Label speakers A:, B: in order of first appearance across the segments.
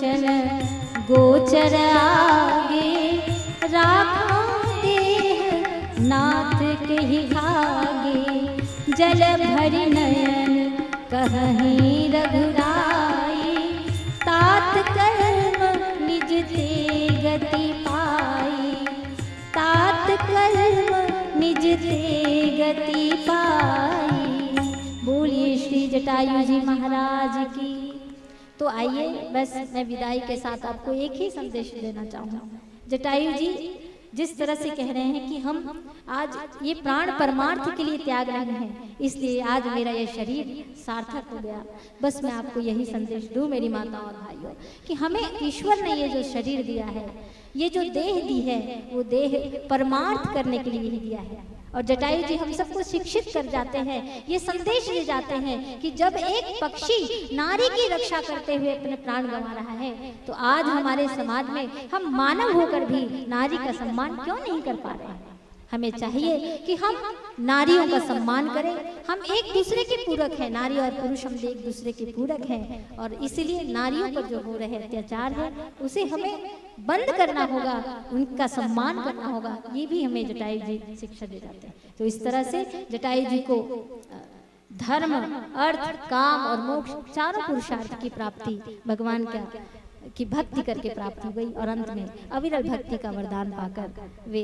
A: लोचन गोचर आगे, राखो देह नाथ कहि भागे। जल भरि नयन कहहि रघुराई, तात कर्म निज ते गति पाई। तात कर्म निज ते गति पाई। बोलिए श्री जटायु जी महाराज की। तो आइए, बस मैं विदाई के साथ आपको एक ही संदेश देना चाहूँगा। जटायु जी जिस तरह से कह रहे हैं कि हम आज ये प्राण परमार्थ के लिए त्याग रहे हैं, इसलिए आज मेरा ये शरीर सार्थक हो गया। बस मैं आपको यही संदेश दूं मेरी माताओं और भाइयों, कि हमें ईश्वर ने ये जो शरीर दिया है, ये जो देह दी है, वो देह परमार्थ करने के लिए ही दिया है। और जटायु जी हम सबको शिक्षित कर जाते हैं, ये संदेश ले जाते हैं कि जब एक पक्षी नारी की रक्षा करते हुए अपने प्राण गंवा रहा है, तो आज हमारे समाज में हम मानव होकर भी नारी का सम्मान क्यों नहीं कर पा रहे हैं। हमें चाहिए कि हम नारियों का सम्मान करें। हम एक दूसरे के पूरक हैं, नारी और पुरुष हम एक दूसरे के पूरक हैं, और इसीलिए नारियों पर जो हो रहे अत्याचार है उसे हमें बंद करना होगा, उनका सम्मान करना होगा। ये भी हमें जटायु जी शिक्षा दे जाते हैं। तो इस तरह से जटायु जी को धर्म, अर्थ, काम और मोक्ष चारों पुरुषार्थ की प्राप्ति भगवान की भक्ति करके प्राप्त हो गई, और अंत में अविरल भक्ति का वरदान पाकर वे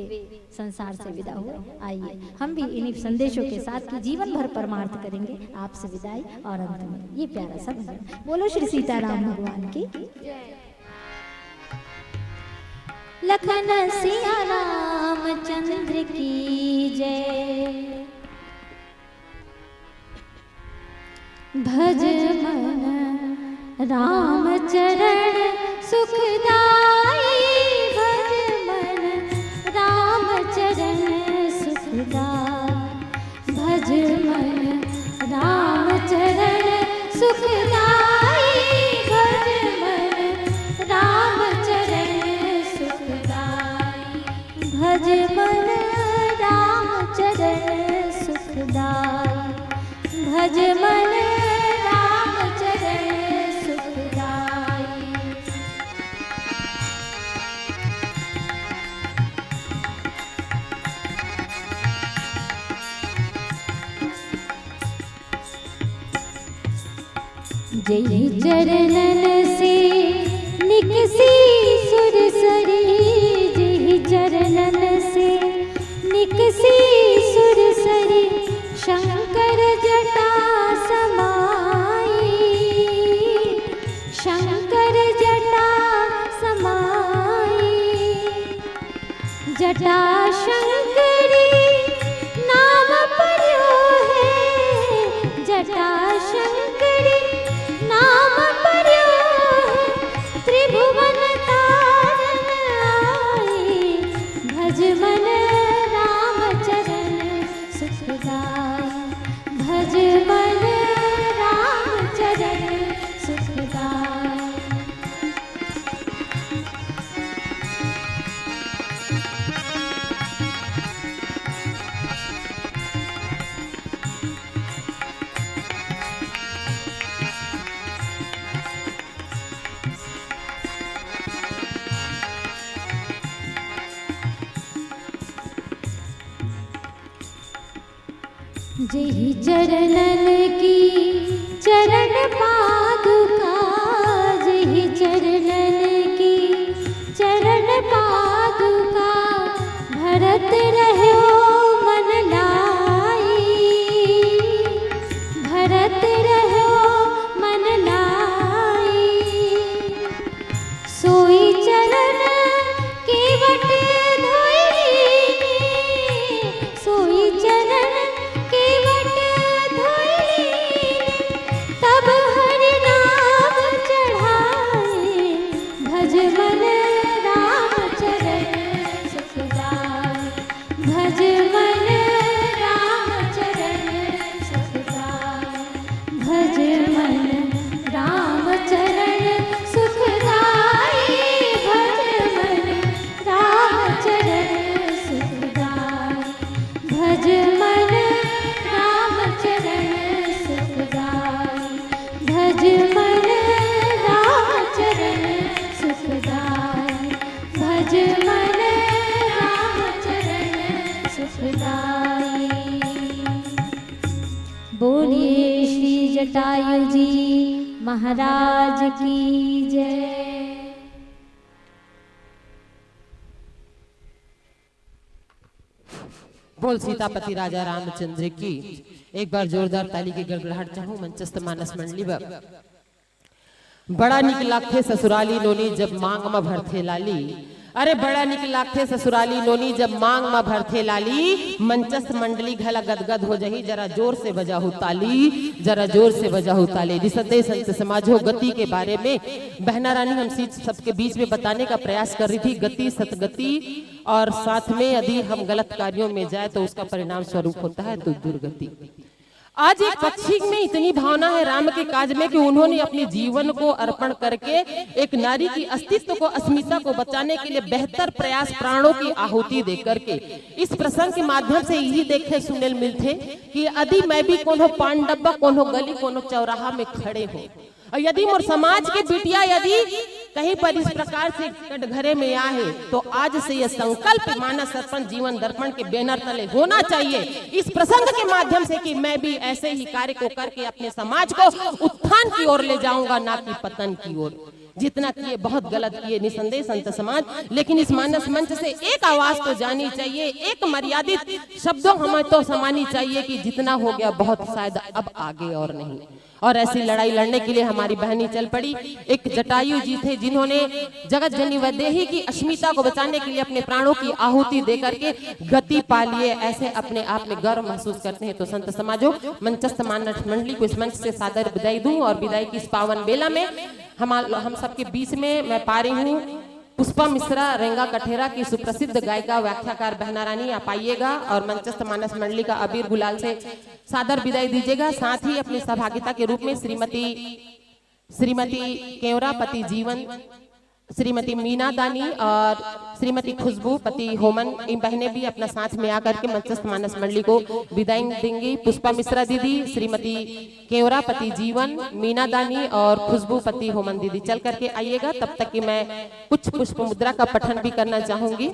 A: संसार से विदा हुए। आइए हम भी इन्हीं संदेशों के साथ कि जीवन भर परमार्थ करेंगे। आपसे विदाई और अंत में ये प्यारा सा भजन। बोलो श्री सीताराम भगवान की। लखन सिया रामचंद्र की जय। भज मन राम चरण सुखदाई, भज मन राम चरण सुखदाई। भज मन राम चरण सुखदाई, भज मन राम चरण सुखदाई। भज मन राम चरण सुखदाई। भज मन जय चरणन से निकसी सुरसरी, जय चरणन से निकसी सुरसरी। शंकर जटा समाई, शंकर जटा समाई। जटा शंकरी नाम पर्यो है, जटा शंकरी नाम पर्यो है। त्रिभुवन तारन आई, भज मन राम चरण सुखदाई। भज मन राम चरण सुखदाई। जय चरणन की चरण पादुका, जय चरणन की चरण पादुका। भरत रहो मन लाई, भरत रहो मन लाई। सोई चरण केवट धोई, सोई चरण केवट धोई। तब हरि महाराज की जय।
B: बोल सीतापति राजा रामचंद्र की। एक बार जोरदार ताली की गड़गड़ाहट चाहूं मंचस्थ मानस मंडली ब। बड़ा निक लाखे ससुराली नोनी जब मांग में भरथे लाली। अरे बड़ा निक लाखे ससुराली नोनी जब मांग में भरथे लाली। मंचस्थ मंडली घला गदगद हो जही, जरा जोर से बजाहु ताली, जरा जोर से बजाहु ताली। निसंदेह संत समाजो गति के बारे में बहना रानी हम सबके बीच में बताने का प्रयास कर रही थी। गति सतगति, और साथ में यदि हम गलत कार्यों में जाए तो उसका परिणाम स्वरूप होता है तो दुर्गति। आज एक पक्षी में इतनी भावना है राम के काज में कि उन्होंने अपने जीवन को अर्पण करके एक नारी की अस्तित्व को, अस्मिता को बचाने के लिए बेहतर प्रयास, प्राणों की आहुति दे करके। इस प्रसंग के माध्यम से यही देखे सुने मिलते कि यदि मैं भी कोनो पान डब्बा, कोनो गली, कोनो चौराहा में खड़े हो, और यदि मोर समाज के बिटिया यदि कहीं पर इस प्रकार से कटघरे में आए, तो आज से यह संकल्प मानस अर्पण जीवन दर्पण के बैनर तले होना चाहिए इस प्रसंग के माध्यम से कि मैं भी ऐसे ही कार्य को करके अपने समाज को उत्थान की ओर ले जाऊंगा, ना कि पतन की ओर। जितना किए बहुत गलत किए निसंदेह संत समाज, लेकिन इस मानस मंच से एक आवाज तो जानी चाहिए, एक मर्यादित शब्दों हमें तो समानी चाहिए कि जितना हो गया बहुत, शायद अब आगे और नहीं। और ऐसी लड़ाई लड़ने के लिए हमारी बहनी चल पड़ी। एक जटायु जी थे जिन्होंने जगत जननी वैदेही की अस्मिता को बचाने के लिए अपने प्राणों की आहुति दे करके गति पा लिए। ऐसे अपने आप में गर्व महसूस करते हैं। तो संत समाजों, मंचस्थ मानस मंडली को इस मंच से सादर विदाई दूं, और विदाई की इस पावन बेला में हम सबके बीच में मैं पा रही हूँ पुष्पा मिश्रा रेंगा कठेरा की सुप्रसिद्ध गायिका व्याख्याकार बहना रानी। आप आइएगा और मंचस्थ मानस मंडली का अबीर गुलाल से सादर विदाई दीजिएगा। साथ ही अपनी सहभागिता के रूप में श्रीमती केवरा पति जीवन, श्रीमती मीना दानी और श्रीमती खुशबू पति होमन, इन बहनें भी अपना साथ में आकर के मंचस्थ मानस मंडली को विदाई देंगी। पुष्पा मिश्रा दीदी, श्रीमती केवरा पति जीवन, मीना दानी और खुशबू पति होमन दीदी चल करके आइएगा। तब तक कि मैं कुछ पुष्प मुद्रा का पठन भी करना चाहूंगी।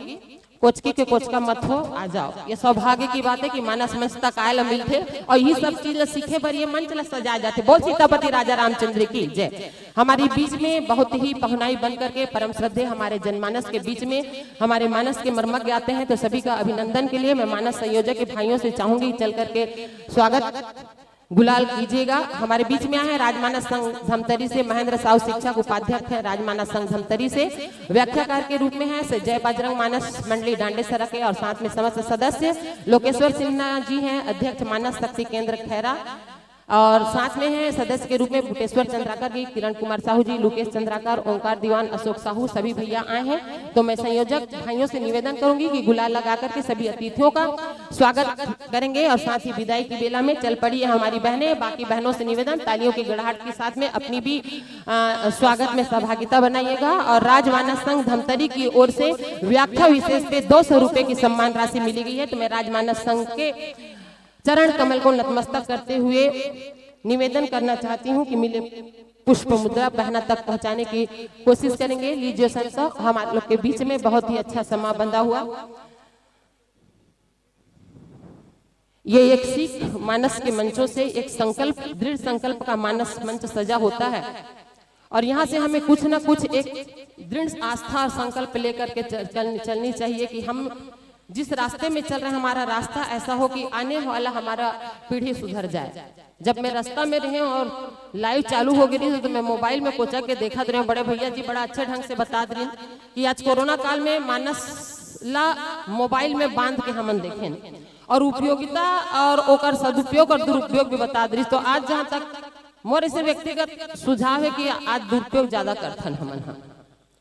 B: कोचकी के कोच का मत हो, आ जाओ। ये सौभाग्य की बात है कि मानस मंच तक आयल मिलते और ये सब चीज सीखे पर ये मंच सजा जाते। बोल सीतापति राजा रामचंद्र की जय। हमारी बीच में बहुत ही पहुनाई बन करके परम श्रद्धे हमारे जनमानस के बीच में हमारे मानस के मर्मज्ञ आते हैं, तो सभी का अभिनंदन के लिए मैं मानस संयोजक के भाइयों से चाहूंगी चल करके स्वागत गुलाल कीजिएगा। हमारे बीच में आए राजमानस संघ धमतरी से महेंद्र साहु शिक्षक उपाध्यक्ष है राजमानस संघ धमतरी से। व्याख्याकार के रूप में है जय बजरंग मानस मंडली डांडेसरा के, और साथ में समस्त सदस्य लोकेश्वर सिन्हा जी हैं अध्यक्ष मानस शक्ति केंद्र खैरा, और साथ में है सदस्य के रूप में भूटेश्वर चंद्राकर जी, किरण कुमार साहू जी, लोकेश चंद्राकर, ओंकार दीवान, अशोक साहू, सभी भैया आए हैं। तो मैं संयोजक भाइयों से निवेदन करूंगी कि गुलाल लगा करके सभी अतिथियों का स्वागत करेंगे, और साथ ही विदाई की बेला में चल पड़ी है हमारी बहनें। बाकी बहनों से निवेदन तालियों की गड़ाहट के साथ में अपनी भी स्वागत में सहभागिता बनाइएगा। और राजमानस संघ धमतरी की ओर से व्याख्या विशेष पे 200 रुपए की सम्मान राशि मिली गई है। तो मैं राजमानस संघ के चरण कमल को नतमस्तक करते हुए निवेदन करना चाहती हूं कि मिले पुष्प मुद्रा बहना तक पहुंचाने की कोशिश करेंगे। लीजिए संत, हमारे लोग के बीच में बहुत ही अच्छा समा बंधा हुआ। ये एक सीख मानस के मंचों से एक संकल्प, दृढ़ संकल्प का मानस मंच सजा होता है, और यहाँ से हमें कुछ ना कुछ एक दृढ़ आस्था और संकल्प लेकर के चलनी चाहिए कि हम जिस रास्ते में चल रहे हैं हमारा रास्ता ऐसा हो कि आने वाला हमारा पीढ़ी सुधर जाए। जब मैं रास्ता में रहे और लाइव चालू हो गई तो मैं मोबाइल में कोचा के देखा रहे, बड़े भैया जी बड़ा अच्छे ढंग से बता रहे कि आज कोरोना काल में मानस ला मोबाइल में बांध के हमन देखें, और उपयोगिता और ओकर सदुपयोग और दुरुपयोग भी बता दी। तो आज जहाँ तक मोर ऐसे व्यक्तिगत सुझाव है कि आज दुरुपयोग ज्यादा करथन हमन,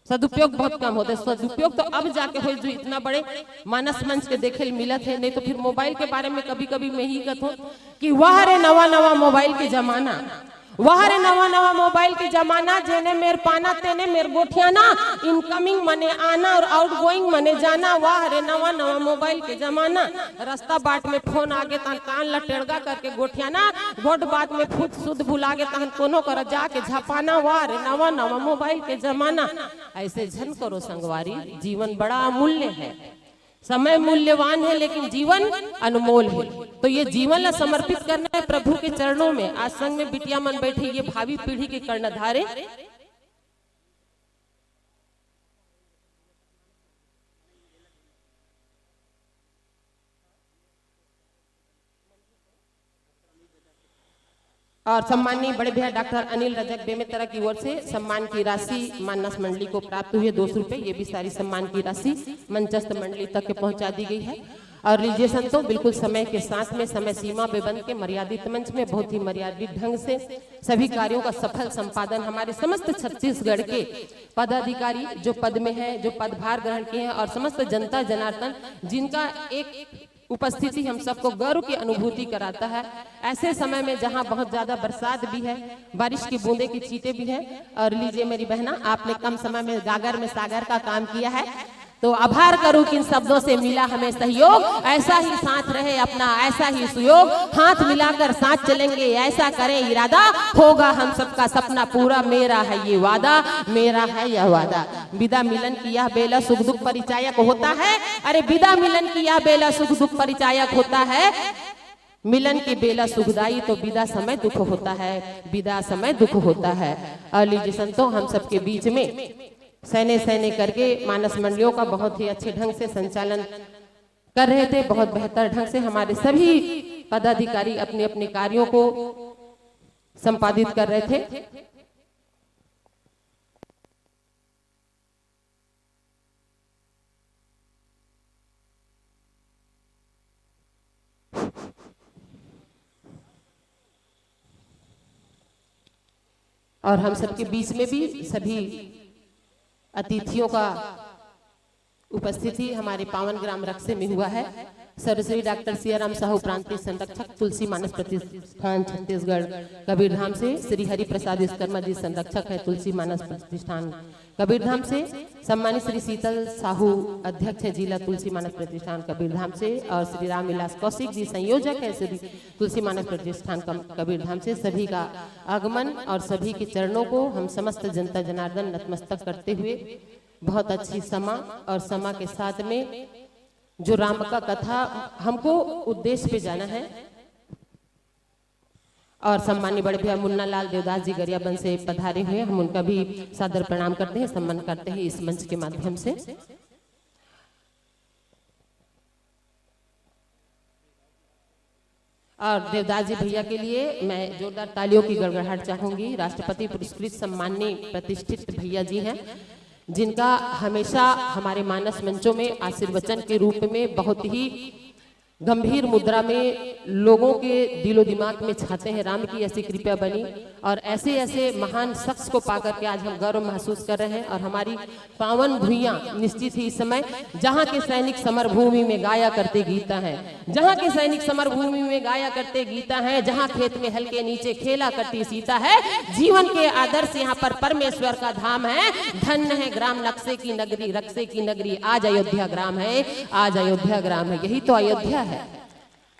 B: सदुपयोग बहुत कम होते। सदुपयोग तो अब जाके हो जो इतना बड़े मानस मंच के देखे मिलत है, नहीं तो फिर मोबाइल के बारे में कभी कभी मैं ही कहूँ कि वाह रे नवा नवा मोबाइल के जमाना, वाह रे नवा नवा मोबाइल के जमाना, जेने मेर पाना तेने मेर गोठियाना, इनकमिंग मने आना और आउटगोइंग मने जाना, वाह रे नवा नवा मोबाइल के जमाना। रास्ता बाट में फोन आगे तहन कान ला टेढ़गा करके गोठियाना, गोट बात में फुट शुद्ध भुला के तहन कोनो कर जाके झपाना, वाह रे नवा नवा मोबाइल के जमाना। ऐसे झन करो संगवारी, जीवन बड़ा अमूल्य है। समय मूल्यवान है लेकिन जीवन अनमोल है। तो ये जीवन ला समर्पित करना है प्रभु के चरणों में। आज संग में बिटिया मन बैठे, ये भावी पीढ़ी के कर्णधारे। और सम्माननीय बड़े भैया डॉक्टर अनिल रजक बेमेतरा की ओर से सम्मान की राशि मानस मंडली को प्राप्त हुई है 200 रुपए। ये भी सारी सम्मान की राशि मंचस्थ मंडली तक के पहुंचा दी गई है। और लीजिए संतों, बिल्कुल समय के साथ में, समय सीमा में बंद के मर्यादित मंच में बहुत ही मर्यादित ढंग से सभी कार्यों का सफल संपादन हमारे समस्त छत्तीसगढ़ के पदाधिकारी जो पद में है, जो पदभार ग्रहण किए हैं, और समस्त जनता जनार्दन जिनका एक उपस्थिति हम सबको गर्व की अनुभूति कराता है। ऐसे समय में जहां बहुत ज्यादा बरसात भी है, बारिश की बूंदे की छींटे भी हैं। और लीजिए मेरी बहना, आपने कम समय में गागर में सागर का काम किया है, तो आभार करूं कि इन शब्दों से मिला हमें सहयोग। ऐसा ही साथ रहे अपना, ऐसा ही सुयोग, हाथ मिलाकर साथ चलेंगे, ऐसा करें इरादा, होगा हम सबका सपना पूरा, मेरा है ये वादा, मेरा है यह वादा। विदा मिलन की यह बेला सुख दुख परिचायक होता है। अरे विदा मिलन की यह बेला सुख दुख परिचायक होता है। मिलन की बेला सुखदाई तो विदा समय दुख होता है, विदा समय दुख होता है। और लीजिए संतों, हम सबके बीच में सैने सैने करके मानस मंडलियों का बहुत ही अच्छे ढंग से संचालन कर रहे थे। बहुत बेहतर ढंग से हमारे सभी पदाधिकारी अपने अपने कार्यों को संपादित कर रहे थे। और हम सबके बीच में भी सभी अतिथियों का उपस्थिति हमारे पावन ग्राम रक्से में हुआ है। सर्वश्री डॉक्टर सियाराम साहू प्रांतीय संरक्षक तुलसी मानस प्रतिष्ठान छत्तीसगढ़ कबीरधाम से, श्री हरि प्रसाद विश्वकर्मा जी संरक्षक है तुलसी मानस प्रतिष्ठान कबीरधाम से, सम्मानित श्री शीतल साहू अध्यक्ष है जिला तुलसी मानस प्रतिष्ठान कबीरधाम से, और श्री राम विलास कौशिक जी संयोजक है श्री तुलसी मानस प्रतिष्ठान कबीरधाम से। सभी का आगमन और सभी के चरणों को हम समस्त जनता जनार्दन नतमस्तक करते हुए, बहुत अच्छी समा और समा के साथ में जो राम का कथा हमको उद्देश्य पे जाना है। और सम्मानित बड़े भैया मुन्ना लाल देवदास जी गरियाबंद से पधारे हुए, हम उनका भी सादर प्रणाम करते हैं, सम्मान करते हैं इस मंच के माध्यम से। और देवदास जी भैया के लिए मैं जोरदार तालियों की गड़गड़ाहट चाहूंगी। राष्ट्रपति पुरस्कृत सम्माननीय प्रतिष्ठित भैया जी हैं, जिनका हमेशा हमारे मानस मंचों में आशीर्वचन के रूप में बहुत ही गंभीर मुद्रा में लोगों के दिलो दिमाग में छाते हैं। राम की ऐसी कृपा बनी और ऐसे ऐसे महान शख्स को पाकर के आज हम गर्व महसूस कर रहे हैं। और हमारी पावन भुइयां निश्चित ही इस समय जहां के सैनिक समर भूमि में गाया करते गीता है, जहां के सैनिक समर भूमि में गाया करते गीता है, जहां खेत में हल के नीचे खेला करती सीता है, जीवन के आदर्श यहाँ पर परमेश्वर का धाम है। धन्य है ग्राम नक्शे की नगरी, रक्से की नगरी, आज अयोध्या ग्राम है, आज अयोध्या ग्राम है। यही तो अयोध्या है,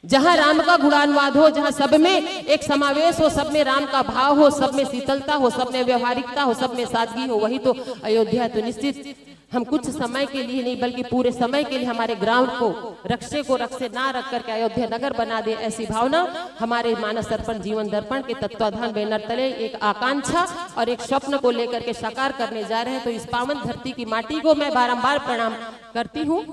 B: जहां राम का गुणानुवाद हो, जहां सब में एक समावेश हो, सब में राम का भाव हो, सब में शीतलता हो, सब में व्यवहारिकता हो, सब में सादगी हो, वही तो अयोध्या। तो निश्चित हम कुछ समय के लिए नहीं बल्कि पूरे समय के लिए हमारे ग्राम को रक्से को रक्से ना रख करके अयोध्या नगर बना दे, ऐसी भावना हमारे मानस दर्पण जीवन दर्पण के तत्वाधान बैनर तले एक आकांक्षा और एक स्वप्न को लेकर के साकार करने जा रहे हैं। तो इस पावन धरती की माटी को मैं बारंबार प्रणाम करती हूँ।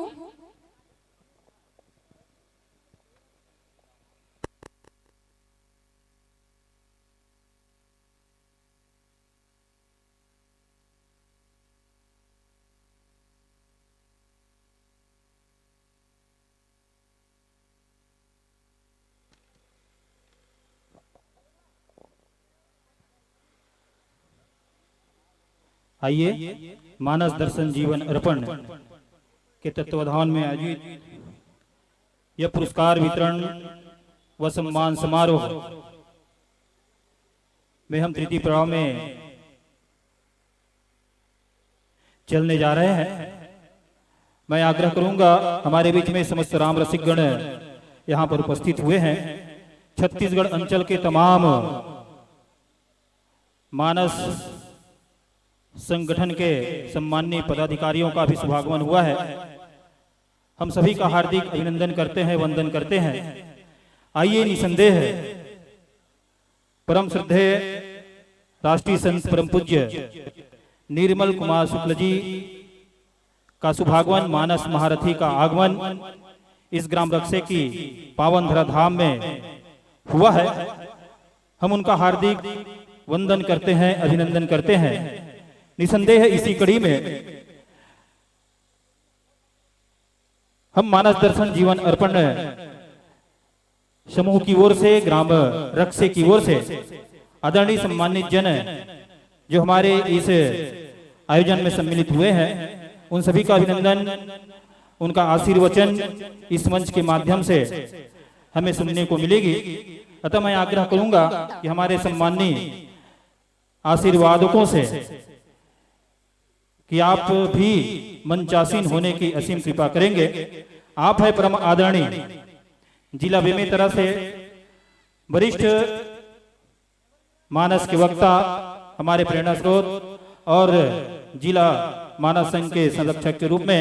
C: आइए मानस दर्शन जीवन अर्पण के तत्वाधान में आयोजित यह पुरस्कार वितरण व सम्मान समारोह में हम तृतीय पड़ाव में चलने जा रहे हैं। मैं आग्रह करूंगा, हमारे बीच में समस्त राम रसिकगण यहाँ पर उपस्थित हुए हैं। छत्तीसगढ़ अंचल के तमाम मानस संगठन के सम्माननीय पदाधिकारियों का भी शुभागमन हुआ है। हम सभी का हार्दिक अभिनंदन करते हैं, वंदन करते हैं। आइए निसंदेह परम श्रद्धेय राष्ट्रीय संत परम पूज्य निर्मल कुमार शुक्ल जी का सुभागवन मानस महारथी का आगमन इस ग्राम रक्षे की पावन धरा धाम में हुआ है। हम उनका हार्दिक वंदन करते हैं, अभिनंदन करते हैं। निसंदेह इसी कड़ी में हम मानस दर्शन जीवन अर्पण समूह की ओर से, ग्राम रक्षे की ओर से आदरणीय सम्मानित जन जो हमारे इस आयोजन में सम्मिलित हुए हैं, उन सभी का अभिनंदन, उनका आशीर्वचन इस मंच के माध्यम से हमें सुनने को मिलेगी। अतः मैं आग्रह करूंगा कि हमारे सम्माननीय आशीर्वादकों से कि आप भी मंचासीन होने की असीम कृपा करेंगे। आप है परम आदरणीय जिला बेमेतरा से वरिष्ठ मानस के वक्ता, हमारे प्रेरणा स्रोत और जिला मानस संघ के संरक्षक के रूप में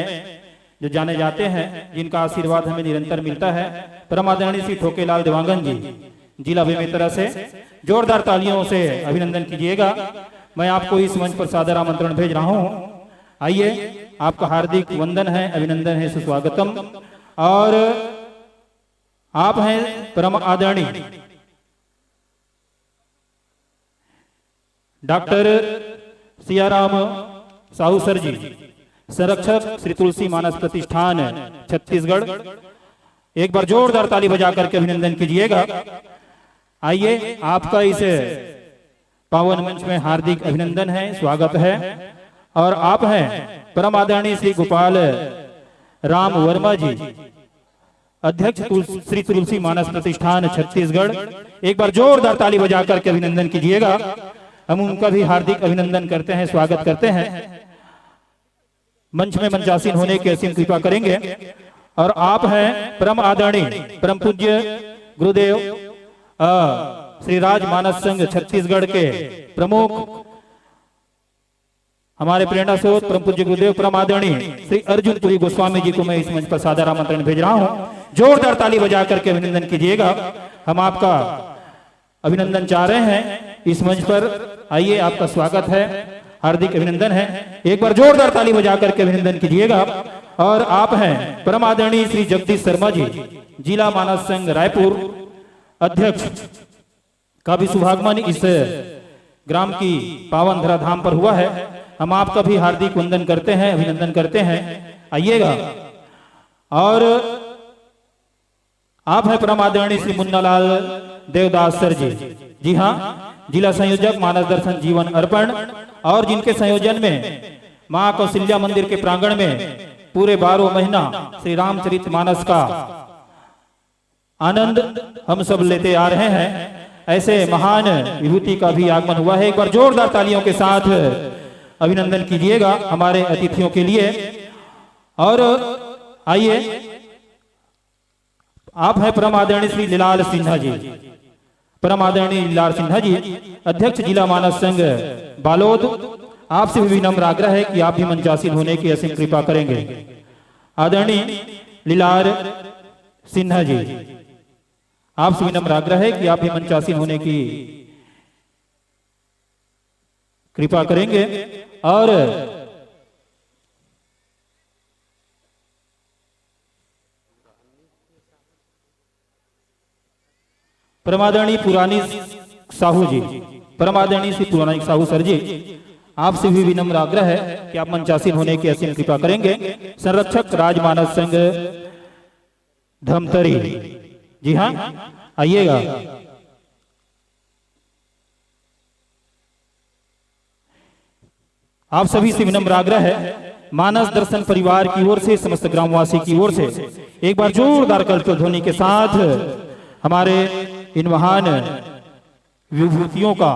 C: जो जाने जाते हैं, जिनका आशीर्वाद हमें निरंतर मिलता है, परम आदरणीय श्री ठोकेलाल देवांगन जी जिला बेमेतरा से जोरदार तालियों से अभिनंदन कीजिएगा। मैं आपको इस मंच पर सादर आमंत्रण भेज रहा हूं। आइए, आपका हार्दिक वंदन है, अभिनंदन है, सुस्वागतम। और आप हैं परम आदरणीय डॉक्टर सियाराम साहू सर जी, संरक्षक श्री तुलसी मानस प्रतिष्ठान छत्तीसगढ़। एक बार जोरदार ताली बजा करके अभिनंदन कीजिएगा। आइए, आपका इस पावन मंच में हार्दिक अभिनंदन है, स्वागत है। और आप हैं परम आदरणीय श्री गोपाल राम वर्मा जी, अध्यक्ष श्री तुलसी मानस प्रतिष्ठान छत्तीसगढ़। एक बार जोरदार ताली बजा करके अभिनंदन कीजिएगा। हम उनका भी हार्दिक अभिनंदन करते हैं, स्वागत करते हैं। मंच में मंचासीन होने की असीम कृपा करेंगे। और आप हैं परम आदरणीय परम पूज्य गुरुदेव श्री राज मानस संघ छत्तीसगढ़ के प्रमुख, हमारे प्रेरणा स्रोत परम पूज्य गुरुदेव परम आदरणीय श्री अर्जुन पुरी गोस्वामी जी को मैं इस मंच पर सादर आमंत्रण भेज रहा हूं। जोरदार ताली बजा करके अभिनंदन कीजिएगा। हम आपका अभिनंदन चाह रहे हैं इस मंच पर। आइए, आपका स्वागत है, हार्दिक अभिनंदन है। एक बार जोरदार ताली बजा करके अभिनंदन कीजिएगा। और आप हैं परम आदरणीय श्री जगदीश शर्मा जी, जिला मानस संघ रायपुर अध्यक्ष का भी शुभागमन इस ग्राम की पावन धरा धाम पर हुआ है। हम आपका भी हार्दिक वंदन करते हैं, अभिनंदन करते हैं। आइएगा। और आप हैं परम आदरणीय श्री मुन्नालाल देवदास सर जी, जी हाँ, जिला संयोजक मानस दर्शन जीवन अर्पण, और जिनके संयोजन में मां कौशल्या मंदिर के प्रांगण में पूरे 12 महीना श्री रामचरित मानस का आनंद हम सब लेते आ रहे हैं। ऐसे महान विभूति का भी आगमन हुआ है। एक बार जोरदार तालियों के साथ अभिनंदन कीजिएगा हमारे अतिथियों के लिए। और आइए, आप हैं परम आदरणीय श्री लीलाल सिन्हा जी, परम आदरणीय लीलाल सिन्हा जी, अध्यक्ष जिला मानस संघ बालोद। आपसे भी विनम्र आग्रह है कि आप भी मंचासीन होने की असीम कृपा करेंगे। आदरणीय लीलाल सिन्हा जी, आपसे विनम्र आग्रह है कि आप भी मंचासीन होने की कृपा करेंगे। और परमादरणीय पुरानी साहू जी, परमादरणीय श्री पुरानी साहू सर जी, आपसे भी विनम्र आग्रह है कि आप मंचासीन होने की असीम कृपा करेंगे। संरक्षक राजमानस संघ धमतरी, जी हाँ, आइएगा। आप सभी से विनम्र आग्रह है, मानस दर्शन परिवार की ओर से, समस्त ग्रामवासी की ओर से एक बार जोरदार कलकल ध्वनि के साथ हमारे इन महान विभूतियों का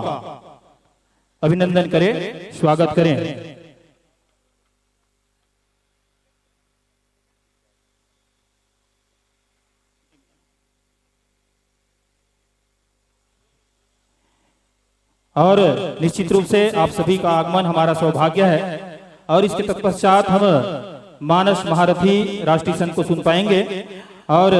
C: अभिनंदन करें, स्वागत करें। और निश्चित रूप से आप सभी का आगमन हमारा सौभाग्य है। और इसके तत्पश्चात हम मानस महारथी राष्ट्रीय संत को सुन पाएंगे। और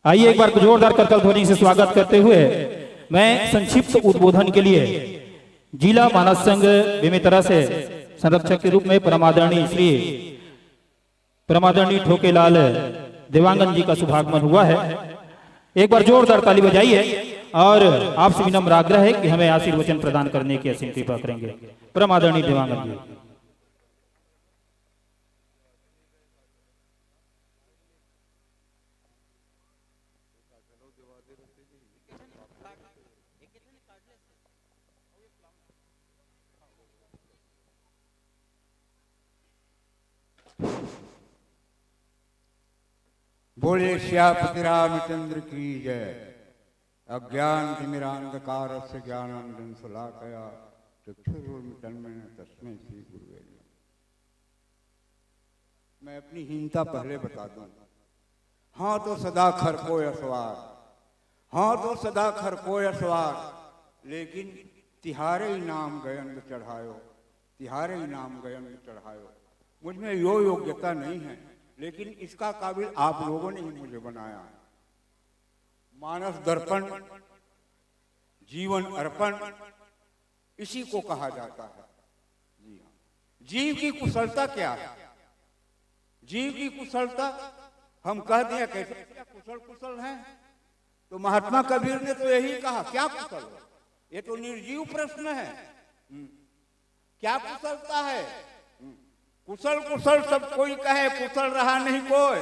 C: आइए एक बार जोरदार करतल ध्वनि से स्वागत करते हुए मैं संक्षिप्त उद्बोधन के लिए जिला मानस संघ बेमेतरा से संरक्षक के रूप में परमादरणीय ठोकेलाल देवांगन जी का शुभागमन हुआ है। एक बार जोरदार ताली बजाइए और आपसे विनम्र आग्रह है कि हमें आशीर्वचन प्रदान करने की असीम कृपा करेंगे। परमादरणीय देवांगन जी।
D: बोले श्यापति रामचंद्र की जय। अज्ञान तिमिरांधकार से ज्ञानांजन शलाकया चक्षुरुन्मिलितं तस्मै श्री गुरुवे नमः। मैं अपनी हीनता पहले बता दूं। हाँ तो सदा खर को असवार, हाँ तो सदा खर को असवार, लेकिन तिहारे नाम गयंग चढ़ायो, तिहारे नाम गयंग चढ़ायो। मुझ में यो योग्यता नहीं है, लेकिन इसका काबिल आप लोगों ने ही मुझे बनाया है। मानस दर्पण, जीवन अर्पण, इसी को कहा जाता है। जी हाँ, जीव की कुशलता क्या है? जीव की कुशलता हम कह दिया कैसे क्या कुशल कुशल है? तो महात्मा कबीर ने तो यही कहा, क्या कुशल है? ये तो निर्जीव प्रश्न है। क्या कुशलता है? कुशल कुशल सब कोई कहे, कुशल रहा नहीं कोई।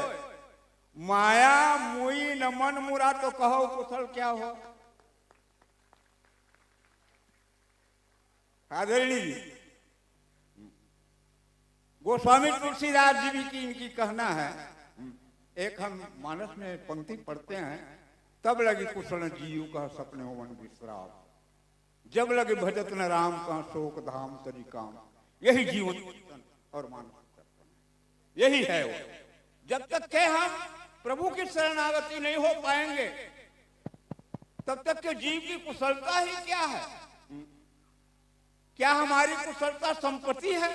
D: माया मुई न मन मुरा, तो कहो कुशल क्या हो? आदरणीय जी, गोस्वामी तुलसीदास जी भी की इनकी कहना है। एक हम मानस में पंक्ति पढ़ते हैं, तब लगे कुशल जीव कह सपने हो मन विश्राम, जब लगे भजत न राम कह शोक धाम तरी काम। यही जीवन और मानस यही है वो। जब तक के हम प्रभु की शरणागति नहीं हो पाएंगे, तब तक के जीव की कुशलता ही क्या है? क्या हमारी कुशलता संपत्ति है?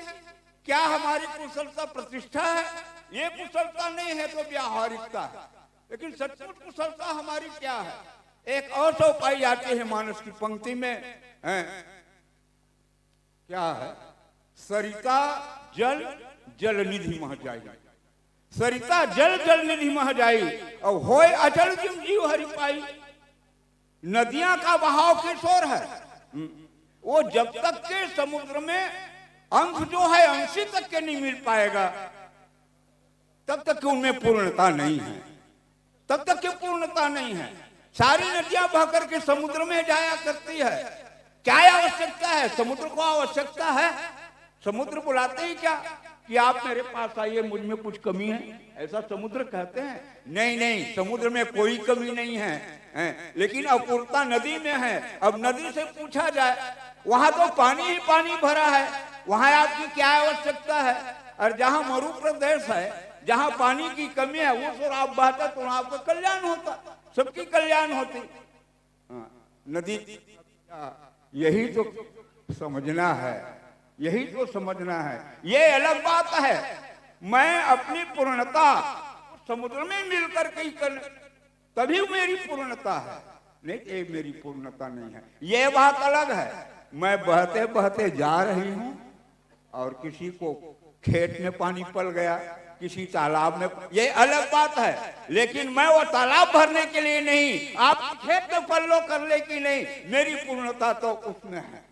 D: क्या हमारी कुशलता प्रतिष्ठा है? ये कुशलता नहीं है तो व्यावहारिकता है। लेकिन सचमुच कुशलता हमारी क्या है? एक और तो पाई जाती है मानस की पंक्ति में, क्या है? सरिता जल जल निधि मह जाई, सरिता जल जल निधि मह जाई, और होय अचल जिम जीव हरि पाई। नदियां का बहाव किशोर है, वो जब तक के समुद्र में अंश जो है अंशी तक के नहीं मिल पाएगा, तब तक के उनमें पूर्णता नहीं है, तब तक के पूर्णता नहीं है। सारी नदियां बह करके समुद्र में जाया करती है। क्या आवश्यकता है? समुद्र को आवश्यकता है। समुद्र बुलाते ही क्या कि आप मेरे पास आइए, मुझ में कुछ कमी है, ऐसा समुद्र कहते हैं? नहीं नहीं, समुद्र में कोई कमी नहीं है, लेकिन अपूर्णता नदी में है। अब नदी से पूछा जाए, वहां तो पानी ही पानी भरा है, वहां आपकी क्या आवश्यकता है? और जहां मरु प्रदेश है, जहां पानी की कमी है, वो फिर आप बहता तो आपका कल्याण होता, सबकी कल्याण होती। नदी यही तो समझना है, यही तो समझना है। ये अलग बात है, मैं अपनी पूर्णता समुद्र में मिलकर के ही कर, तभी मेरी पूर्णता है, नहीं ये मेरी पूर्णता नहीं है। ये बात अलग है। मैं बहते बहते जा रही हूं और किसी को खेत में पानी पड़ गया, किसी तालाब में, ये अलग बात है। लेकिन मैं वो तालाब भरने के लिए नहीं, आप खेत में पल्लो करने की नहीं, मेरी पूर्णता तो उसमें है।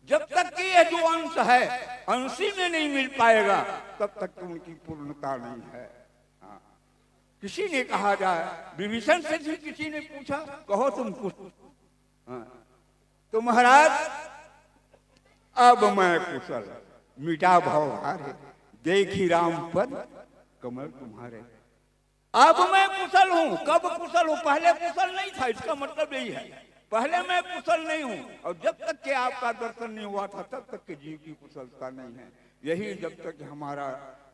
D: जब तक कि यह जो अंश है अंशी में नहीं मिल पाएगा, तब तक उनकी पूर्णता नहीं है। किसी ने कहा जाए, विभीषण से भी किसी ने पूछा, कहो तुम कुछ, तो महाराज अब मैं कुशल, मिटा भाव हारे, देखी राम पद कमल तुम्हारे। अब मैं कुशल हूँ। कब कुशल हूँ? पहले कुशल नहीं था, इसका मतलब यही है। पहले मैं कुशल नहीं हूँ, और जब तक के आपका दर्शन नहीं हुआ था तब तक के जीव की कुशलता नहीं है। यही जब तक हमारा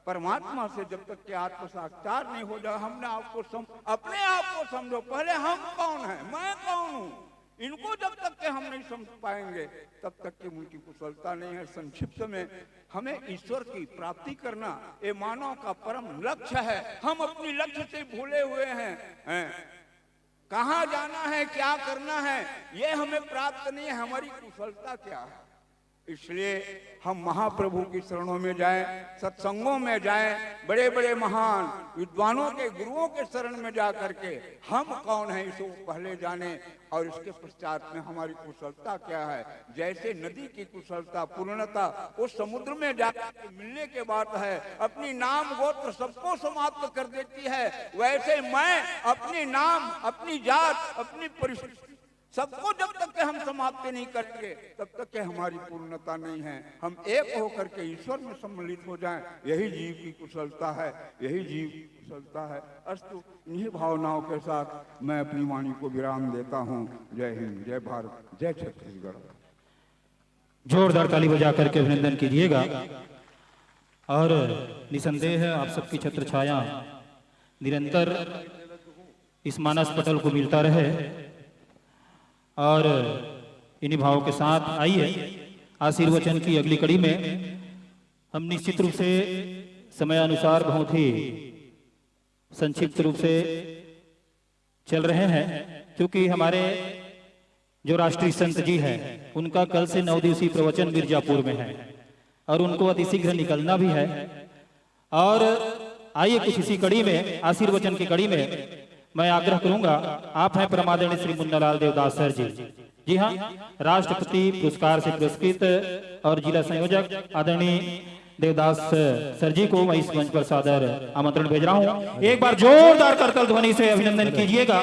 D: परमात्मा से जब तक के आत्म साक्षात्कार नहीं हो जाए, हमने आपको अपने आप को समझो। पहले हम कौन है, मैं कौन हूँ, इनको जब तक के हम नहीं समझ पाएंगे तब तक के उनकी कुशलता नहीं है। संक्षिप्त में हमें ईश्वर की प्राप्ति करना ये मानव का परम लक्ष्य है। हम अपनी लक्ष्य से भूले हुए हैं। कहाँ जाना है, क्या करना है, ये हमें प्राप्त नहीं है। हमारी कुशलता क्या है? इसलिए हम महाप्रभु की शरणों में जाएं, सत्संगों में जाएं, बड़े बड़े महान विद्वानों के गुरुओं के शरण में जा करके हम कौन हैं इसको पहले जाने, और इसके पश्चात में हमारी कुशलता क्या है। जैसे नदी की कुशलता पूर्णता उस समुद्र में जाकर मिलने के बाद है, अपनी नाम गोत्र सबको समाप्त कर देती है, वैसे मैं अपनी नाम, अपनी जात, अपनी परिस्थिति सबको जब तक के हम समाप्त नहीं करेंगे तब तक के हमारी पूर्णता नहीं है। हम एक होकर के ईश्वर में सम्मिलित हो जाएं, यही जीव की कुशलता है, यही जीव की कुशलता है। अस्तु, इन्हीं भावनाओं के साथ मैं अपनी वाणी को विराम देता हूँ। जय हिंद, जय भारत, जय छत्तीसगढ़।
C: जोरदार ताली बजा करके अभिनंदन कीजिएगा। और निसंदेह आप सबकी छत्र छाया निरंतर इस मानस पटल को मिलता रहे। और इन्हीं भावों के साथ आइए आशीर्वचन की अगली कड़ी में हम निश्चित रूप से समय अनुसार बहुत ही संक्षिप्त रूप से चल रहे हैं, क्योंकि हमारे जो राष्ट्रीय संत जी हैं उनका कल से 9 दिवसीय प्रवचन मिर्जापुर में है और उनको अतिशीघ्र निकलना भी है। और आइए कुछ इसी कड़ी में, आशीर्वचन की कड़ी में मैं आग्रह करूंगा, आप हैं परमादरणीय श्री मुन्नालाल देवदास सर जी। जी हाँ, राष्ट्रपति पुरस्कार से पुरस्कृत और जिला संयोजक आदरणीय देवदास सर जी को मैं इस मंच पर सादर आमंत्रण भेज रहा हूं। एक बार जोरदार करतल ध्वनि से अभिनंदन कीजिएगा।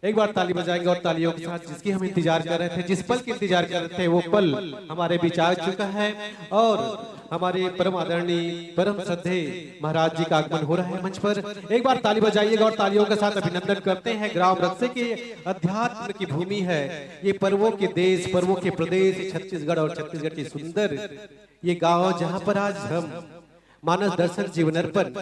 E: एक बार ताली बजाएंगे और तालियों के साथ जिसकी हम इंतजार कर रहे थे, जिस पल की इंतजार कर रहे थे, वो पल हमारे बीच आ चुका है और हमारे परम आदरणीय परम श्रद्धे महाराज जी का आगमन हो रहा है मंच पर। एक बार ताली बजाइएगा और तालियों के साथ अभिनंदन करते हैं। ग्राम रक्षे के अध्यात्म की भूमि है ये, पर्वों के देश, पर्वों के प्रदेश छत्तीसगढ़ और छत्तीसगढ़ की सुंदर ये गाँव, जहाँ पर आज हम मानस दर्शन जीवन अर्पण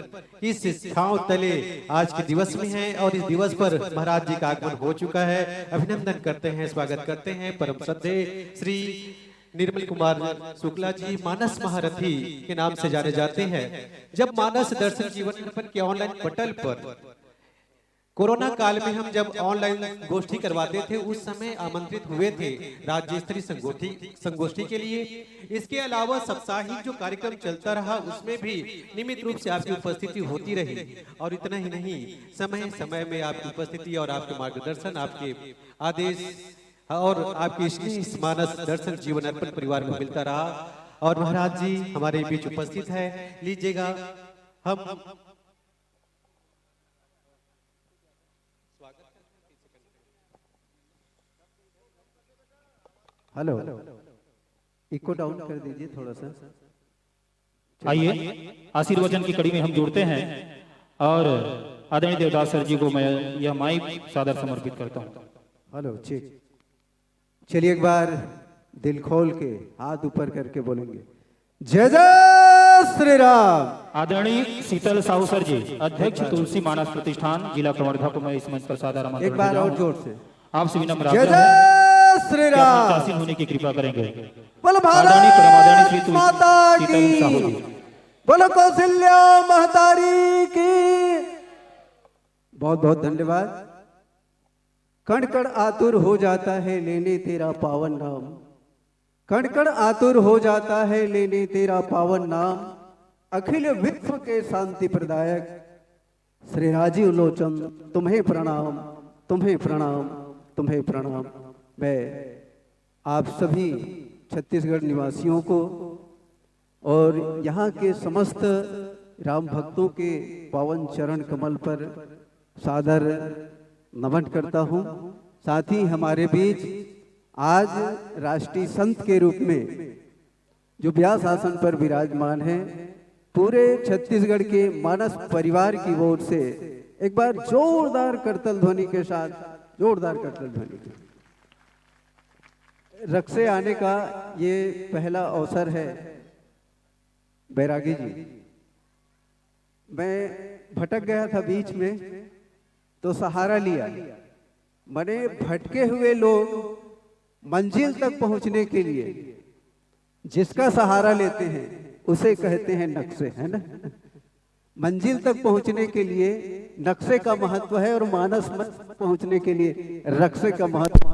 E: इस छांव तले आज के दिवस में है और इस दिवस पर महाराज जी का आगमन हो चुका है। अभिनंदन करते हैं, स्वागत करते हैं। परम श्रद्धे श्री निर्मल कुमार शुक्ला जी मानस महारथी के नाम से जाने जाते हैं। जब मानस दर्शन जीवन अर्पण के ऑनलाइन पटल पर कोरोना काल में हम जब ऑनलाइन गोष्ठी करवाते थे, उस समय आमंत्रित हुए थे राज्य स्तरीय संगोष्ठी के लिए। इसके अलावा साप्ताहिक जो कार्यक्रम चलता रहा उसमें भी नियमित रूप से आपकी उपस्थिति होती रही। और इतना ही नहीं, समय समय में आपकी उपस्थिति और आपके मार्गदर्शन, आपके आदेश और आपकी स्नेह इस मानस दर्शन जीवन अर्पण परिवार को मिलता रहा। और महाराज जी हमारे बीच उपस्थित है, लीजिएगा। हम हेलो, इको डाउन कर दीजिए थोड़ा सा।
C: आइए आशीर्वचन की कड़ी में हम जुड़ते हैं और आदरणीय देवदास सर जी को मैं यह माइक सादर समर्पित करता हूं।
E: हेलो, ठीक। चलिए एक बार दिल खोल के हाथ ऊपर करके बोलेंगे जय जय श्री राम।
C: आदरणीय शीतल साहू सर जी, अध्यक्ष तुलसी मानस प्रतिष्ठान जिला प्रवर्धक को मैं इस मंच पर सादर आमंत्रण
E: एक बार और जोर से
C: आपसे विनम्र
E: जय
C: आग्रह है
E: जय श्री
C: कि आप
E: राम।
C: मंचासीन होने की कृपा करेंगे।
E: बोलो
C: आदरणीय परमादरणीय श्री
E: भारत
C: तुलसी
E: माता
C: शीतल साहू
E: की,
C: जी।
E: बोलो कौशल्या महतारी की। बहुत बहुत धन्यवाद। कण कण आतुर हो जाता है लेने तेरा पावन नाम, कण कण आतुर हो जाता है लेने तेरा पावन नाम। अखिल विश्व के शांति प्रदायक श्री राजीव लोचन तुम्हें प्रणाम, तुम्हें प्रणाम, तुम्हें प्रणाम। मैं आप सभी छत्तीसगढ़ निवासियों को और यहाँ के समस्त राम भक्तों के पावन चरण कमल पर सादर नमन करता हूँ। साथ ही हमारे बीच आज राष्ट्रीय संत के रूप में जो व्यास आसन पर विराजमान हैं
F: पूरे छत्तीसगढ़ के मानस परिवार की ओर से एक बार जोरदार करतल ध्वनि के साथ, जोरदार करतल ध्वनि। रक्से आने का ये पहला अवसर है। बैरागी जी, मैं भटक गया था बीच में तो सहारा लिया। मैंने भटके हुए लोग मंजिल तक पहुंचने के लिए जिसका सहारा लेते हैं उसे कहते हैं नक्शे, है ना। मंजिल तक पहुंचने के लिए नक्शे का महत्व है और मानस पहुंचने के लिए रक्शे का महत्व।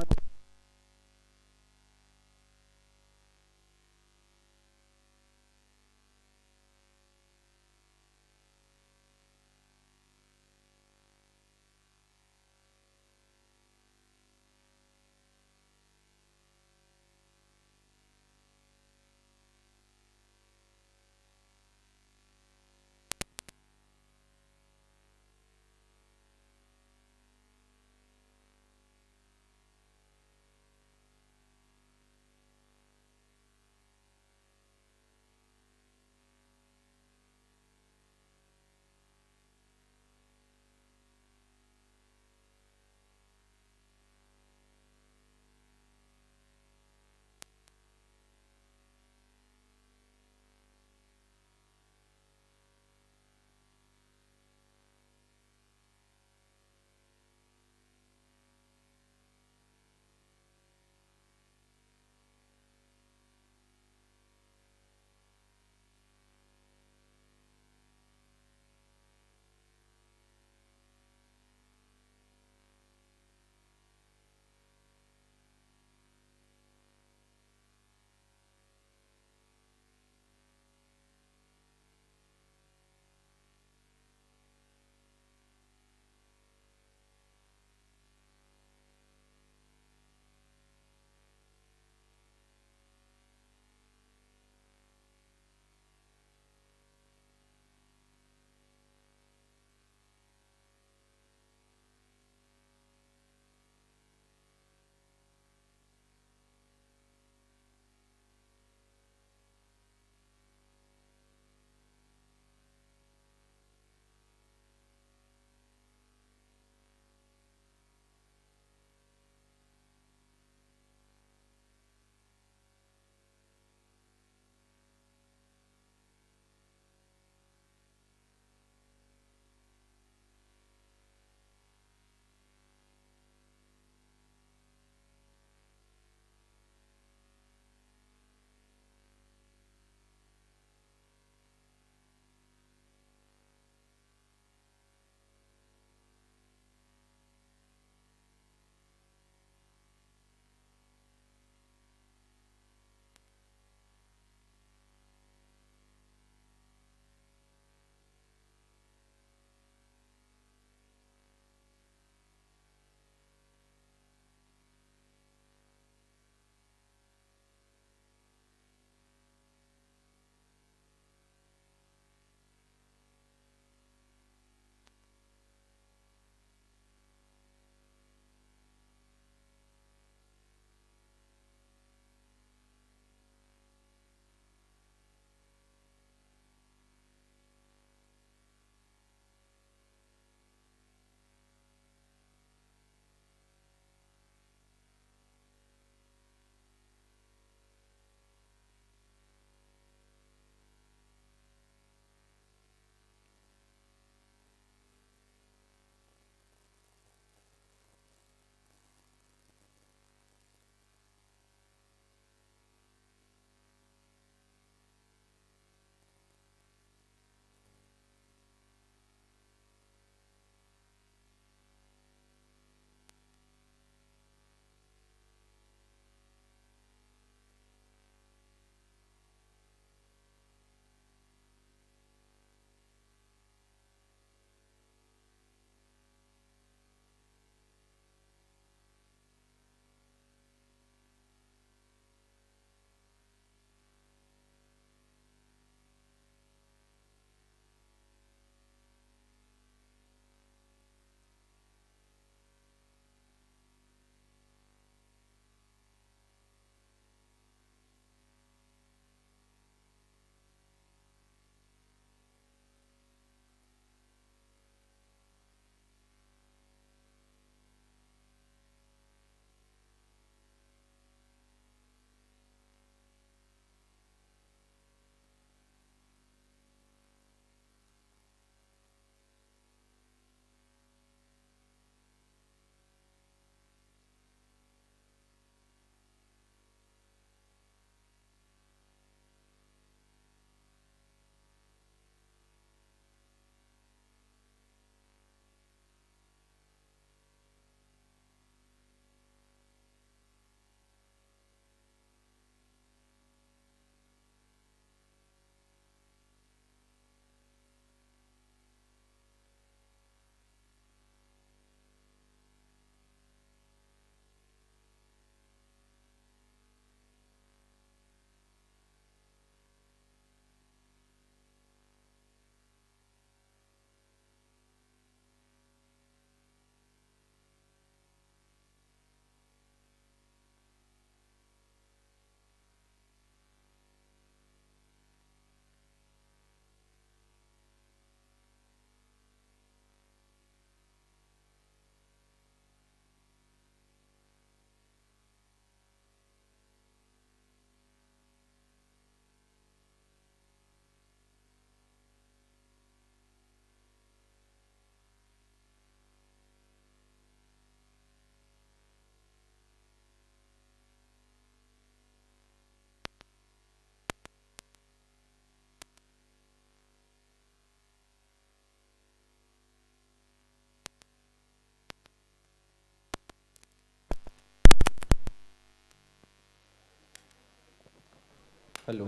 E: Hello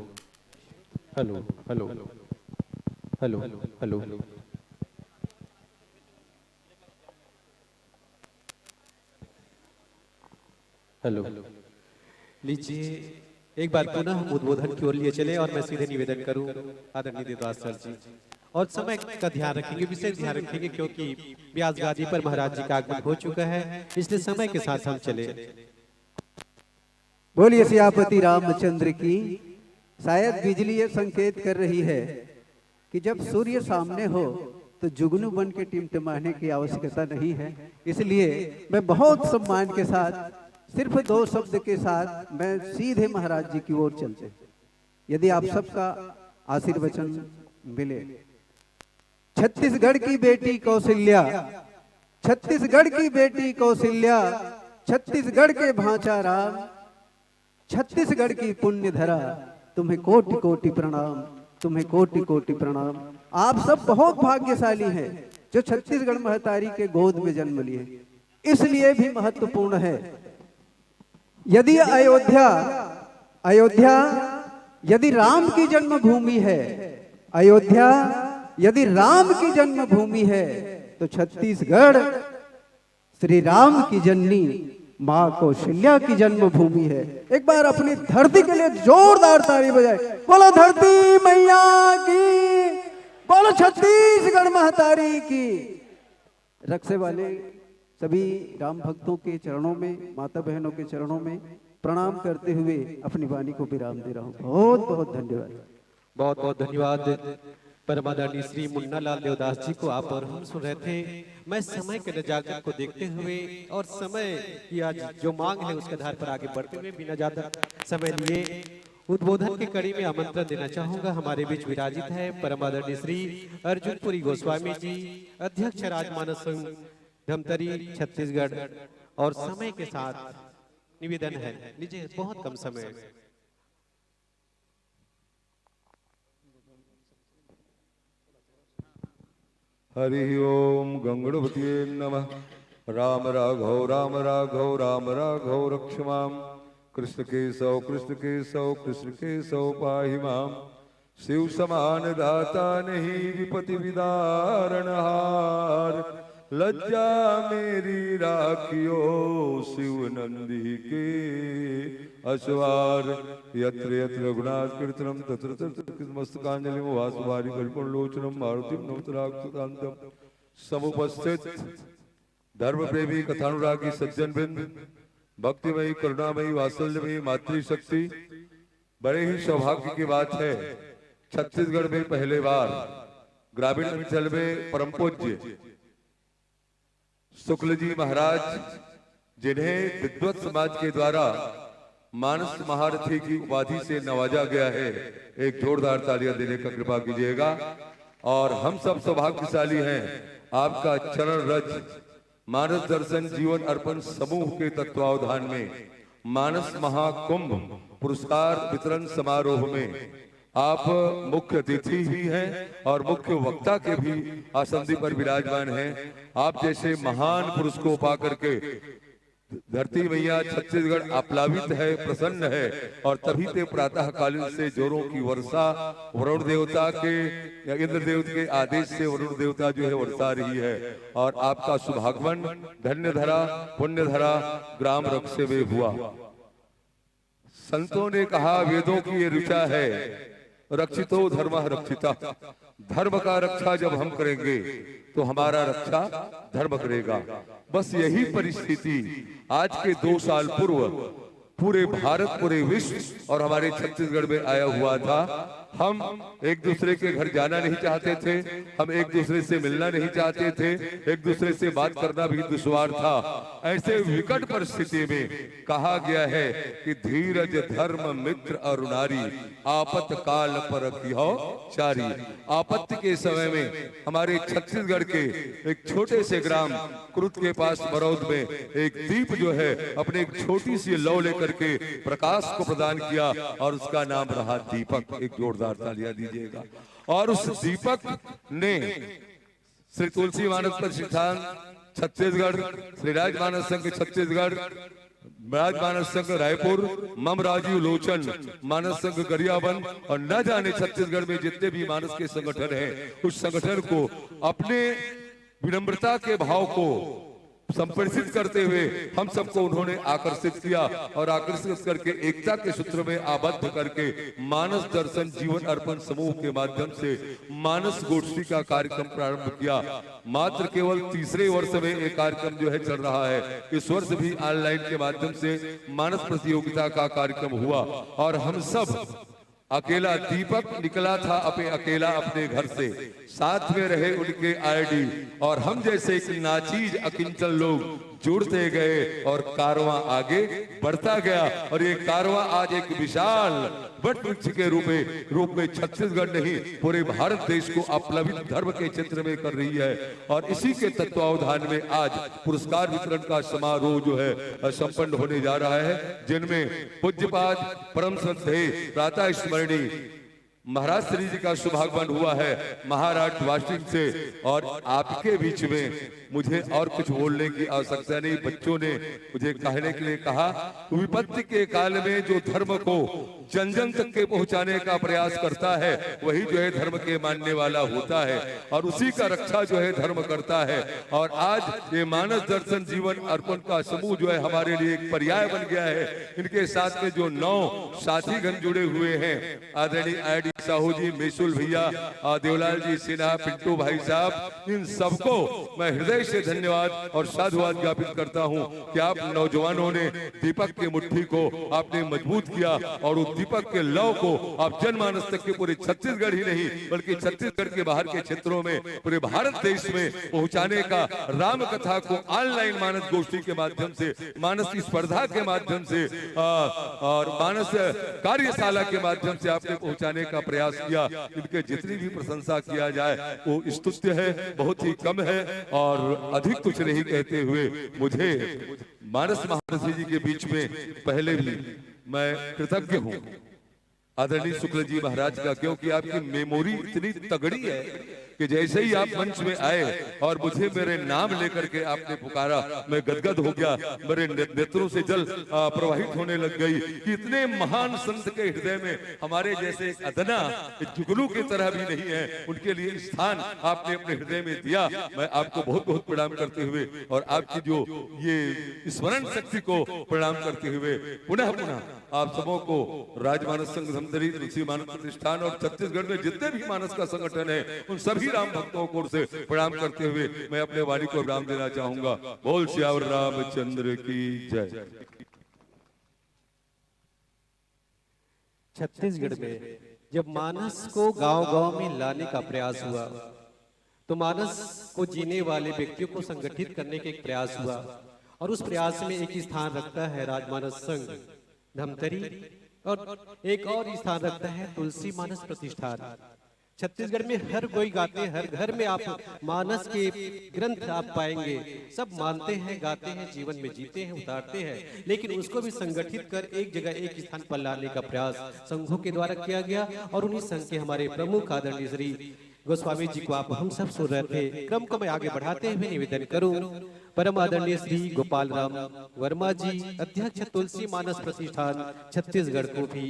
E: hello hello hello hello hello लीजिए, एक बार पुनः हम उद्बोधन की ओर लिए चले और मैं सीधे निवेदन करूं आदरणीय देवदास सर जी, और समय का ध्यान रखेंगे, विशेष ध्यान रखेंगे क्योंकि ब्यास गादी पर महाराज जी का आगमन हो चुका है, इसलिए समय के साथ हम चले।
F: बोलिए सियापति रामचंद्र की। शायद बिजली ये संकेत कर रही है कि जब सूर्य सामने हो तो जुगनू बन के टिमटिमाने की आवश्यकता नहीं है, इसलिए मैं बहुत सम्मान के साथ सिर्फ 2 शब्द के साथ मैं सीधे महाराज जी की ओर चलते, यदि आप सबका आशीर्वचन मिले। छत्तीसगढ़ की बेटी कौशल्या, छत्तीसगढ़ की बेटी कौशल्या, छत्तीसगढ़ के भांचा राम, छत्तीसगढ़ की पुण्य धरा, तुम्हें कोटि कोटि प्रणाम, तुम्हें कोटि कोटि प्रणाम। आप सब बहुत भाग्यशाली हैं जो छत्तीसगढ़ महतारी के गोद में जन्म लिए, इसलिए भी महत्वपूर्ण है। यदि अयोध्या अयोध्या यदि राम की जन्मभूमि है, अयोध्या यदि राम की जन्मभूमि है, तो छत्तीसगढ़ श्री राम की जननी माँ कौशल्या की जन्मभूमि है। एक बार अपनी धरती के लिए जोरदार ताली बजाए। बोलो धरती मैया की, बोलो छत्तीसगढ़ महतारी की। रक्षे वाले सभी राम भक्तों के चरणों में, माता बहनों के चरणों में प्रणाम करते हुए अपनी वाणी को विराम दे रहा हूँ। बहुत बहुत धन्यवाद।
E: बहुत बहुत धन्यवाद परमादरणीय श्री मुन्ना लाल देवदास जी को। आप और हम सुन रहे थे। मैं समय के नजाकत को देखते हुए और समय की आज जो मांग है उसके आधार पर आगे बढ़ते हुए बिना ज्यादा समय लिए उद्बोधन की कड़ी में आमंत्रण देना चाहूंगा। हमारे बीच विराजित है परमादरणीय श्री अर्जुनपुरी गोस्वामी जी, अध्यक्ष राजमानस संघ धमतरी छत्तीसगढ़, और समय के साथ निवेदन है, लीजिए बहुत कम समय है।
G: हरि ओम गंगणपतिये नमः। राम राघव राम राघव राम राघव रक्ष माम, कृष्ण केशव कृष्ण केशव कृष्ण केशव पाहि माम। शिव समान दाता नहीं विपति विदारण हार, लज्जा मेरी राखियो शिव नंदी के अश्वार। यत्र यत्र रघुनाथ कीर्तनम तत्र तत्र मस्तकांजलि वासुवारी कल्पलोचनम मारुतिम नवतराक्षकांतम। समुपस्थित धर्म प्रेमी कथानुरागी सज्जन बिंद, भक्तिमयी करुणामयी वात्सल्यमयी मातृशक्ति, बड़े ही सौभाग्य की बात है छत्तीसगढ़ में पहले बार ग्रामीण अंचल में परम पूज्य शुक्ल जी महाराज, जिन्हें विद्वत समाज के द्वारा मानस महारथी की उपाधि से नवाजा गया है, एक जोरदार तालियां देने का कृपा कीजिएगा। और हम सब सौभाग्यशाली हैं आपका चरण रज मानस दर्शन जीवन अर्पण समूह के तत्वावधान में मानस महाकुंभ पुरस्कार वितरण समारोह में आप मुख्य अतिथि भी हैं और मुख्य वक्ता के भी आसंदी पर विराजमान हैं। आप जैसे महान पुरुष को पा करके धरती मैया छत्तीसगढ़ आप्लावित है, प्रसन्न है, और तभी ते प्रातः कालीन से जोरों की वर्षा वरुण देवता के या इंद्र देव के आदेश से वरुण देवता जो है वर्षा रही है। और आपका सुभागमन धन्य धरा पुण्य धरा ग्राम रक्षे में हुआ। संतों ने कहा वेदों की ये ऋचा है, रक्षितो धर्म रक्षिता। धर्म का रक्षा जब हम करेंगे तो हमारा रक्षा धर्म करेगा। बस यही परिस्थिति आज के 2 साल पूर्व पूरे भारत पूरे विश्व और हमारे छत्तीसगढ़ में आया हुआ था। हम एक दूसरे के घर जाना नहीं चाहते थे, हम एक दूसरे से मिलना नहीं चाहते थे, एक दूसरे से बात करना भी दुश्वार था। ऐसे विकट परिस्थिति में कहा गया है कि धीरज धर्म मित्र और नारी आपत काल पर रखियो चारी। आपत्ति के समय में हमारे छत्तीसगढ़ के एक छोटे से ग्राम क्रुत के पास बरौद में एक दीप जो है अपने एक छोटी सी लौ लेकर के प्रकाश को प्रदान किया और उसका नाम रहा दीपक। एक जोरदार तालियां दीजिएगा। और उस दीपक ने श्री तुलसी मानस प्रतिष्ठान छत्तीसगढ़, श्री राजमानस संघ छत्तीसगढ़, राज मानस संघ रायपुर, मम राजीव लोचन मानस संघ गरियाबंद और न जाने छत्तीसगढ़ में जितने भी मानस के संगठन हैं, उस संगठन को अपने विनम्रता के भाव को संप्रेषित करते हुए हम सबको उन्होंने आकर्षित किया और आकर्षित करके एकता के सूत्र में आबद्ध करके मानस दर्शन जीवन अर्पण समूह के माध्यम से मानस गोष्ठी का कार्यक्रम प्रारंभ किया। मात्र केवल तीसरे वर्ष में एक कार्यक्रम जो है चल रहा है। इस वर्ष भी ऑनलाइन के माध्यम से मानस प्रतियोगिता का कार्यक्रम हुआ और हम सब अकेला दीपक निकला था अकेला अपने घर से, साथ में रहे उनके आईडी और हम जैसे एक नाचीज अकिंचन लोग जुड़ते गए और कारवां आगे बढ़ता गया। और ये कारवां आज एक विशाल वट वृक्ष के रूप में छत्तीसगढ़ नहीं पूरे भारत देश को अपलवित धर्म के क्षेत्र में कर रही है। और इसी के तत्वावधान में आज पुरस्कार वितरण का समारोह जो है संपन्न होने जा रहा है, जिनमें पूज्यपाद परम श्रद्धेय प्रातः स्मरणीय महाराज श्री जी का शुभागमन हुआ है महाराज वाशिंग से। और आपके बीच में मुझे और कुछ बोलने की आवश्यकता नहीं, बच्चों ने मुझे कहने के लिए कहा, विपत्ति के काल में जो धर्म को जन जन तक के पहुंचाने का प्रयास करता है वही जो है धर्म के मानने वाला होता है और उसी का रक्षा जो है धर्म करता है। और आज ये मानस दर्शन जीवन अर्पण का समूह जो है हमारे लिए एक पर्याय बन गया है। इनके साथ में जो 9 साथीगण जुड़े हुए हैं, आदरणीय आईडी साहू जी, मेसुल भैया, देवलाल जी सिन्हा, पिंटू भाई साहब, इन सबको मैं हृदय से धन्यवाद और साधुवाद ज्ञापित करता हूं कि आप नौजवानों ने दीपक की मुट्ठी को आपने मजबूत किया और उस दीपक के लौ को आप जनमानस तक के पूरे छत्तीसगढ़ ही नहीं बल्कि छत्तीसगढ़ के बाहर के क्षेत्रों में पूरे भारत देश में पहुंचाने का राम कथा को ऑनलाइन मानस गोष्ठी के माध्यम से, मानस की स्पर्धा के माध्यम से और मानस कार्यशाला के माध्यम से आपने पहुंचाने का प्रयास किया। इनके जितनी भी प्रशंसा किया जाए वो स्तुत्य है, बहुत ही कम है और अधिक कुछ नहीं कहते हुए मुझे मानस महर्षि जी के बीच में पहले भी मैं कृतज्ञ हूं आदरणीय शुक्ल जी महाराज का, क्योंकि आपकी मेमोरी इतनी तगड़ी है कि जैसे ही आप मंच में आए और मुझे मेरे नाम लेकर के आपने पुकारा, मैं गदगद हो गया, मेरे नेत्रों से जल प्रवाहित होने लग गई कि इतने महान संत के हृदय में हमारे जैसे अदना जुगनू की तरह भी नहीं है, उनके लिए स्थान आपने अपने हृदय में दिया। मैं आपको बहुत बहुत प्रणाम करते हुए और आपकी जो ये स्मरण शक्ति को प्रणाम करते हुए पुनः पुनः आप सबों को राजमानस संघ धमतरी, तुलसी मानस प्रतिष्ठान और छत्तीसगढ़ में जितने भी मानस का संगठन है उन सभी राम भक्तों को से प्रणाम करते हुए मैं अपने वाणी को विराम देना चाहूंगा। बोल श्यावर रामचंद्र की जय।
E: छत्तीसगढ़ में जब मानस को गांव-गांव में लाने का प्रयास हुआ तो मानस को जीने वाले व्यक्तियों को संगठित करने का एक प्रयास हुआ और उस प्रयास में एक स्थान रखता है राजमानस संघ धमतरी और एक और स्थान रखता है तुलसी मानस प्रतिष्ठान। छत्तीसगढ़ में हर कोई गाते हैं, हर घर में आप मानस के ग्रंथ आप पाएंगे, सब मानते हैं, गाते हैं, जीवन में जीते हैं, उतारते हैं, लेकिन उसको भी संगठित कर एक जगह एक स्थान पर लाने का प्रयास संघों के द्वारा किया गया। और उन्हीं संघ के हमारे प्रमुख आदरणीय श्री गोस्वामी जी को आप हम सब सुन रहे थे। क्रम को मैं आगे बढ़ाते हुए निवेदन करूं, परम आदरणीय श्री गोपाल राम वर्मा जी, अध्यक्ष तुलसी मानस प्रतिष्ठान छत्तीसगढ़ को भी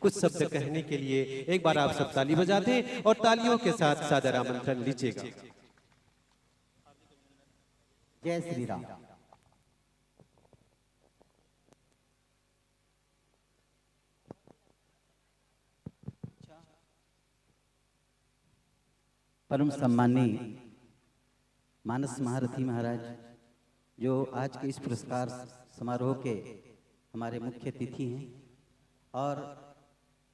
E: कुछ शब्द कहने के लिए एक बार आप सब ताली बजा दें और तालियों के साथ सादर आमंत्रण लीजिएगा।
H: जय श्री राम। परम सम्मानीय मानस महारथी महाराज जो आज के इस पुरस्कार समारोह के हमारे मुख्य अतिथि हैं और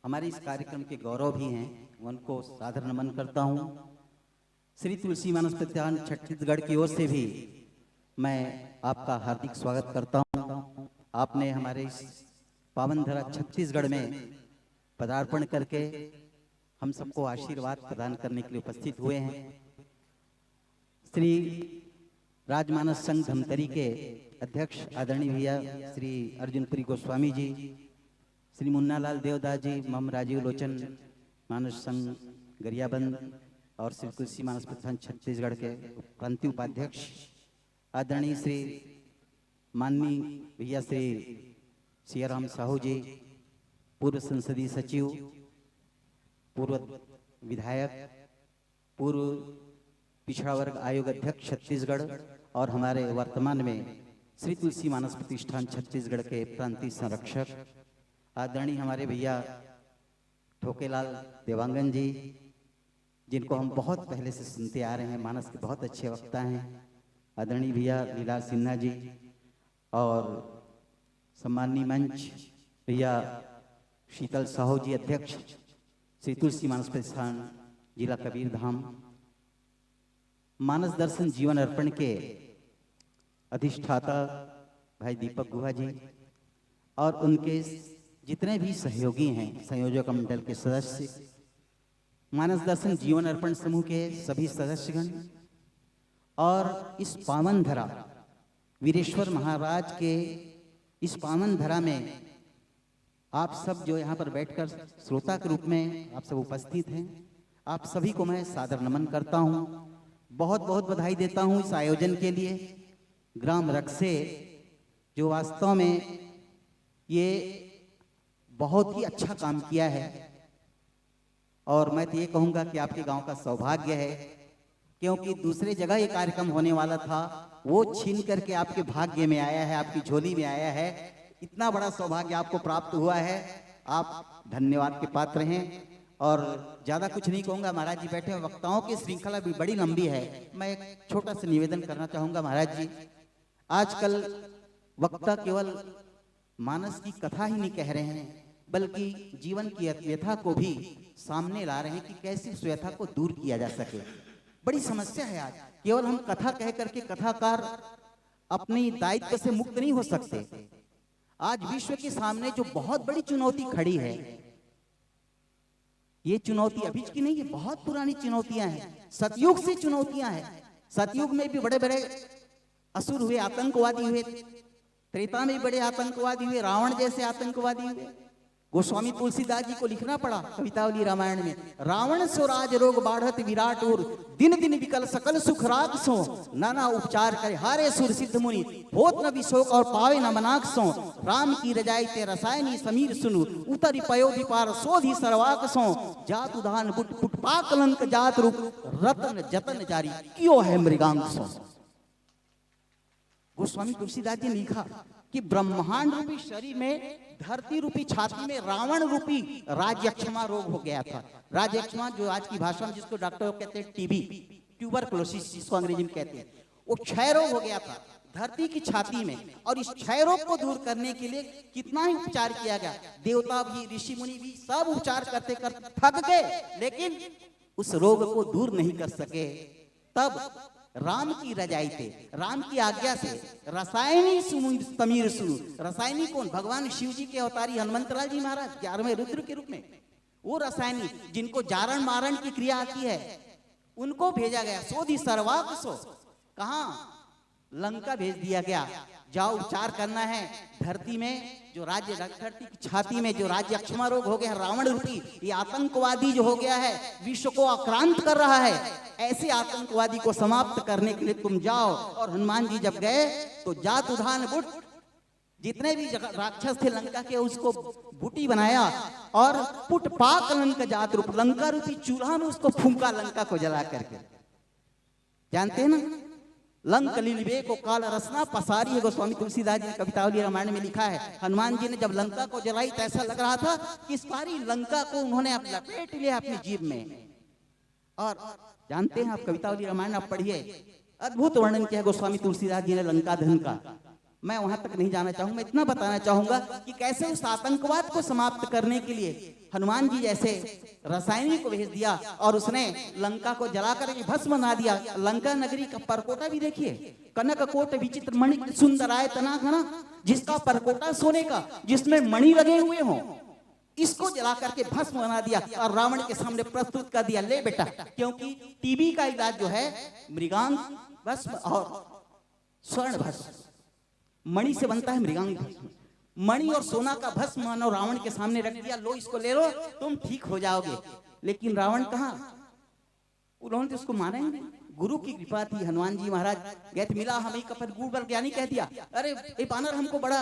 H: हमारे इस कार्यक्रम के गौरव भी हैं, उनको सादर नमन करता हूं। श्री तुलसी मानस प्रतिष्ठान छत्तीसगढ़ की ओर से भी मैं आपका हार्दिक स्वागत करता हूं। आपने हमारे इस पावन धरा छत्तीसगढ़ में पदार्पण करके हम सबको आशीर्वाद प्रदान करने के लिए उपस्थित हुए हैं। श्री राजमानस संघ धमतरी के अध्यक्ष आदरणीय भैया श्री अर्जुनपुरी गोस्वामी जी, श्री मुन्नालाल देवदास जी, मम राजीव लोचन मानस संघ गरियाबंद और श्री तुलसी मानस प्रतिष्ठान छत्तीसगढ़ के प्रांतीय उपाध्यक्ष आदरणीय श्री माननीय भैया श्री सियाराम साहू जी, पूर्व संसदीय सचिव, पूर्व विधायक, पूर्व पिछड़ा वर्ग आयोग अध्यक्ष छत्तीसगढ़ और हमारे वर्तमान में श्री तुलसी मानस प्रतिष्ठान छत्तीसगढ़ के प्रांतीय संरक्षक आदरणीय हमारे भैया ठोकेलाल देवांगन जी, जिनको हम बहुत पहले से सुनते आ रहे हैं, मानस के बहुत अच्छे वक्ता हैं। आदरणीय भैया लीलाल सिन्हा जी और सम्माननीय मंच भैया शीतल साहू जी, अध्यक्ष श्री तुलसी मानस प्रतिष्ठान जिला कबीरधाम, मानस दर्शन जीवन अर्पण के अधिष्ठाता भाई दीपक गुहा जी और उनके जितने भी सहयोगी हैं, संयोजक मंडल के सदस्य, मानस दर्शन जीवन अर्पण समूह के सभी सदस्यगण और इस पावन धरा वीरेश्वर महाराज के इस पावन धरा में आप सब जो यहाँ पर बैठकर श्रोता के रूप में आप सब उपस्थित हैं, आप सभी को मैं सादर नमन करता हूँ। बहुत बहुत बधाई देता हूँ इस आयोजन के लिए। ग्राम रक्से जो वास्तव में ये बहुत ही अच्छा काम किया है और मैं तो ये कहूँगा कि आपके गांव का सौभाग्य है, क्योंकि दूसरे जगह ये कार्यक्रम होने वाला था, वो छीन करके आपके भाग्य में आया है, आपकी झोली में आया है। इतना बड़ा सौभाग्य आपको प्राप्त हुआ है, आप धन्यवाद के पात्र हैं। और ज़्यादा कुछ नहीं कहूँगा, महाराज जी बैठे हैं, वक्ताओं की श्रृंखला भी बड़ी लंबी है। मैं एक छोटा सा निवेदन करना चाहूँगा महाराज जी। आजकल वक्ता केवल मानस की कथा ही नहीं कह रहे हैं, बल्कि जीवन की व्यथा को भी सामने ला रहे हैं कि कैसे उस व्यथा को दूर किया जा सके। बड़ी समस्या है आज, केवल हम कथा कह करके कथाकार अपनी दायित्व से मुक्त नहीं हो सकते। आज विश्व के सामने जो बहुत बड़ी चुनौती खड़ी है, ये चुनौती अभी की नहीं है, बहुत पुरानी चुनौतियां हैं, सतयुग से चुनौतियां हैं। सतयुग में भी बड़े बड़े असुर हुए, आतंकवादी हुए, त्रेता में भी बड़े आतंकवादी हुए, रावण जैसे आतंकवादी हुए। गोस्वामी तुलसीदास जी को लिखना पड़ा कवितावली रामायण में, रावण सो राज रोग बाढ़त विराट और दिन दिन विकल सकल सुख राग सो, नाना उपचार करे हारे सुर सिद्ध मुनि, होत न विशोक और पावे न मनाक सो, राम की रजाई ते रसायनी समीर सुनु, उतरि पयो विपार सोधि सरवाक सो, जात उदान बुट फुट पाकलंक जात रूप, रतन जतन जारी क्यों है मृगांक सो। गोस्वामी तुलसीदास जी ने लिखा कि ब्रह्मांड रूपी शरीर में, धरती रूपी छाती में रावण रूपी राजयक्षमा रोग हो गया था। राजयक्षमा जो आज की भाषा में जिसको डॉक्टर कहते हैं टीबी, ट्यूबरकुलोसिस जिसको अंग्रेजी में कहते हैं, वो क्षय रोग हो गया था धरती की छाती में। और इस क्षय रोग को दूर करने के लिए कितना ही उपचार किया गया, देवता भी, ऋषि मुनि भी सब उपचार करते करते थक गए, लेकिन उस रोग को दूर नहीं कर सके। तब राम की रजाई थे, राम की आज्ञा से रसायनी तमीर सुनु, रसायनी कौन, भगवान शिव जी के अवतारी हनुमंतलाल जी महाराज 11वें रुद्र के रूप में, वो रसायनी जिनको जारण मारण की क्रिया आती है, उनको भेजा गया। सोधि सर्वाक सो, कहा लंका भेज दिया गया, जाओ उपचार करना है धरती में जो राज्य, धरती की छाती में जो राज्य अक्षमा रोग हो गया, रावण रूपी ये आतंकवादी जो हो गया है, विश्व को आक्रांत कर रहा है, ऐसे आतंकवादी को समाप्त करने के लिए तुम जाओ। और हनुमान जी जब गए तो जात उधान बुट, जितने भी राक्षस थे लंका के, उसको बूटी बनाया और पुट पाक लंका जात रूप, लंका रूपी चूल्हा में उसको फूंका, लंका को जला करके। जानते हैं ना, लंक लीलिबे को काल रसना पसारी है, गोस्वामी तुलसीदास जी ने कवितावली रामायण में लिखा है। हनुमान जी ने जब लंका को जलाई तो ऐसा लग रहा था कि सारी लंका को उन्होंने अब लपेट लिया अपनी जीभ में। और जानते हैं आप कवितावली रामायण आप पढ़िए, अद्भुत वर्णन किया गोस्वामी तुलसीदास जी ने लंका दहन का। मैं वहां तक नहीं जाना चाहूंगा, मैं इतना बताना चाहूंगा कि कैसे उस आतंकवाद को समाप्त करने के लिए हनुमान जी जैसे रसायनी को भेज दिया और उसने लंका को जलाकर भस्म बना दिया। लंका नगरी का परकोटा भी देखिए, कनक कोट विचित्र मणि सुंदराय तना घना, जिसका परकोटा सोने का, जिसमें मणि लगे हुए हों, इसको जला करके भस्म बना दिया और रावण के सामने प्रस्तुत कर दिया, ले बेटा, क्योंकि टीबी का इलाज जो है मृगांक भस्म और स्वर्ण भस्म, मणि से बनता है मृगांक भस्म, मणि और सोना का भस्म मानो रावण के सामने रख दिया, लो इसको ले लो तुम ठीक हो जाओगे। लेकिन रावण कहाँ, उन्होंने तो उसको मारा ही नहीं, गुरु की कृपा थी। हनुमान जी महाराज गए थे, मिला हमें कपट गुरु ज्ञानी कह दिया, अरे ये बानर हमको बड़ा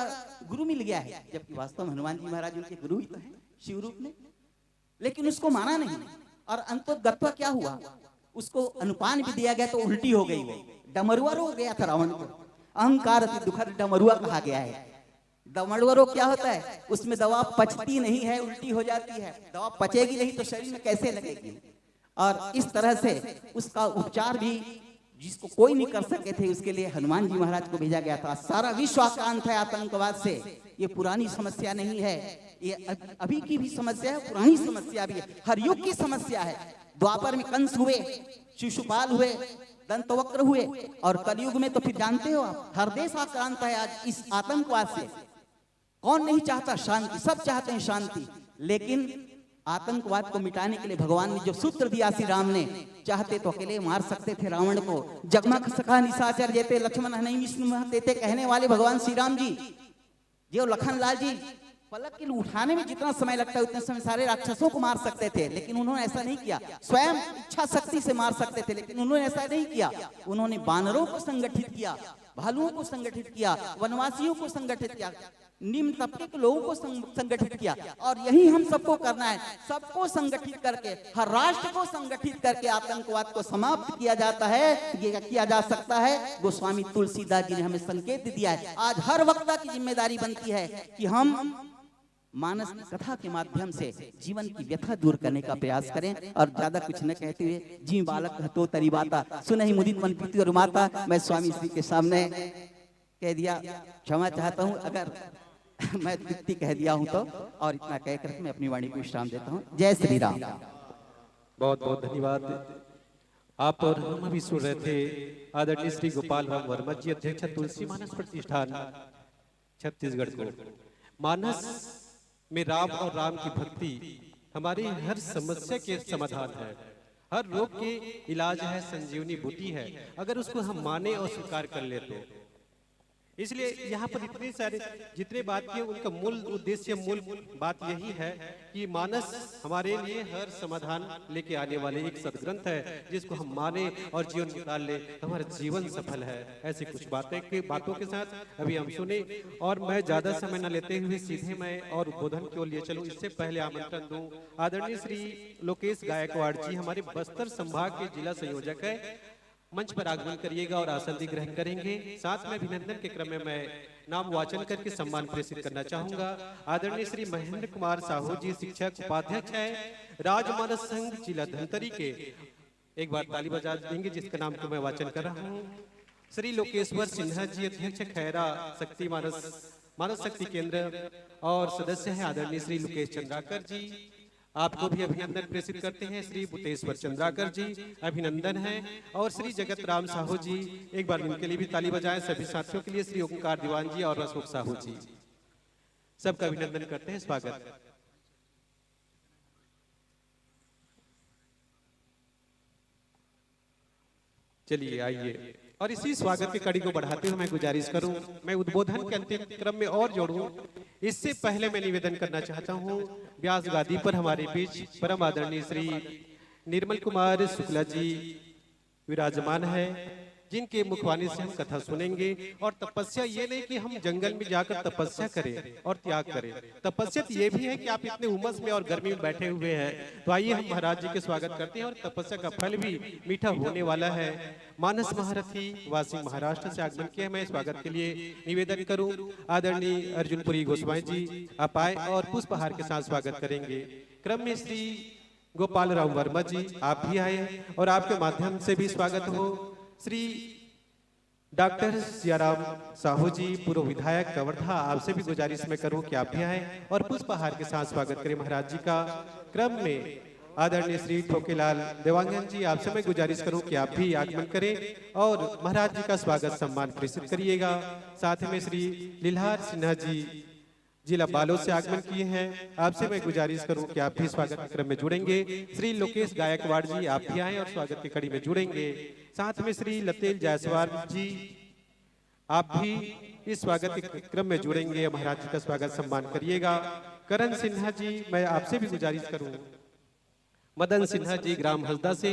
H: गुरु मिल गया है, जबकि वास्तव में हनुमान जी महाराज उनके गुरु ही तो हैं शिव रूप में। लेकिन उसको माना नहीं, और अंतोगत्वा क्या हुआ, उसको अनुपान भी दिया गया तो उल्टी हो गई, वो डमरुआ हो गया था रावण को। अहंकार अति दुखद डमरुआ कहा गया है। डमरुआ रोग क्या होता है, उसमें दवा पचती नहीं है, उल्टी हो जाती है। दवा पचेगी नहीं तो शरीर में कैसे लगेगी। और इस तरह से उसका उपचार भी जिसको कोई नहीं कर सके थे, उसके लिए हनुमान जी महाराज को भेजा गया था। सारा विश्व आक्रांत है आतंकवाद से। ये पुरानी समस्या नहीं है, ये अभी की भी समस्या है, पुरानी समस्या भी है, हर युग की समस्या है। द्वापर में कंस हुए, शिशुपाल हुए, दंतवक्र हुए, और कलयुग में तो फिर जानते हो आप, हर देश आक्रांत है आज इस आतंकवाद से। कौन नहीं चाहता शांति, सब चाहते हैं शांति। लेकिन आतंकवाद को मिटाने के लिए भगवान ने जो सूत्र दिया श्री राम ने, चाहते तो अकेले मार सकते थे रावण को। जगमग सखा निशाचर जेते लक्ष्मण नहीं विष्णु देते कहने वाले भगवान श्री राम जी, जो लखन लाल जी पलक के उठाने में जितना समय लगता है उतने समय सारे राक्षसों को मार सकते थे, लेकिन उन्होंने ऐसा नहीं किया। स्वयं इच्छा शक्ति से मार सकते थे, लेकिन उन्होंने ऐसा नहीं किया। उन्होंने बानरों को संगठित किया, भालुओं को संगठित किया, वनवासियों को संगठित किया, निम्न तबके के लोगों को संगठित किया। और यही हम सबको करना है, सबको संगठित करके, हर राष्ट्र को संगठित करके आतंकवाद को समाप्त किया जाता है। ये किया जा सकता है, गोस्वामी तुलसीदास जी ने हमें संकेत दिया है। आज हर वक्ता की जिम्मेदारी बनती है कि हम मानस कथा के माध्यम से जीवन की व्यथा दूर करने का प्रयास करें। और ज्यादा कुछ न कहते हुए, जी बालक तो तरी बाता सुनहि मुदित मन प्रीति और माता, मैं स्वामी श्री के सामने कह दिया, क्षमा चाहता हूं अगर मैं द्वितीय कह दिया हूं तो। और इतना कहकर मैं अपनी वाणी को विश्राम देता हूं। जय श्री राम।
E: बहुत बहुत धन्यवाद। आप और हम अभी सुन रहे थे आदरणीय श्री गोपाल राम वर्मा जी, अध्यक्ष तुलसी मानस प्रतिष्ठान छत्तीसगढ़ को। मानस में राम और राम की भक्ति हमारी हर समस्या के समाधान है, हर रोग के इलाज है, संजीवनी बूटी है, अगर उसको हम माने और स्वीकार कर ले तो। इसलिए यहाँ पर इतने सारे जितने बात किए, उनका मूल उद्देश्य, मूल बात यही है कि मानस हमारे लिए हर समाधान लेके आने वाले एक सदग्रंथ है, जिसको हम माने और जीवन निकाल ले, हमारा जीवन सफल है। ऐसी कुछ बातों के साथ अभी हम सुने। और मैं ज्यादा समय न लेते हुए सीधे मैं और उद्बोधन के लिए चलूं, इससे पहले आमंत्रण दूं आदरणीय श्री लोकेश गायकवाड़ जी, हमारे बस्तर संभाग के जिला संयोजक है, मंच पर आगमन करिएगा और आसन ग्रहण करेंगे। साथ में अभिनंदन के क्रम में मैं नाम वाचन करके सम्मान प्रेषित करना चाहूंगा। आदरणीय श्री महेंद्र कुमार साहू जी, शिक्षक उपाध्यक्ष है राजमानस संघ जिला धमतरी के, एक बार ताली बजा देंगे जिसका नाम को मैं वाचन कर रहा हूँ। श्री लोकेश्वर सिन्हा जी, अध्यक्ष खैरा शक्ति मानस शक्ति केंद्र और सदस्य है आदरणीय श्री लोकेश चंद्राकर जी, आपको भी अभिनंदन प्रेषित करते हैं। श्री बुतेश्वर चंद्राकर जी अभिनंदन है। और श्री जगत राम साहू जी, एक बार इनके लिए भी ताली बजाएं। सभी साथियों के लिए श्री ओंकार दीवान जी और अशोक साहू जी, सबका अभिनंदन करते हैं, स्वागत। चलिए आइए, और इसी स्वागत की कड़ी को बढ़ाते हुए मैं गुजारिश करूं, मैं उद्बोधन के अंतिम क्रम में और जोड़ूं। इससे पहले मैं निवेदन करना चाहता हूं, व्यास गादी पर हमारे बीच परम आदरणीय श्री निर्मल कुमार शुक्ला जी विराजमान है, जिनके मुखवाणी से हम कथा सुनेंगे। और तपस्या ये नहीं कि हम जंगल में जाकर तपस्या करें और त्याग करें, तपस्या ये भी है कि आप इतने उमस में और गर्मी में बैठे हुए हैं, तो आइए हम महाराज जी के स्वागत करते हैं। और तपस्या का फल भी मीठा होने वाला है। मानस महारथी वासी महाराष्ट्र से आगमन किया, मैं स्वागत के लिए निवेदन करूं आदरणीय अर्जुनपुरी गोस्वामी जी, आप आए और पुष्पहार के साथ स्वागत करेंगे। क्रम में श्री गोपाल राम वर्मा जी, आप भी आए और आपके माध्यम से भी स्वागत हो। श्री डॉक्टर सियाराम साहू जी, पूर्व विधायक कवर्धा, आपसे भी गुजारिश में करूं कि आप भी आए और पुष्पहार के साथ स्वागत करें महाराज जी का। क्रम में आदरणीय श्री ठोकेलाल देवांगन जी, आपसे मैं गुजारिश करूं कि आप भी आगमन करें और महाराज जी का स्वागत सम्मान प्रेषित करिएगा। साथ में श्री लीलार सिन्हा जी जिला बालों से आगमन किए हैं, आपसे मैं गुजारिश करूं कि आप भी स्वागत के क्रम में जुड़ेंगे। श्री लोकेश गायकवाड़ जी, आप भी आए और स्वागत की कड़ी में जुड़ेंगे। साथ में श्री लतेल जायसवाल जी, आप भी इस स्वागत के क्रम में जुड़ेंगे, महाराज जी का स्वागत सम्मान करिएगा। करण सिन्हा जी, मैं आपसे भी गुजारिश करूं मदन सिन्हा जी ग्राम हल्दा से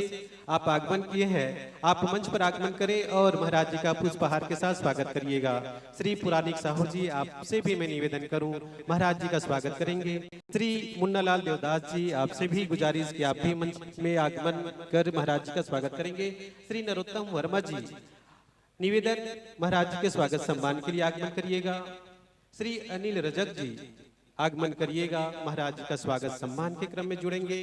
E: आप आगमन किए हैं। आप मंच पर आगमन करें और महाराज जी का पुष्पहार के साथ स्वागत करिएगा। श्री पुराणिक साहू जी आपसे भी मैं निवेदन करूं, महाराज जी का स्वागत करेंगे। श्री मुन्नालाल देवदास जी आपसे भी गुजारिश कि आप भी मंच में आगमन कर महाराज जी का स्वागत करेंगे। श्री नरोत्तम वर्मा जी निवेदन, महाराज जी के स्वागत सम्मान के लिए आगमन करिएगा। श्री अनिल रजक जी आगमन करिएगा, महाराज जी का स्वागत सम्मान के क्रम में जुड़ेंगे।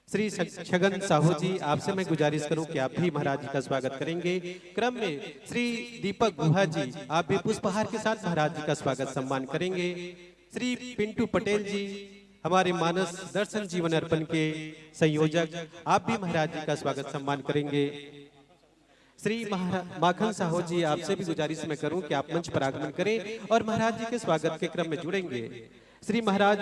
E: श्री छगन साहू जी आपसे मैं गुजारिश करूं कि आप भी महाराज जी का स्वागत करेंगे। क्रम में श्री दीपक गुहा जी आप भी पुष्पहार के साथ महाराज जी का स्वागत सम्मान करेंगे। श्री पिंटू पटेल जी हमारे मानस दर्शन जीवन अर्पण के संयोजक, आप भी महाराज जी का स्वागत सम्मान करेंगे। श्री माखन साहू जी आपसे भी गुजारिश मैं करूं कि आप मंच पर आगमन करें और महाराज जी के स्वागत के क्रम में जुड़ेंगे। श्री महाराज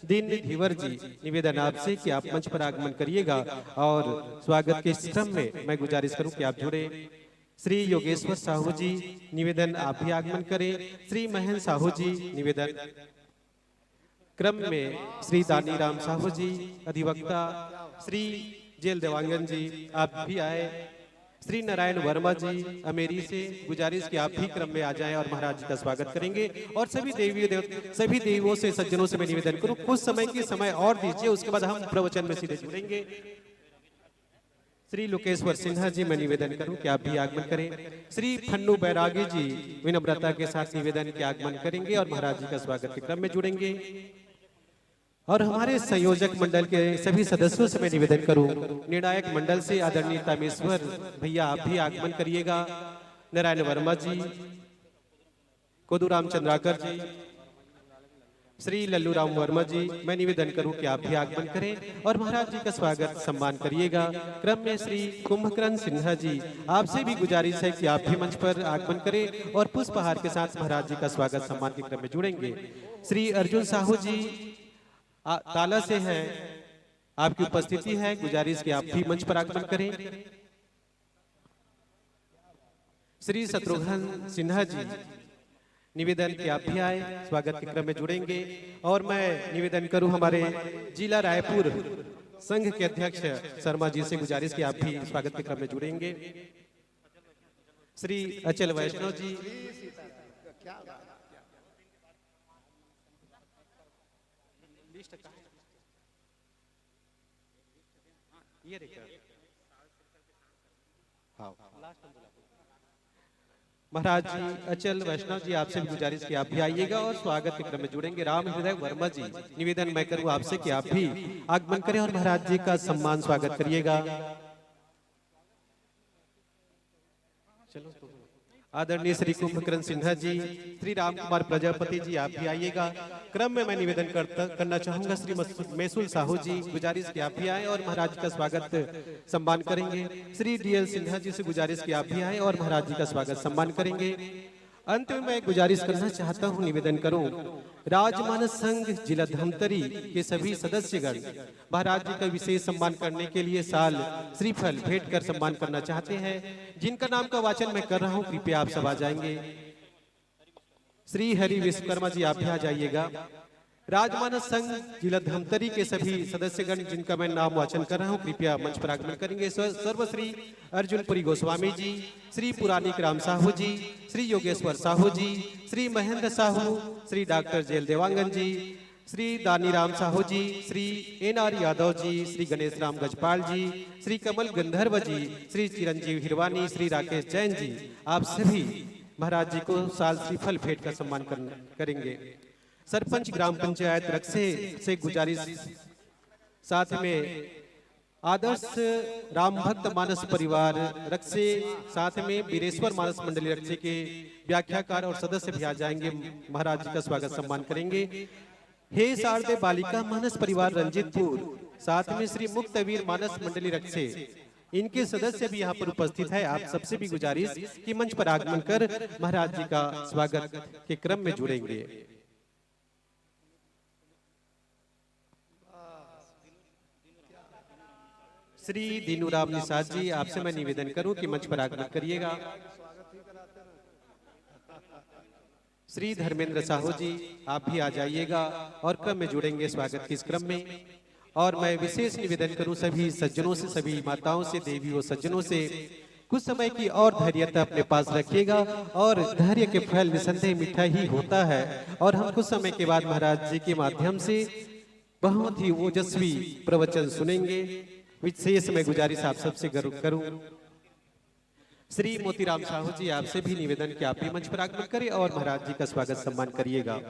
E: दीन धीवर जी निवेदन आपसे कि आप मंच पर आगमन करिएगा और स्वागत के इस क्रम में मैं गुजारिश करूं कि आप जुड़े। श्री योगेश्वर साहू जी निवेदन आप भी आगमन करें। श्री महेंद्र साहू जी निवेदन क्रम में श्री दानी राम साहू जी अधिवक्ता, श्री जेल देवांगन जी आप भी आए। श्री नारायण वर्मा जी अमेरी से गुजारिश कि आप भी क्रम में आ जाएं और महाराज जी का स्वागत करेंगे। और सभी देवियों से सज्जनों से मैं निवेदन करूं कुछ समय की समय और दीजिए, उसके बाद हम प्रवचन में सीधे जुड़ेंगे। श्री लोकेश्वर सिन्हा जी मैं निवेदन करूं कि आप भी आगमन करें। श्री फन्नू बैरागी जी विनम्रता के साथ निवेदन के आगमन करेंगे और महाराज जी का स्वागत के क्रम में जुड़ेंगे। और हमारे संयोजक मंडल के सभी सदस्यों से मैं निवेदन करूं, निर्णायक मंडल से आदरणीय तामेश्वर भैया आप भी आगमन करिएगा। नारायण वर्मा जी, कोदूराम चंद्राकर जी, श्री लल्लू राम वर्मा जी मैं निवेदन करूं कि आप भी आगमन करें और महाराज जी का स्वागत सम्मान करिएगा। क्रम में श्री कुंभकर्ण सिन्हा जी आपसे भी गुजारिश है कि आप भी मंच पर आगमन करें और पुष्पहार के साथ महाराज जी का स्वागत सम्मान के क्रम में जुड़ेंगे। श्री अर्जुन साहू जी ताला से हैं, आपकी उपस्थिति है, गुजारिश कि आप भी मंच पर आगमन करें। श्री शत्रुघ्न सिन्हा जी निवेदन कि आप भी आए, स्वागत के क्रम में जुड़ेंगे। और मैं निवेदन करूं हमारे जिला रायपुर संघ के अध्यक्ष शर्मा जी से गुजारिश कि आप भी स्वागत के क्रम में जुड़ेंगे। श्री अचल वैष्णव जी, महाराज जी अचल वैष्णव जी आपसे भी गुजारिश कि आप भी आइएगा और स्वागत के क्रम में जुड़ेंगे। राम हृदय वर्मा जी निवेदन मैं करूं आपसे कि आप भी आगमन करें और महाराज जी का सम्मान स्वागत करिएगा। चलो आदरणीय श्री कुंभकर्ण सिन्हा जी, श्री राम कुमार प्रजापति जी आप भी आइएगा। क्रम में मैं निवेदन करना चाहूंगा श्री मैसूल साहू जी, गुजारिश कि आप भी आए और महाराज का स्वागत सम्मान करेंगे। श्री डीएल सिन्हा जी से गुजारिश कि आप भी आए और महाराज जी का स्वागत सम्मान करेंगे। अंत में मैं गुजारिश करना चाहता हूं, निवेदन करूं, राजमानस संघ जिला धमतरी के सभी सदस्यगण महाराज जी का विशेष सम्मान करने के लिए साल श्रीफल भेंट कर सम्मान करना चाहते हैं, जिनका नाम का वाचन मैं कर रहा हूं, कृपया आप सब आ जाएंगे। श्री हरि विश्वकर्मा जी आप भी आ जाइएगा। राजमानस संघ जिला धमतरी के सभी सदस्यगण जिनका मैं नाम वाचन कर रहा हूं, कृपया मंच पर आगमन करेंगे। सर्वश्री अर्जुनपुरी गोस्वामी जी, श्री पुराणिक राम साहू जी, श्री योगेश्वर साहू जी, श्री महेंद्र साहू, श्री डॉक्टर जेल देवांगन जी, श्री दानी राम साहू जी, श्री एनआर यादव जी, श्री गणेश राम गजपाल जी, श्री कमल गंधर्व जी, श्री चिरंजीव हिरवानी, श्री राकेश जैन जी आप सभी महाराज जी को साल श्रीफल भेंट का सम्मान करेंगे। सरपंच ग्राम पंचायत रक्से से गुजारिश, साथ में आदर्श राम भक्त मानस परिवार रक्से, साथ में वीरेश्वर मानस मंडली रक्से के व्याख्याकार और सदस्य भी आ जाएंगे, महाराज जी का स्वागत सम्मान करेंगे। हे शारदे बालिका मानस परिवार रंजीतपुर, साथ में श्री मुक्तवीर मानस मंडली रक्से, इनके सदस्य भी यहाँ पर उपस्थित है। आप सबसे भी गुजारिश कि मंच पर आगमन कर महाराज जी का स्वागत के क्रम में जुड़ेंगे। श्री दीनूराम निषाद जी आपसे मैं निवेदन करूं कि मंच पर आगमन करिएगा। श्री धर्मेंद्र साहू जी आप भी आ जाइएगा और क्रम में जुड़ेंगे स्वागत के इस क्रम में। और मैं विशेष निवेदन करूं सभी सज्जनों से, सभी माताओं से, देवियों सज्जनों से, कुछ समय की और धैर्यता अपने पास रखिएगा। और धैर्य के फल निसंदेह मीठा ही होता है। और हम कुछ समय के बाद महाराज जी के माध्यम से बहुत ही ओजस्वी प्रवचन सुनेंगे। विशेष मैं गुजारिश आप सबसे करूं, श्री मोतीराम साहू जी आपसे भी निवेदन कि आप भी मंच पर आगमन करें और महाराज जी का स्वागत सम्मान करिएगा।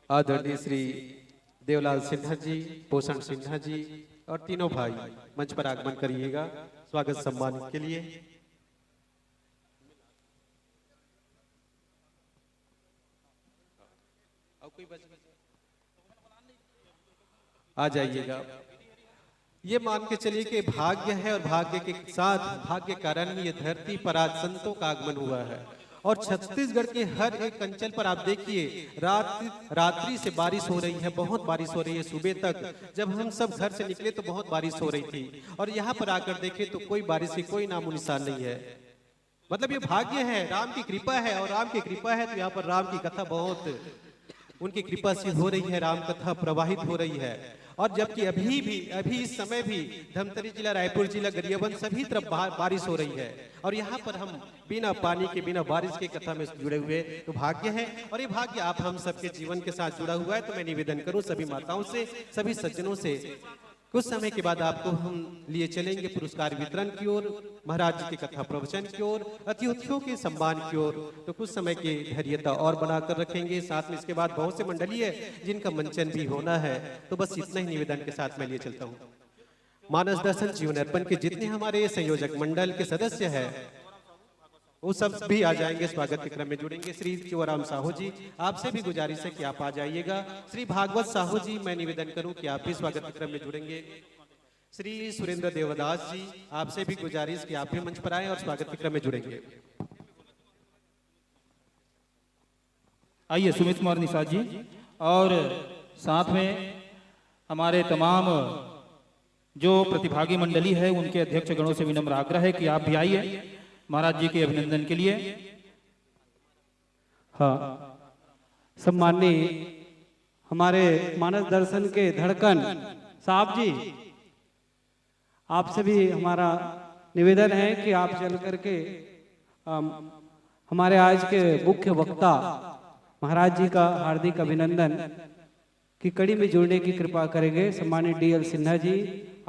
E: आदरणीय श्री देवलाल सिन्हा जी, पोषण सिन्हा जी और तीनों भाई मंच पर आगमन करिएगा स्वागत सम्मान के लिए। आ जाइएगा। ये मान के चलिए कि भाग्य है और भाग्य के साथ भाग्य कारण ही ये धरती पर आज संतों का आगमन हुआ है। और छत्तीसगढ़ के हर एक अंचल पर आप देखिए रात्रि से बारिश हो रही है, बहुत बारिश हो रही है। सुबह तक जब हम सब घर से निकले तो बहुत बारिश हो रही थी और यहाँ पर आकर देखे तो कोई बारिश की कोई नामो निशान नहीं है। मतलब ये भाग्य है, राम की कृपा है। और राम की कृपा है तो यहाँ पर राम की कथा बहुत उनकी कृपा से हो रही है, राम कथा प्रवाहित हो रही है। और जबकि अभी इस समय भी धमतरी जिला, रायपुर जिला, गरियाबंद सभी तरफ बारिश हो रही है। और यहाँ पर हम बिना पानी के, बिना बारिश के कथा में जुड़े हुए, तो भाग्य है। और ये भाग्य आप हम सबके जीवन के साथ जुड़ा हुआ है। तो मैं निवेदन करूं सभी माताओं से, सभी सज्जनों से, कुछ समय के बाद आपको हम लिए चलेंगे पुरस्कार वितरण की ओर, महाराज जी की कथा प्रवचन की ओर, अतिथियों के सम्मान की ओर। तो कुछ समय की धैर्यता और बनाकर रखेंगे। साथ में इसके बाद बहुत से मंडली है जिनका मंचन भी होना है। तो बस इतना ही निवेदन के साथ मैं लिए चलता हूँ। मानस दर्शन जीवन अर्पण के जितने हमारे संयोजक मंडल के सदस्य हैं वो सब भी आ जाएंगे, स्वागत के क्रम में जुड़ेंगे। श्री शिवराम साहू जी आपसे भी गुजारिश है कि आप आ जाइएगा। श्री भागवत साहू जी मैं निवेदन करूं कि आप भी स्वागत के क्रम में जुड़ेंगे। श्री सुरेंद्र देवदास जी आपसे भी गुजारिश कि आप भी मंच पर आए और स्वागत के क्रम में जुड़ेंगे।
C: आइए सुमित कुमार निषाद जी और साथ में हमारे तमाम जो प्रतिभागी मंडली है उनके अध्यक्ष गणों से विनम्र आग्रह है कि आप भी आइए महाराज जी के अभिनंदन के लिए।
I: हाँ, सम्माननीय हमारे मानस दर्शन के धड़कन साहब जी, आपसे भी हमारा निवेदन है कि आप चल करके हमारे आज के मुख्य वक्ता महाराज जी का हार्दिक अभिनंदन की कड़ी में जुड़ने की कृपा करेंगे। सम्मानित DL सिन्हा जी,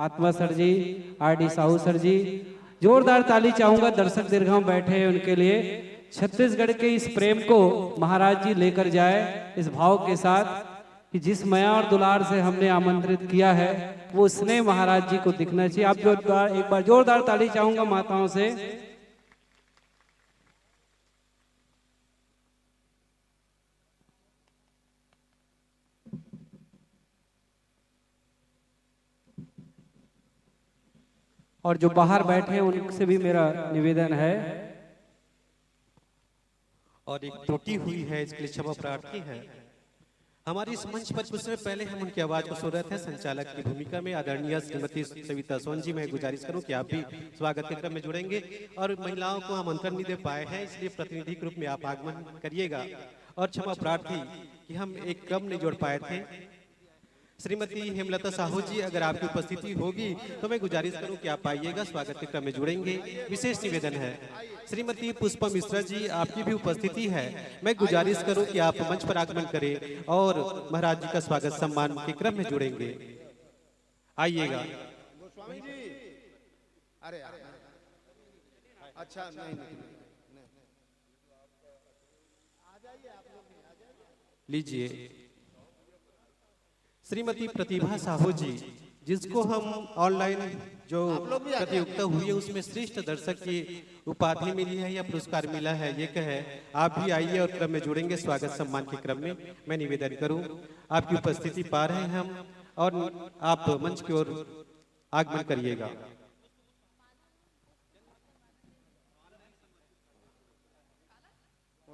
I: आत्मा सर जी, RD साहू सर जी, जोरदार ताली चाहूंगा दर्शक दीर्घाओं बैठे हैं उनके लिए। छत्तीसगढ़ के इस प्रेम को महाराज जी लेकर जाए इस भाव के साथ कि जिस माया और दुलार से हमने आमंत्रित किया है वो स्नेह महाराज जी को दिखना चाहिए। आप जो एक बार जोरदार ताली चाहूंगा माताओं से। और जो बाहर बैठे हैं उनसे भी मेरा निवेदन है।
E: और एक त्रुटि हुई है इसके लिए क्षमा प्रार्थी है। हमारे इस मंच पर कुछ समय पहले हम उनकी आवाज को सुन रहे थे संचालक की भूमिका में आदरणीय श्रीमती सविता सोन जी। मैं गुजारिश करूं कि आप भी स्वागत के क्रम में जुड़ेंगे। और महिलाओं को आमंत्रण नहीं दे पाए हैं इसलिए प्रतिनिधि के रूप में आप आगमन करिएगा। और क्षमा प्रार्थी कि हम एक क्रम नहीं जोड़ पाए थे। श्रीमती हेमलता साहू जी अगर आपकी उपस्थिति होगी तो मैं गुजारिश करूं कि आप आइएगा, स्वागत के क्रम में जुड़ेंगे। विशेष निवेदन है श्रीमती पुष्पा मिश्रा जी आपकी भी उपस्थिति है। मैं गुजारिश करूं कि आप मंच पर आगमन करें और महाराज जी का स्वागत सम्मान के क्रम में जुड़ेंगे। आइएगा।
J: अच्छा नहीं
E: लीजिए श्रीमती प्रतिभा साहू जी, जिसको हम ऑनलाइन जो प्रतियोगिता हुई है उसमें श्रेष्ठ दर्शक की उपाधि मिली है या पुरस्कार मिला है, ये कहे आप भी आइए और क्रम में जुड़ेंगे स्वागत सम्मान के क्रम में। मैं निवेदन करूं आपकी उपस्थिति पा रहे हैं हम और आप मंच की ओर आगमन करिएगा।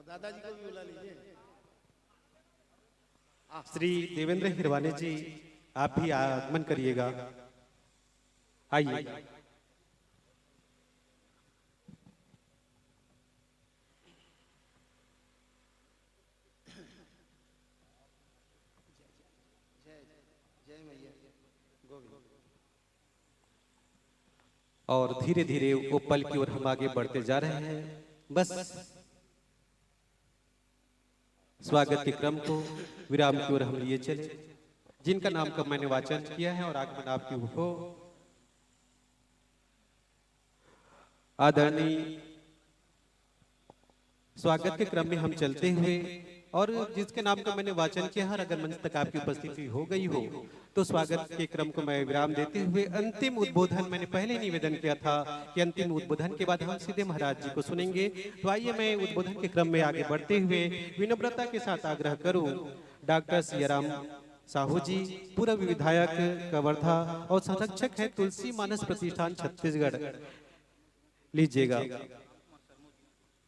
J: दादाजी को भी बुला लीजिए।
E: श्री देवेंद्र हिरवानी जी आप भी आगमन करिएगा। आइए। और धीरे धीरे वो पल की ओर हम आगे बढ़ते जा रहे हैं। बस स्वागत के क्रम को विराम की ओर हम लिए चले। जिनका नाम का मैंने वाचन किया है और आगमन आपकी हो, आदरणीय स्वागत के क्रम में हम चलते हुए, और जिसके नाम का मैंने वाचन किया है, अगर मंच तक आपकी उपस्थिति हो गई हो तो स्वागत के क्रम को मैं विराम देते हुए अंतिम उद्बोधन, मैंने पहले निवेदन किया था कि अंतिम उद्बोधन के बाद हम सीधे महाराज जी को सुनेंगे। तो आइए मैं उद्बोधन के क्रम में आगे बढ़ते हुए विनम्रता के साथ आग्रह करूं डॉक्टर सियाराम साहू जी, पूर्व विधायक कवर्धा और संरक्षक है तुलसी मानस प्रतिष्ठान छत्तीसगढ़, लीजिएगा।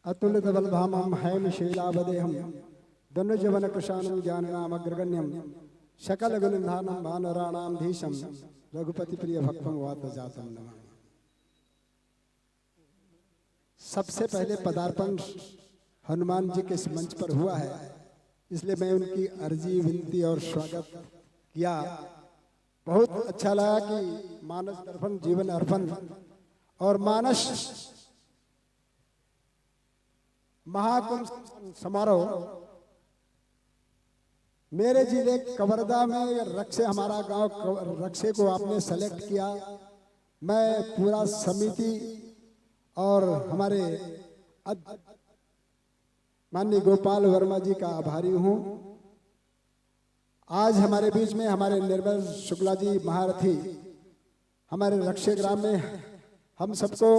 J: अतुलित बलधामम हैम शीलावदेहम धनुजवन कुशानम ज्ञाननाम अग्रगण्यम शकल गुणधानम भानराणाम धीशम रघुपति प्रिय भक्तम वात जातम नमः। सबसे पहले पदार्पण हनुमान जी के इस मंच पर हुआ है, इसलिए मैं उनकी अर्जी विनती और स्वागत किया। बहुत अच्छा लगा कि मानस दर्पण जीवन अर्पण और मानस महाकुंभ समारोह मेरे जिले कवर्धा में रक्षे, हमारा गांव रक्षे को आपने सेलेक्ट किया। मैं पूरा समिति और हमारे माननीय गोपाल वर्मा जी का आभारी हूं। आज हमारे बीच में हमारे निर्मल शुक्ला जी महारथी हमारे रक्षे ग्राम में हम सबको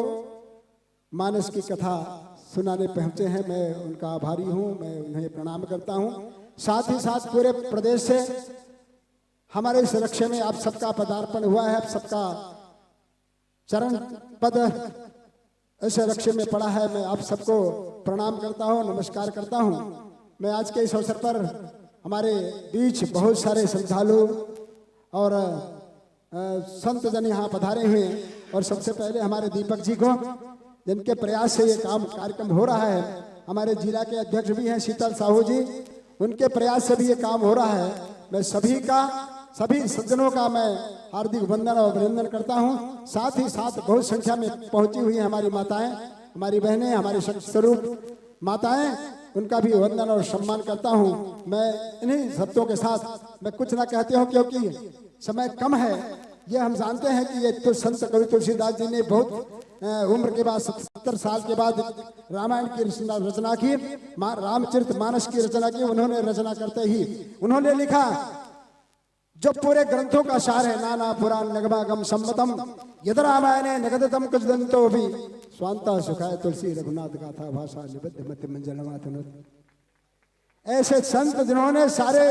J: मानस की कथा सुनाने पहुंचे हैं। मैं उनका आभारी हूं, मैं उन्हें प्रणाम करता हूं। साथ ही साथ पूरे प्रदेश से हमारे इस रक्षे में आप सबका पदार्पण हुआ है, आप सबका चरण पद इस रक्षे में पड़ा है। मैं आप सबको प्रणाम करता हूं, नमस्कार करता हूं। मैं आज के इस अवसर पर हमारे बीच बहुत सारे श्रद्धालु और संत जन यहाँ पधारे हुए हैं, और सबसे पहले हमारे दीपक जी को, जिनके प्रयास से ये कार्यक्रम हो रहा है। हमारे जिला के अध्यक्ष भी हैं शीतल साहू जी, उनके प्रयास से भी ये काम हो रहा है। मैं सभी सज्जनों का मैं हार्दिक वंदन और अभिनंदन करता हूं। साथ ही साथ बहुत संख्या में पहुंची हुई हैं हमारी माताएं, हमारी बहनें, हमारी स्वरूप माताएं, उनका भी वंदन और सम्मान करता हूं। मैं इन्हीं शब्दों के साथ मैं कुछ ना कहते हूं, क्योंकि समय कम है। ये हम जानते हैं कि ये तो संत कवि तुलसीदास जी ने बहुत उम्र के बाद 70 साल के बाद रामायण की रचना की, रामचरित मानस की रचना की। उन्होंने रचना करते ही उन्होंने लिखा, जो पूरे ग्रंथों का सार है, नाना पुराण नगमागम सम्मतम यद रामायणे नगदतम कुछ दंतो भी स्वांता सुखाय तुलसी रघुनाथ गाथा भाषा निबद्ध मति मंजलमात। ऐसे संत जिन्होंने सारे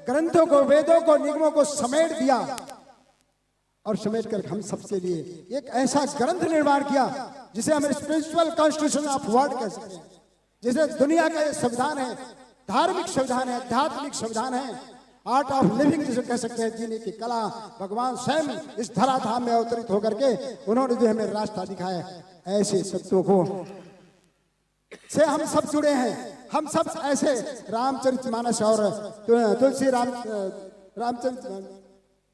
J: ग्रंथों को, वेदों को, निगमों को समेट दिया और समेट कर हम सबके लिए एक ऐसा ग्रंथ निर्माण किया जिसे हम स्पिरिचुअल कॉन्स्टिट्यूशन ऑफ वर्ल्ड कह सकते हैं, जिसे दुनिया का संविधान है, धार्मिक संविधान है, आध्यात्मिक संविधान है, आर्ट ऑफ लिविंग जिसे कह सकते हैं, जीने की कला। भगवान स्वयं इस धराधाम में अवतरित होकर के उन्होंने जो हमें रास्ता दिखाया, ऐसे सत्यों को से हम सब जुड़े हैं। हम सब ऐसे रामचरितमानस और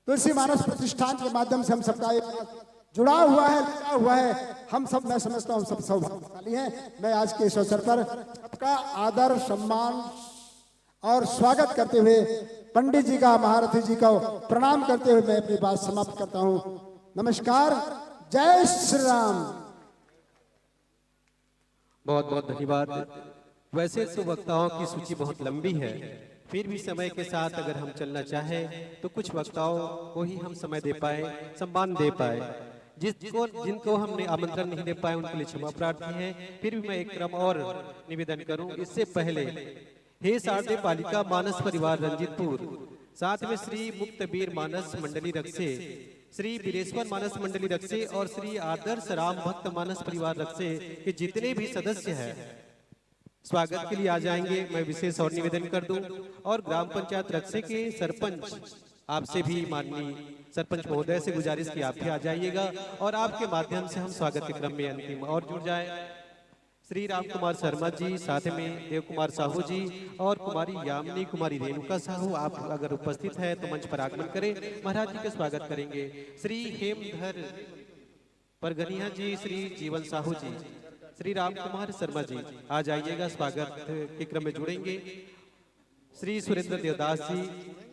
J: तुलसी मानस प्रतिष्ठान के माध्यम से हम सबका एक जुड़ा हुआ है, हम सब, मैं समझता हूँ सब सौभाग्यशाली हैं। मैं आज के इस अवसर पर सबका आदर, सम्मान और स्वागत करते हुए पंडित जी का, महारथी जी का प्रणाम करते हुए मैं अपनी बात समाप्त करता हूँ। नमस्कार, जय श्री राम।
E: बहुत बहुत धन्यवाद। वैसे तो वक्ताओं की सूची बहुत लंबी है, फिर भी समय के साथ अगर हम चलना चाहें तो कुछ वक्ताओं को ही हम समय दे पाए, सम्मान दे पाए। जिनको हमने आमंत्रण नहीं दे पाए उनके लिए क्षमा प्रार्थी है। फिर भी मैं एक क्रम और निवेदन करूं। इससे पहले हे शारदे बालिका मानस परिवार रंजीतपुर, साथ में श्री मुक्तबीर मानस मंडली रक्षे, श्री वीरेश्वर मानस मंडली रक्षे और श्री आदर्श राम भक्त मानस परिवार रक्षे के जितने भी सदस्य हैं स्वागत के लिए आ जाएंगे। मैं विशेष और निवेदन कर दूं। और ग्राम पंचायत रक्षे के सरपंच आपसे भी माननीय सरपंच महोदय से गुजारिश की आप भी आ जाइएगा और आपके माध्यम से हम स्वागत के क्रम में अंतिम और जुड़ जाए। श्री राम कुमार शर्मा जी, साथ में देव कुमार साहू जी और कुमारी यामिनी कुमारी रेणुका साहू, आप अगर उपस्थित है तो मंच पर आगमन करें, महाराज जी का स्वागत करेंगे। श्री हेमधर परगनिया जी, श्री जीवन साहू जी, श्री राम कुमार शर्मा जी आ जाइएगा, स्वागत के क्रम में जुड़ेंगे। श्री सुरेंद्र देवदास जी,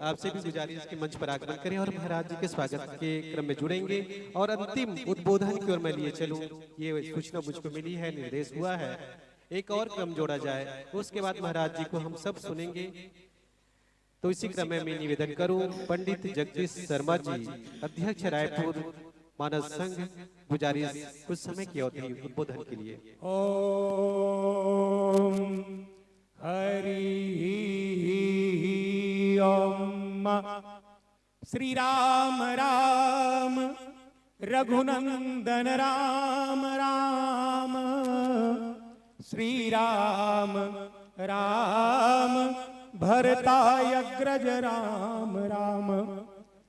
E: आपसे भी गुजारिश की मंच पर आगमन करें और महाराज जी के स्वागत के क्रम में जुड़ेंगे। और अंतिम उद्बोधन की ओर मैं लिए चलूं, ये सूचना मुझको मिली है, निर्देश हुआ है, एक और क्रम जोड़ा जाए, उसके बाद महाराज जी को हम सब सुनेंगे। तो इसी क्रम में मैं निवेदन करूं, पंडित जगदीश शर्मा जी, अध्यक्ष रायपुर मानस संघ, गुजारिश कुछ समय की अवधि उद्बोधन के लिए।
K: ओम हरि ओम। श्री राम राम रघुनंदन राम राम, श्री राम राम भरतायग्रज राम राम,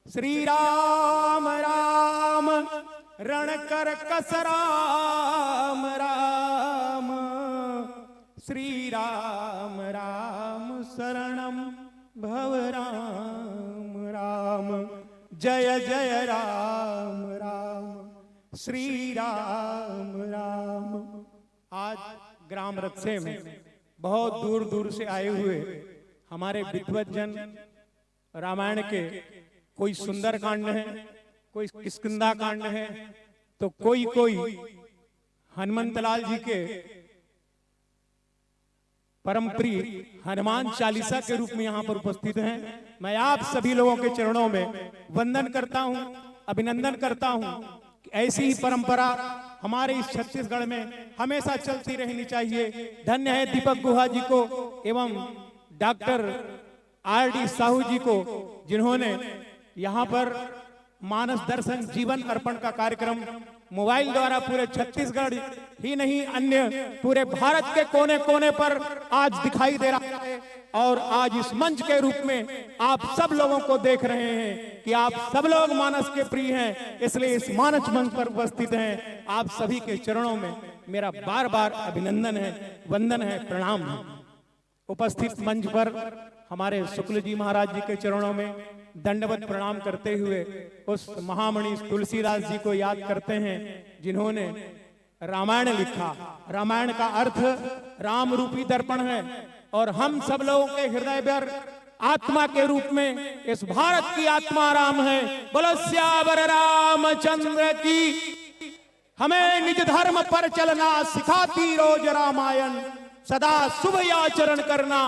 K: श्री राम राम रणकर कस राम राम, श्री राम राम शरणम भव राम राम, जय जय राम राम, श्री राम राम। आज ग्राम रक्से में बहुत दूर दूर से आए हुए हमारे विद्वत जन रामायण के कोई सुंदर कांड है, कोई किष्किंधा कांड है, तो कोई हनुमंतलाल जी के परम प्रिय हनुमान चालीसा के रूप में यहाँ पर उपस्थित हैं। मैं आप सभी लोगों के चरणों में वंदन करता हूँ, अभिनंदन करता हूँ कि ऐसी ही परंपरा हमारे इस छत्तीसगढ़ में हमेशा चलती रहनी चाहिए। धन्य है दीपक गुहा जी को एवं डॉक्टर आर.डी. साहू जी को, जिन्होंने यहाँ पर मानस दर्शन जीवन अर्पण का कार्यक्रम मोबाइल द्वारा पूरे छत्तीसगढ़ ही नहीं अन्य पूरे भारत के कोने कोने पर आज दिखाई दे रहा है। और आज इस मंच के रूप में आप सब लोगों को देख रहे हैं कि आप सब लोग मानस के प्रिय हैं, इसलिए इस मानस मंच पर उपस्थित हैं। आप सभी के चरणों में मेरा बार बार अभिनंदन है, वंदन है, प्रणाम है। उपस्थित मंच पर हमारे शुक्ल जी महाराज जी के चरणों में दंडवत प्रणाम करते हुए उस महामणि तुलसीदास जी को याद करते हैं, जिन्होंने रामायण लिखा। रामायण का अर्थ राम रूपी दर्पण है और हम सब लोगों के हृदय पर आत्मा के रूप में इस भारत की आत्मा राम है। बोलो सियावर रामचंद्र की। हमें निज धर्म पर चलना सिखाती रोज रामायण, सदा शुभ आचरण करना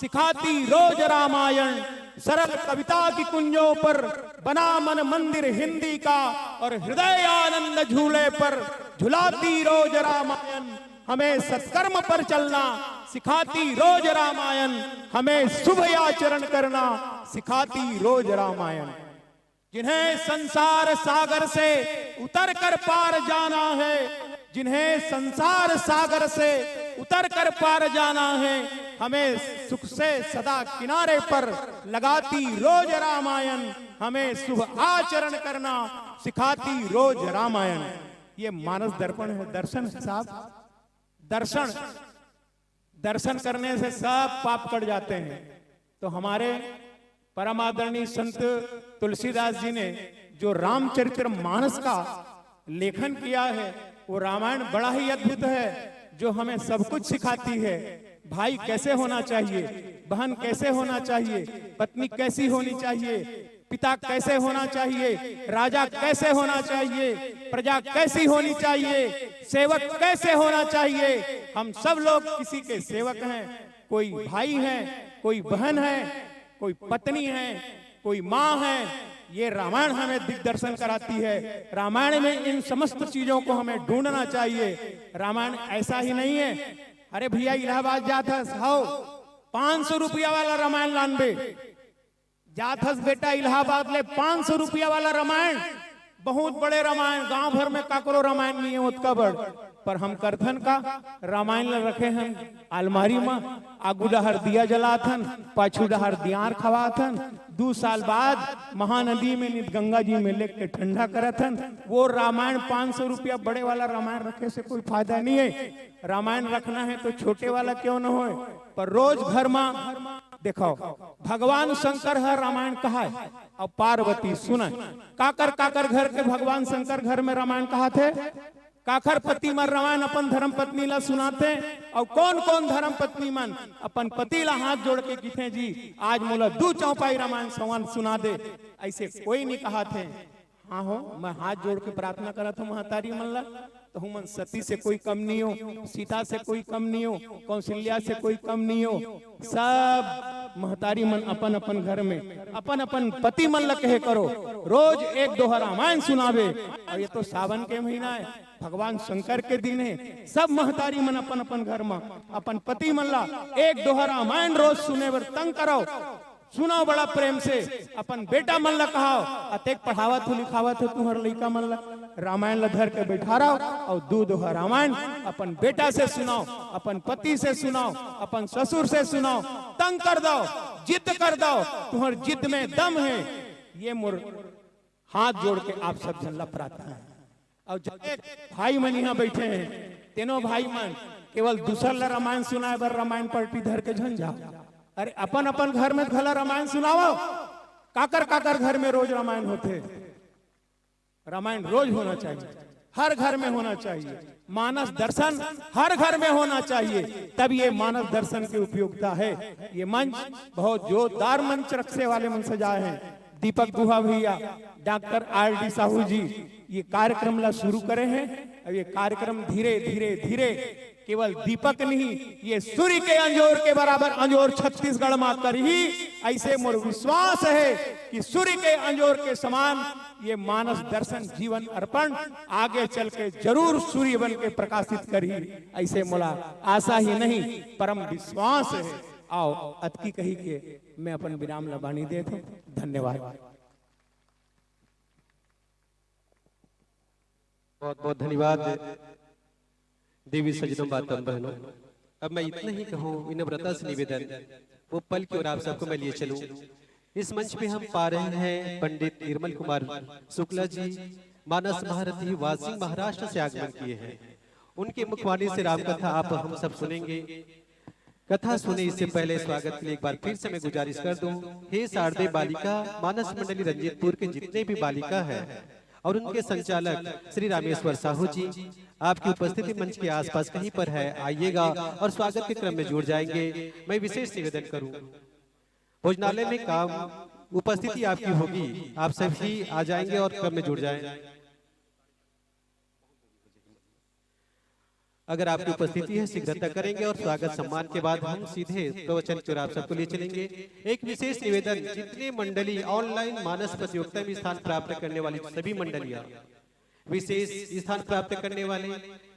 K: सिखाती रोज रामायण। सरल कविता की कुंजों पर बना मन मंदिर हिंदी का, और हृदय आनंद झूले पर झुलाती रोज रामायण। हमें सत्कर्म पर चलना सिखाती रोज रामायण, हमें शुभ आचरण करना सिखाती रोज रामायण। जिन्हें संसार सागर से उतर कर पार जाना है, जिन्हें संसार सागर से उतर कर पार जाना है, हमें सुख से सदा किनारे पर लगाती रोज रामायण। हमें शुभ आचरण करना सिखाती रोज रामायण। ये मानस दर्पण है, दर्शन है साहब। दर्शन दर्शन करने से सब पाप कट जाते हैं। तो हमारे परम आदरणीय संत तुलसीदास जी ने जो रामचरित्र मानस का लेखन किया है, वो रामायण बड़ा ही अद्भुत है, जो हमें सब कुछ सिखाती है। भाई कैसे होना चाहिए, बहन कैसे होना चाहिए, पत्नी कैसी होनी चाहिए, पिता कैसे होना चाहिए, राजा कैसे होना चाहिए, प्रजा कैसी होनी चाहिए, सेवक कैसे होना चाहिए। हम सब लोग किसी के सेवक हैं, कोई भाई है, कोई बहन है, कोई पत्नी है, कोई माँ है। ये रामायण हमें दिग्दर्शन कराती है। रामायण में इन समस्त चीजों को हमें ढूंढना चाहिए। रामायण ऐसा ही नहीं है, अरे भैया इलाहाबाद जाथस हो 500 रुपया वाला रामायण लानबे, जाथस बेटा इलाहाबाद ले 500 रुपया वाला रामायण। बहुत बड़े रामायण, गांव भर में काकरो रामायण नहीं है उतना बड़। पर हम करथन का रामायण ला रखे हैं अलमारी में, आगू डहर दिया जलाथन, पाछू डहर दियार खवाथन। 2 साल बाद महानदी में नित गंगा जी में लेके ठंडा करथन। वो रामायण 500 रुपया बड़े वाला रामायण रखे से कोई फायदा नहीं है। रामायण रखना है तो छोटे वाला क्यों न हो, पर रोज घर में देखो भगवान शंकर है रामायण कहा है और पार्वती सुना। काकर काकर घर के भगवान शंकर घर में रामायण कहा थे, काकर पति मन रामायण अपन धर्म पत्नी ला सुनाते। और कौन कौन धर्म पत्नी मन अपन पति ला हाथ जोड़ के किथे जी आज मोला 2 चौपाई रामायण संवाद सुना दे, ऐसे कोई नहीं कहा थे। हाँ हो, मैं हाथ जोड़ के प्रार्थना करा था महतारी मन ला, तो हुमन सती से कोई कम नहीं हो, सीता से कोई कम नहीं हो, कौशल्या से कोई कम नहीं हो। सब महतारी मन अपन अपन घर में अपन अपन पति मन ला कहे करो, रोज 1-2 रामायण सुनावे। और ये तो सावन के महीना है, भगवान शंकर के दिन है। सब महतारी मन अपन अपन घर में अपन पति मन ला 1-2 रामायण रोज सुने बर तंग करो, सुनाओ बड़ा प्रेम से। अपन बेटा मन ला कहाओ, अतेक पढ़ावत हो लिखावत हो तुम्हार लड़का मन ला, रामायण ला धर के बैठा रहो और 2 रामायण अपन बेटा से सुनाओ, अपन पति से सुनाओ, अपन ससुर से सुनाओ। तंग कर दो, जिद कर दो, तुम्हार जिद में दम है। ये मोर हाथ जोड़ के आप सब जन ला प्रार्थना है। और एक भाई मन यहाँ बैठे हैं, तीनों भाई मन केवल दूसर ला रामायण सुनाए बर रामायण पलटी धर के झन जाओ। अरे अपन अपन घर में भला रामायण सुनाओ। काकर काकर घर में रोज रामायण होते, रामायण रोज होना चाहिए, हर घर में होना चाहिए। मानस दर्शन हर घर में होना चाहिए, तब ये मानस दर्शन की उपयोगिता है। ये मंच बहुत जोरदार मंच रखने वाले मन सजाए हैं। दीपक गुहा भैया, डॉक्टर RD साहू जी ये कार्यक्रम ला शुरू करे हैं। अब ये कार्यक्रम धीरे धीरे धीरे केवल दीपक नहीं, ये सूर्य के अंजोर के बराबर अंजोर छत्तीसगढ़ में कर ही। ऐसे मोर विश्वास है कि सूर्य के अंजोर के समान ये मानस दर्शन जीवन अर्पण आगे चल के जरूर सूर्य बन के प्रकाशित करी। ऐसे मोला आशा ही नहीं परम विश्वास है। आओ अतकी कही के मैं अपन विराम लबानी देता हूं। धन्यवाद।
E: बहुत बहुत धन्यवाद देवी सजनों बातों बहनों। अब मैं इतना ही कहूँ, विनम्रता से निवेदन, वो पल की ओर आप सबको मैं लिए चलूं। इस मंच पे हम पा रहे हैं पंडित निर्मल कुमार शुक्ला जी, मानस महारथी, वासिंग महाराष्ट्र से आगमन किए हैं। उनके मुखवाणी से रामकथा आप हम सब सुनेंगे। कथा सुने इससे पहले स्वागत के लिए एक बार फिर से मैं गुजारिश कर दूं, हे शारदे बालिका मानस मंडली रंजीतपुर के जितने भी बालिका है और उनके संचालक श्री रामेश्वर साहू जी, आपकी उपस्थिति मंच के आसपास कहीं पर है, आइएगा और स्वागत के क्रम में जुड़ जाएंगे। मैं विशेष निवेदन करूं, भोजनालय में काम उपस्थिति आपकी होगी, आप सभी आ जाएंगे और क्रम में जुड़ जाएं। अगर आपकी उपस्थिति है शीघ्रता करेंगे और स्वागत सम्मान के बाद हम सीधे प्रवचन की ओर आप सबको लिए चलेंगे। एक विशेष निवेदन, जितने मंडली ऑनलाइन मानस प्रतियोगिता में स्थान प्राप्त करने वाली सभी मंडलियां, विशेष स्थान प्राप्त करने वाले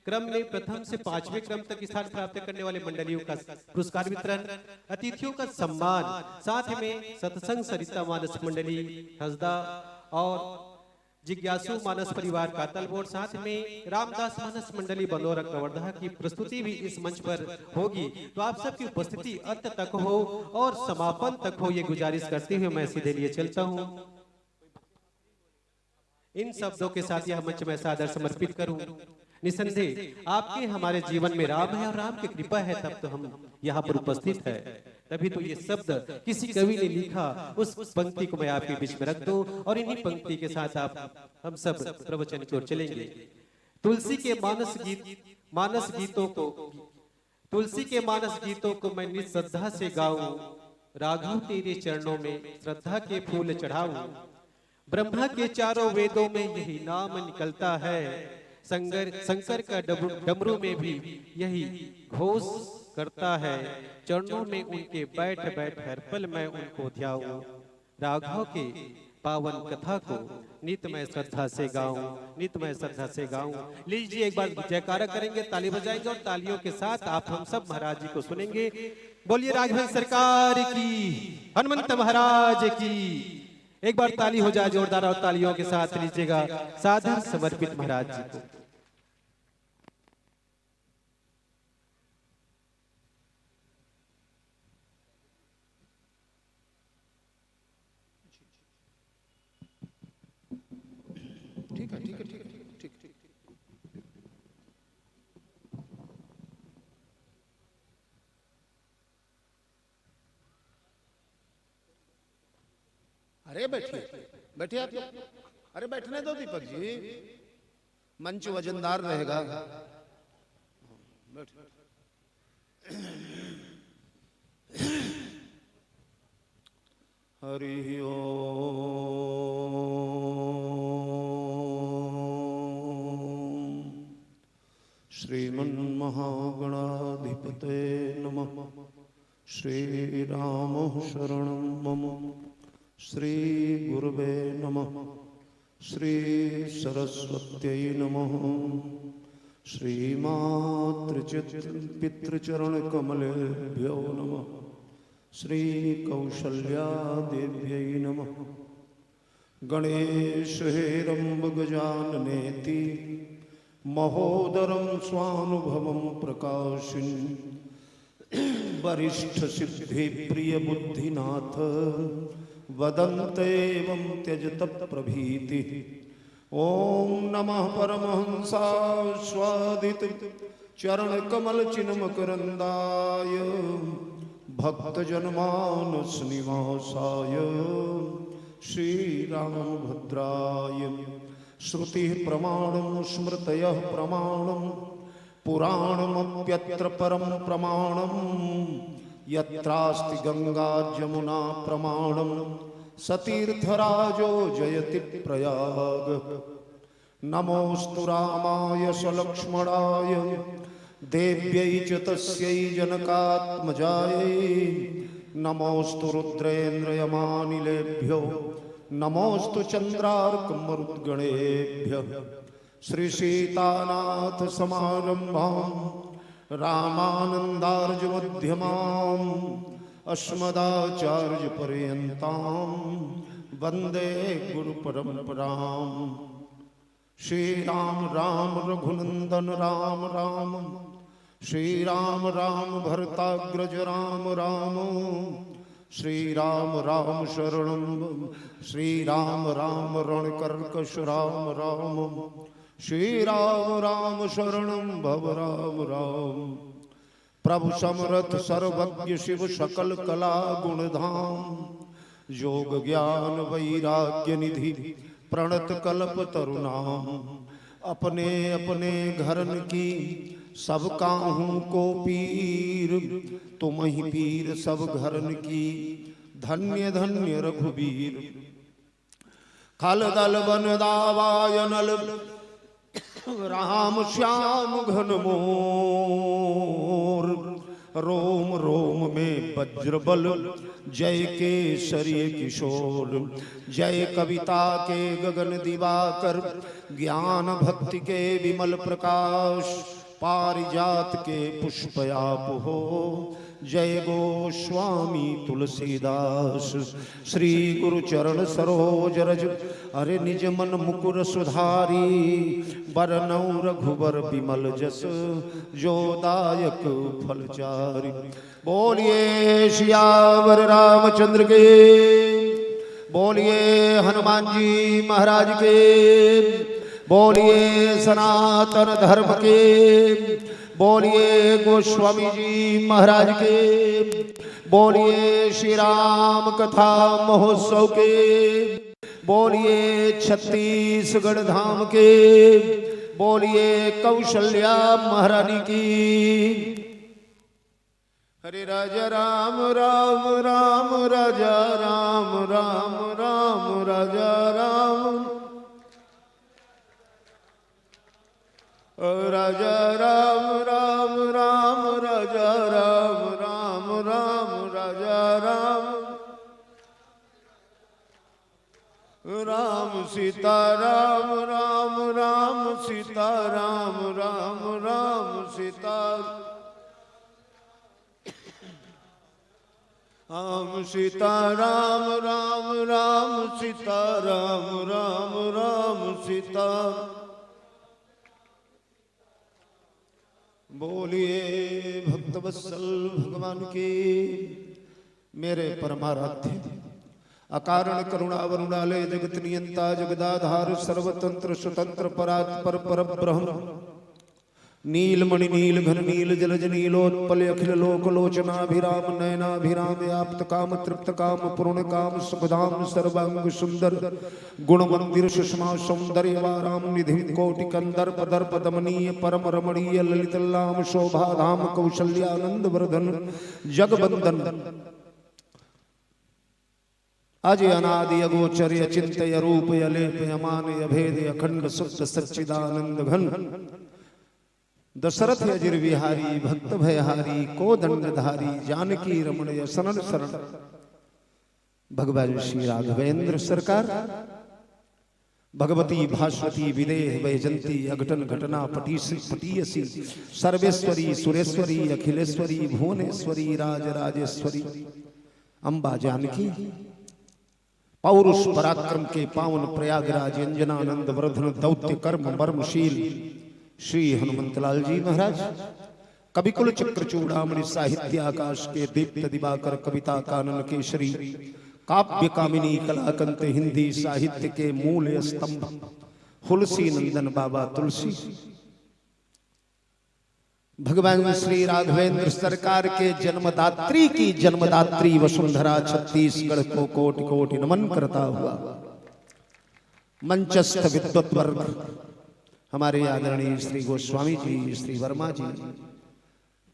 E: क्रम में प्रथम से 5वें क्रम तक स्थान प्राप्त करने वाले मंडलियों का पुरस्कार वितरण, अतिथियों का सम्मान, साथ में सत्संग सरिता मानस मंडली हसदा और जिज्ञासु मानस परिवार का तलबोर, साथ में रामदास मानस मंडली बंदौरा कवर्धा की प्रस्तुति भी इस मंच पर होगी। तो आप सबकी उपस्थिति अंत तक हो और समापन तक हो, ये गुजारिश करते हुए मैं सीधे लिए चलता हूं। इन शब्दों के साथ यह मंच मैं सादर समर्पित करूं। निसंदेह आपके हमारे जीवन में राम है और राम की कृपा है, तब तो हम यहाँ पर उपस्थित है। तभी तो ये शब्द किसी कवि ने लिखा, उस पंक्ति को मैं आपके बीच में रख दूं और इन्हीं पंक्ति के साथ आप हम सब प्रवचन की ओर चलेंगे। तुलसी के मानस गीतों को मैं निज श्रद्धा से गाऊं, राघव तेरे चरणों में श्रद्धा के फूल चढ़ाऊं। ब्रह्मा के चारों वेदों में यही नाम निकलता है, शंकर का डमरू में भी यही घोष करता है। चरणों में उनके बैठ बैठ हर पल मैं उनको ध्याऊं, राघव के पावन कथा को नित मैं श्रद्धा से गाऊं, नित मैं श्रद्धा से गाऊं। लीजिए एक बार जयकारा करेंगे, ताली बजाएंगे और तालियों के साथ आप हम सब महाराज जी को सुनेंगे। बोलिए राघवेंद्र सरकार की, हनुमंत महाराज की। एक बार ताली हो जाए जोरदार और तालियों के साथ लीजिएगा सादर समर्पित महाराज जी को।
L: अरे बैठिए बैठिए आप लोग। अरे बैठने दो दीपक जी, मंच वजनदार रहेगा। बैठ। हरि ओम। श्रीमन्महागणाधिपते नमः। श्रीराम शरणं मम। श्री गुरुवे नमः। श्री सरस्वत्यै नमः। पितृचरण कमलेभ्यो नमः। श्री कौशल्यादेव्यै नमः। गणेश हेरम्ब गजाननेति महोदरं स्वानुभवं प्रकाशिन् वरिष्ठ सिद्धि प्रिय बुद्धिनाथ वदन्तेवं त्यजत प्रभीति। ओम नमः परमहंसास्वादित चरण कमल चिन्मकरंदाय भक्तजनमानस निवासाय श्रीरामभद्राय। श्रुति प्रमाणं स्मृतयः प्रमाणं पुराणमप्यत्र परं प्रमाणं यत्रास्ति गंगा जमुना प्रमाणं सतीर्थराजो जयति प्रयाग। नमोस्तु रामाय सलक्ष्मणाय देव्यै च तस्यै जनकात्मजायै। नमोस्तु रुद्रेन्द्रयमानिलेभ्यो नमोस्तु चंद्रार्कमरुद्गणेभ्यः। श्री सीतानाथ समारंभां रामानंदार्य मध्यमाम् अस्मदाचार्य पर्यन्तां वंदे गुरु परंपरां। श्री राम राम रघुनंदन राम राम। श्री राम राम भरताग्रज राम राम। श्री राम राम शरणं। श्री राम राम रणकर्कश राम राम। श्री राम राम शरणं भव राम राम। प्रभु समरथ सर्वज्ञ शिव सकल कला गुणधाम। योग ज्ञान वैराग्य निधि प्रणत कल्प तरुणाम। अपने अपने घरन की सब काहू को पीर। तुम ही पीर सब घरन की धन्य धन्य रघुबीर। खल दल बन दावायनल राम श्याम घन मोर। रोम रोम में वज्रबल जय केसरी किशोर। जय कविता के गगन दिवाकर ज्ञान भक्ति के विमल प्रकाश। पारिजात के पुष्पयाप हो जय गोस्वामी तुलसीदास। श्री गुरु चरण सरोज रज अरे निज मन मुकुर सुधारी। बरनौ रघुबर विमल जस जो दायक फलचारी। बोलिए सियावर रामचंद्र के। बोलिए हनुमान जी महाराज के। बोलिए सनातन धर्म के। बोलिए गोस्वामी जी महाराज के। बोलिए श्री राम कथा महोत्सव के। बोलिए छत्तीसगढ़ धाम के। बोलिए कौशल्या महारानी की। हरे राजा राम राम राम राजा राम राम राम राजा राम। राजा राम राम राम राजा राम राम राम राजा राम। राम सीता राम राम राम सीता राम राम राम सीता। राम सीता राम राम राम सीता राम राम राम सीता। बोलिए भक्तवत्सल भगवान की। मेरे परमाराध्य अकारण करुणा वरुणालय जगत नियंता जगदाधार सर्वतंत्र स्वतंत्र परात्पर पर ब्रह्म नीलमणि नील घन नील जलज नीलोत्पल अखिल लोक लोचनाभिराम नयनाभिराम आप्त काम तृप्त काम पूर्ण काम सुखधाम सर्वांग सुंदर गुण मंदिर सुषमा सौंदर्य वाराम निधि कोटि कंदर्प दर्प दमनीय परम रमणीय ललित लाम शोभा धाम कौशल्यानंद वर्धन जगबंदन अज अनादि अगोचर्य चिंतय रूप अलेप अमान अभेद अखंड शुद्ध सच्चिदानंद घन दशरथ अजिर विहारी भक्त भयहारी को दंडधारी जानकी रमण शरण शरण भगवान श्री राघवेंद्र सरकार भगवती भास्वती विदेह वैजंती अघटन घटना पटीयसी सर्वेश्वरी सुरेश्वरी अखिलेश्वरी भुवनेश्वरी राजराजेश्वरी अम्बा जानकी पौरुष पराक्रम के पावन प्रयागराज अंजनानंद वर्धन दौत्य कर्म मर्मशील श्री हनुमंतलाल जी महाराज कविकुल चक्र चूड़ामणि साहित्य आकाश के दीप्त दिवाकर कविता कानन केशरी काव्य कामिनी कलाकंत हिंदी साहित्य के मूल स्तंभ तुलसी नंदन बाबा तुलसी भगवान श्री राघवेंद्र सरकार के जन्मदात्री की जन्मदात्री वसुंधरा छत्तीसगढ़ को कोटि कोटि नमन करता हुआ मंचस्थ विद्वत वर्ग हमारे आदरणीय श्री गोस्वामी जी श्री वर्मा जी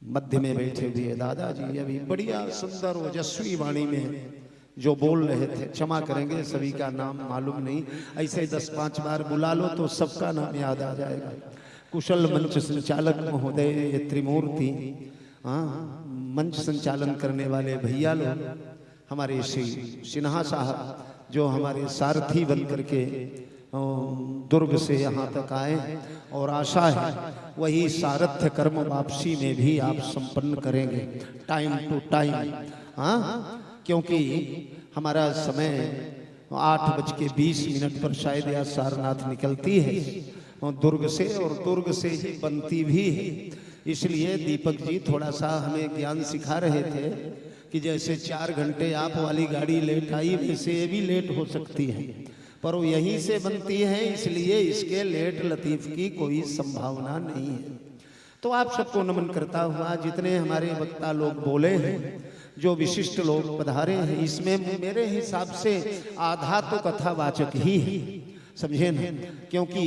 L: मध्य में बैठे हुए दादाजी अभी बढ़िया सुंदर ओजस्वी वाणी में जो बोल रहे थे, क्षमा करेंगे सभी का नाम मालूम नहीं, ऐसे 10-5 बार बुला लो तो सबका नाम याद आ जाएगा। कुशल मंच संचालक महोदय त्रिमूर्ति, हाँ मंच संचालन करने वाले भैया लोग, हमारे श्री सिन्हा साहब जो हमारे सारथी बन करके दुर्ग से यहाँ तक आए और आशा है वही सारथ्य कर्म वापसी में भी आप संपन्न करेंगे टाइम टू टाइम। हाँ क्योंकि हमारा समय 8:20 पर शायद या सारनाथ निकलती है दुर्ग से और दुर्ग से ही बनती भी है, इसलिए दीपक जी थोड़ा सा हमें ज्ञान सिखा रहे थे कि जैसे 4 घंटे आप वाली गाड़ी लेट आई वैसे ये भी लेट हो सकती है, पर वो यहीं से बनती है इसलिए इसके लेट लतीफ की कोई संभावना नहीं है। तो आप सबको नमन करता हुआ जितने हमारे वक्ता लोग बोले हैं, जो विशिष्ट लोग पधारे हैं, इसमें मेरे हिसाब से आधा तो कथावाचक ही है, समझे ना, क्योंकि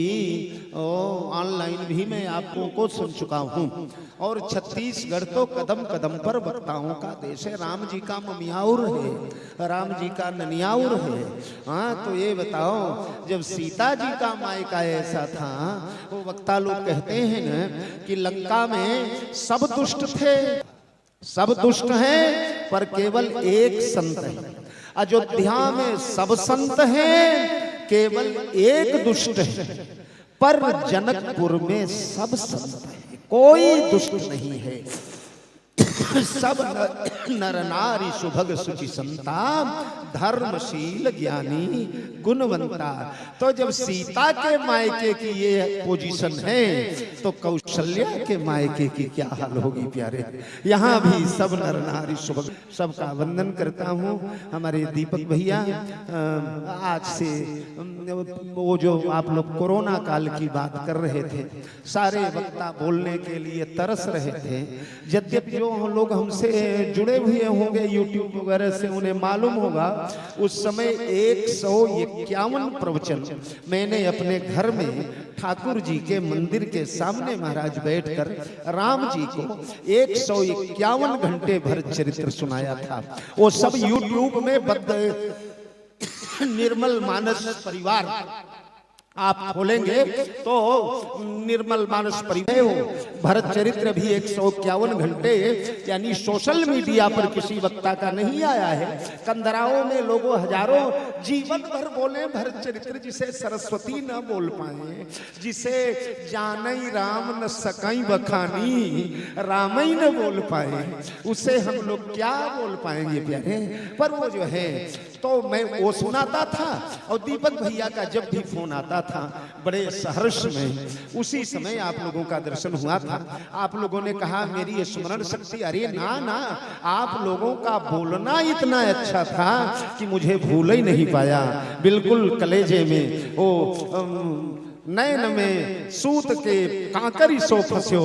L: ऑनलाइन भी मैं आपको को सुन चुका हूँ और छत्तीसगढ़ तो कदम कदम पर वक्ताओं का देश है। राम जी का ममियाउर है, राम जी का ननियाउर है। हाँ तो ये बताओ जब सीता जी का मायका ऐसा था, वो वक्ता लोग कहते हैं न कि लंका में सब दुष्ट थे, सब दुष्ट हैं पर केवल एक संत है, अयोध्या में सब संत हैं केवल एक दुष्ट है, पर जनकपुर में सब संत है, कोई दुष्ट नहीं है। सब नर नारी सुभग सुचि संता, धर्मशील ज्ञानी गुणवंता। तो जब सीता के मायके की ये पोजीशन है तो कौशल्या के मायके की क्या हाल होगी प्यारे। यहाँ भी सब नर नारी सुभग, सबका वंदन करता हूँ। हमारे दीपक भैया आज से वो जो आप लोग कोरोना काल की बात कर रहे थे, सारे वक्ता बोलने के लिए तरस रहे थे। यद्यपि जो लोग हमसे जुड़े हुए होंगे यूट्यूब वगैरह से उन्हें मालूम होगा, उस समय 151 प्रवचन मैंने अपने घर में ठाकुर जी के मंदिर के सामने महाराज बैठकर राम जी को 151 घंटे भर चरित्र सुनाया था। वो सब यूट्यूब में बद्ध निर्मल मानस परिवार आप खोलेंगे तो निर्मल मानस परिवार हो, भरत चरित्र भी 151 घंटे यानी सोशल मीडिया पर किसी वक्ता का नहीं आया है। कंदराओं में लोगों हजारों जीवन भर बोले भरत चरित्र, जिसे सरस्वती न बोल पाए, जिसे जानई राम न सकई बखानी, रामई न बोल पाए, उसे हम लोग क्या बोल पाएंगे प्यारे। पर वो जो है तो मैं वो सुनाता था और दीपक भैया का जब भी फोन आता था बड़े सहर्ष में उसी समय आप लोगों का दर्शन हुआ था। आप लोगों ने कहा मेरी स्मरण शक्ति, अरे ना ना, आप लोगों का बोलना इतना अच्छा था कि मुझे भूल ही नहीं पाया। बिल्कुल कलेजे में वो नैन में सूत के कांकरी सो फंस्यो।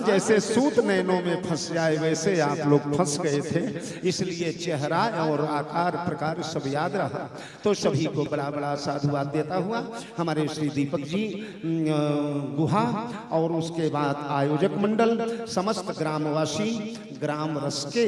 L: जैसे सूत नैनों में फंस जाए वैसे आप लोग फंस गए थे, इसलिए चेहरा और आकार प्रकार सब याद रहा। तो सभी को बड़ा बड़ा साधुवाद देता हुआ हमारे श्री दीपक जी गुहा और उसके बाद आयोजक मंडल, समस्त ग्रामवासी, ग्राम रसके,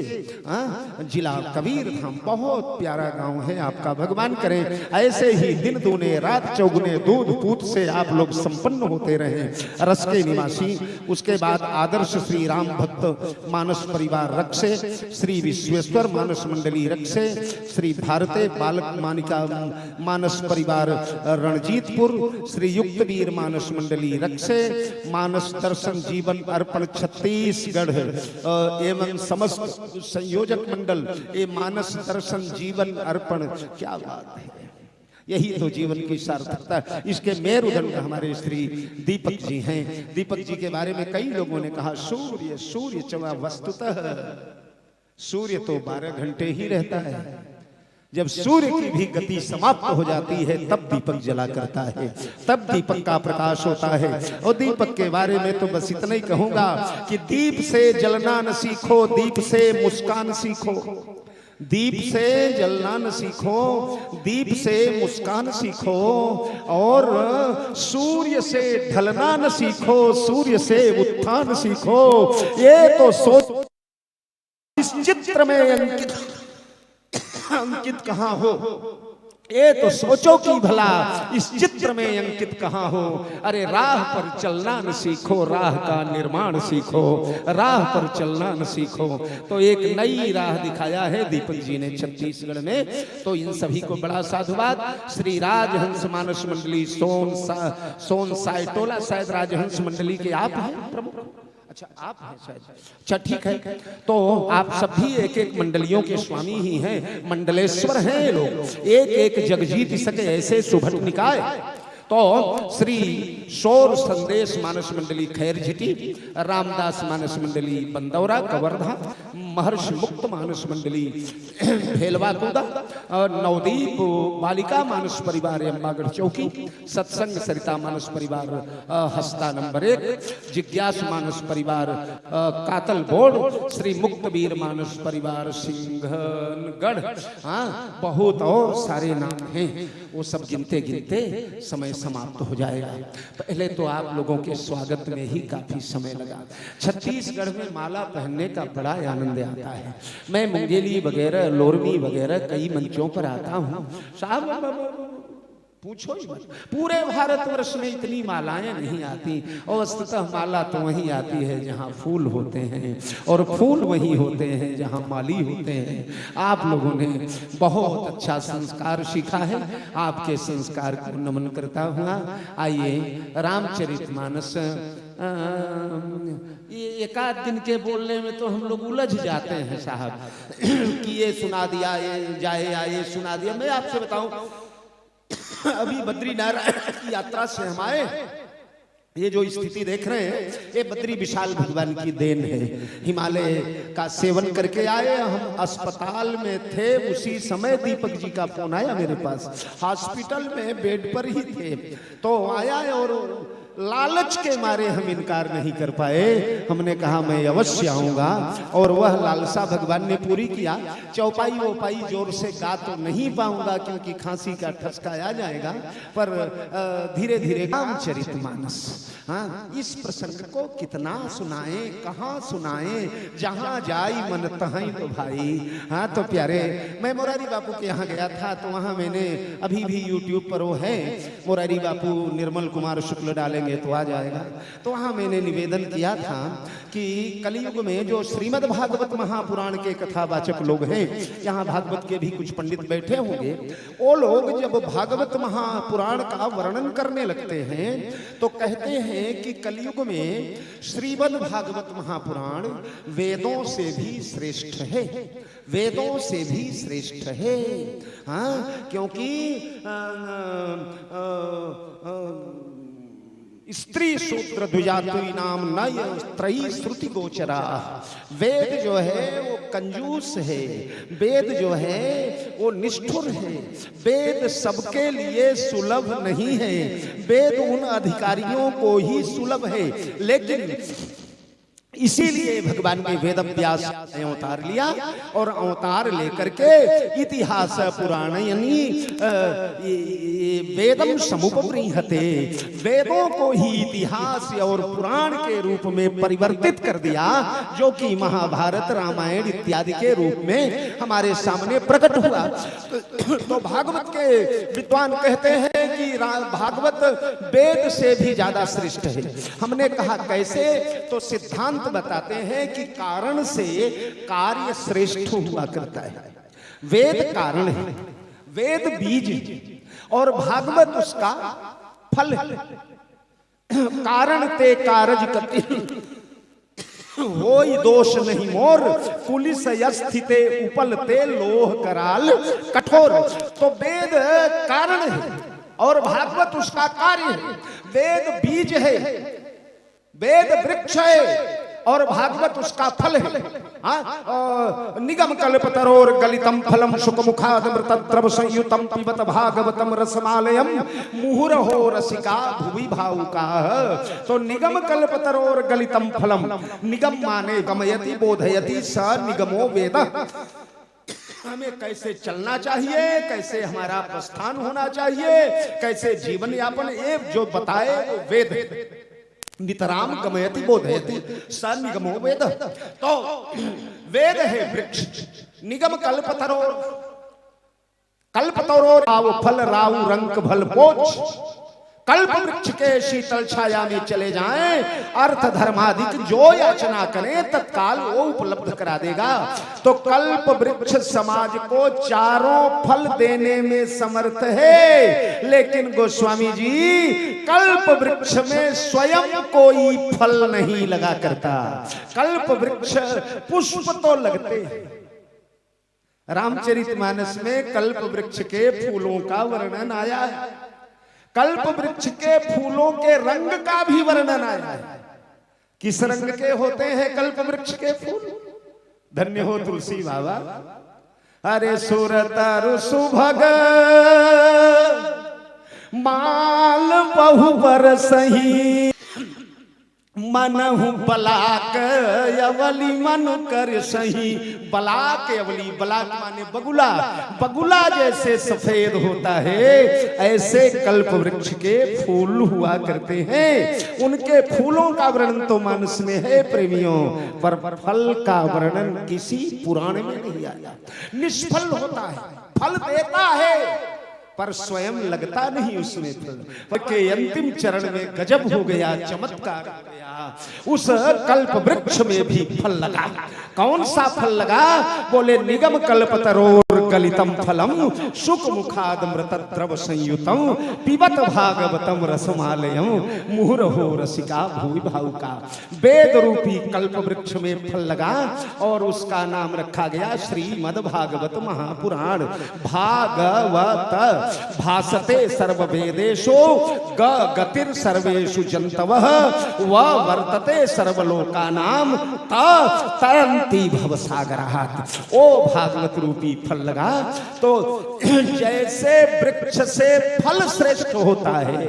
L: जिला कबीर धाम, बहुत प्यारा गांव है आपका। भगवान करें ऐसे ही दिन दूने रात चौगुने दूध पूत से आप लोग संपन्न होते रहे। रसके निवासी, उसके बाद आदर्श श्री राम भक्त मानस परिवार रक्षे, श्री विश्वेश्वर मानस मंडली रक्षे, श्री भारते बालक मानिका मानस परिवार रणजीतपुर, श्री युक्तवीर मानस मंडली रक्षे, मानस दर्शन जीवन अर्पण छत्तीसगढ़ एवं समस्त संयोजक मंडल ये मानस दर्शन जीवन अर्पण। क्या बात है, यही तो जीवन की सार्थकता। इसके मेरुदंड हमारे श्री दीपक जी हैं। दीपक जी के बारे में कई लोगों ने कहा सूर्य सूर्य चवा, वस्तुतः सूर्य तो 12 घंटे ही रहता है। जब सूर्य की भी गति समाप्त हो जाती है तब दीपक जला करता है, तब दीपक का प्रकाश होता है। और दीपक के बारे में तो बस इतना ही कहूंगा कि दीप से जलना न सीखो, दीप से मुस्कान सीखो। दीप से जलना न सीखो, दीप से मुस्कान सीखो, और सूर्य से ढलना न सीखो, सूर्य से उत्थान सीखो। ये तो सोच इस चित्र में अंकित कहाँ हो, ये तो सोचो कि भला इस चित्र में अंकित कहाँ हो। अरे राह पर चलना न सीखो, राह का निर्माण सीखो, राह पर चलना न सीखो। तो एक नई राह दिखाया है दीपक जी ने छत्तीसगढ़ में। तो इन सभी को बड़ा साधुवाद। श्री राजहंस मानस मंडली सोन साइटोला, शायद राजहंस मंडली के आप हैं प्रमुख? अच्छा आप हैं शायद। अच्छा ठीक है, तो आप सभी एक एक मंडलियों के स्वामी ही हैं, मंडलेश्वर हैं ये लोग। एक एक जग जीत सके ऐसे सुभट निकाय। तो श्री शोर संदेश मानस मंडली खैरझिटी, रामदास मानस मंडली बंदौरा कवर्धा, महर्षि मुक्त मानस मंडली भेलवा कूदा, और नवदीप बालिका मानस परिवार अम्बागढ़ चौकी, सत्संग सरिता मानस परिवार हस्ता नंबर 1, जिज्ञास मानस परिवार कातल बोर्ड, श्री मुक्तवीर मानस परिवार सिंहगढ़। हाँ, बहुत और सारे नाम हैं, वो सब गिनते गिनते समय समाप्त हो जाएगा। पहले तो आप लोगों के स्वागत में ही काफी समय लगा। छत्तीसगढ़ में माला पहनने का बड़ा आनंद आता है। मैं मुंगेली वगैरह, लोरमी वगैरह कई मंचों पर आता हूँ साहब, पूछो ही मत, पूरे भारतवर्ष में इतनी मालाएं नहीं आती। और वस्तुतः माला तो वहीं आती है जहाँ फूल होते हैं, और फूल वहीं होते हैं जहाँ माली होते हैं। आप लोगों ने बहुत अच्छा संस्कार सीखा है, आपके संस्कार को नमन करता हुआ आइए रामचरितमानस। ये एकाध दिन के बोलने में तो हम लोग उलझ जाते हैं साहब कि ये सुना दिया, ये जाए आए सुना दिया। मैं आपसे बताऊं, अभी बद्रीनारायण की यात्रा से हम आए, ये जो स्थिति देख रहे हैं ये बद्री विशाल भगवान की देन है। हिमालय का सेवन करके आए, हम अस्पताल में थे उसी समय दीपक जी का फोन आया मेरे पास। हॉस्पिटल में बेड पर ही थे, तो आया और लालच के मारे हम इनकार नहीं कर पाए। हमने कहा मैं अवश्य आऊंगा, और वह लालसा भगवान ने पूरी किया। चौपाई वोपाई जोर से गा तो नहीं पाऊंगा क्योंकि खांसी का ठसका आ जाएगा, पर धीरे धीरे रामचरितमानस, हाँ, इस प्रसंग को कितना सुनाए, कहाँ सुनाए, जहाँ जाई मन तहाई तो भाई। हाँ तो प्यारे, मैं मोरारी बापू के यहाँ गया था, तो वहाँ मैंने अभी भी यूट्यूब पर वो है, मोरारी बापू निर्मल कुमार शुक्ल डालेंगे तो आ जाएगा। तो वहाँ मैंने निवेदन किया था कि कलयुग में जो श्रीमद् भागवत महापुराण के कथावाचक लोग हैं, यहाँ भागवत के भी कुछ पंडित बैठे होंगे, वो लोग जब भागवत महापुराण का वर्णन करने लगते हैं तो कहते हैं कि कलयुग में श्रीमद् भागवत महापुराण वेदों से भी श्रेष्ठ है, वेदों से भी श्रेष्ठ है। हाँ, क्योंकि स्त्री शूद्र द्विजातुई नाम नय त्रयी श्रुति गोचरा। वेद जो है वो कंजूस है, वेद जो है वो निष्ठुर है, वेद सबके लिए सुलभ नहीं है, वेद उन अधिकारियों को ही सुलभ है। लेकिन इसीलिए भगवान ने वेद व्यास ने अवतार लिया और अवतार लेकर के इतिहास पुराण यानी वेदम समुपबृंहते, वेदों को ही इतिहास और पुराण के रूप में परिवर्तित कर दिया, जो कि महाभारत रामायण इत्यादि के रूप में हमारे सामने प्रकट हुआ। तो भागवत के विद्वान कहते हैं कि भागवत वेद से भी ज्यादा श्रेष्ठ है। हमने कहा कैसे, तो सिद्धांत बताते हैं कि कारण से कार्य श्रेष्ठ हुआ करता है। वेद कारण है, वेद बीज और भागवत उसका फल है। कारण ते कारज कति होई दोष नहीं मोर, पुलिस स्थिते उपल ते लोह कराल कठोर। तो वेद कारण है और भागवत उसका कार्य है। वेद बीज है, वेद वृक्ष है और भागवत उसका फल है। निगम कल्पतरोर गलितम फलम शुकमुखादमृतद्रव संयुतम पिबत भागवतम रसमालयम मुहुरहो रसिका भुवि भावुकाः। तो निगम कल्पतरोर गलितम फलम, निगम माने गमयति बोधयति स निगमो वेदः। हमें कैसे चलना चाहिए, कैसे हमारा प्रस्थान होना चाहिए, कैसे जीवन यापन, ये जो बताए वो वेद। नितराम गमयति बोधयति स निगमो वेद। तो वेद है वृक्ष, निगम कल्पतरोर, कल्पतरोर राव फल राव रंग भल पोच। कल्प वृक्ष के शीतल छाया में चले जाएं, अर्थ धर्मादिक जो याचना करें तत्काल वो उपलब्ध करा देगा। तो कल्प वृक्ष समाज को चारों फल देने में समर्थ है, लेकिन गोस्वामी जी कल्प वृक्ष में स्वयं कोई फल नहीं लगा करता। कल्प वृक्ष पुष्प तो लगते हैं। रामचरितमानस में कल्प वृक्ष के फूलों का वर्णन आया है, कल्प वृक्ष के फूलों के रंग का भी वर्णन आया है। किस रंग के होते हैं कल्प वृक्ष के फूल? धन्य हो तुलसी बाबा। अरे सुरतरु सुभग माल बहु बरसहि, मनहु बलाक अवली मन कर सही। बलाक अवली, बलाक माने बगुला, बगुला जैसे सफेद होता है ऐसे कल्प वृक्ष के फूल हुआ करते हैं। उनके फूलों का वर्णन तो मानस में है प्रेमियों, पर फल का वर्णन किसी पुराण में नहीं आया। निष्फल होता है, फल देता है पर स्वयं लगता नहीं उसमें फल। के अंतिम चरण में गजब हो गया, चमत्कार हो गया। उस कल्प वृक्ष में भी फल लगा। कौन सा फल लगा? बोले निगम कल्पतरोर गलितम फलम शुक मुखादमृतद्रव संयुतम पिबत भागवतम रसमालयम मुहुरहो रसिका भुवि भावुका। वेद रूपी कल्प वृक्ष में फल लगा और उसका नाम रखा गया श्रीमद् भागवत महापुराण। भागवत भासते सर्ववेदेषु गतिर् सर्वेषु जन्तवः व वर्तते सर्वलोकानां तरन्ति भवसागरात्। ओ भागवत रूपी फल लगा। तो जैसे वृक्ष से फल श्रेष्ठ होता है,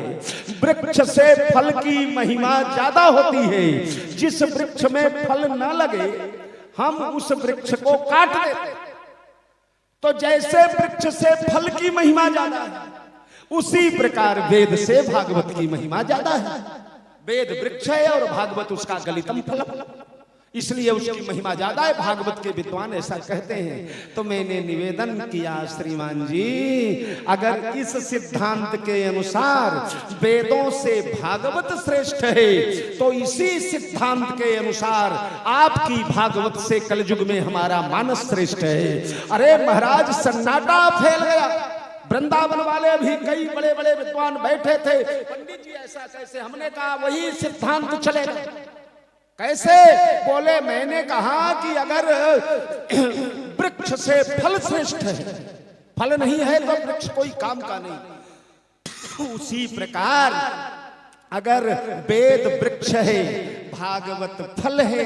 L: वृक्ष से फल की महिमा ज्यादा होती है। जिस वृक्ष में फल न लगे हम उस वृक्ष को काट देते। तो जैसे वृक्ष से फल की महिमा ज्यादा है, उसी प्रकार वेद से भागवत की महिमा ज्यादा है। वेद वृक्ष है और भागवत उसका गलितम फल, इसलिए उसकी महिमा ज्यादा है। भागवत के विद्वान ऐसा कहते हैं। तो मैंने निवेदन किया श्रीमान जी, अगर इस सिद्धांत के अनुसार वेदों से भागवत श्रेष्ठ है, तो इसी सिद्धांत के अनुसार आपकी भागवत से कलयुग में हमारा मानस श्रेष्ठ है। अरे महाराज सन्नाटा फैल गया। वृंदावन वाले भी कई बड़े बड़े विद्वान बैठे थे। पंडित जी ऐसा कैसे? हमने कहा वही सिद्धांत चलेगा। कैसे? बोले मैंने कहा कि अगर वृक्ष से फल श्रेष्ठ है, फल नहीं है तो वृक्ष कोई काम का नहीं। उसी प्रकार अगर वेद वृक्ष है, भागवत फल है,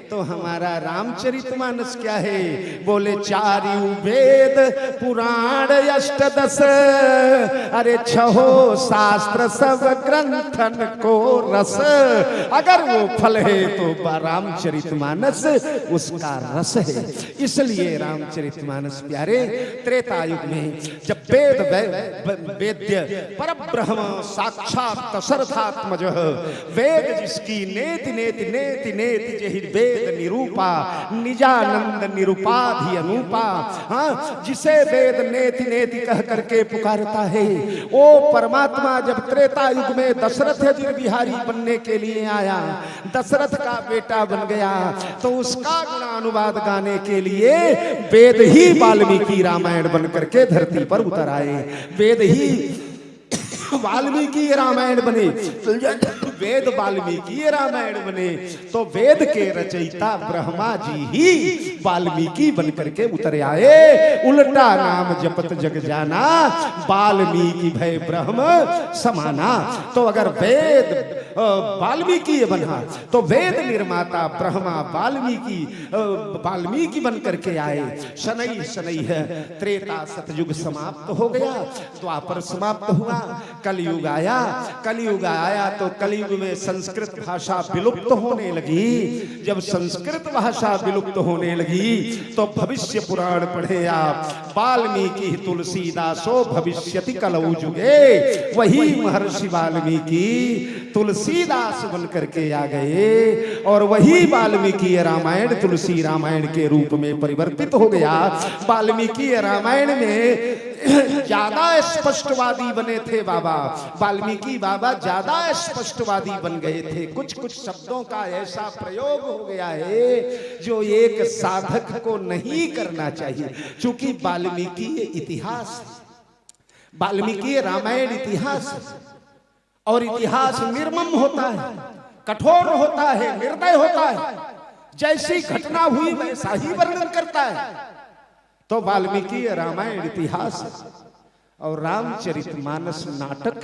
L: तो हमारा रामचरितमानस क्या है? बोले चारु वेद पुराण अष्टदश, अरे छहो शास्त्र सब ग्रंथन को रस। अगर वो फल है तो रामचरितमानस उसका रस है। इसलिए रामचरितमानस प्यारे त्रेता युग में जब वेद्य परब्रह्म साक्षात दशरथात्मज, वेद जिसकी नेति नेति नेति नेति जहि वेद निरूपा, निजानंद निरूपाधि अनुपा, हाँ, जिसे वेद नेति नेति कह करके पुकारता है, वो परमात्मा जब त्रेता युग में दशरथ जी बिहारी बनने के लिए आया, दशरथ का बेटा बन गया, तो उसका गुणानुवाद गाने के लिए वेद ही वाल्मीकि रामायण बन करके धरती पर उतर आए। वेद ही वाल्मीकि रामायण बने, वेद वाल्मीकि रामायण बने, तो वेद के रचयिता ब्रह्मा जी ही वाल्मीकि बन करके उतर आए। उल्टा नाम जपत जग जाना, वाल्मीकि भय ब्रह्म समाना। तो अगर वेद वाल्मीकि बना तो वेद निर्माता ब्रह्मा वाल्मीकि बन करके आए। शनैः शनैः त्रेता सतयुग समाप्त हो गया, द्वापर समाप्त हुआ, कलयुग आया। कलयुग आया तो कलयुग में संस्कृत भाषा विलुप्त होने लगी। जब संस्कृत भाषा विलुप्त होने लगी तो भविष्य पुराण पढ़े आप, वाल्मीकि तुलसीदासो भविष्यति कलौ जुगे। वही महर्षि वाल्मीकि तुलसीदास बन करके आ गए और वही वाल्मीकि रामायण तुलसी रामायण के रूप में परिवर्तित हो गया। वाल्मीकि रामायण में ज्यादा स्पष्टवादी बने थे बाबा, वाल्मीकि बाबा ज्यादा स्पष्टवादी बन गए थे। कुछ कुछ शब्दों का ऐसा प्रयोग हो गया है जो एक साधक को नहीं करना चाहिए, क्योंकि वाल्मीकि इतिहास, वाल्मीकि रामायण इतिहास, और इतिहास निर्मम होता है, कठोर होता है, निर्दय होता है। जैसी घटना हुई वैसा ही वर्णन करता है। तो वाल्मीकि रामायण इतिहास और रामचरितमानस नाटक।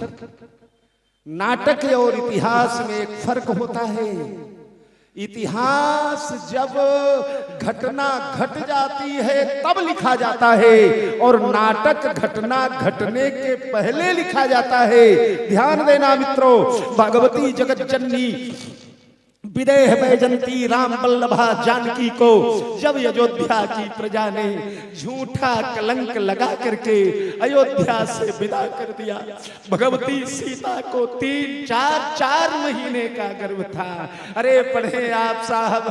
L: नाटक और इतिहास में एक फर्क होता है। इतिहास जब घटना घट जाती है तब लिखा जाता है, और नाटक घटना घटने के पहले लिखा जाता है। ध्यान देना मित्रों, भगवती जगत जननी विदेह वैजंती राम वल्लभा जानकी को जब अयोध्या की प्रजा ने झूठा कलंक लगा करके अयोध्या से विदा कर दिया, भगवती सीता को 3-4 महीने का गर्भ था। अरे पढ़े आप साहब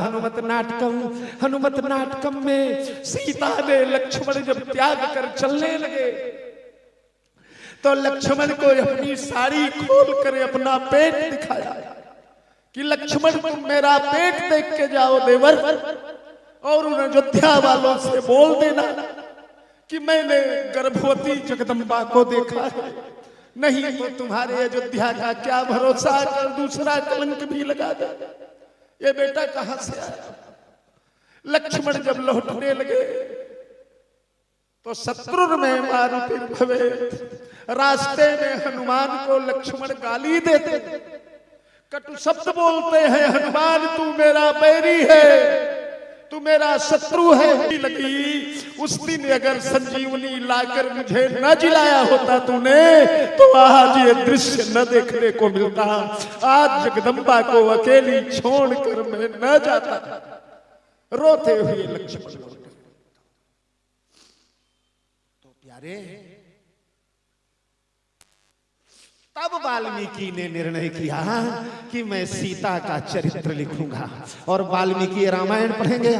L: हनुमत नाटकम में सीता ने लक्ष्मण जब त्याग कर चलने लगे तो लक्ष्मण को अपनी साड़ी खोल कर अपना पेट दिखाया कि लक्ष्मण तुम मेरा पेट देख के जाओ देवर, और उन अयोध्या वालों से बोल देना कि मैंने गर्भवती जगदम्बा को देखा है, नहीं तो तुम्हारे अयोध्या का क्या भरोसा, कर दूसरा कलंक भी लगा दे। ये बेटा कहां से आया? लक्ष्मण जब लौटने लगे तो शत्रु में मारुति भवेत्, रास्ते में हनुमान को लक्ष्मण गाली देते, कटु शब्द बोलते हैं, हनुमान तू मेरा बैरी है, तू मेरा शत्रु है। लगी उस दिन अगर संजीवनी लाकर मुझे न जिलाया होता तूने तो आज ये दृश्य न देखने को मिलता। आज जगदम्बा को अकेली छोड़कर मैं न जाता। रोते हुए लक्ष्मण लौटे। तो प्यारे, तब वाल्मीकि ने निर्णय किया कि मैं सीता का चरित्र लिखूंगा, और वाल्मीकि रामायण पढ़ेंगे।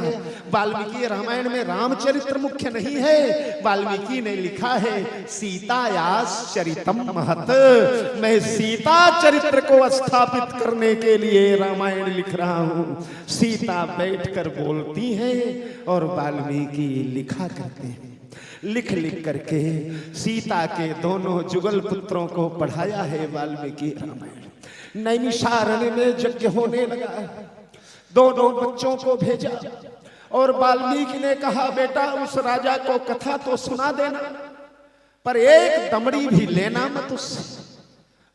L: वाल्मीकि रामायण में रामचरित्र मुख्य नहीं है, वाल्मीकि ने लिखा है सीतायास चरितम महत। मैं सीता चरित्र को स्थापित करने के लिए रामायण लिख रहा हूं। सीता बैठकर बोलती है और वाल्मीकि लिखा करते हैं। लिख लिख करके सीता के दोनों जुगल पुत्रों को पढ़ाया है वाल्मीकि रामायण। नैमिषारण्य में यज्ञ होने लगा है, दोनों बच्चों को भेजा और वाल्मीकि ने कहा बेटा उस राजा को कथा तो सुना देना, पर एक दमड़ी भी लेना मत उससे।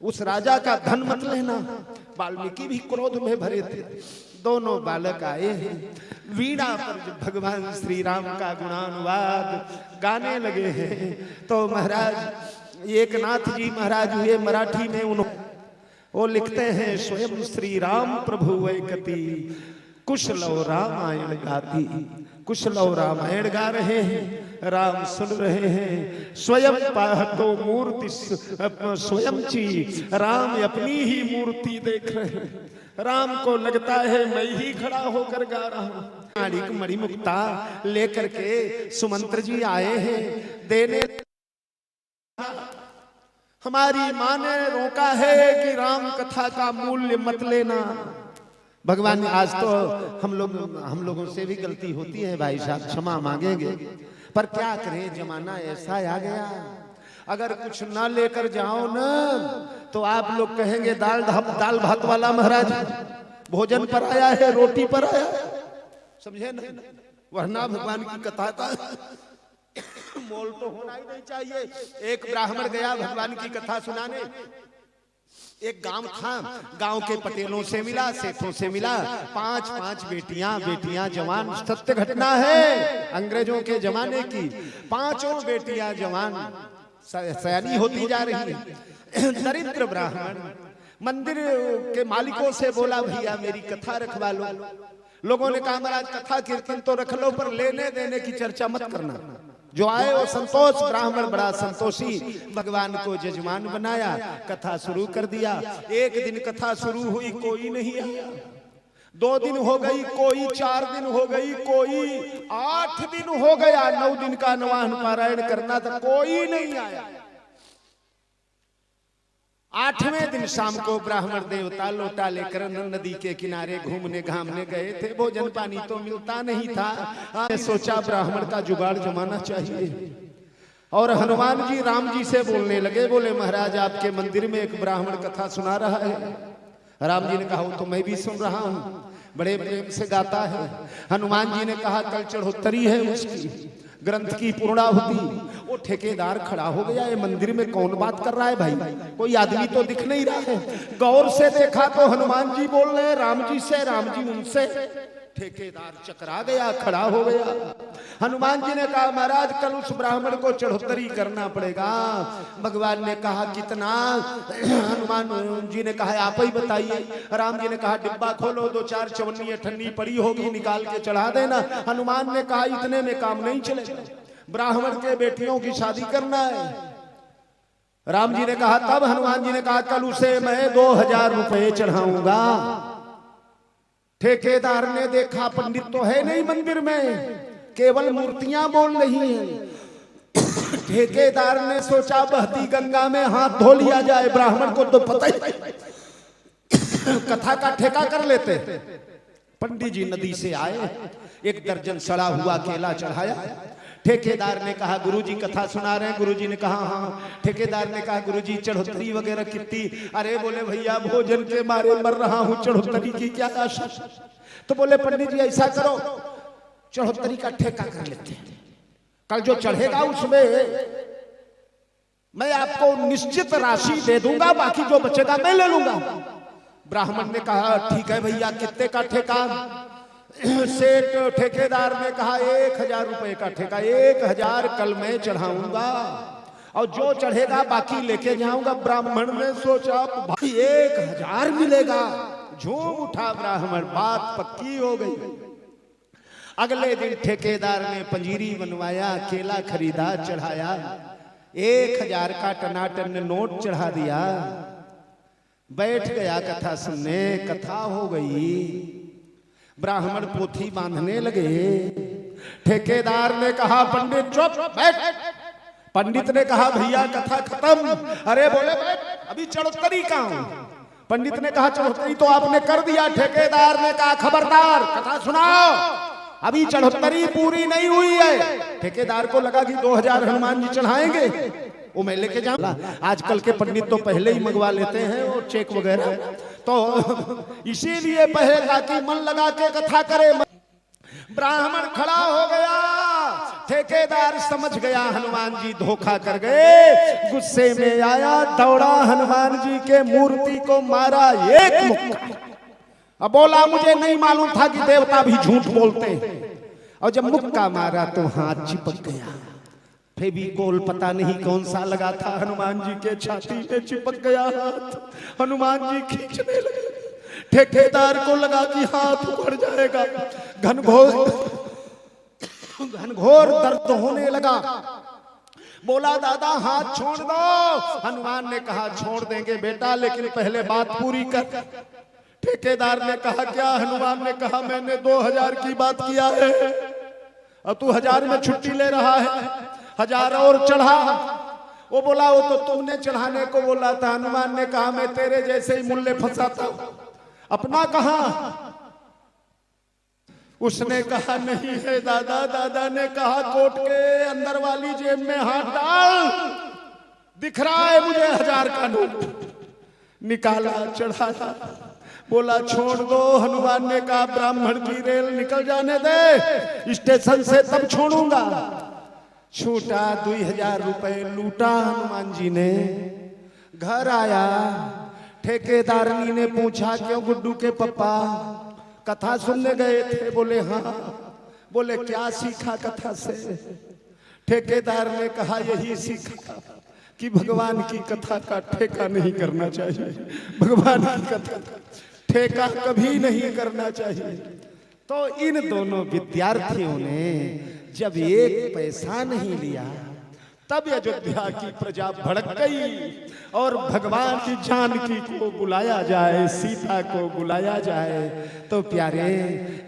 L: उस राजा का धन मत लेना। वाल्मीकि भी क्रोध में भरे थे। दोनों बालक आए हैं, वीणा पर जब भगवान श्री राम का गुणानुवाद गाने लगे हैं तो महाराज एकनाथ जी महाराज हुए मराठी में, उन्होंने वो लिखते हैं, स्वयं श्री राम प्रभु वैकति कुशलव रामायण गाती। कुशलव रामायण गा रहे हैं, राम सुन रहे हैं। स्वयं पाहतो मूर्ति स्वयं ची, राम अपनी ही मूर्ति देख रहे हैं। राम को लगता है मैं ही खड़ा होकर गा रहा हूँ। मणिमुक्ता लेकर के सुमंत्र जी आए हैं देने। हमारी माँ ने रोका है कि राम कथा का मूल्य मत लेना। भगवान आज तो हम लोगों से भी गलती होती है भाई साहब, क्षमा मांगेंगे, पर क्या करें जमाना ऐसा आ गया। अगर कुछ ना लेकर जाओ ना तो आप लोग कहेंगे दाल भात वाला महाराज भोजन पर आया है, रोटी पर आया है, समझे ना। वरना भगवान की कथा का मोल तो होना ही नहीं चाहिए। एक ब्राह्मण गया भगवान की कथा सुनाने। एक गांव था, गांव के पटेलों से मिला, सेठों से मिला। 5 बेटियां जवान, सत्य घटना है अंग्रेजों के जमाने की। 5 बेटियां जवान सयानी होती जा रही है। दरिद्र ब्राह्मण मंदिर के मालिकों से बोला, भैया मेरी कथा रखवा लो। लोगों ने कहा महाराज कथा कीर्तन तो रख लो, पर लेने देने की चर्चा मत करना। जो आए वो संतोष। ब्राह्मण बड़ा संतोषी, भगवान को जजमान बनाया, कथा शुरू कर दिया। एक दिन कथा शुरू हुई, कोई नहीं आया। 2 दिन हो गई, कोई 4 दिन हो गई, कोई 8 दिन हो गया। 9 दिन का नवाहन पारायण करना था, कोई नहीं आया। 8वें दिन शाम को ब्राह्मण देवता लोटा लेकर नदी के किनारे घूमने घामने गए थे। भोजन पानी तो मिलता नहीं था। सोचा ब्राह्मण का जुगाड़ जमाना चाहिए। और हनुमान जी राम जी से बोलने लगे, बोले महाराज आपके मंदिर में एक ब्राह्मण कथा सुना रहा है। राम जी ने कहा वो तो मैं भी सुन रहा हूँ, बड़े प्रेम से गाता है। हनुमान जी ने कहा कल चढ़ोत्तरी है उसकी, ग्रंथ की पूर्णाहुति। वो ठेकेदार खड़ा हो गया, ये मंदिर में कौन बात कर रहा है भाई, कोई आदमी तो दिख नहीं रहा है। गौर से देखा तो हनुमान जी बोल रहे हैं राम जी से, राम जी उनसे। ठेकेदार चकरा गया, खड़ा हो गया। हनुमान जी ने कहा महाराज कल उस ब्राह्मण को चढ़ोत्तरी करना पड़ेगा। भगवान ने कहा कितना? हनुमान जी ने कहा आप ही बताइए। राम जी ने कहा डिब्बा खोलो, 2-4 चवन्नी अठन्नी पड़ी होगी, निकाल के चढ़ा देना। हनुमान ने कहा इतने में काम नहीं चलेगा, ब्राह्मण के बेटियों की शादी करना है। राम जी ने कहा तब हनुमान जी ने कहा कल उसे मैं 2000 रुपए चढ़ाऊंगा। ठेकेदार ने देखा पंडित तो है नहीं मंदिर में, केवल मूर्तियां बोल रही हैं। ठेकेदार ने सोचा बहती गंगा में हाथ धो लिया जाए, ब्राह्मण को तो पता ही कथा का ठेका कर लेते। पंडित जी नदी से आए, 1 दर्जन सड़ा हुआ केला चढ़ाया। ठेकेदार ने कहा गुरुजी कथा सुना रहे हैं। गुरुजी ने कहा हाँ। ठेकेदार ने कहा गुरुजी चढ़ोत्तरी वगैरह कितनी? अरे बोले भैया भोजन के मारे मर रहा हूँ, चढ़ोत्तरी की क्या आशा? तो बोले पंडित जी ऐसा करो चढ़ोत्तरी का ठेका कर लेते हैं, कल जो चढ़ेगा उसमें मैं आपको निश्चित राशि दे दूंगा, बाकी जो बचेगा मैं ले लूंगा। ब्राह्मण ने कहा ठीक है भैया कितने का ठेका? सेठ ठेकेदार ने कहा 1000 रुपए का ठेका। 1000 कल मैं चढ़ाऊंगा और जो चढ़ेगा बाकी लेके जाऊंगा। ब्राह्मण ने सोचा भाई 1000 मिलेगा, झूम उठा ब्राह्मण, बात पक्की हो गई। अगले दिन ठेकेदार ने पंजीरी बनवाया, केला खरीदा, चढ़ाया। 1000 का टनाटन नोट चढ़ा दिया। बैठ गया कथा सुनने, कथा हो गई। ब्राह्मण पोथी बांधने लगे। ठेकेदार ने कहा पंडित चुप बैठ। पंडित ने कहा भैया कथा खत्म। अरे बोले बैठ अभी चढ़ोत्तरी का हूं। पंडित ने कहा चढ़ोत्तरी तो आपने कर दिया। ठेकेदार ने कहा खबरदार कथा सुनाओ, अभी चढ़ोत्तरी पूरी नहीं हुई है। ठेकेदार को लगा कि 2000 हनुमान जी चढ़ाएंगे, वो मैं लेके जाऊंगा। आजकल के पंडित तो पहले ही मंगवा लेते हैं और चेक वगैरह, तो इसीलिए पहले कि मन लगा के कथा करे। ब्राह्मण खड़ा हो गया। ठेकेदार समझ गया हनुमान जी धोखा कर गए, गुस्से में आया, दौड़ा हनुमान जी के मूर्ति को मारा एक मुक्का। अब बोला मुझे नहीं मालूम था कि देवता भी झूठ बोलते हैं। और जब मुक्का मारा तो हाथ चिपक गया। फेविकोल पता नहीं कौन सा लगा था, हनुमान जी के छाती में चिपक गया हाथ। हनुमान जी खींचने लगे, ठेकेदार को लगा कि हाथ उखड़ जाएगा। घनघोर दर्द होने लगा। बोला दादा हाथ छोड़ दो। हनुमान ने कहा छोड़ देंगे बेटा, लेकिन पहले बात पूरी कर। ठेकेदार ने कहा क्या? हनुमान ने कहा मैंने 2000 की बात किया है, अब तू 1000 में छुट्टी ले रहा है, 1000 और चढ़ा। वो बोला वो तो तुमने चढ़ाने को बोला था। हनुमान ने कहा मैं तेरे जैसे ही मुल्ले फंसाता हूं, अपना कहा? उसने कहा नहीं है दादा। दादा ने कहा कोट के अंदर वाली जेब में हाथ डाल, दिख रहा है मुझे 1000 का नोट। निकाला, चढ़ाया, बोला छोड़ दो। हनुमान ने कहा ब्राह्मण की रेल निकल जाने दे, स्टेशन से तब छोड़ूंगा। छूटा, 2000 रुपए लूटा हनुमान जी ने। घर आया, ठेकेदारनी ने पूछा क्यों गुड्डू के पापा कथा सुनने गए थे? बोले हाँ। बोले क्या सीखा कथा से? ठेकेदार ने कहा यही सीखा कि भगवान की कथा का ठेका नहीं करना चाहिए, भगवान की कथा का ठेका कभी नहीं करना चाहिए। तो इन दोनों विद्यार्थियों ने जब एक पैसा नहीं लिया, तब अयोध्या की प्रजा भड़क गई और भगवान की जानकी को बुलाया जाए, सीता को बुलाया जाए। तो प्यारे,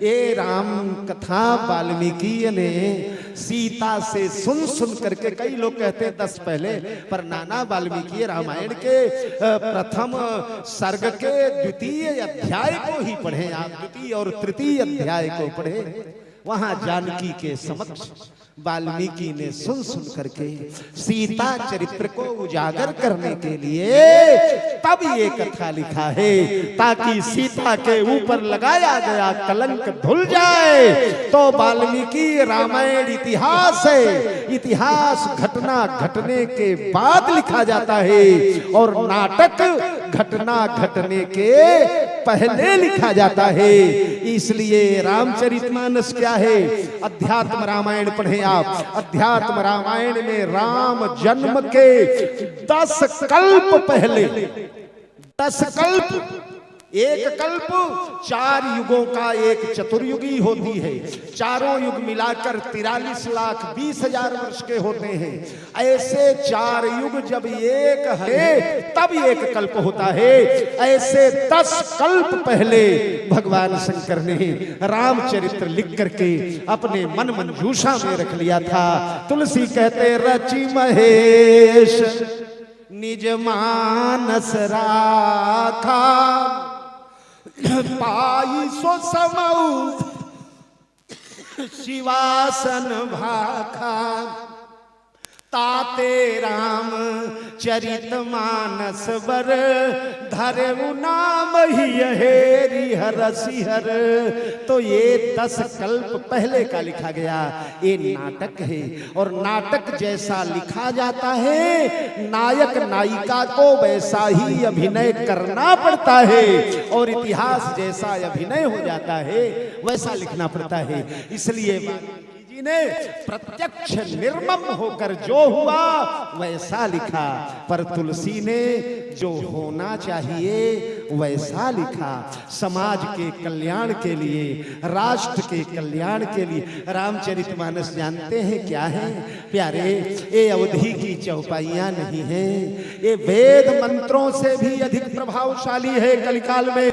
L: ये राम कथा वाल्मीकि ने सीता से सुन सुन करके, कई लोग कहते हैं 10 पहले, पर नाना वाल्मीकि रामायण के प्रथम सर्ग के 2य अध्याय को ही पढ़े आप, 2य और 3य अध्याय को पढ़े। वहां जानकी के समक्ष वाल्मीकि ने सुन सुन करके सीता चरित्र को उजागर करने के लिए तब ये कथा लिखा है, ताकि सीता के ऊपर लगाया गया कलंक धुल जाए। तो वाल्मीकि रामायण इतिहास है, इतिहास घटना घटने के बाद लिखा जाता है और नाटक घटना घटने के पहले लिखा जाता है। इसलिए रामचरितमानस क्या है? अध्यात्म रामायण पढ़े आप। अध्यात्म रामायण में राम जन्म के 10 कल्प पहले, 10 कल्प, एक कल्प 4 युगों का एक चतुर्युगी होती है। चारों युग मिलाकर 43,20,000 वर्ष के होते हैं। ऐसे 4 युग जब एक है तब एक कल्प होता है। ऐसे 10 कल्प पहले भगवान शंकर ने रामचरित्र लिख करके अपने मन मंजूषा में रख लिया था। तुलसी कहते रचि महेश निज मानस राखा, पाई सो समऊ शिवासन भाखा, ताते राम चरित मानस बर धरे नाम ही हेरी हरसिहर। तो ये 10 कल्प पहले का लिखा गया ये नाटक है। और नाटक जैसा लिखा जाता है, नायक नायिका को वैसा ही अभिनय करना पड़ता है और इतिहास जैसा अभिनय हो जाता है वैसा लिखना पड़ता है। इसलिए जी ने प्रत्यक्ष निर्मम होकर जो हुआ वैसा लिखा, पर तुलसी ने जो होना चाहिए वैसा लिखा। समाज के कल्याण के लिए, राष्ट्र के कल्याण के लिए। रामचरितमानस जानते हैं क्या है प्यारे? ये अवधि की चौपाइयां नहीं है, ये वेद मंत्रों से भी अधिक प्रभावशाली है कलिकाल में।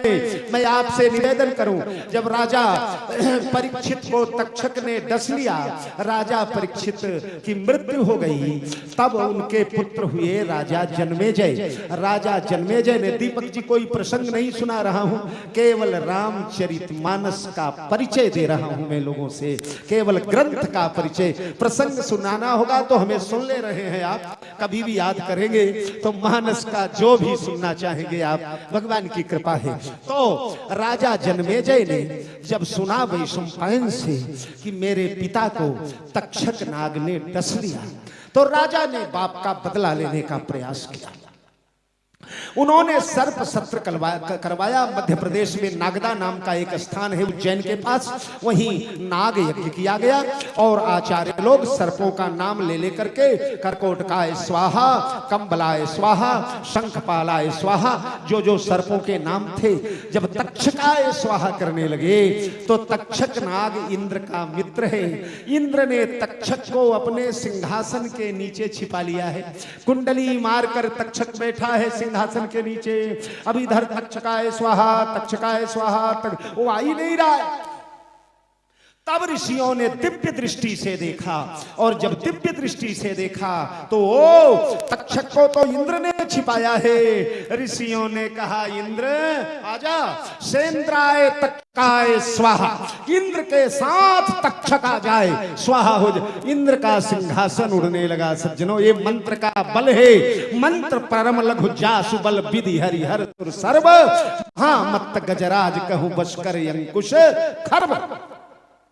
L: मैं आपसे निवेदन करूं, जब राजा परीक्षित को तक्षक ने डस लिया, राजा परीक्षित की मृत्यु हो गई, तब उनके पुत्र हुए राजा जन्मेजय। राजा जन्मेजय ने, दीपक जी कोई प्रसंग नहीं सुना रहा हूं, केवल रामचरितमानस का परिचय दे रहा हूं मैं लोगों से, केवल ग्रंथ का परिचय। प्रसंग सुनाना होगा तो हमें सुन ले रहे हैं आप, कभी भी याद करेंगे तो मानस का जो भी सुनना चाहेंगे आप, भगवान की कृपा है। तो राजा जन्मेजय ने जब सुना वैशंपायन से कि मेरे पिता को तक्षक नाग ने डस लिया तो राजा ने बाप का बदला लेने का प्रयास किया। उन्होंने सर्प सत्र करवाया। मध्य प्रदेश में नागदा नाम का एक स्थान है उज्जैन के पास, वहीं नाग यज्ञ किया गया और आचार्य लोग सर्पों का नाम ले लेकर के करकोटकाय स्वाहा, कंबलाय स्वाहा, शंखपालाय स्वाहा, जो जो सर्पों के नाम थे जब तक्षकाय स्वाहा करने लगे तो तक्षक नाग इंद्र का मित्र है। इंद्र ने तक्षक को अपने सिंहासन के नीचे छिपा लिया है। कुंडली मारकर तक्षक बैठा है सिंहासन के नीचे। अब इधर तक्षकाय स्वाहा वो आ ही नहीं रहा है। तब ऋषियों ने दिव्य दृष्टि से देखा और जब दिव्य दृष्टि से देखा तो ओ तक्षक को तो इंद्र ने छिपाया है। ऋषियों ने कहा इंद्र आजा, सेंद्राय तक्षकाय स्वाहा, इंद्र के साथ तक्षक आ जाए, स्वाहा हो जाए। इंद्र का सिंहासन उड़ने लगा। सज्जनों, ये मंत्र का बल है। मंत्र परम लघु जासु बल विधि हरिहर सर्व, हाँ मत गजराज कहूं बशकर अंकुश खर्व।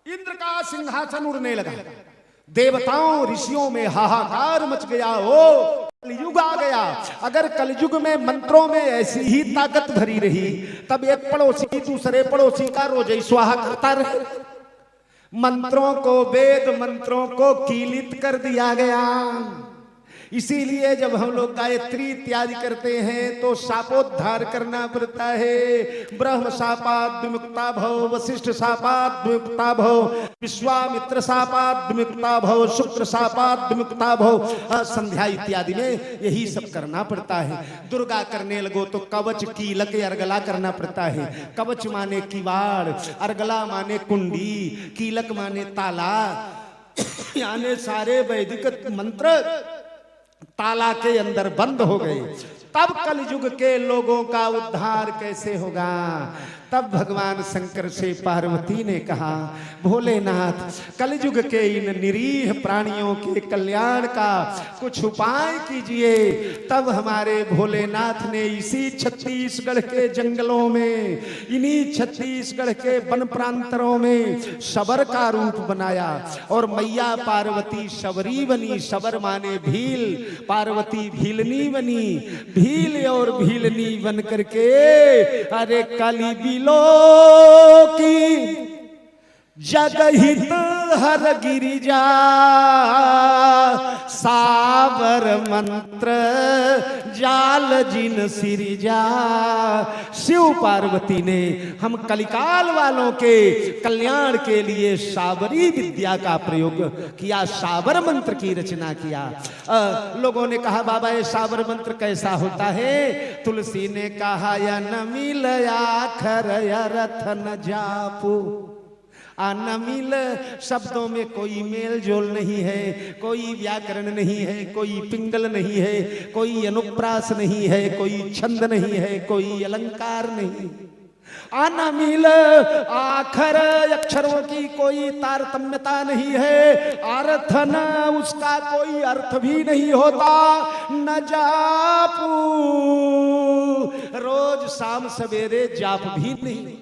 L: इंद्र का सिंहासन उड़ने लगा। देवताओं ऋषियों में हाहाकार मच गया। ओ कलयुग आ गया। अगर कलयुग में मंत्रों में ऐसी ही ताकत भरी रही तब एक पड़ोसी दूसरे पड़ोसी का रोज ही स्वाहा करता रहे। मंत्रों को, वेद मंत्रों को कीलित कर दिया गया। इसीलिए जब हम लोग गायत्री इत्यादि करते हैं तो शापोद्धार करना पड़ता है। ब्रह्म शापाद विमुक्ता भव, वशिष्ठ शापाद विमुक्ता भव, विश्वामित्र शापाद विमुक्ता भव, शुक्र शापाद विमुक्ता भव। संध्या इत्यादि में यही सब करना पड़ता है। दुर्गा करने लगो तो कवच, कीलक, अर्गला करना पड़ता है। कवच माने किवाड़, अर्गला माने कुंडी, कीलक माने ताला। यानी सारे वैदिक मंत्र ताला के अंदर बंद हो गए। तब कलयुग के लोगों का उद्धार कैसे होगा? तब भगवान शंकर से पार्वती ने कहा, भोलेनाथ कलयुग के इन निरीह प्राणियों के कल्याण का कुछ उपाय कीजिए। तब हमारे भोलेनाथ ने इसी छत्तीसगढ़ के जंगलों में, इन्हीं छत्तीसगढ़ के वन प्रांतरों में शबर का रूप बनाया और मैया पार्वती शबरी बनी। शबर माने भील, पार्वती भीलनी बनी। भील और भीलनी बन करके अरे काली बिलो की जगहित हर गिरिजा, साबर मंत्र जाल जिन सिरिजा। शिव पार्वती ने हम कलिकाल वालों के कल्याण के लिए साबरी विद्या का प्रयोग किया, साबर मंत्र की रचना किया। लोगों ने कहा बाबा ये साबर मंत्र कैसा होता है? तुलसी ने कहा या न मिल आखर अर्थ न जापू। अनमिल शब्दों में कोई मेल जोल नहीं है, कोई व्याकरण नहीं है, कोई पिंगल नहीं है, कोई अनुप्रास नहीं है, कोई छंद नहीं है, कोई अलंकार नहीं। अनमिल आखर अक्षरों की कोई तारतम्यता नहीं है। अर्थ न उसका कोई अर्थ भी नहीं होता। न जापू रोज शाम सवेरे जाप भी नहीं।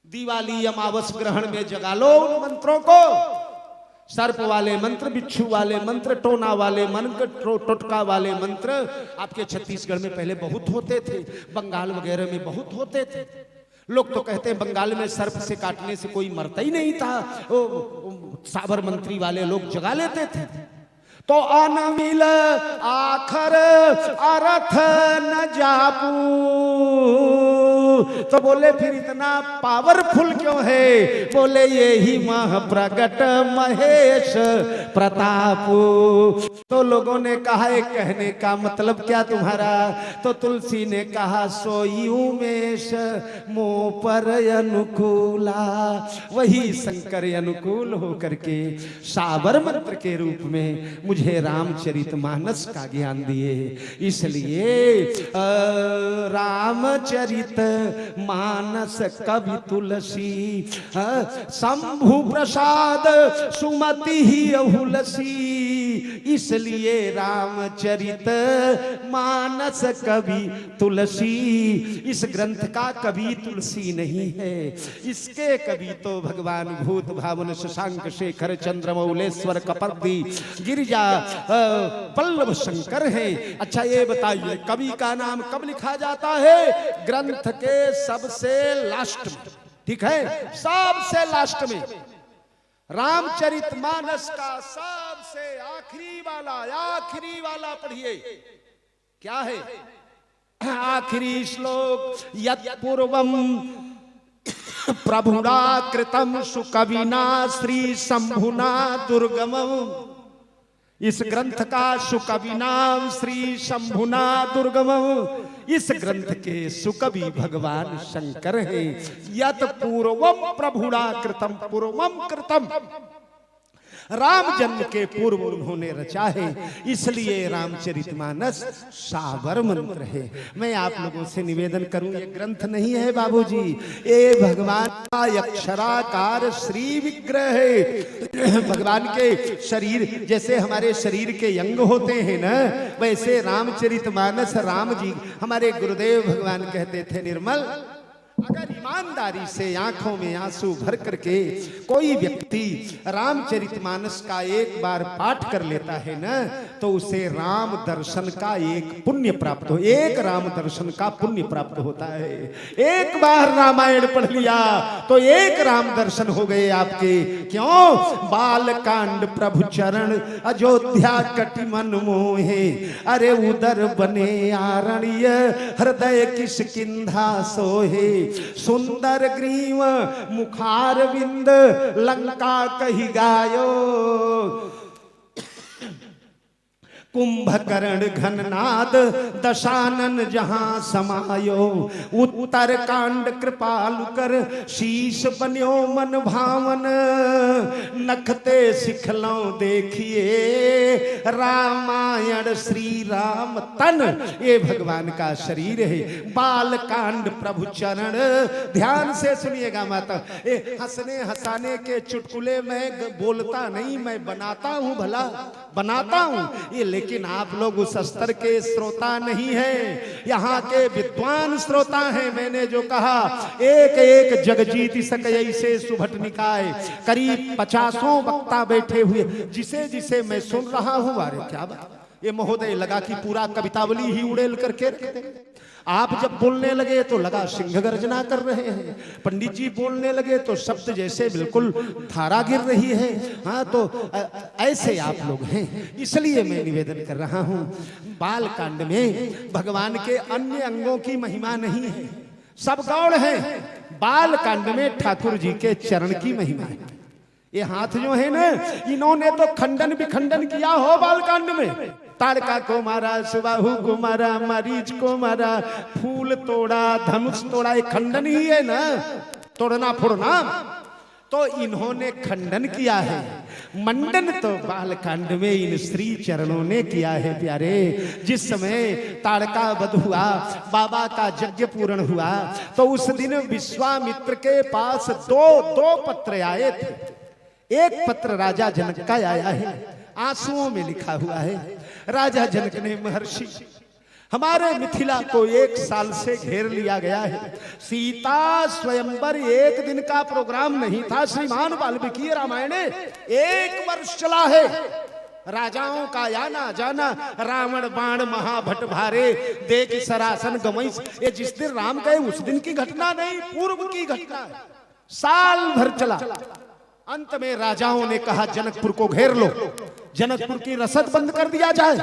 L: दिवाली अमावस ग्रहण में जगा लो उन मंत्रों को। सर्प वाले मंत्र, बिच्छू वाले मंत्र, टोना वाले मंत्र, टोटका वाले मंत्र आपके छत्तीसगढ़ में पहले बहुत होते थे, बंगाल वगैरह में बहुत होते थे। लोग तो कहते हैं बंगाल में सर्प से काटने से कोई मरता ही नहीं था। साबर मंत्री वाले लोग जगा लेते थे। तो अनमिल आखर अर्थ न जापू। तो बोले फिर इतना पावरफुल क्यों है? बोले ये ही मह प्रगट महेश प्रतापू। तो लोगों ने कहा एक कहने का मतलब क्या तुम्हारा? तो तुलसी ने कहा सोई उमेश मुँह पर अनुकूला। वही शंकर अनुकूल होकर के साबर मंत्र के रूप में मुझे रामचरितमानस का ज्ञान दिए। इसलिए रामचरित मानस कवि तुलसी, शंभु प्रसाद सुमति ही अहुलसी। इसलिए रामचरित मानस कवि तुलसी। इस ग्रंथ का कवि तुलसी नहीं है, इसके कवि तो भगवान भूत भावन शशांक शेखर चंद्रमौलेश्वर कपर्दी गिरिजा पल्लव शंकर हैं। अच्छा ये बताइए कवि का नाम कब लिखा जाता है? ग्रंथ के सबसे लास्ट में, ठीक है, सबसे लास्ट में। रामचरितमानस का सबसे आखिरी वाला पढ़िए, क्या है? आखिरी श्लोक, यत् पूर्वम प्रभुना कृतम सुकविना श्री शंभुना दुर्गमम। इस ग्रंथ का सुकविना श्री शंभुना दुर्गमम, इस ग्रंथ के सुकवि भगवान शंकर हैं। यत् पूर्वम प्रभुना कृतम, पूर्वम कृतम, राम जन्म के पूर्व उन्होंने रचा है, इसलिए रामचरितमानस सावर मंत्र है। मैं आप लोगों से निवेदन करूं, ये ग्रंथ नहीं है बाबूजी, ये भगवान का अक्षराकार श्री विग्रह है। भगवान के शरीर जैसे हमारे शरीर के अंग होते हैं ना, वैसे रामचरितमानस राम जी हमारे गुरुदेव भगवान कहते थे, निर्मल अगर ईमानदारी से आंखों में आंसू भर करके कोई व्यक्ति रामचरितमानस का एक बार पाठ कर लेता है ना, तो उसे राम दर्शन का एक पुण्य प्राप्त हो, एक राम दर्शन का पुण्य प्राप्त होता है। एक बार रामायण पढ़ लिया तो एक राम दर्शन हो गए आपके। क्यों? बाल कांड प्रभु चरण अयोध्या कटि मन मोहे, अरे उदर बने आरण्य हृदय किष्किंधा सोहे, सुंदर ग्रीव मुखार विंद लंका कही गायो, कुंभकर्ण घननाद दशानन जहां समायो, उत्तर कांड कृपालु कर शीश बन्यो मन भावन, नखते सिखलों देखिए रामायण श्री राम तन। ये भगवान का शरीर है। बाल कांड प्रभु चरण, ध्यान से सुनिएगा माता, ये हंसने हंसाने के चुटकुले मैं बोलता नहीं, मैं बनाता हूं, भला बनाता हूं ये, लेकिन आप लोग उस स्तर के श्रोता नहीं हैं, यहाँ के विद्वान श्रोता हैं। मैंने जो कहा, एक एक जगजीत सक ऐसे सुभट निकाय, करीब 50 वक्ता बैठे हुए, जिसे जिसे मैं सुन रहा हूं, अरे क्या बात, ये महोदय लगा कि पूरा कवितावली ही उड़ेल करके रख देंगे। आप जब बोलने लगे तो लगा सिंह गर्जना कर रहे हैं, पंडित जी बोलने लगे तो शब्द जैसे बिल्कुल धारा गिर रही है। हाँ, तो ऐसे आप लोग हैं, इसलिए मैं निवेदन कर रहा हूँ। बाल कांड में भगवान के अन्य अंगों की महिमा नहीं है, सब गौड़ है। बाल कांड में ठाकुर जी के चरण की महिमा है। ये हाथ जो है ना, इन्होंने तो खंडन विखंडन किया हो बाल कांड में। ताड़का को मारा, सुबाहु को मारा, मरीच को मारा, फूल तोड़ा, धनुष तोड़ा, ये खंडन ही है ना, तोड़ना फोड़ना। तो इन्होंने खंडन किया है, मंडन तो बालकांड में इन श्री चरणों ने किया है प्यारे। जिस समय ताड़का वध हुआ, बाबा का यज्ञ पूर्ण हुआ, तो उस दिन विश्वामित्र के पास दो पत्र आए थे। एक पत्र राजा जनक का आया है, आंसुओं में लिखा हुआ है। राजा जनक ने, महर्षि हमारे मिथिला को 1 साल से घेर लिया गया है, सीता स्वयंवर 1 दिन का प्रोग्राम नहीं था, श्रीमान वाल्मीकि रामायण 1 वर्ष चला है। राजाओं का आना जाना, रावण बाण महाभट भारे, देख सरासन गमई, ये जिस दिन राम गए उस दिन की घटना नहीं, पूर्व की घटना। साल भर चला। अंत में राजाओं ने कहा जनकपुर को घेर लो, जनकपुर की रसद बंद कर दिया जाए,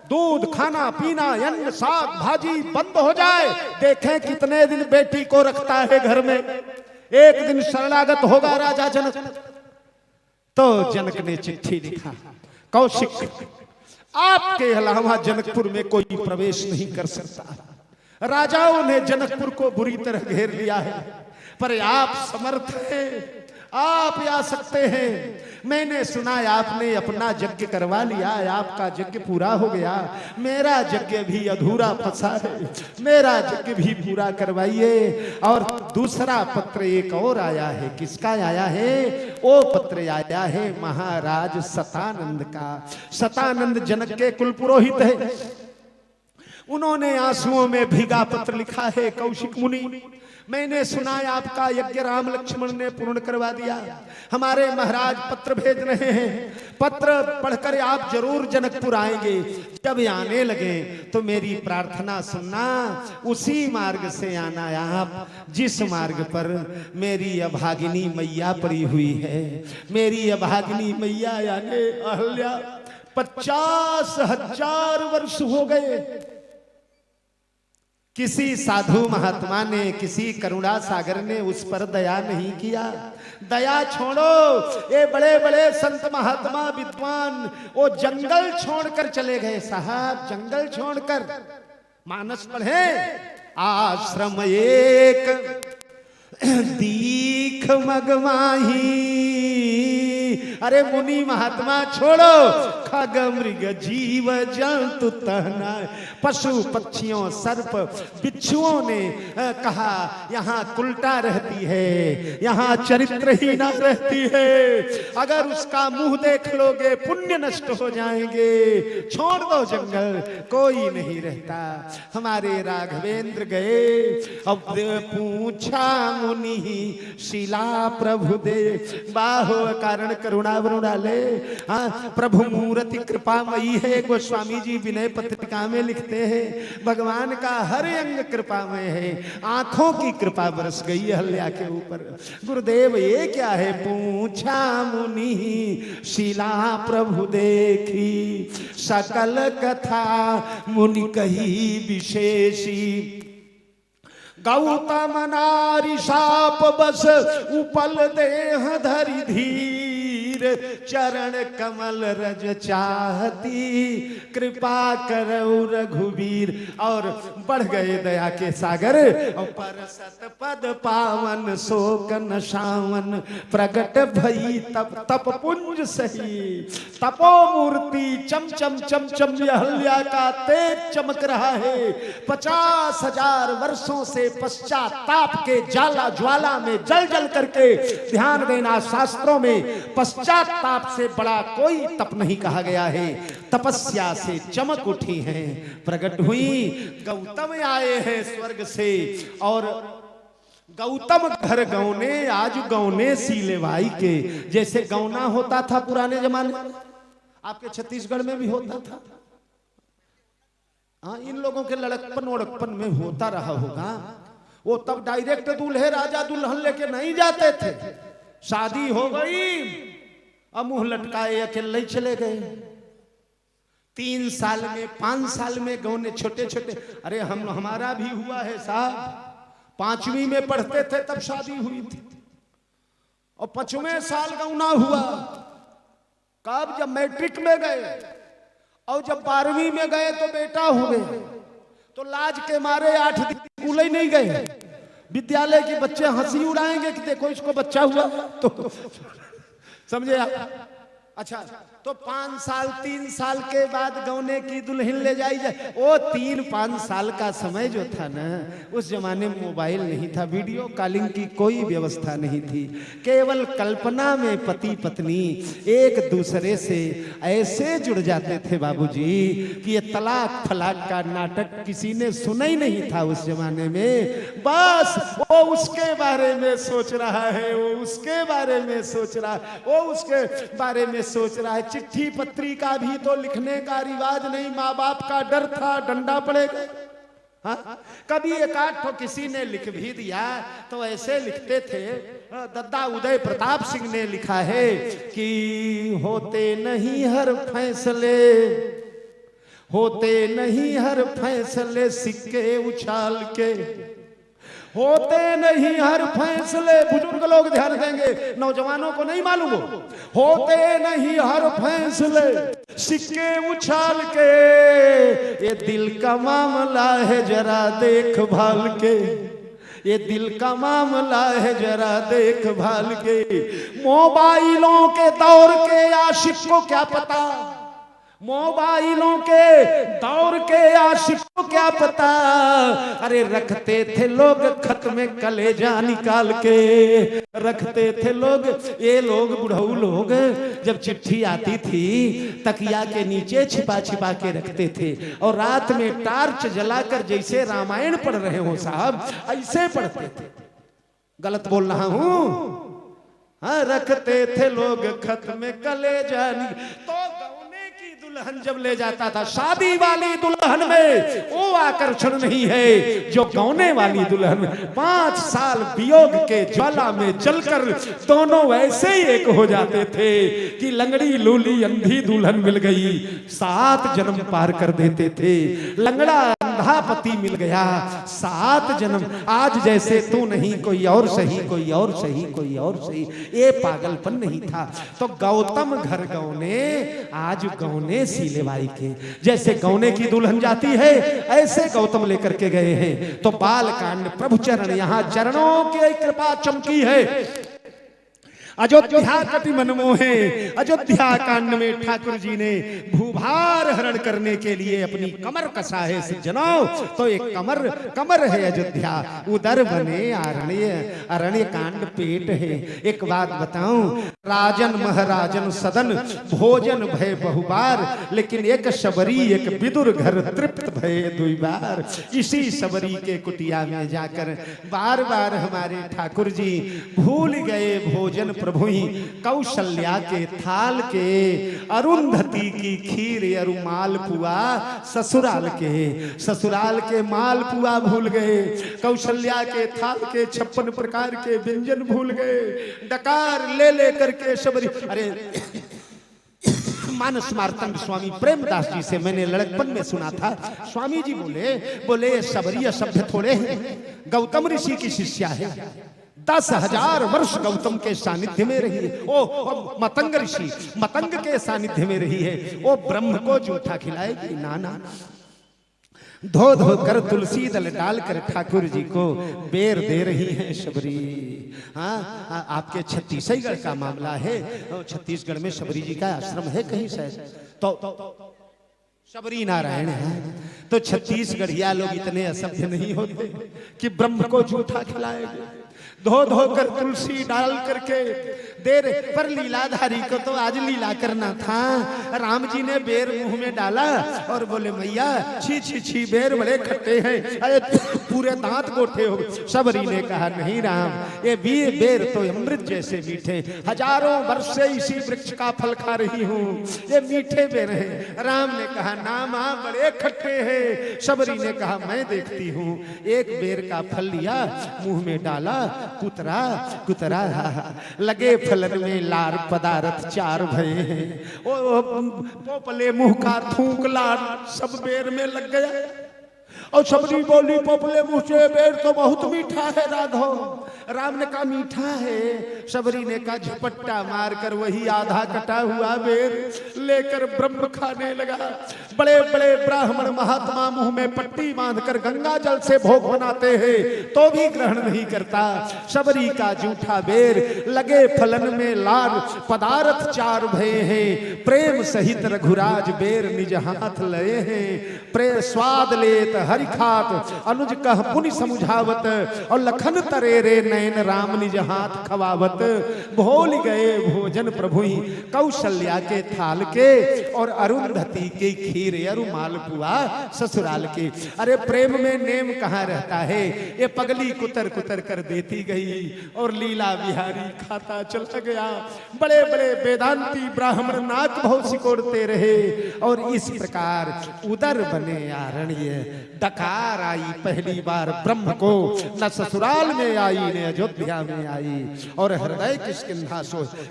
L: दूध खाना पीना अन्न साग भाजी बंद हो जाए, देखें कितने दिन बेटी को रखता है घर में, एक दिन शरणागत होगा राजा जनक। तो जनक ने चिट्ठी लिखा, कौशिक आपके अलावा जनकपुर में कोई प्रवेश नहीं कर सकता। राजाओं ने जनकपुर को बुरी तरह घेर लिया है, पर आप समर्थ हैं, आप आ सकते हैं। मैंने सुना आपने अपना यज्ञ करवा लिया, आपका यज्ञ पूरा हो गया, मेरा यज्ञ भी अधूरा फंसा है, मेरा यज्ञ भी पूरा करवाइए। और दूसरा पत्र एक और आया है। किसका आया है? वो पत्र आया है महाराज सतानंद का। सतानंद जनक के कुल पुरोहित है। उन्होंने आंसुओं में भीगा पत्र लिखा है। कौशिक मुनि, मैंने सुना आपका यज्ञ राम लक्ष्मण ने पूर्ण करवा दिया। हमारे महाराज पत्र भेज रहे हैं, पत्र पढ़कर आप जरूर जनकपुर आएंगे। जब आने लगे तो मेरी प्रार्थना सुनना, उसी मार्ग से आना आप जिस मार्ग पर मेरी अभागिनी मैया पड़ी हुई है। मेरी अभागिनी मैया यानी अहल्या 50,000 वर्ष हो गए। किसी साधु महात्मा ने, किसी करुणा सागर ने उस पर दया नहीं किया। दया छोड़ो, ये बड़े बड़े संत महात्मा विद्वान वो जंगल छोड़कर चले गए साहब, जंगल छोड़कर। मानस पढ़े, आश्रम एक दीख मगमाही। अरे मुनि महात्मा छोड़ो, खग मृग जीव जंतु तहना। पशु पक्षियों सर्प बिच्छुओं ने कहा यहाँ कुलटा रहती है, यहाँ चरित्रहीना रहती है, अगर उसका मुंह देख लोगे पुण्य नष्ट हो जाएंगे, छोड़ दो जंगल, कोई नहीं रहता। हमारे राघवेंद्र गए, अब पूछा मुनि शिला प्रभु दे। बाहो कारण करुणा वरुणाले। हाँ, प्रभु मूर्ति कृपामयी है। गोस्वामी जी विनय पत्रिका में लिखते हैं, भगवान का हर अंग कृपामय है। आंखों की कृपा बरस गई अहल्या के ऊपर। गुरुदेव ये क्या है? पूछा मुनि शिला प्रभु देखी, सकल कथा मुनि कही विशेषी। गौतम नारी शाप बस उपल देह धरि धीर, चरण कमल रज चाहती, कृपा करौ रघुवीर। और बढ़ गए दया के सागर, और पर सत पद पावन शोक न शावन, प्रगट भई तप तप पुंज सही। तपो मूर्ति चम चम चम चम अहल्या का तेज चमक रहा है। 50,000 वर्षों से पश्चाताप के जाला ज्वाला में जल जल करके, ध्यान देना शास्त्रों में पश्चाताप से बड़ा कोई तप नहीं कहा गया है। तपस्या से चमक उठी है, प्रकट हुई। गौतम आए हैं स्वर्ग से, और गौतम घर गौने, आज गौने सीले भाई के। जैसे गौना होता था पुराने जमाने, आपके छत्तीसगढ़ में भी होता था। हाँ, इन लोगों के लड़कपन वड़कपन में होता रहा होगा। वो तब डायरेक्ट दूल्हे राजा दुल्हन लेके नहीं जाते थे। शादी हो गई, अब मुंह लटकाए अकेले चले गए। 3 साल में 5 साल में गौने छोटे छोटे। अरे हमारा भी हुआ है साहब। 5वीं में पढ़ते थे तब शादी हुई थी, और 5वें साल गौना हुआ। कब? जब मैट्रिक में गए, और जब 12वीं में गए तो बेटा हुए। तो लाज के मारे 8 दिन स्कूल ही नहीं गए। विद्यालय के बच्चे हंसी उड़ाएंगे कि देखो इसको बच्चा हुआ। तो समझे आप? अच्छा, तो 5 साल 3 साल के बाद गौने की दुल्हन ले जाई जाए। वो 3-5 साल का समय जो था ना, उस जमाने में मोबाइल नहीं था, वीडियो कॉलिंग की कोई व्यवस्था नहीं थी। केवल कल्पना में पति पत्नी एक दूसरे से ऐसे जुड़ जाते थे बाबूजी कि ये तलाक फलाक का नाटक किसी ने सुना ही नहीं था उस जमाने में। बस वो उसके बारे में सोच रहा है, वो उसके बारे में सोच रहा है, वो उसके बारे में सोच रहा है। चिट्ठी पत्री का भी तो लिखने का रिवाज नहीं, माँ बाप का डर था डंडा पड़ेगा। हाँ? कभी एक आध तो किसी ने लिख भी दिया तो ऐसे लिखते थे। दद्दा उदय प्रताप सिंह ने लिखा है कि होते नहीं हर फैसले, होते नहीं हर फैसले सिक्के उछाल के, होते नहीं हर फैसले। बुजुर्ग लोग ध्यान देंगे, नौजवानों को नहीं मालूम। होते नहीं हर फैसले सिक्के उछाल के, ये दिल का मामला है जरा देखभाल के। ये दिल का मामला है जरा देख भाल के। मोबाइलों के दौर के आशिक को क्या पता, मोबाइलों के दौर के आशिक को क्या पता, अरे रखते थे लोग खत में कलेजा निकाल के, रखते थे लोग। ये लोग बुढ़ऊ लोग जब चिट्ठी आती थी तकिया के नीचे छिपा छिपा के रखते थे और रात में टार्च जलाकर जैसे रामायण पढ़ रहे हो साहब ऐसे पढ़ते थे। गलत बोल रहा हूं? हाँ, रखते थे लोग खत में कलेजा। तो दुल्हन जब ले जाता था, शादी वाली दुल्हन में वो आकर्षण नहीं है जो गौने वाली दुल्हन में। 5 साल वियोग के ज्वाला में जलकर दोनों ऐसे ही एक हो जाते थे कि लंगड़ी लूली अंधी दुल्हन मिल गई 7 जन्म पार कर देते थे। लंगड़ा अंधा पति मिल गया 7 जन्म। आज जैसे तू नहीं कोई और सही, कोई और सही, कोई और सही, ये पागलपन नहीं था। तो गौतम घर गौने, आज गौने सीले बाई के। जैसे गौने की दुल्हन जाती है ऐसे गौतम लेकर के गए हैं। तो बाल कांड प्रभु चरण, यहाँ चरणों की कृपा चमकी है। अयोध्या कति मनमोहे, अयोध्या कांड में ठाकुर जी ने भूभार हरण करने के लिए अपनी कमर कसा है सज्जनों। तो एक कमर है अयोध्या, उदर बने आरण्य, अरण्य कांड पेट है। एक बात बताऊं, राजन महाराजन सदन भोजन भय बहुबार, लेकिन एक शबरी एक विदुर घर तृप्त भय 2 बार। इसी शबरी के कुटिया में जाकर बार बार हमारे ठाकुर जी भूल गए भोजन प्रभु ही। कौशल्या के थाल के अरुंधति की खीर अरु मालपुआ, ससुराल के मालपुआ भूल गए। कौशल्या के थाल के 56 प्रकार के व्यंजन भूल गए। डकार ले ले करके शबरी, अरे मानस मार्तंड स्वामी प्रेमदास जी से मैंने लड़कपन में सुना था। स्वामी जी बोले शबरी सभ्य थोड़े हैं, गौतम ऋषि की शिष्या है। 10,000 वर्ष गौतम के सानिध्य में रही है। ओ मतंग ऋषि मतंग के सानिध्य में रही है। वो ब्रह्म को जूठा खिलाएगी? ना, धो धो कर तुलसी दल डालकर ठाकुर जी को बेर दे रही है शबरी। हाँ, आपके छत्तीसगढ़ का मामला है। छत्तीसगढ़ में शबरी जी का आश्रम है कहीं शायद, तो शबरी नारायण है। तो छत्तीसगढ़िया लोग इतने असभ्य नहीं होते कि ब्रह्म को जूठा खिलाएंगे। धो धो कर तुलसी डाल करके दे रहे। पर लीलाधारी को तो आज लीला करना था। राम जी ने बेर मुंह में डाला और बोले मैया छी छी छी बेर बड़े खट्टे हैं, अरे पूरे दांत गोठे हो गए। शबरी ने कहा नहीं राम, ये बेर तो अमृत जैसे मीठे, हजारों वर्ष से इसी वृक्ष का फल खा रही हूँ, ये मीठे बेर हैं। राम ने कहा ना माँ बड़े खट्टे हैं। शबरी ने कहा मैं देखती हूँ। एक बेर का फल लिया, मुंह में डाला, कुतरा लगे फलन में लार पदार्थ 4 भये हैं। ओ पोपले मुंह का थूक लार सब बेर में लग गया। और शबरी बोली पोपले मुंह से बेर तो बहुत मीठा है राघव। राम ने कहा मीठा है। शबरी ने कहा झपट्टा मारकर वही आधा कटा हुआ बेर लेकर ब्रह्म खाने लगा। बड़े बड़े ब्राह्मण महात्मा मुंह में पट्टी बांधकर गंगा जल से भोग बनाते हैं तो भी ग्रहण नहीं करता। शबरी का जूठा बेर लगे फलन में लार पदार्थ 4 भये हैं। प्रेम सहित रघुराज बेर निज हाथ लए हैं। प्रेम स्वाद लेत हरि खात अनुज कह पुनि समुझावत, और लखन तरे रे नैन राम निज हाथ खवावत। भूल गए भोजन प्रभु ही कौशल्या के थाल के, और अरुंधति के खीर अरु मालपुआ ससुराल के। अरे प्रेम में नेम कहाँ रहता है। ये पगली कुतर कुतर कर देती गई और लीला बिहारी खाता चला गया। बड़े बड़े वेदांती ब्राह्मण नाक बहुत सिकोड़ते रहे और इस प्रकार उदर बने आरण्य। डकार आई पहली बार ब्रह्म को, न ससुराल में आई न अयोध्या में आई। और हृदय किष्किंधा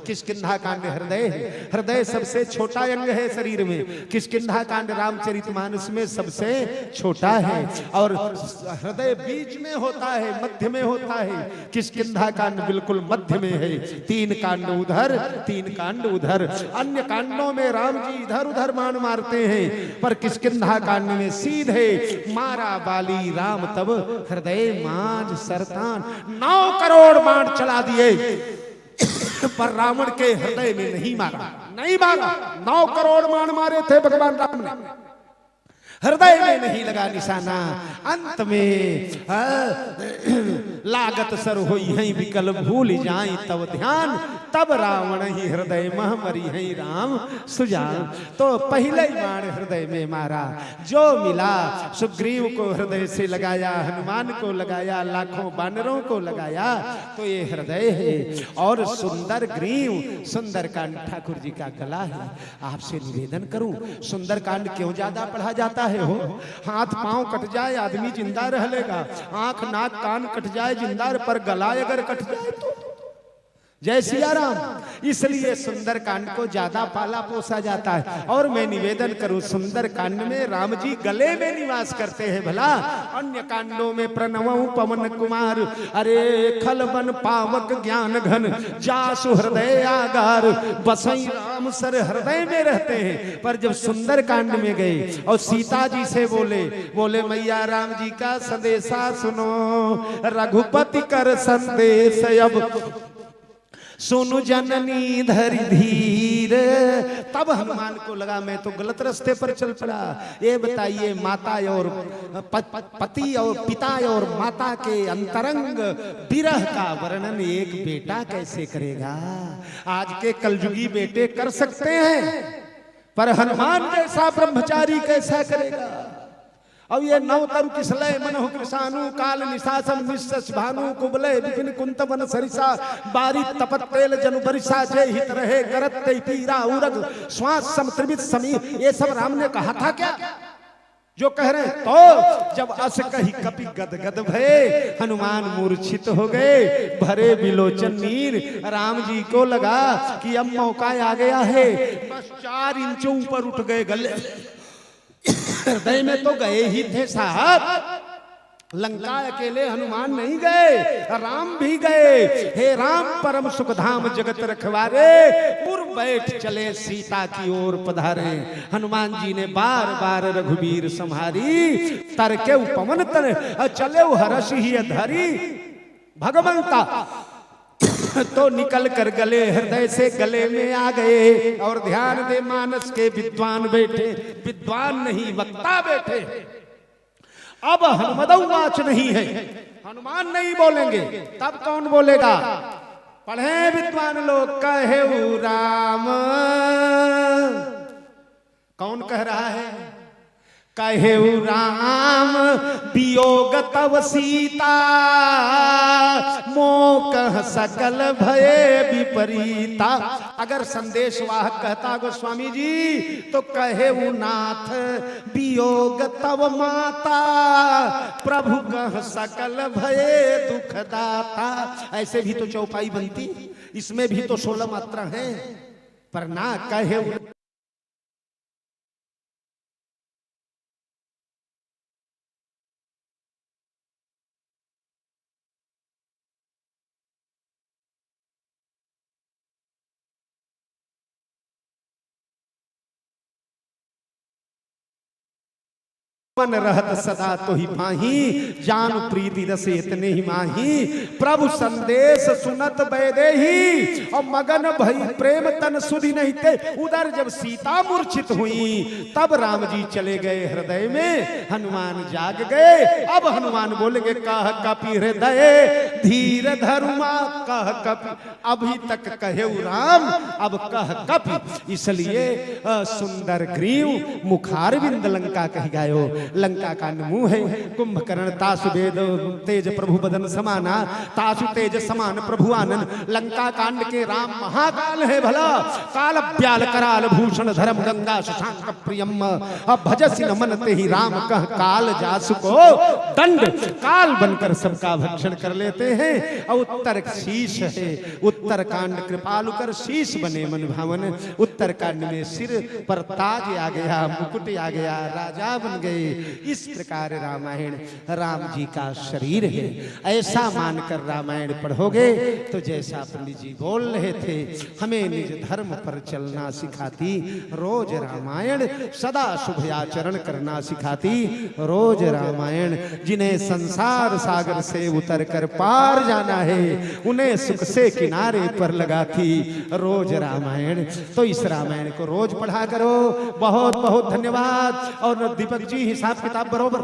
L: किष्किंधा कांड हृदय है। हृदय सबसे छोटा अंग है शरीर में। किष्किंधा कांड कांड रामचरितमानस में सबसे छोटा है और हृदय बीच में होता है, मध्य में होता है। किष्किंधा कांड बिल्कुल मध्य में है। 3 कांड उधर 3 कांड उधर। अन्य कांडों में राम जी इधर उधर बाण मारते हैं, पर किष्किंधा कांड में सीधे मारा बाली राम तब हृदय मांझ सरतान। 9 करोड़ बाण चला दिए पर रावण के हृदय में नहीं मारा, नहीं मारा। 9 करोड़ बाण मारे थे भगवान राम ने, हृदय में नहीं लगा निशाना। अंत में लागत सर होई है विकल भूल जाए तब ध्यान, तब रावण ही हृदय मह मरी है राम सुजान। तो पहले ही बाण हृदय में मारा, जो मिला सुग्रीव को हृदय से लगाया, हनुमान को लगाया, लाखों बानरों को लगाया, तो ये हृदय है। और सुंदर ग्रीव सुंदर कांड ठाकुर जी का गला है। आपसे निवेदन करूं, सुंदर कांड क्यों ज्यादा पढ़ा जाता है हो? हाथ पांव कट जाए आदमी जिंदा रह लेगा, आंख नाक कान कट जाए जिंदा, पर गला अगर कट जाए तो जय सिया राम। इसलिए सुंदर कांड को ज्यादा पाला पोसा जाता है। और मैं निवेदन करूं, सुंदर कांड में राम जी गले में निवास करते हैं भला। अन्य कांडों में प्रणवं पवन कुमार, अरे खलबन पावक ज्ञान घन, जासु हृदय आगार, बसई राम सर हृदय में रहते हैं। पर जब सुंदर कांड में गए और सीता जी से बोले मैया राम जी का संदेशा सुनो, रघुपति कर संदेश अब सुनु जननी धरि धीर। तब हनुमान को लगा मैं तो गलत रास्ते पर चल पड़ा। ये बताइए, माता और पति और पिता और माता के अंतरंग विरह का वर्णन एक बेटा कैसे करेगा? आज के कलयुगी बेटे कर सकते हैं, पर हनुमान जैसा ब्रह्मचारी कैसा करेगा? अब ये नवतरु किसलय मनहु कृषानु, काल निशासम निश्चस भानु, कुबले विपिन कुंत मन सरिसा, बारी तपतेल जनु बरिसा, जय हित रहे करत ते पीरा उरग श्वास सम त्रिविध समी। ये सब राम ने कहा था क्या जो कह रहे? तो जब अस कही कपि गदगद भये, हनुमान मूर्छित हो गए, भरे बिलोचन नीर। राम जी को लगा कि अब मौका आ गया है, बस 4 इंच ऊपर उठ गए गले, हृदय में तो गए ही थे साहब। लंका अकेले हनुमान नहीं गए, राम भी गए। हे राम परम सुख धाम जगत रखवारे, पूर्व बैठ चले सीता की ओर पधारे। हनुमान जी ने बार बार रघुवीर संहारी, तर के उपवन तर चले हरष ही धरी। भगवंता तो निकल कर गले हृदय से गले में आ गए। और ध्यान दे, मानस के विद्वान बैठे, विद्वान नहीं वक्ता बैठे। अब हनुमदवाच नहीं है, हनुमान नहीं बोलेंगे, तब कौन बोलेगा? पढ़े विद्वान लोग, कहे राम। कौन कह रहा है? कहे राम वियोग तव सीता, मोह सकल भये विपरीता। अगर संदेश वाहक कहता गोस्वामी जी, तो कहे नाथ वियोग तव माता, प्रभु कह सकल भये दुखदाता। ऐसे भी तो चौपाई बनती, इसमें भी तो 16 मात्रा है, पर ना कहे। मन रहत सदा तो ही पाही, जान प्रीति रसे इतने ही माही। प्रभु संदेश सुनत बैदेही, और मगन भई प्रेम तन सुधि नहीं थे। उधर जब सीता मूर्छित हुई, तब राम जी चले गए हृदय में, हनुमान जाग गए। अब हनुमान बोलेंगे, कह कपि हृदय धीर धरुमा, कह कपि। अभी तक कहे राम, अब कह कपि। इसलिए सुंदर ग्रीव मुखार बिंद लंका कह गायो। लंका कांड मुंह है कुंभकर्ण तासु वेद तेज प्रभु बदन समाना तासु तेज समान प्रभु आनंद। लंका कांड के राम महाकाल है भला, काल ब्याल कराल भूषण धर्म गंगा शशांक प्रियम। अब भजसी न मन ते ही राम कह काल जासु को दंड। काल बनकर सबका भक्षण कर लेते हैं। और उत्तर शीश है, उत्तर कांड कृपालु कर शीश बने मन भावन। उत्तर कांड में सिर पर ताज आ गया, मुकुट आ गया, राजा बन गए। इस प्रकार रामायण राम जी का शरीर है। ऐसा मानकर रामायण पढ़ोगे तो जैसा पंडित जी बोल रहे थे, हमें निज धर्म पर चलना सिखाती रोज रामायण, सदा शुभ आचरण करना सिखाती रोज रामायण। जिन्हें संसार सागर से उतर कर पार जाना है, उन्हें सुख से किनारे पर लगाती रोज रामायण। तो इस रामायण को रोज पढ़ा करो। बहुत बहुत धन्यवाद। और दीपक जी हिसाब किताब बरोबर,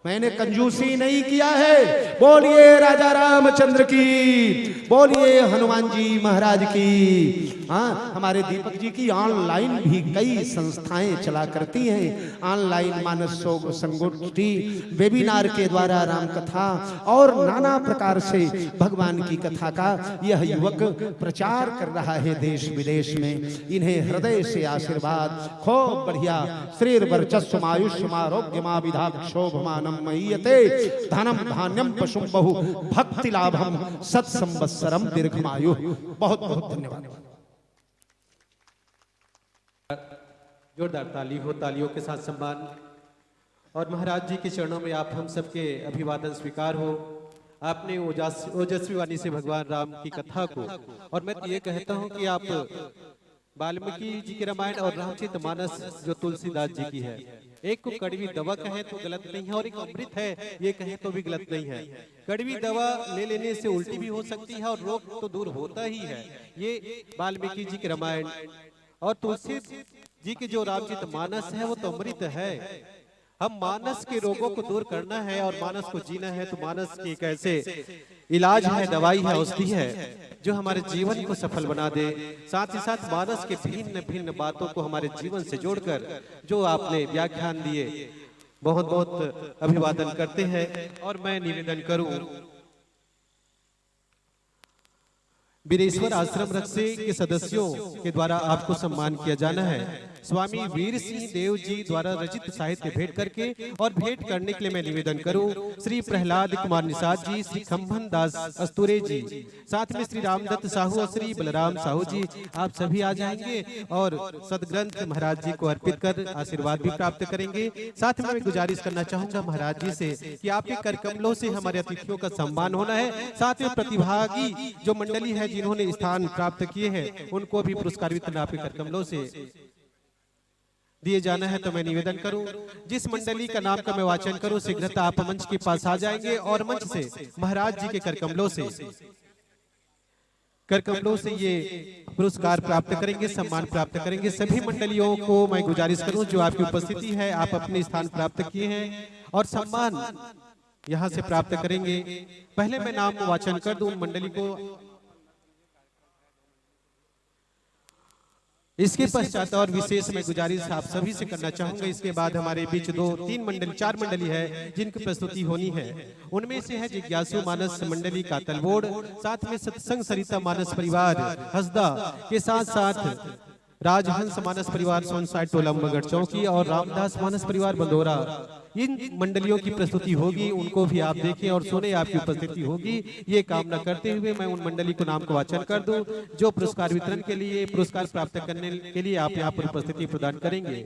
L: मैंने कंजूसी नहीं किया है। बोलिए राजा रामचंद्र की, बोलिए हनुमान जी महाराज की। हाँ, हमारे दीपक जी की ऑनलाइन भी कई संस्थाएं चला करती हैं। ऑनलाइन मानस संगोष्ठी वेबिनार के द्वारा राम कथा और नाना प्रकार से भगवान की कथा का यह युवक प्रचार कर रहा है देश विदेश में। इन्हें हृदय से आशीर्वाद, खूब बढ़िया श्रीर वर्चस्व आयुष्यम आरोग्यम विधाक्षोभमानम महीयते धनम धान्यम पशुम बहु भक्ति लाभम सत संवत्सरम दीर्घमायु। बहुत बहुत धन्यवाद।
E: जोरदार ताली हो, तालियों के साथ सम्मान। और महाराज जी के चरणों में आप हम सबके अभिवादन स्वीकार हो। आपने ओजस्वी वाणी से भगवान राम की कथा को, और मैं ये कहता हूँ कि आप वाल्मीकि जी के रामायण और रामचरितमानस जो तुलसीदास जी की है, एक को कड़वी दवा कहे तो गलत नहीं है, और एक अमृत है ये कहे तो भी गलत नहीं है। कड़वी दवा ले लेने से उल्टी भी हो सकती है और रोग तो दूर होता ही है। ये वाल्मीकि जी के रामायण और तुलसी जी के जो रामचरितमानस है वो तो अमृत है। हम मानस के रोगों को दूर करना है और मानस को जीना है, तो मानस की एक ऐसे इलाज है, दवाई है, औषधि है जो हमारे जीवन को सफल बना दे। साथ ही साथ मानस के भिन्न भिन्न बातों को हमारे जीवन से जोड़कर जो आपने व्याख्यान दिए, बहुत बहुत अभिवादन करते हैं। और मैं निवेदन करूं, वीरेश्वर आश्रम रक्षे के सदस्यों के द्वारा आपको सम्मान किया जाना है। स्वामी वीर सिंह देव जी द्वारा रचित साहित्य भेंट करके, और भेंट करने के लिए मैं निवेदन करूं श्री प्रहलाद कुमार निषाद जी, श्री खम्भन दास अस्तुरे जी, साथ में श्री रामदत्त साहू और श्री बलराम साहू जी, आप सभी आ जाएंगे और सदग्रंथ महाराज जी को अर्पित कर आशीर्वाद भी प्राप्त करेंगे। साथ में मैं गुजारिश करना चाहूंगा महाराज जी से कि आपके कर कमलों से हमारे अतिथियों का सम्मान होना है। साथ में प्रतिभागी जो मंडली है जिन्होंने स्थान प्राप्त किए हैं, उनको भी पुरस्कार वितरण आपके कर कमलों से दिए जाना है। तो मैं निवेदन करूं, जिस मंडली का नाम का मैं वाचन करूं, शीघ्रता आप मंच के पास आ जाएंगे और मंच से महाराज जी के करकमलों से ये पुरस्कार प्राप्त करेंगे, सम्मान प्राप्त करेंगे। सभी मंडलियों को मैं गुजारिश करूं जो आपकी उपस्थिति है, आप अपने स्थान प्राप्त किए हैं और सम्मान यहां से प्राप्त करेंगे। पहले मैं नाम वाचन कर दूं मंडली को, इसके पश्चात और विशेष मैं गुजारिश आप सभी से करना चाहूंगा। इसके बाद हमारे बीच 2, 3 मंडली, 4 मंडली है जिनकी प्रस्तुति होनी है। उनमें से है जिज्ञासु मानस मंडली कातलबोड़, साथ में सत्संग सरिता मानस परिवार हसदा के साथ साथ राजहंस मानस परिवार सोनसाइड टोला मगड़ चौकी और रामदास मानस परिवार बंदोरा। इन मंडलियों की प्रस्तुति होगी, उनको भी आप देखें और सुने, आपकी उपस्थिति होगी ये कामना करते हुए मैं उन मंडली को नाम को वाचन कर दूं जो पुरस्कार वितरण के लिए, पुरस्कार प्राप्त करने के लिए आप यहाँ पर उपस्थिति प्रदान करेंगे।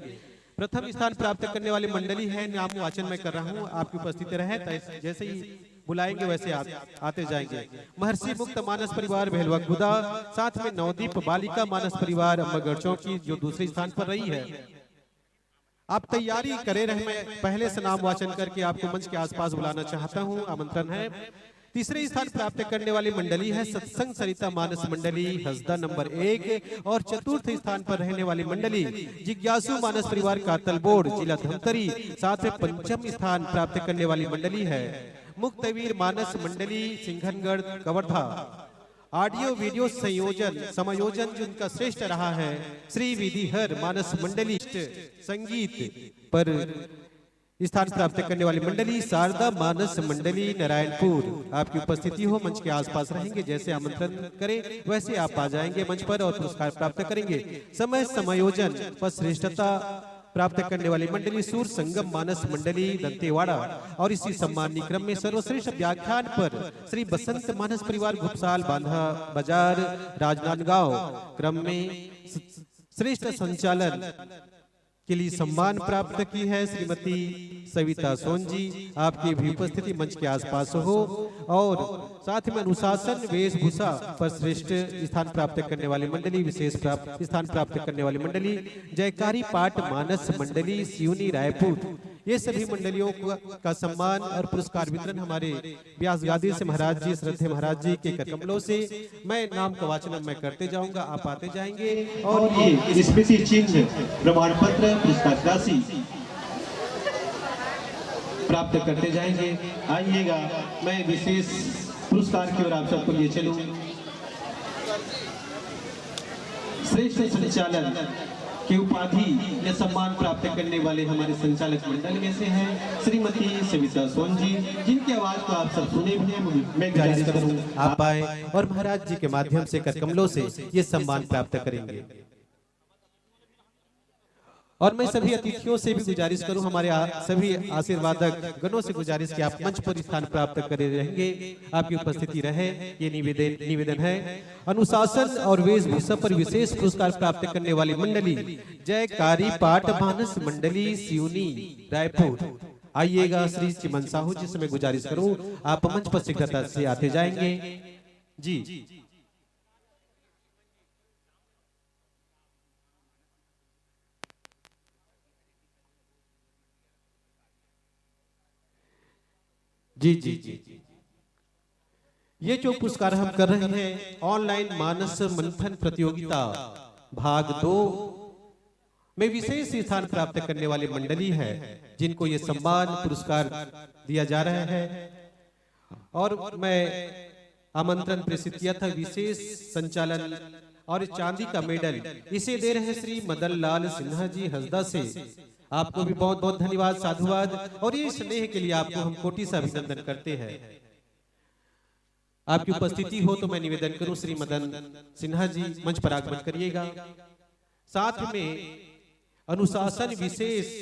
E: प्रथम स्थान प्राप्त करने वाली मंडली है, नाम वाचन मैं कर रहा हूँ, आपकी उपस्थिति रहे, जैसे ही बुलाएंगे वैसे आते जाएंगे। महर्षि मुक्त मानस परिवार भेलवा गुदा, साथ में नवदीप बालिका मानस परिवार अम्बगढ़ चौकी जो दूसरे स्थान पर रही है। आप तैयारी करे रहे, मैं पहले से नाम वाचन करके आपको मंच के आसपास बुलाना चाहता हूं, आमंत्रण है। तीसरे स्थान प्राप्त करने वाली मंडली है सत्संग सरिता मानस मंडली हसदा नंबर 1, और चतुर्थ स्थान पर रहने वाली मंडली जिज्ञासु मानस परिवार कातलबोड़ जिला धमतरी, साथ में पंचम स्थान प्राप्त करने वाली मंडली है मुक्तवीर मानस मंडली सिंघनगढ़ कवर्धा। ऑडियो वीडियो समायोजन जिनका श्रेष्ठ रहा है श्री विधिहर मानस मंडली। संगीत पर स्थान प्राप्त करने वाली मंडली शारदा मानस मंडली नारायणपुर, आपकी उपस्थिति हो मंच के आसपास रहेंगे। जैसे आमंत्रण करें वैसे आप आ जाएंगे मंच पर और पुरस्कार प्राप्त करेंगे। समय समायोजन पर श्रेष्ठता प्राप्त करने वाली मंडली सूर संगम मानस मंडली दंतेवाड़ा, और इसी सम्माननीय क्रम में सर्वश्रेष्ठ व्याख्यान पर श्री बसंत मानस परिवार घुपसाल बांधा बाजार राजनांदगांव क्रम में श्रेष्ठ संचालन के लिए सम्मान प्राप्त की है श्रीमती सविता सोन जी, आपकी भी उपस्थिति मंच के आसपास हो। और साथ में अनुशासन वेशभूषा पर श्रेष्ठ स्थान प्राप्त करने वाली मंडली, विशेष स्थान प्राप्त करने वाली मंडली जयकारी पाठ मानस मंडली सिवनी रायपुर, ये सभी मंडलियों का सम्मान और पुरस्कार वितरण हमारे व्यास गादी से महाराज जी, श्रद्धे महाराज जी के करकमलों से मैं नाम का वाचन मैं करते जाऊंगा, आप आते जाएंगे। और ये स्मृति चिन्ह, प्रमाण पत्र, पुरस्कार राशि प्राप्त करते जाएंगे। आइएगा, मैं विशेष पुरस्कार की ओर आप सबको लिए चलूं। श्रेष्ठ संचालन की उपाधि या सम्मान प्राप्त करने वाले हमारे संचालक मंडल में से हैं श्रीमती सविता सोन जी, जिनकी आवाज को आप सब सुने भी हैं। मैं गुजारिश करूं आप आए और महाराज जी के माध्यम से करकमलों से ये सम्मान प्राप्त करेंगे। और मैं सभी अतिथियों से भी गुजारिश करूं, हमारे सभी आशीर्वादक गणों से गुजारिश कि आप मंच पर स्थान प्राप्त करे रहेंगे, आपकी उपस्थिति रहे, ये निवेदन है। अनुशासन और वेशभूषा पर विशेष पुरस्कार प्राप्त करने वाली मंडली जयकारी पाठ मानस मंडली सिवनी रायपुर, आइएगा श्री चिमन साहू जी से मैं गुजारिश करूं आप मंच पर शीघ्रता से आते जाएंगे जी। जी जी जी जी, ये जो पुरस्कार हम कर रहे हैं ऑनलाइन मानस मंथन प्रतियोगिता भाग 2 में विशेष स्थान प्राप्त करने वाली मंडली है, जिनको ये सम्मान पुरस्कार दिया जा रहा है। और मैं आमंत्रण प्रेषित किया था विशेष संचालन और चांदी का मेडल इसे दे रहे हैं श्री मदन लाल सिन्हा जी हसदा से, आपको भी बहुत बहुत धन्यवाद, साधुवाद। और ये स्नेह के लिए आपको हम कोटि से अभिनंदन करते हैं। आपकी उपस्थिति हो तो मैं निवेदन करूं श्री मदन सिन्हा जी मंच पर आगमन करिएगा। साथ में अनुशासन विशेष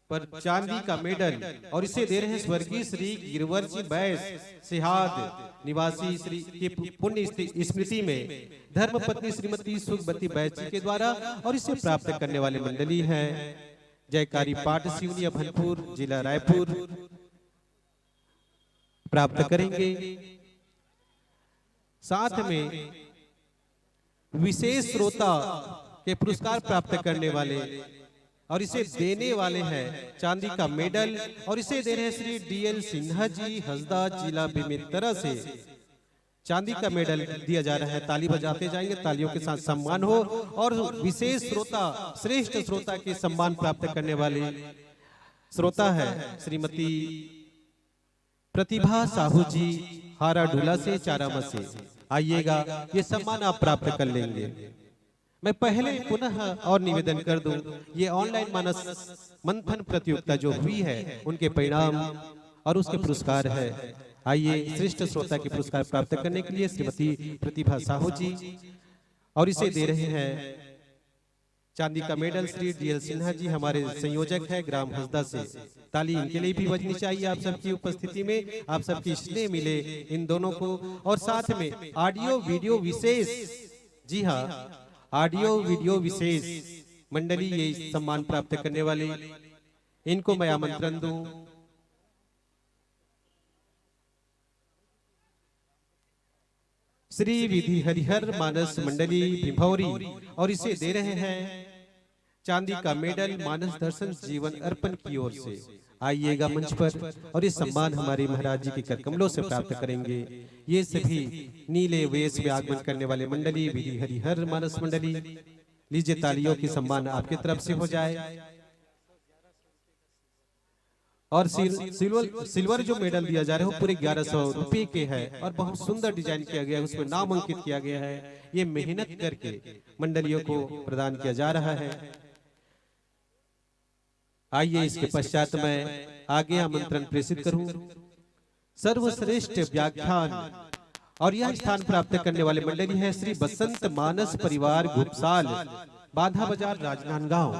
E: पर चांदी का मेडल और इसे दे रहे हैं स्वर्गीय श्री गिरवर जी बैस सिहाद निवासी श्री के पुण्य स्मृति में धर्म पत्नी श्रीमती सुखबती बैस जी के द्वारा, और इसे प्राप्त करने वाले मंडली है जयकारी पाठ सिवनी अभनपुर जिला रायपुर प्राप्त करेंगे। साथ में विशेष श्रोता के पुरस्कार प्राप्त करने वाले और इसे देने वाले हैं चांदी का मेडल, और इसे दे रहे हैं श्री DL सिन्हा जी हसदा जिला बेमेतरा से, चांदी का मेडल दिया जा रहा है। ताली बजाते जाएंगे, तालियों के साथ सम्मान हो। और विशेष श्रोता, श्रेष्ठ श्रोता के सम्मान प्राप्त करने वाले श्रोता है श्रीमती प्रतिभा साहू जी हारा डूला से चारामा से, आइएगा, ये सम्मान आप प्राप्त कर लेंगे। मैं पहले पुनः और निवेदन कर दूं, ये ऑनलाइन मानस मंथन प्रतियोगिता जो हुई है उनके परिणाम और उसके पुरस्कार है। आइए श्रेष्ठ श्रोता के पुरस्कार प्राप्त करने के लिए श्रीमती प्रतिभा साहू जी, और इसे दे रहे हैं चांदी का मेडल श्री DL सिन्हा जी, हमारे संयोजक है ग्राम हसदा से। ताली इनके लिए भी बजनी चाहिए आप सबकी उपस्थिति में, आप सबकी स्नेह मिले इन दोनों को। और साथ में ऑडियो वीडियो विशेष, जी हाँ, ऑडियो वीडियो विशेष मंडली ये सम्मान प्राप्त करने वाले, इनको मैं आमंत्रण दूं। श्री विधि हरिहर मानस मंडली भिभौरी, और इसे दे रहे हैं चांदी का मेडल मानस दर्शन जीवन अर्पण की ओर से, आइएगा मंच पर और ये सम्मान हमारे महाराज जी के करकमलों से प्राप्त करेंगे। ये सभी नीले वेश में आगमन करने वाले मंडली विधि हरिहर मानस मंडली, लीजिए तालियों की सम्मान आपकी तरफ से हो जाए। और सिल्वर जो मेडल दिया जा रहा है वो पूरे 1100 रुपए के है और बहुत सुंदर डिजाइन किया गया है, उसमें नाम अंकित किया गया है। ये मेहनत करके मंडलियों को प्रदान किया जा रहा है। आइए इसके पश्चात मैं आगे आमंत्रण प्रेषित करूं सर्वश्रेष्ठ व्याख्यान और यह स्थान प्राप्त करने वाले मंडली है श्री बसंत मानस परिवार घुपसाल, बाधा बाजार, राजनांदगांव।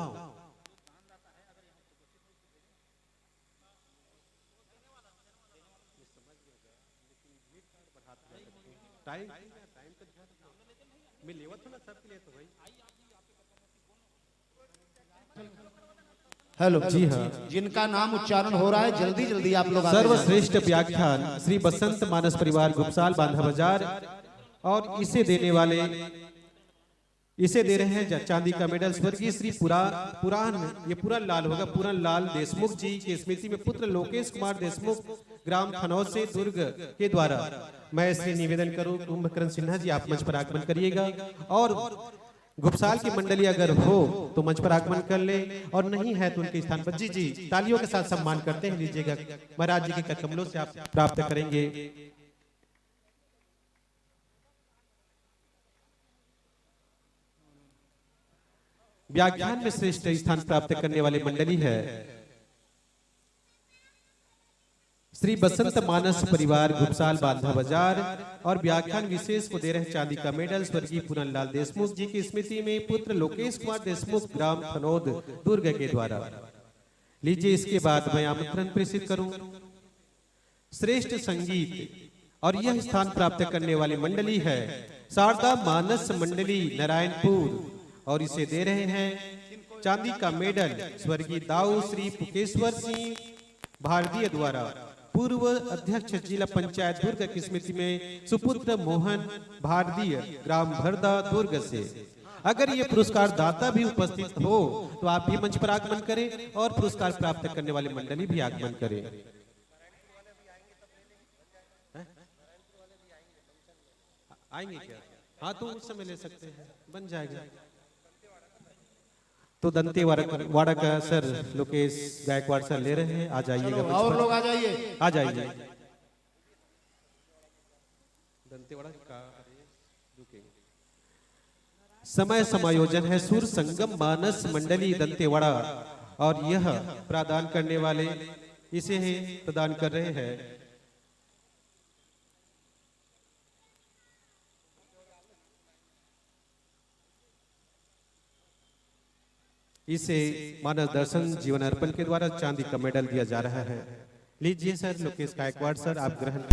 L: हेलो
E: जी हाँ,
L: जिनका नाम उच्चारण हो रहा है जल्दी जल्दी आप लोग आगे जाएं।
E: सर्वश्रेष्ठ व्याख्यान श्री बसंत मानस परिवार घुपसाल, बांधा बाजार, और इसे दे रहे हैं चांदी का मेडल स्वर्गीय श्री पुराण ये पूरन लाल होगा, पूरन लाल देशमुख जी की स्मृति में पुत्र लोकेश कुमार देशमुख, ग्राम खनौज से, दुर्ग के द्वारा। मैं इसलिए निवेदन करूं कुंभकर्ण सिन्हा जी आप मंच पर आगमन करिएगा, और घुपसाल की मंडली अगर हो तो मंच पर आगमन कर ले, और नहीं है तो उनके स्थान पर जी तालियों के साथ सम्मान करते हैं लीजिएगा। महाराज जी के कर कमलों से आप प्राप्त करेंगे। व्याख्यान में श्रेष्ठ स्थान प्राप्त करने वाली मंडली है श्री बसंत मानस परिवार घुपसाल, बांधा बाजार, और व्याख्यान विशेष को दे रहे चांदी का मेडल स्वर्गीय पूरनलाल देशमुख जी की स्मृति में पुत्र लोकेश कुमार देशमुख, ग्राम खनौद, दुर्ग के द्वारा। लीजिए इसके बाद मैं आमंत्रण प्रेषित करूं श्रेष्ठ संगीत और यह स्थान प्राप्त करने वाली मंडली है शारदा मानस मंडली नारायणपुर, और इसे दे रहे हैं चांदी का मेडल स्वर्गीय दाऊ श्री पुकेश्वर सिंह भारतीय द्वारा, पूर्व अध्यक्ष जिला पंचायत दुर्ग की स्मृति में सुपुत्र मोहन भारतीय, ग्राम भरदा, दुर्ग से। अगर ये पुरस्कार दाता भी उपस्थित हो तो आप भी मंच पर आगमन करें और पुरस्कार प्राप्त करने वाली मंडली भी आगमन करें। आएंगे क्या? हाँ तो उस समय ले सकते हैं, बन जाएगा। तो दंतेवाड़ा का सर लोकेश गायकवाड़ सर ले रहे हैं, आ जाइएगा।
L: और लोग आ जाइए,
E: आ जाइए। दंतेवाड़ा का समय समायोजन है सुर संगम मानस मंडली दंतेवाड़ा, और यह प्रदान करने वाले इसे प्रदान कर रहे हैं इसे मानव दर्शन जीवन अर्पण के द्वारा चांदी का मेडल दिया जा रहा है। लीजिए सर लोकेश गायकवाड़ सर आप ग्रहण।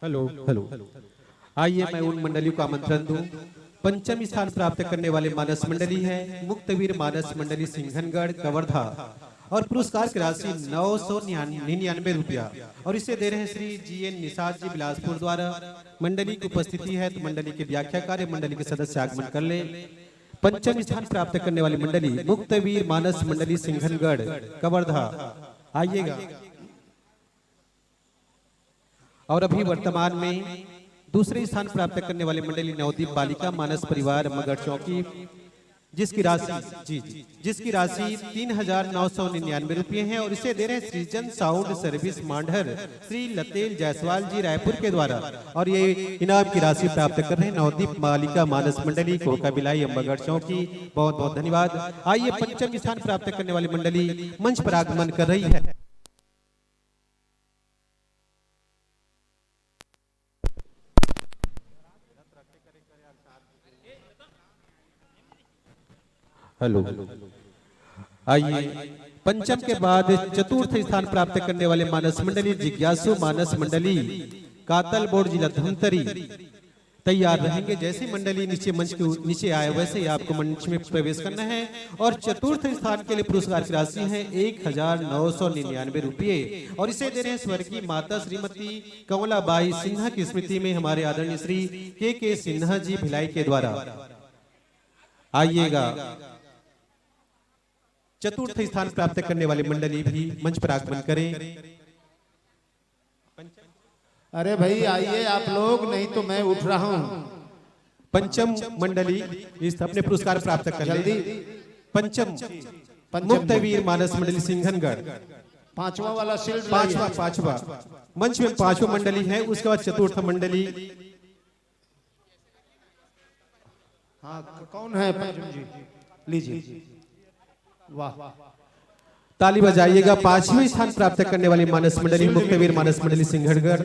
E: Hello hello. आइए मैं उन मंडलियों को आमंत्रण दूं। पंचम स्थान प्राप्त करने वाले मानस मंडली है मुक्तवीर मानस मंडली सिंघनगढ़ कवर्धा और पुरस्कार की राशि 999 रुपया और इसे दे रहे हैं श्री GN निषाद जी बिलासपुर द्वारा। मंडली की उपस्थिति है तो मंडली के व्याख्या कार्य मंडली के सदस्य आगमन कर ले। पंचम स्थान प्राप्त करने वाली मंडली मुक्तवीर मानस मंडली सिंघनगढ़ कवर्धा, आइएगा। और अभी वर्तमान में दूसरे स्थान प्राप्त करने वाली मंडली नवदीप बालिका मानस परिवार मगर चौकी जिसकी राशि 3,999 रुपये है और इसे दे रहे हैं सृजन साउंड सर्विस मांडर श्री लतेल जायसवाल जी रायपुर के द्वारा। और ये इनाम की राशि प्राप्त कर रहे हैं नवदीप बालिका मानस मंडली को कबिलाई अम्बगढ़ चौकी, बहुत बहुत धन्यवाद। आइए पंचम स्थान प्राप्त करने वाली मंडली मंच पर आगमन कर रही है। हेलो। आइए पंचम के बाद चतुर्थ स्थान प्राप्त करने वाले मानस मंडली जिज्ञासु मानस मंडली कातल बोर्ड जिला धमतरी तैयार रहेंगे। जैसे मंडली नीचे मंच के नीचे आए वैसे ही आपको मंच में प्रवेश करना है। और चतुर्थ स्थान के लिए पुरस्कार की राशि है 1,999 रुपये और इसे दे रहे हैं स्वर्गीय माता श्रीमती कमलाबाई सिन्हा की स्मृति में हमारे आदरणीय श्री के सिन्हा जी भिलाई के द्वारा। आइएगा। चतुर्थ स्थान प्राप्त करने वाली मंडली भी मंच पर आगमन करें।
L: अरे भाई आइए आप लोग, नहीं तो मैं उठ रहा हूँ।
E: पंचम मंडली इस अपने पुरस्कार प्राप्त कर
L: जल्दी।
E: पंचम मुक्तवीर मानस मंडली सिंघनगढ़,
L: पांचवा वाला शील्ड,
E: पांचवा मंच में पांचवा मंडली है। उसके बाद चतुर्थ मंडली।
L: हाँ कौन है पंचम जी? लीजिए। वाह,
E: ताली बजाइएगा। पांचवें स्थान प्राप्त करने वाली मानस मंडली मुक्तवीर मानस मंडली सिंघनगढ़।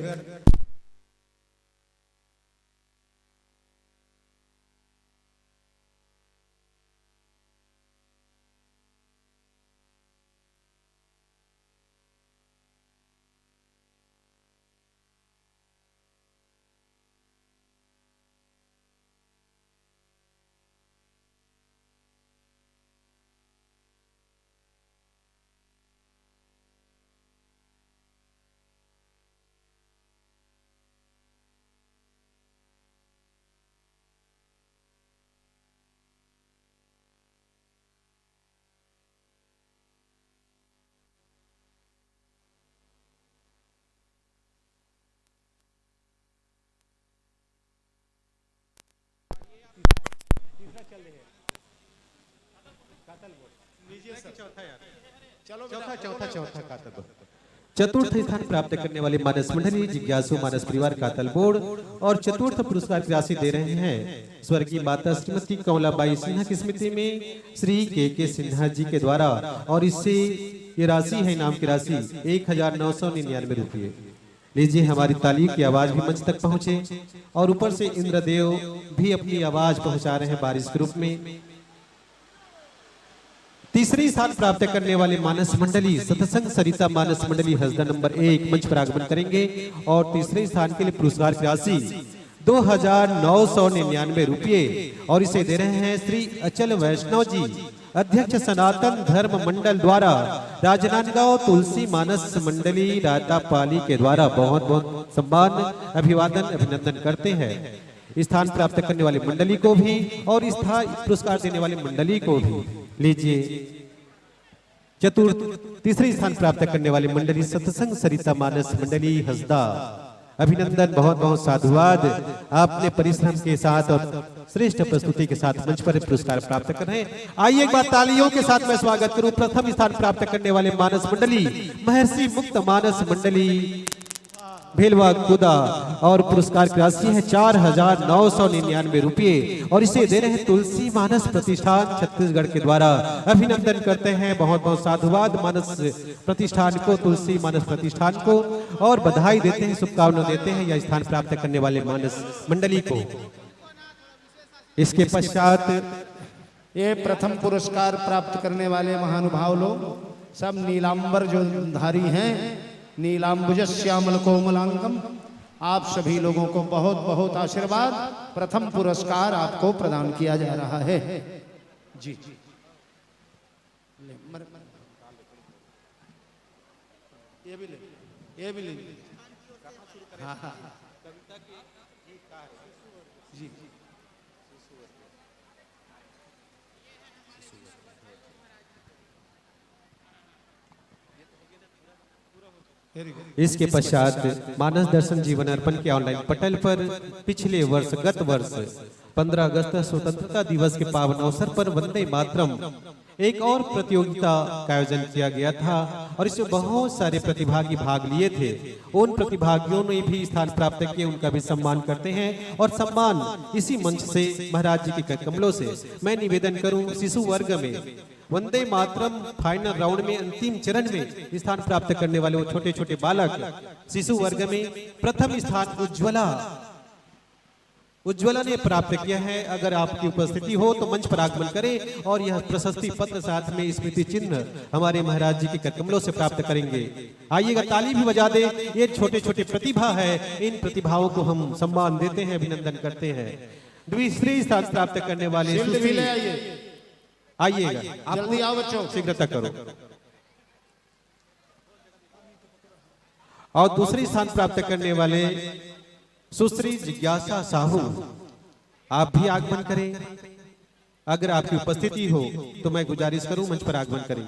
E: चतुर्थ स्थान प्राप्त करने वाले मानस मंडली जिज्ञासु मानस परिवार कातल बोर्ड और चतुर्थ पुरस्कार की राशि दे रहे हैं स्वर्गीय माता श्रीमती कमलाबाई सिन्हा की स्मृति में श्री के सिन्हा जी के द्वारा। और इससे ये राशि है इनाम की राशि 1,999 रुपये। लीजिए, हमारी ताली की आवाज भी मंच तक पहुंचे और ऊपर से इंद्रदेव भी अपनी आवाज पहुंचा रहे हैं बारिश के रूप में। तीसरी स्थान प्राप्त करने वाले मानस मंडली सतसंग सरिता मानस मंडली हसदा नंबर 1 मंच पर आगमन करेंगे और तीसरे स्थान के लिए पुरस्कार की राशि 2,999 रुपये और इसे दे रहे हैं श्री अचल वैष्णव जी, अध्यक्ष सनातन धर्म मंडल द्वारा, राजनांदगांव तुलसी मानस मंडली रातापाली के द्वारा। बहुत बहुत सम्मान, अभिवादन, अभिनंदन करते हैं स्थान प्राप्त करने वाली मंडली को भी और स्थान पुरस्कार देने वाली मंडली को भी। लीजिए, तीसरी स्थान प्राप्त करने वाली मंडली सत्संग सरिता मानस मंडली हसदा, अभिनंदन, बहुत बहुत साधुवाद। आपने परिश्रम के साथ और श्रेष्ठ प्रस्तुति के साथ मंच पर पुरस्कार प्राप्त कर रहे हैं। आइए एक बार तालियों के साथ मैं स्वागत करूं प्रथम स्थान प्राप्त करने वाले मानस मंडली महर्षि मुक्त मानस मंडली भेलवा कुदा और पुरस्कार की राशि है 4,999 रुपये और इसे दे रहे हैं तुलसी मानस प्रतिष्ठान छत्तीसगढ़ के द्वारा। अभिनंदन करते हैं, बहुत बहुत साधुवाद मानस प्रतिष्ठान को, तुलसी मानस प्रतिष्ठान को और बधाई देते हैं, शुभकामना देते हैं यह स्थान प्राप्त करने वाले मानस मंडली को। इसके पश्चात
L: ये प्रथम पुरस्कार प्राप्त करने वाले महानुभाव लोग सब नीलांबर जो धारी हैं, नीलांबुज श्यामल कोमलांगम आप सभी लोगों को बहुत बहुत आशीर्वाद। प्रथम पुरस्कार आपको प्रदान किया जा रहा है। जी ये भी ले, ये भी ले। हाँ हाँ जी
E: इसके पश्चात मानस दर्शन जीवन अर्पण के ऑनलाइन पटल पर पिछले वर्ष गत वर्ष 15 अगस्त स्वतंत्रता दिवस के पावन अवसर पर वंदे मातरम एक और प्रतियोगिता का आयोजन किया गया था और इसमें बहुत सारे प्रतिभागी भाग लिए थे। उन प्रतिभागियों ने भी स्थान प्राप्त किए, उनका भी सम्मान करते हैं और सम्मान इसी मंच से महाराज जी के कमलों से मैं निवेदन करूं शिशु वर्ग में वंदे मातरम फाइनल राउंड में अंतिम चरण में स्थान प्राप्त करने वाले वो छोटे छोटे बालक शिशु वर्ग में प्रथम स्थान उज्ज्वला ने प्राप्त किया है। अगर आपकी उपस्थिति हो तो मंच पर आगमन करें और यह प्रशस्ति पत्र साथ में स्मृति चिन्ह हमारे महाराज जी के कमलों से प्राप्त करेंगे। आइएगा, ताली भी बजा दे। ये छोटे छोटे प्रतिभा है, इन प्रतिभाओं को हम सम्मान देते हैं, अभिनंदन करते हैं। द्वितीय स्थान प्राप्त करने वाले आइएगा,
L: जल्दी आओ बच्चों,
E: शीघ्रता करो। और दूसरी स्थान प्राप्त करने वाले सुश्री जिज्ञासा साहू, आप भी आगमन करें। अगर आपकी उपस्थिति हो तो मैं गुजारिश करूं मंच पर आगमन करें।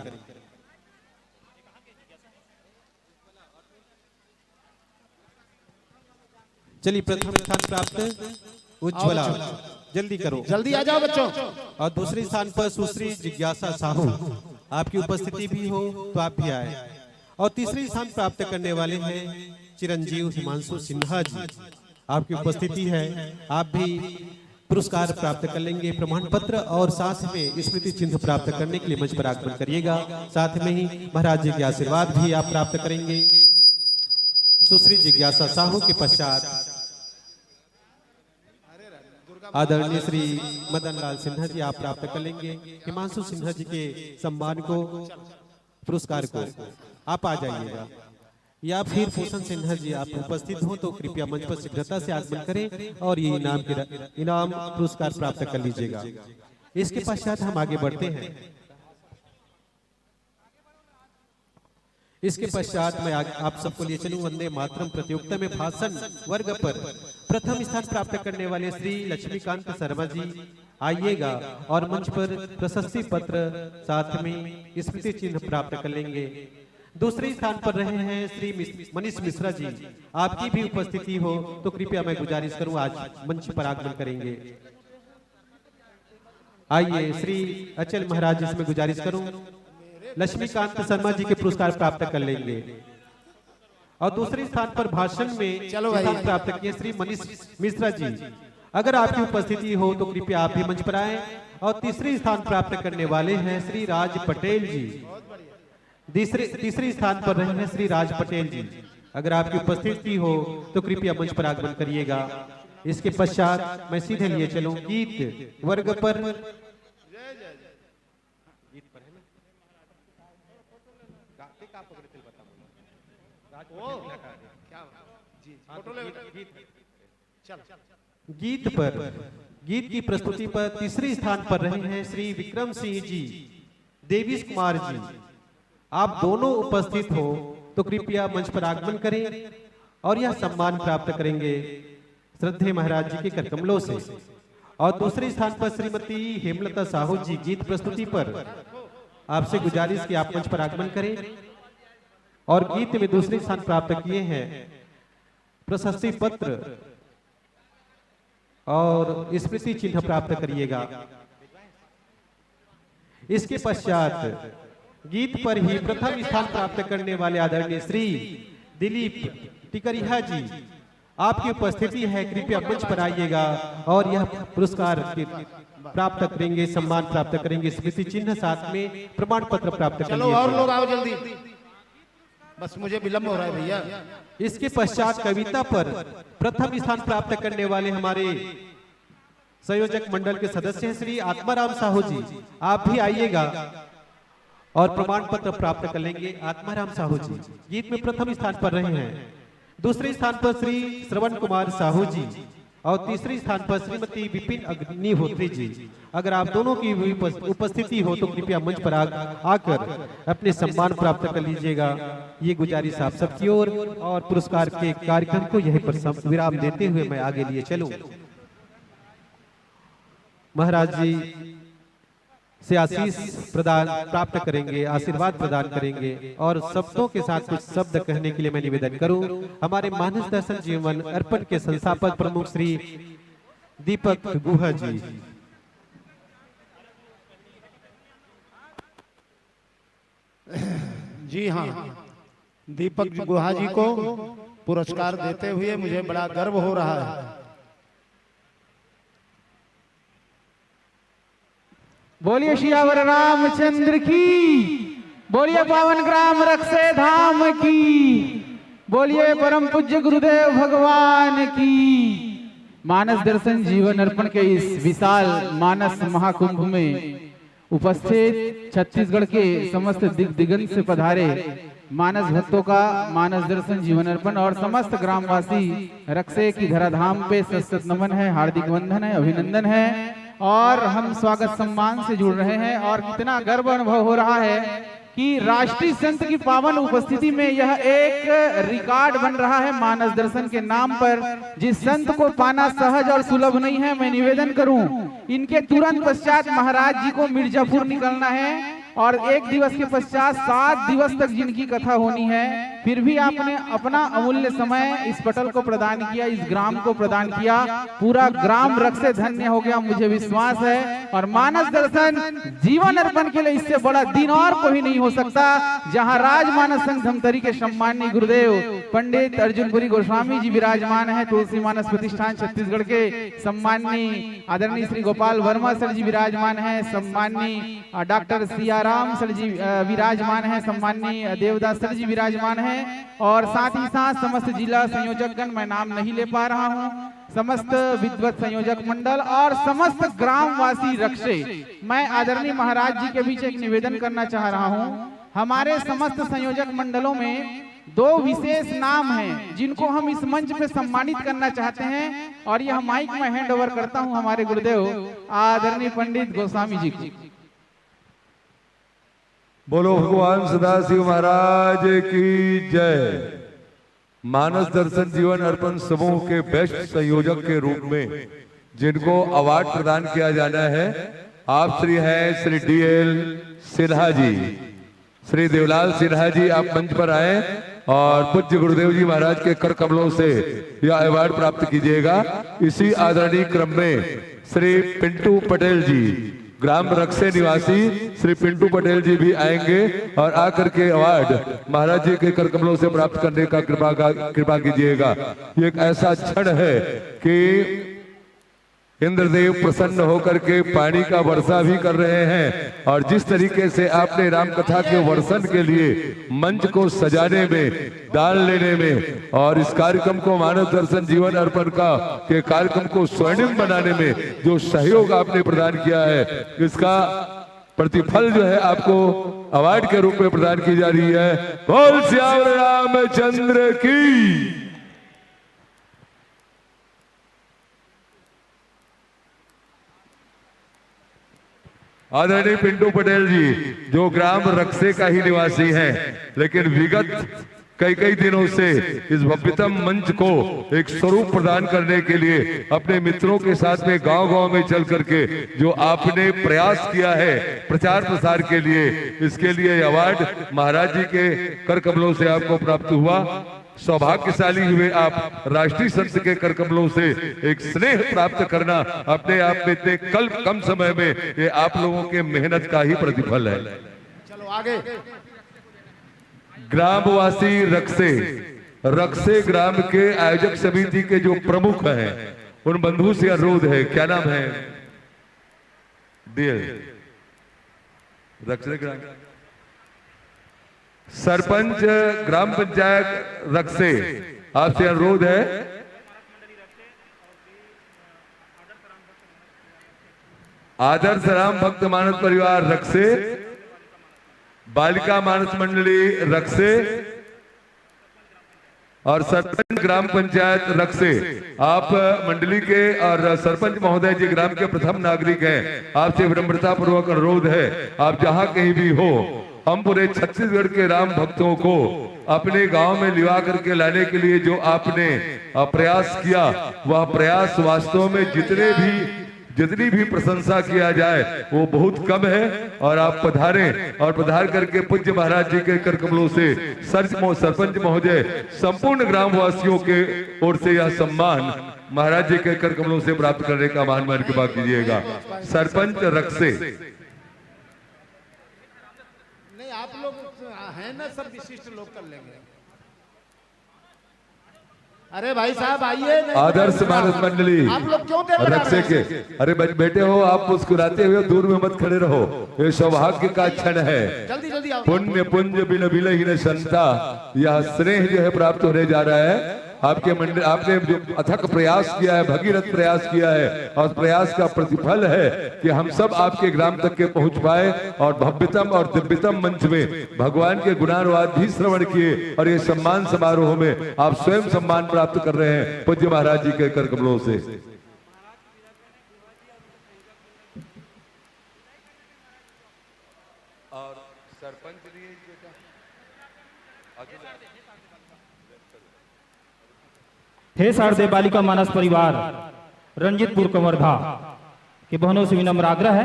E: चलिए, प्रथम स्थान प्राप्त उज्ज्वला, जल्दी करो,
L: जल्दी आ जाओ बच्चों।
E: और दूसरे स्थान पर सुश्री जिज्ञासा साहू, आपकी उपस्थिति भी हो तो आप भी आए। और तीसरे स्थान प्राप्त करने वाले हैं चिरंजीव हिमांशु सिन्हा जी, आपकी उपस्थिति है, आप भी पुरस्कार प्राप्त कर लेंगे, प्रमाण पत्र और साथ में स्मृति चिन्ह प्राप्त करने के लिए मंच पर आगमन करिएगा। साथ में ही महाराज जी के आशीर्वाद भी आप प्राप्त करेंगे। सुश्री जिज्ञासा साहू के पश्चात आदरणीय श्री मदन लाल सिन्हा जी आप प्राप्त कर लेंगे। हिमांशु सिन्हा जी के सम्मान को, पुरस्कार को आप आ जाइएगा, या फिर भूषण सिन्हा जी आप उपस्थित हो तो कृपया मंच पर शीघ्रता से आगमन करें और ये इनाम पुरस्कार प्राप्त कर लीजिएगा। इसके पश्चात हम आगे बढ़ते हैं। इसके पश्चात मैं आप सबको लिए चलूं वंदे मातरम प्रतियोगिता में भाषण वर्ग पर प्रथम स्थान प्राप्त करने वाले श्री लक्ष्मीकांत शर्मा जी आइएगा और मंच पर प्रशस्ति पत्र साथ में स्मृति चिन्ह प्राप्त कर लेंगे। दूसरे स्थान पर रहे हैं श्री मनीष मिश्रा जी, आपकी भी उपस्थिति हो तो कृपया मैं गुजारिश करूं आज मंच पर आगमन करेंगे। आइए, श्री अचल महाराज जी से मैं गुजारिश करूं, लक्ष्मीकांत शर्मा जी के पुरस्कार प्राप्त कर लेंगे। और दूसरे स्थान पर भाषण में स्थान प्राप्त किए श्री मनीष मिश्रा जी, अगर आपकी उपस्थिति हो तो कृपया आप भी मंच पर आए। और तीसरे स्थान प्राप्त करने वाले हैं श्री राज पटेल जी, तीसरे स्थान पर रहे हैं श्री राज पटेल जी, अगर आपकी उपस्थिति हो तो कृपया मंच पर आगमन करिएगा। इसके पश्चात मैं सीधे लिए चलूं गीत वर्ग पर गीत की प्रस्तुति पर तीसरे स्थान पर रहे हैं श्री विक्रम सिंह जी, देवीश कुमार जी, आप दोनों उपस्थित हो तो कृपया मंच पर आगमन करें और यह सम्मान प्राप्त करेंगे श्रद्धेय महाराज जी के करकमलों से। और दूसरे स्थान पर श्रीमती हेमलता साहू जी, गीत प्रस्तुति पर आपसे गुजारिश कि आप मंच पर आगमन करें। और गीत में दूसरे स्थान प्राप्त किए हैं, प्रशस्ति पत्र और स्मृति चिन्ह प्राप्त करिएगा। इसके पश्चात गीत पर ही प्रथम स्थान प्राप्त करने वाले आदरणीय श्री दिलीप टिकरिया जी, आपकी उपस्थिति है, कृपया मंच पर आइएगा और यह पुरस्कार प्राप्त करेंगे, सम्मान प्राप्त करेंगे, स्मृति चिन्ह साथ में प्रमाण पत्र प्राप्त करेंगे।
L: चलो और लोग आओ जल्दी, बस मुझे विलंब हो रहा है भैया।
E: इसके पश्चात कविता पर प्रथम स्थान प्राप्त करने वाले हमारे संयोजक मंडल के सदस्य हैं श्री आत्माराम साहू जी, आप भी आइएगा और प्रमाण पत्र प्राप्त कर लेंगे। आत्माराम साहू जी गीत में प्रथम स्थान पर रहे हैं। दूसरे स्थान पर श्री श्रवण कुमार साहू जी और तीसरे स्थान पर श्रीमती विपिन अग्निहोत्री जी। अगर आप दोनों की भी उपस्थिति हो तो कृपया मंच पर आकर अपने सम्मान प्राप्त कर लीजिएगा। ये गुजारिश आप सबकी ओर और पुरस्कार के कार्यक्रम को यहीं पर विराम देते हुए मैं आगे लिए चलूं। महाराज जी से आशीष प्रदान प्राप्त करेंगे, आशीर्वाद प्रदान करेंगे और शब्दों के साथ कुछ शब्द कहने के लिए मैं निवेदन करूं। हमारे मानस दर्शन जीवन अर्पण के संस्थापक प्रमुख श्री दीपक गुहा जी।
L: जी हाँ, दीपक गुहा जी को पुरस्कार देते हुए मुझे बड़ा गर्व हो रहा है।
I: बोलिए सियावर रामचंद्र की, बोलिए पावन ग्राम रक्षे धाम की, बोलिए परम पूज्य गुरुदेव भगवान की। मानस दर्शन जीवन अर्पण के इस विशाल मानस महाकुंभ में उपस्थित छत्तीसगढ़ के समस्त दिग्गज से पधारे मानस भक्तों का मानस दर्शन जीवन अर्पण और समस्त ग्रामवासी रक्षे की धराधाम पे सत नमन है, हार्दिक वंदन है, अभिनंदन है। और हम स्वागत सम्मान से जुड़ रहे हैं और कितना गर्व अनुभव हो रहा है कि राष्ट्रीय संत की पावन उपस्थिति में यह एक रिकॉर्ड बन रहा है मानस दर्शन के नाम पर। जिस संत को पाना सहज और सुलभ नहीं है, मैं निवेदन करूं इनके तुरंत पश्चात महाराज जी को मिर्जापुर निकलना है और एक दिवस के पश्चात 7 दिवस तक जिनकी कथा होनी है। फिर भी आपने अपना अमूल्य समय इस पटल को प्रदान किया, इस ग्राम को प्रदान किया। पूरा ग्राम रक्त से धन्य हो गया, मुझे विश्वास है। और मानस दर्शन जीवन अर्पण के लिए इससे बड़ा दिन और कोई नहीं हो सकता, जहां राजमानस संघ धमतरी के सम्माननीय गुरुदेव पंडित अर्जुनपुरी गोस्वामी जी विराजमान है। तुलसी मानस प्रतिष्ठान छत्तीसगढ़ के सम्माननीय आदरणीय श्री गोपाल वर्मा सर जी विराजमान है, सम्माननीय डॉक्टर सियाराम सर जी विराजमान है, सम्माननीय देवदास सर जी विराजमान है और साथ ही साथ समस्त जिला संयोजकगण, मैं नाम नहीं ले पा रहा हूं, समस्त विद्वत संयोजक मंडल और समस्त ग्रामवासी रक्षे। मैं आदरणीय महाराज जी के बीच एक निवेदन करना चाह रहा हूं। हमारे समस्त संयोजक मंडलों में 2 विशेष नाम हैं जिनको हम इस मंच पे सम्मानित करना चाहते हैं और यह माइक में हैंड ओवर करता हूं हमारे गुरुदेव आदरणीय पंडित गोस्वामी जी को।
G: बोलो भगवान सदाशिव महाराज की जय। मानस दर्शन जीवन अर्पण समूह के बेस्ट संयोजक के रूप में जिनको अवार्ड प्रदान किया जाना है, आप श्री हैं श्री DL सिन्हा जी। श्री देवलाल सिन्हा जी, आप मंच पर आए और पूज्य गुरुदेव जी महाराज के कर कमलों से यह अवार्ड प्राप्त कीजिएगा। इसी आदरणीय क्रम में श्री पिंटू पटेल जी, ग्राम रक्षे निवासी श्री पिंटू पटेल जी भी आएंगे और आकर के अवार्ड महाराज जी के कर कमलों से प्राप्त करने का कृपा कीजिएगा। ये एक ऐसा क्षण है कि इंद्रदेव प्रसन्न होकर के पानी का वर्षा भी कर रहे हैं और जिस तरीके से आपने राम कथा के वर्षन के लिए मंच को सजाने में, दान लेने में और इस कार्यक्रम को मानस दर्शन जीवन अर्पण के कार्यक्रम को स्वर्णिम बनाने में जो सहयोग आपने प्रदान किया है, इसका प्रतिफल जो है आपको अवार्ड के रूप में प्रदान की जा रही है। बोल सियावर रामचंद्र की। आदरणीय पिंटू पटेल जी जो ग्राम रक्षे का ही निवासी हैं, लेकिन विगत कई दिनों से इस भव्यतम मंच को एक स्वरूप प्रदान करने के लिए अपने मित्रों के साथ में गांव-गांव में चल करके जो आपने प्रयास किया है प्रचार प्रसार के लिए, इसके लिए अवार्ड महाराज जी के कर कमलों से आपको प्राप्त हुआ। सौभाग्यशाली हुए आप। राष्ट्रीय संत के कर कमलों से एक स्नेह प्राप्त करना अपने आप में इतने कम समय में ये आप लोगों के मेहनत का ही प्रतिफल है।
L: चलो आगे।
G: ग्रामवासी रक्षे ग्राम के आयोजक समिति के जो प्रमुख हैं उन बंधु से अनुरोध है, क्या नाम है? DL रक्षे ग्राम सरपंच ग्राम पंचायत रक्षे, आपसे अनुरोध है आदर्श राम भक्त मानस परिवार रक्षे, बालिका मानस मंडली रक्षे, और सरपंच ग्राम पंचायत रक्से, आप मंडली के और सरपंच महोदय जी ग्राम के प्रथम नागरिक हैं। आपसे विनम्रता पूर्वक अनुरोध है, आप जहां कहीं भी हो, हम पूरे छत्तीसगढ़ के राम भक्तों को अपने गांव में लिवा करके लाने के लिए जो आपने प्रयास किया, वह प्रयास वास्तव में जितनी भी प्रशंसा किया जाए वो बहुत कम है। और आप पधारें और पधार करके पूज्य महाराज जी के कर कमलों से सरपंच महोदय संपूर्ण ग्रामवासियों के ओर से यह सम्मान महाराज जी के कर कमलों से प्राप्त करने का मान कृपा कीजिएगा। सरपंच रक्से।
L: नहीं, आप लोग हैं ना, सब विशिष्ट लोग कर लेंगे। अरे भाई साहब आइए।
G: आदर्श मानस मंडली
L: आप लोग क्यों देर लगा
G: रक्से
L: रहे हैं?
G: के, अरे बेटे हो, आप मुस्कुराते हुए दूर में मत खड़े रहो, ये सौभाग्य का क्षण है।
L: जल्दी जल्दी आओ।
G: पुण्य पुंज बिन बिलहीन संता, यह स्नेह जो है प्राप्त होने जा रहा है। आपके मंडल, आपने जो अथक प्रयास किया है, भगीरथ प्रयास किया है, और प्रयास का प्रतिफल है कि हम सब आपके ग्राम तक के पहुंच पाए और भव्यतम और दिव्यतम मंच में भगवान के गुणानुवाद भी श्रवण किए। और ये सम्मान समारोह में आप स्वयं सम्मान प्राप्त कर रहे हैं पूज्य महाराज जी के कर कमलों से। और सरपंच
C: हे शारदे बालिका मानस परिवार रंजितपुर कंवरधा के बहनों से विनम्र आग्रह है,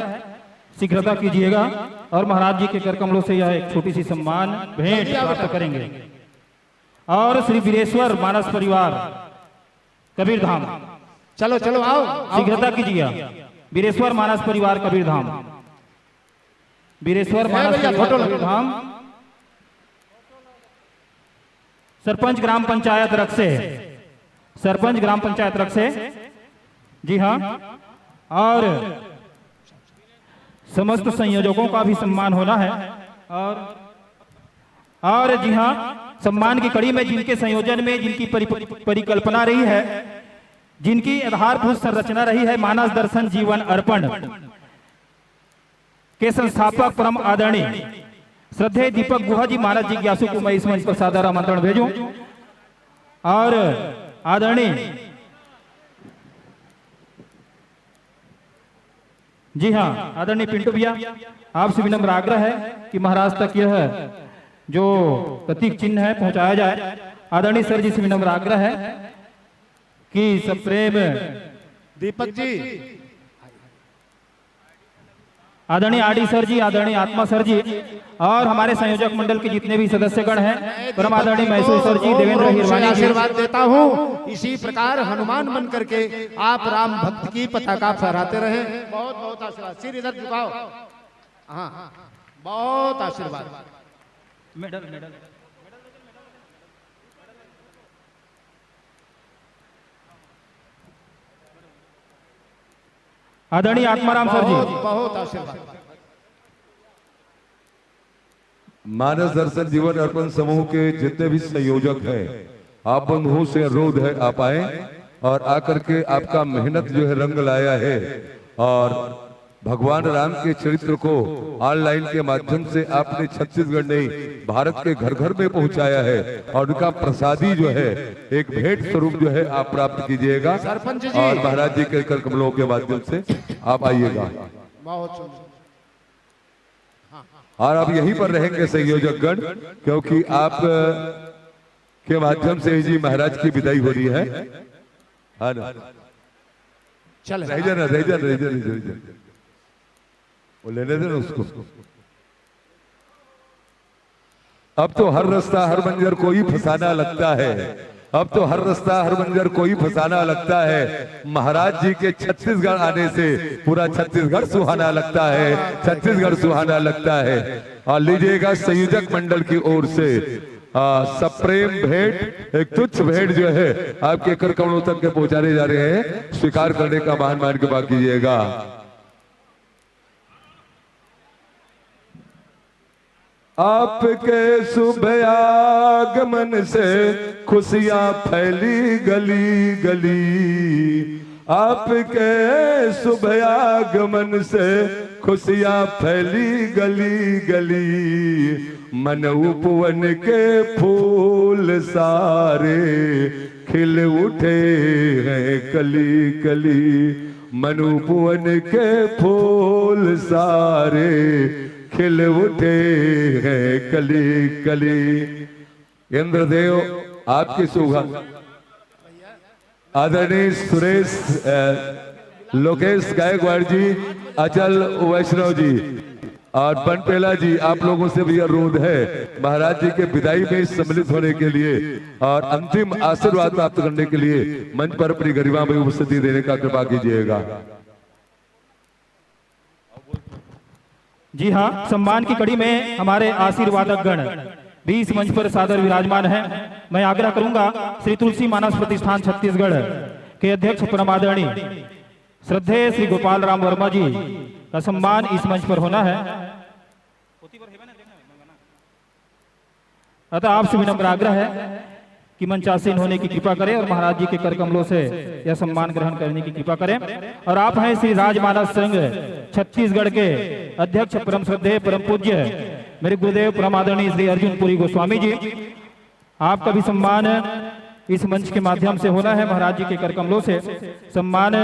C: शीघ्रता कीजिएगा और महाराज जी के कर कमलों से यह एक छोटी सी सम्मान भेंट प्राप्त करेंगे। और श्री वीरेश्वर मानस परिवार कबीरधाम,
L: चलो चलो आओ,
C: शीघ्रता कीजिएगा। वीरेश्वर मानस परिवार कबीरधाम, वीरेश्वर मानस परिवार कबीरधाम, सरपंच ग्राम पंचायत रक्से, सरपंच ग्राम पंचायत रक्से, जी हाँ, और समस्त संयोजकों का भी सम्मान होना है। और जी हाँ, सम्मान की कड़ी में जिनके संयोजन में जिनकी परिकल्पना रही है, जिनकी आधारभूत संरचना रही है मानस दर्शन जीवन अर्पण के संस्थापक परम आदरणीय श्रद्धेय दीपक गुहा जी महाराज जिज्ञासु को मैं इस मंच पर सादर आमंत्रण भेजूं। और आदरणीय जी हाँ, आदरणीय पिंटू भैया, आपसे विनम्र आग्रह है कि महाराज तक यह जो प्रतीक चिन्ह है पहुंचाया जाए। आदरणीय सर जी से विनम्र आग्रह है कि सप्रेम
L: दीपक जी,
C: आदरणीय आरडी सर जी, आदरणीय आत्मा सर जी, और हमारे संयोजक मंडल के जितने भी सदस्यगण हैं, परम आदरणीय मैसूर सर जी, देवेंद्र हिरवानी जी,
L: आशीर्वाद देता हूँ। इसी प्रकार हनुमान बन करके आप राम भक्त की पताका फहराते रहे। बहुत बहुत आशीर्वाद। सिर इधर झुकाओ। हाँ, बहुत आशीर्वाद।
C: मेडल मेडल आदरणीय आत्माराम सर जी,
L: बहुत आशीर्वाद।
G: मानस दर्शन जीवन अर्पण समूह के जितने भी संयोजक हैं, आप बंधुओं से अनुरोध है आप आए और आकर के आपका मेहनत जो है रंग लाया है। और भगवान राम के चरित्र को ऑनलाइन के माध्यम से आपने छत्तीसगढ़ नहीं भारत के घर घर में पहुंचाया है, और उनका प्रसादी जो है एक भेंट स्वरूप जो है आप प्राप्त कीजिएगा। और महाराज जी के कर कमलों के माध्यम से आप आइएगा।
L: बहुत सुंदर।
G: और आप यहीं पर रहेंगे संयोजक गण, क्योंकि आप के माध्यम से जी महाराज की विदाई हो रही है। हाँ ना,
L: चल
G: रह जाना, वो लेने देना उसको। अब तो हर रास्ता हर मंजर कोई फसाना लगता है, अब तो हर रास्ता हर मंजर कोई फसाना लगता है। महाराज जी के छत्तीसगढ़ आने से पूरा छत्तीसगढ़ सुहाना लगता है, छत्तीसगढ़ सुहाना लगता है। और लीजिएगा संयोजक मंडल की ओर से सप्रेम भेंट, एक तुच्छ भेंट जो है आपके कर कमलों तक के पहुंचाने जा रहे हैं, स्वीकार करने का मान के बात कीजिएगा। आपके शुभ आगमन से खुशियां फैली गली गली, आपके सुबह आगमन से खुशियां फैली गली गली, मन उपवन के फूल सारे खिल उठे हैं कली कली, मन उपवन के फूल सारे खिल उठे हैं कली कली। इंद्रदेव आपकी सुगंध आदरणीय सुरेश लोकेश गायकवाड़ जी, अचल वैष्णव जी और बनपेला जी, आप लोगों से भी अनुरोध है महाराज जी के विदाई में सम्मिलित होने के लिए और अंतिम आशीर्वाद प्राप्त करने के लिए मंच पर अपनी गरिमा में उपस्थिति देने का कृपा कीजिएगा।
C: जी हाँ, सम्मान की कड़ी में हमारे आशीर्वादक गण भी इस मंच पर सादर विराजमान है। मैं आग्रह करूंगा श्री तुलसी मानस प्रतिष्ठान छत्तीसगढ़ के अध्यक्ष परमादरणीय श्रद्धेय श्री गोपाल राम वर्मा जी का सम्मान इस मंच पर होना है। अतः आपसे विनम्र आग्रह है कि मंचासीन होने की कृपा करें और महाराज जी के कर कमलों से यह सम्मान ग्रहण करने की कृपा करें। और आप हैं श्री राजमानस संघ छत्तीसगढ़ के अध्यक्ष परम श्रद्धेय परम पूज्य मेरे गुरुदेव परम आदरणीय श्री अर्जुन पुरी गोस्वामी जी, आपका भी सम्मान इस मंच के माध्यम से होना है। महाराज जी के कर कमलों से सम्मान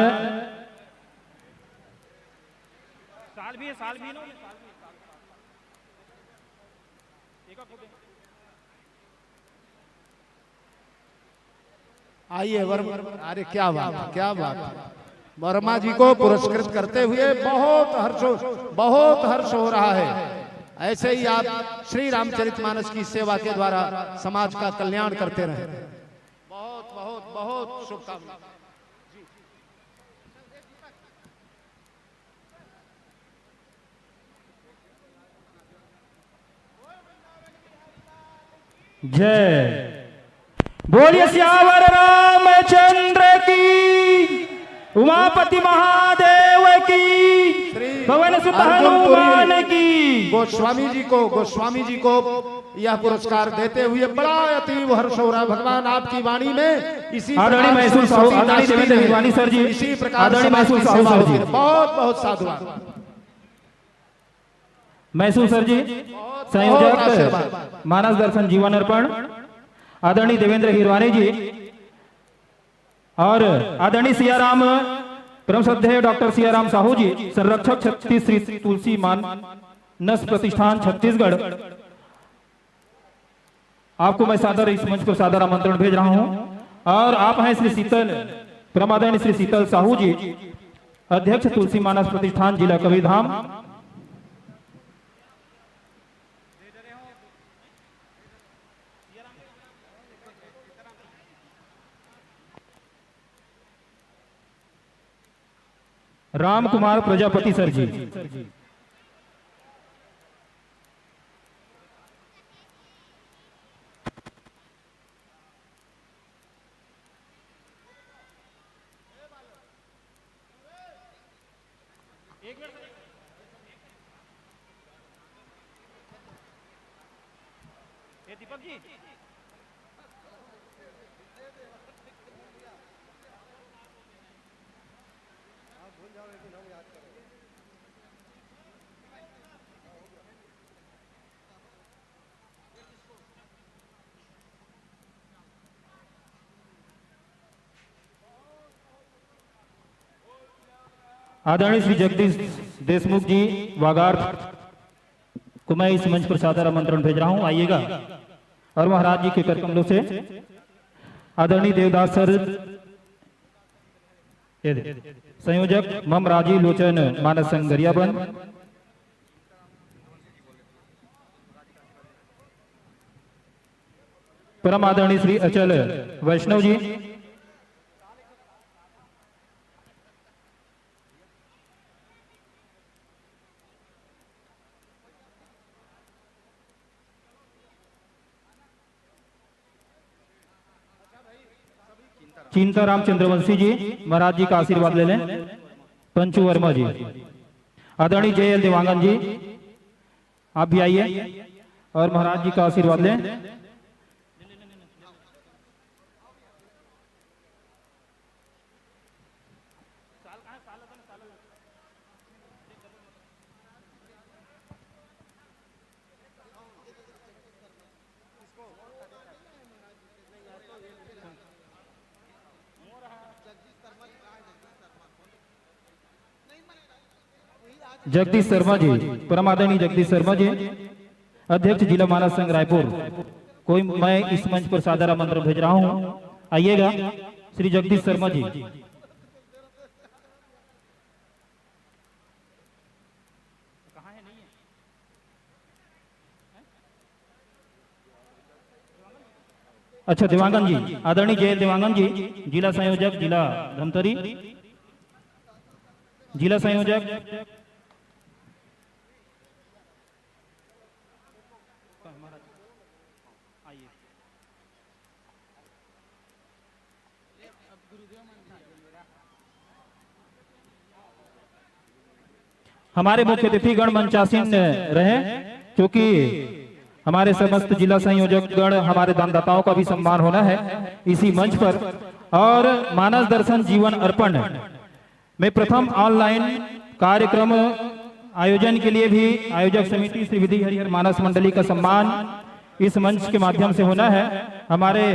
L: आइए वर्मा, अरे क्या बात है, क्या बात है। वर्मा जी को पुरस्कृत करते हुए बहुत हर्ष हो रहा है। ऐसे ही आप श्री रामचरितमानस की सेवा के द्वारा समाज का कल्याण करते रहे। बहुत बहुत बहुत शुभकामनाएं।
C: जय बोलिए सियावर रामचंद्र की, उमापति महादेव की, पवन सुत हनुमान की।
L: गोस्वामी जी को यह पुरस्कार देते हुए बड़ा अतीव हर्ष हो रहा है। भगवान आपकी वाणी में इसी
C: आदरणीय महसूस आदरणीय देवेंद्र हिरवानी सर जी,
L: इसी प्रकार
C: आदरणीय महसूस सर जी,
L: बहुत बहुत साधुवाद।
C: महसूस सर जी, संयोजक मानस दर्शन जीवन अर्पण आदरणीय देवेंद्र हिरवानी जी और आदरणीय सियाराम परम श्रद्धेय डॉक्टर सियाराम साहू जी, संरक्षक छत्तीस श्री तुलसी मानस प्रतिष्ठान छत्तीसगढ़। आपको मैं सादर इस मंच पर सादर आमंत्रण भेज रहा हूं। और आप हैं श्री शीतल परम आदरणीय श्री शीतल साहू जी, अध्यक्ष तुलसी मानस प्रतिष्ठान जिला कबीरधाम। राम कुमार प्रजापति सर जी, दीपक जी आदरणीय श्री जगदीश देशमुख जी वागार्थ को मैं इस मंच पर सादर आमंत्रण भेज रहा हूं, आइएगा। और महाराज जी के कर कमलों से आदरणीय देवदास सर संयोजक मम राजी लोचन मानस संघ गरियाबंद, परम आदरणीय श्री अचल वैष्णव जी, चिंताराम चंद्रवंशी जी, महाराज जी का आशीर्वाद ले लें। पंचू वर्मा जी, आदरणीय जय देवांगन जी, आप भी आइए और महाराज जी का आशीर्वाद लें। जगदीश शर्मा जी, परम आदरणीय जगदीश शर्मा जी, अध्यक्ष जिला मानस संघ रायपुर। कोई मैं इस मंच पर सादर आमंत्रण भेज रहा हूं, आइएगा श्री जगदीश शर्मा जी। अच्छा, देवांगन जी, आदरणीय जय देवांगन जी, जिला संयोजक जिला धमतरी, जिला संयोजक हमारे मुख्य अतिथिगण मंचासीन रहे, क्योंकि हमारे समस्त जिला संयोजक गण, हमारे दानदाताओं का भी सम्मान होना है इसी मंच पर। और मानस दर्शन जीवन अर्पण में प्रथम ऑनलाइन कार्यक्रम आयोजन के लिए भी आयोजक समिति श्री विधि हरिहर मानस मंडली का सम्मान इस मंच के माध्यम से होना है हमारे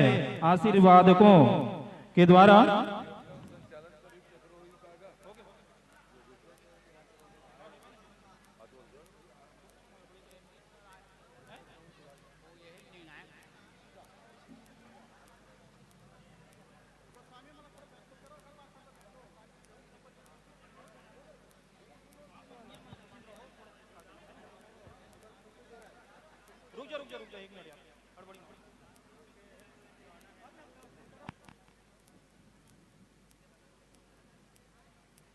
C: आशीर्वादकों के द्वारा।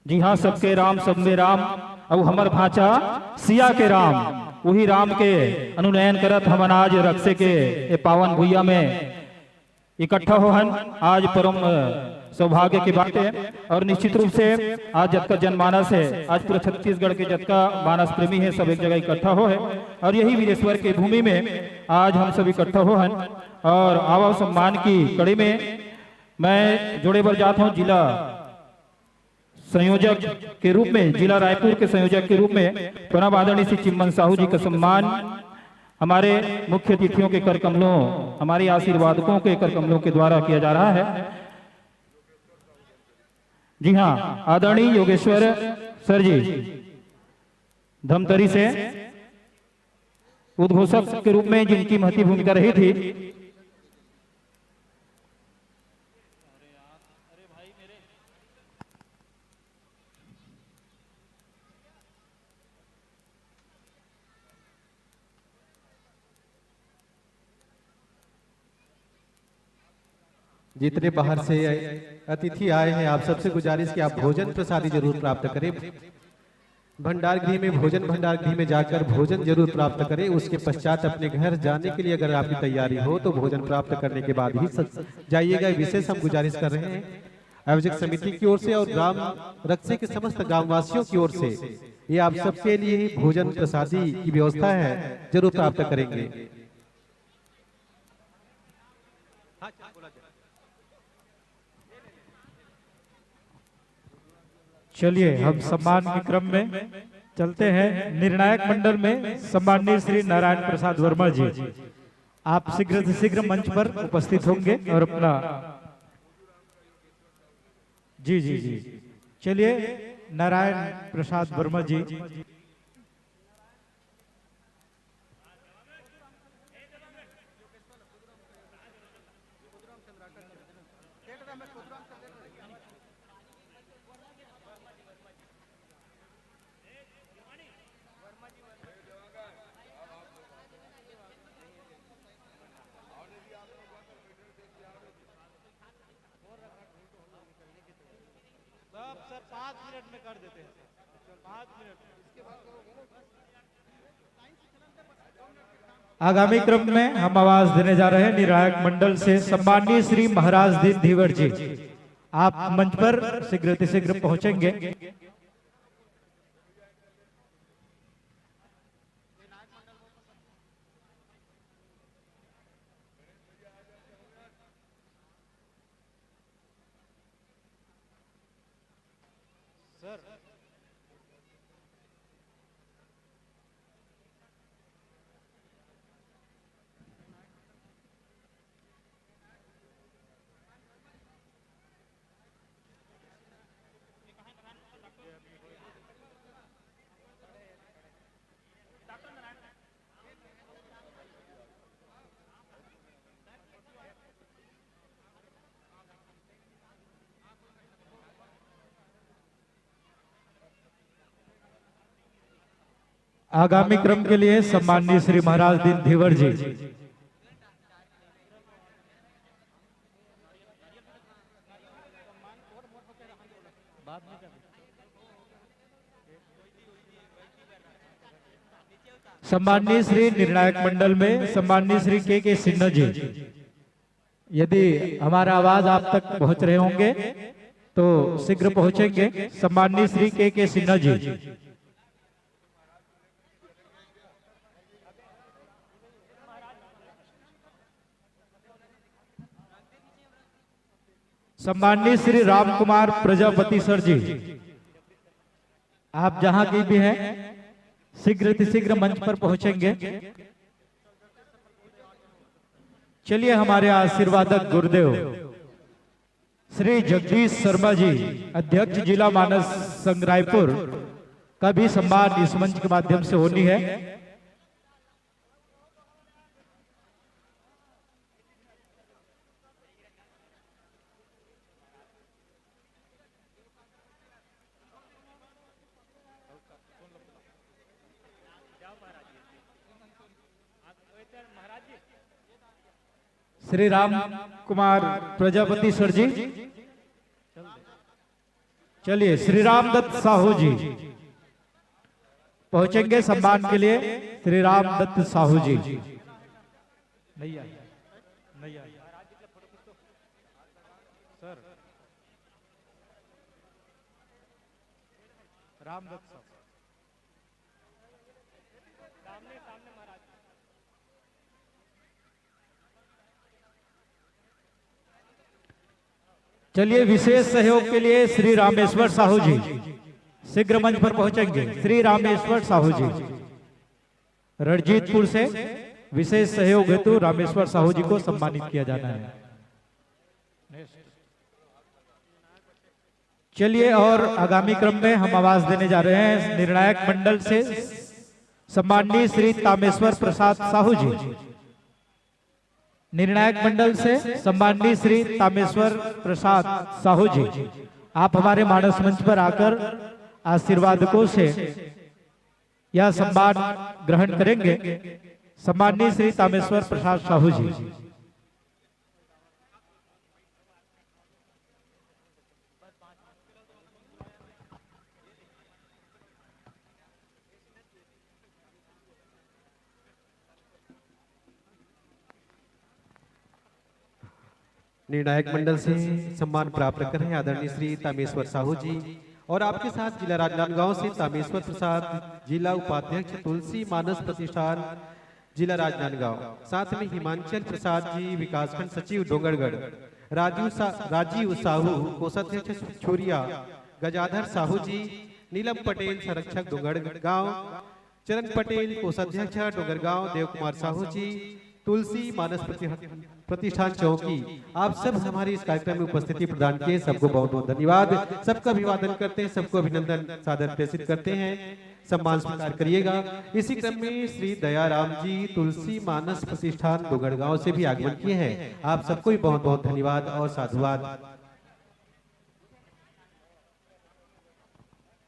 C: जी हाँ, सबके राम सब में राम, अब हमर भाचा सिया के राम, वही राम के अनुनयन करत हम आज रक्षे के ये पावन भुइया में इकट्ठा हो हन। आज परम सौभाग्य की बात है और निश्चित रूप से आज जतका जनमानस है, आज पूरा छत्तीसगढ़ के जतका मानस प्रेमी है, सब एक जगह इकट्ठा हो है और यही वीरेश्वर की भूमि में आज हम सब इकट्ठा हो हन। और आवा सम्मान की कड़ी में मैं जोड़े बर जाता हूँ जिला संयोजक के रूप में, जिला रायपुर के संयोजक के रूप में परम आदरणीय श्री चिम्मन साहू जी का सम्मान हमारे मुख्य अतिथियों के कर कमलों, हमारे आशीर्वादकों के कर कमलों के द्वारा किया जा रहा है। जी हाँ, आदरणीय योगेश्वर सर जी धमतरी से उद्घोषक के रूप में जिनकी महती भूमिका रही थी,
E: जितने बाहर से अतिथि आए हैं, आप सबसे गुजारिश कि आप भोजन प्रसादी जरूर प्राप्त करें। भंडार गृह में, भोजन भंडार गृह में जाकर भोजन जरूर प्राप्त करें। उसके पश्चात अपने घर जाने के लिए अगर आपकी तैयारी हो तो भोजन प्राप्त करने के बाद ही जाइएगा। विशेष हम गुजारिश कर रहे हैं आयोजक समिति की ओर से और ग्राम रक्षे के समस्त ग्रामवासियों की ओर से, ये आप सबके लिए ही भोजन प्रसादी की व्यवस्था है, जरूर प्राप्त करेंगे।
C: चलिए हम सम्मान के क्रम में चलते हैं। निर्णायक मंडल में सम्माननीय श्री नारायण प्रसाद वर्मा जी, आप शीघ्र से शीघ्र मंच पर उपस्थित होंगे और अपना जी जी जी चलिए नारायण प्रसाद वर्मा जी।
M: सर 5 मिनट में कर देते हैं, 5 मिनट।
C: आगामी क्रम में हम आवाज देने जा रहे हैं निर्णायक मंडल से सम्माननीय श्री महाराज दीन धीवर जी, आप मंच पर शीघ्र पहुंचेंगे।
N: आगामी क्रम के लिए सम्माननीय श्री महाराज दीन धीवर जी। सम्माननीय श्री निर्णायक मंडल में सम्माननीय श्री के सिन्हा जी, यदि हमारा आवाज आप तक पहुंच रहे होंगे तो शीघ्र पहुंचेंगे। सम्माननीय श्री के सिन्हा जी। सम्माननीय श्री राम कुमार प्रजापति सर जी, आप जहां की भी हैं शीघ्र मंच पर पहुंचेंगे। चलिए हमारे आशीर्वादक गुरुदेव श्री जगदीश शर्मा जी, अध्यक्ष जिला मानस संघ रायपुर का भी सम्मान इस मंच के माध्यम से होनी है। श्री राम कुमार प्रजापति सर जी, चलिए श्री राम दत्त साहू जी पहुंचेंगे सम्मान के लिए। श्री राम दत्त साहू जी नहीं आए, नहीं आए सर। राम दत्त साहू चलिए विशेष सहयोग के लिए श्री रामेश्वर साहू जी शीघ्र मंच पर पहुंचेंगे। श्री रामेश्वर साहू जी रणजीतपुर से विशेष सहयोग हेतु रामेश्वर साहू जी को सम्मानित किया जाना है। चलिए और आगामी क्रम में हम आवाज देने जा रहे हैं निर्णायक मंडल से सम्माननीय श्री तामेश्वर प्रसाद साहू जी। निर्णायक मंडल से सम्माननीय श्री तामेश्वर प्रसाद साहू जी, आप हमारे मानस मंच पर आकर आशीर्वादकों से यह सम्मान ग्रहण करेंगे। सम्माननीय श्री तामेश्वर प्रसाद साहू जी।
E: निर्णायक मंडल से सम्मान प्राप्त कर रहे हैं आदरणीय श्री तामेश्वर साहू जी, और आपके साथ जिला राजनांदगांव से तामेश्वर प्रसाद, जिला उपाध्यक्ष तुलसी मानस प्रतिष्ठान जिला राजनांदगांव, साथ में हिमांचल प्रसाद जी विकासखंड सचिव डोंगरगढ़, राजीव साहू कोषाध्यक्ष छोरिया, गजाधर साहू जी, नीलम पटेल संरक्षक डोंगरगांव, चरण पटेल कोषाध्यक्ष डोंगरगांव, देव कुमार साहू जी तुलसी मानस प्रतिष्ठान चौकी, आप सब हमारे इस कार्यक्रम में उपस्थिति प्रदान किए, सबको बहुत बहुत धन्यवाद। सबका अभिवादन करते हैं, सबको अभिनंदन सादर प्रेषित करते हैं। सम्मान स्वीकार करिएगा। इसी क्रम में श्री दयाराम जी तुलसी मानस प्रतिष्ठान डोंगरगांव से भी आगमन किए हैं, आप सबको भी बहुत बहुत धन्यवाद और साधुवाद।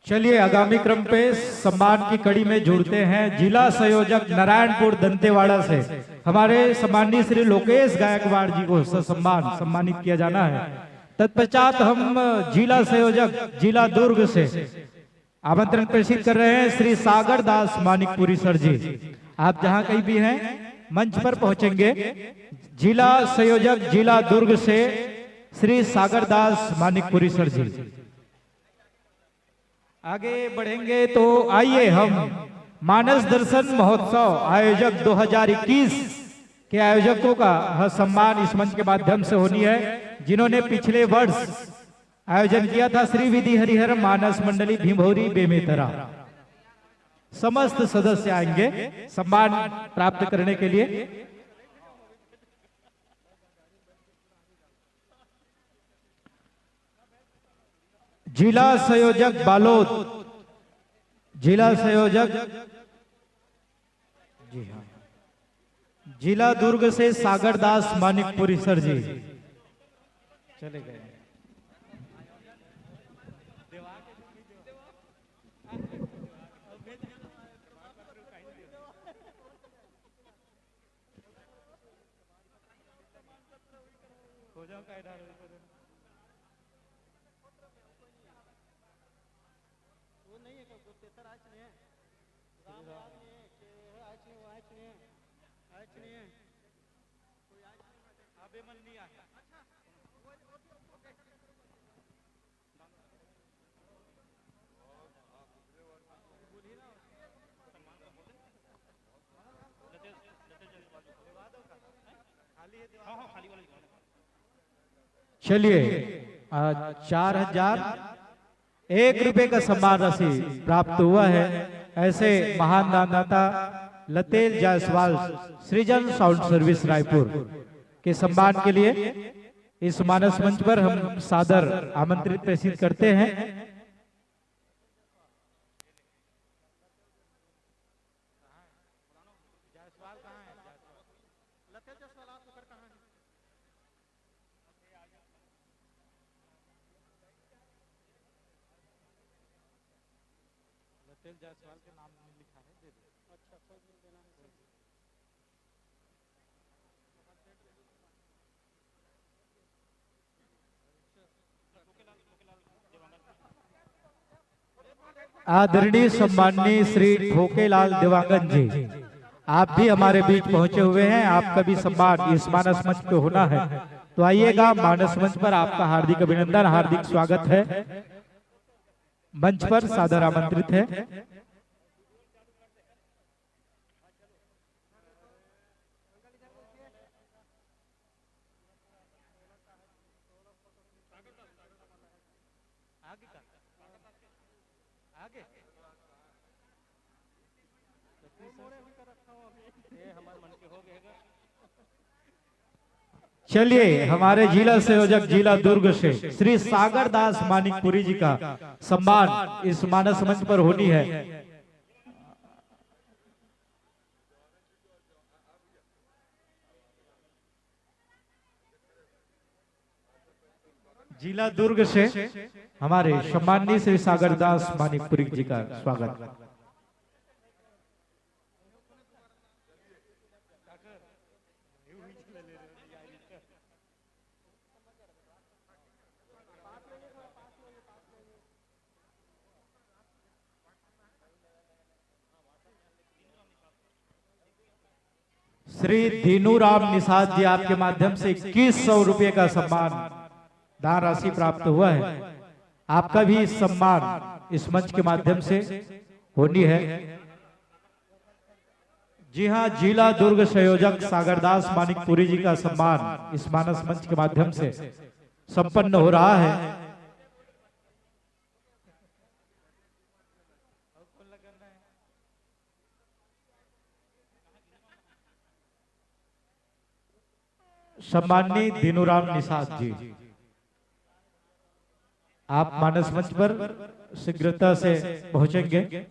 N: चलिए आगामी क्रम पे सम्मान की कड़ी में जुड़ते हैं जिला संयोजक नारायणपुर दंतेवाड़ा से हमारे सम्माननीय श्री लोकेश गायकवाड़ जी को सम्मानित किया जाना है। तत्पश्चात हम जिला संयोजक जिला दुर्ग से आमंत्रण प्रेषित कर रहे हैं श्री सागर दास मानिकपुरी सर जी, आप जहां कहीं भी हैं मंच पर पहुंचेंगे। जिला संयोजक जिला दुर्ग से श्री सागर दास मानिकपुरी सर जी। आगे बढ़ेंगे तो आइए हम मानस दर्शन महोत्सव आयोजक 2021 के आयोजकों का सम्मान इस मंच के माध्यम से होनी है, जिन्होंने पिछले वर्ष आयोजन किया था श्री विधि हरिहर मानस मंडली भीमभौरी बेमेतरा। समस्त सदस्य आएंगे सम्मान प्राप्त करने के लिए। जिला संयोजक बालोद, जिला संयोजक जी हाँ, जिला दुर्ग से सागर दास मानिकपुरी सर जी चले गए। चलिए 4001 का सम्मान राशि प्राप्त हुआ है। ऐसे महान दानदाता लतेल जायसवाल सृजन साउंड सर्विस रायपुर के सम्मान के लिए इस मानस मंच पर हम सादर आमंत्रित प्रेषित करते हैं। आदरणीय सम्माननीय श्री ठोकेलाल देवांगन जी, आप भी हमारे बीच पहुंचे हुए हैं। आपका भी सम्मान इस मानस मंच पे होना है, तो आइएगा। मानस मंच पर आपका हार्दिक अभिनंदन, हार्दिक स्वागत है। मंच पर सादर आमंत्रित है। चलिए हमारे जिला संयोजक जिला दुर्ग से श्री सागर दास मानिकपुरी जी का सम्मान इस मानस मंच पर होनी है। जिला दुर्ग से हमारे सम्माननीय श्री सागर दास मानिकपुरी जी का स्वागत। श्री दीनूराम निषाद जी, आपके माध्यम से 2100 रुपये का सम्मान दान राशि प्राप्त हुआ है। आपका भी सम्मान इस मंच के माध्यम से होनी है। जी हाँ, जिला दुर्ग संयोजक सागरदास मानिकपुरी जी का सम्मान इस मानस मंच के माध्यम से संपन्न हो रहा है। सम्माननीय दीनूराम निषाद जी, आप मानस मंच पर शीघ्रता से पहुंचेंगे।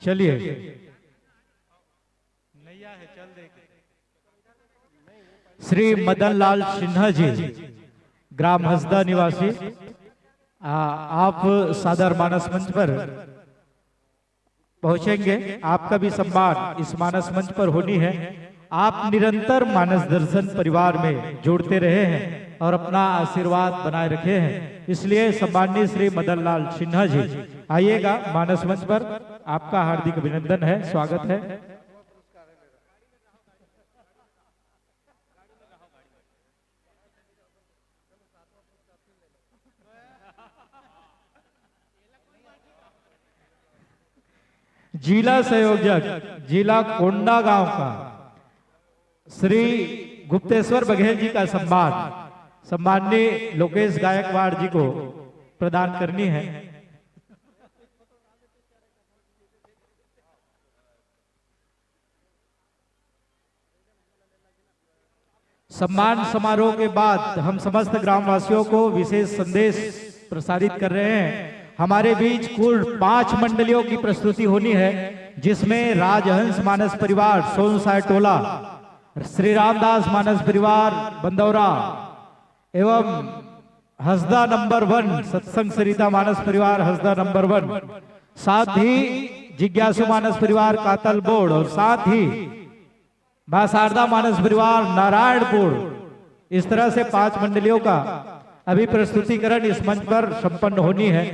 N: चलिए श्री मदन लाल सिन्हा जी, ग्राम हसदा निवासी, आप सादर मानस मंच पर पहुंचेंगे। आपका भी सम्मान इस मानस मंच पर होनी है। आप निरंतर मानस दर्शन परिवार में जोड़ते रहे हैं और अपना आशीर्वाद बनाए रखे हैं, इसलिए सम्माननीय श्री मदन लाल सिन्हा जी आइएगा मानस मंच पर। आपका हार्दिक अभिनंदन है, स्वागत है। जिला संयोजक जिला कोंडागांव का श्री गुप्तेश्वर बघेल जी का सम्मान सम्माननीय लोकेश गायकवाड़ जी को प्रदान करनी है। सम्मान समारोह के बाद हम समस्त ग्रामवासियों को विशेष संदेश प्रसारित कर रहे हैं। हमारे बीच कुल 5 मंडलियों की प्रस्तुति होनी है, जिसमें राजहंस मानस परिवार सोनसाय टोला, श्री रामदास मानस परिवार बंदौरा एवं हसदा नंबर 1 सत्संग सरिता मानस परिवार हसदा नंबर 1, साथ ही जिज्ञासु मानस परिवार कातल बोर्ड और साथ ही मां शारदा मानस परिवार नारायणपुर, इस तरह से 5 मंडलियों का अभी प्रस्तुतिकरण इस मंच पर संपन्न होनी है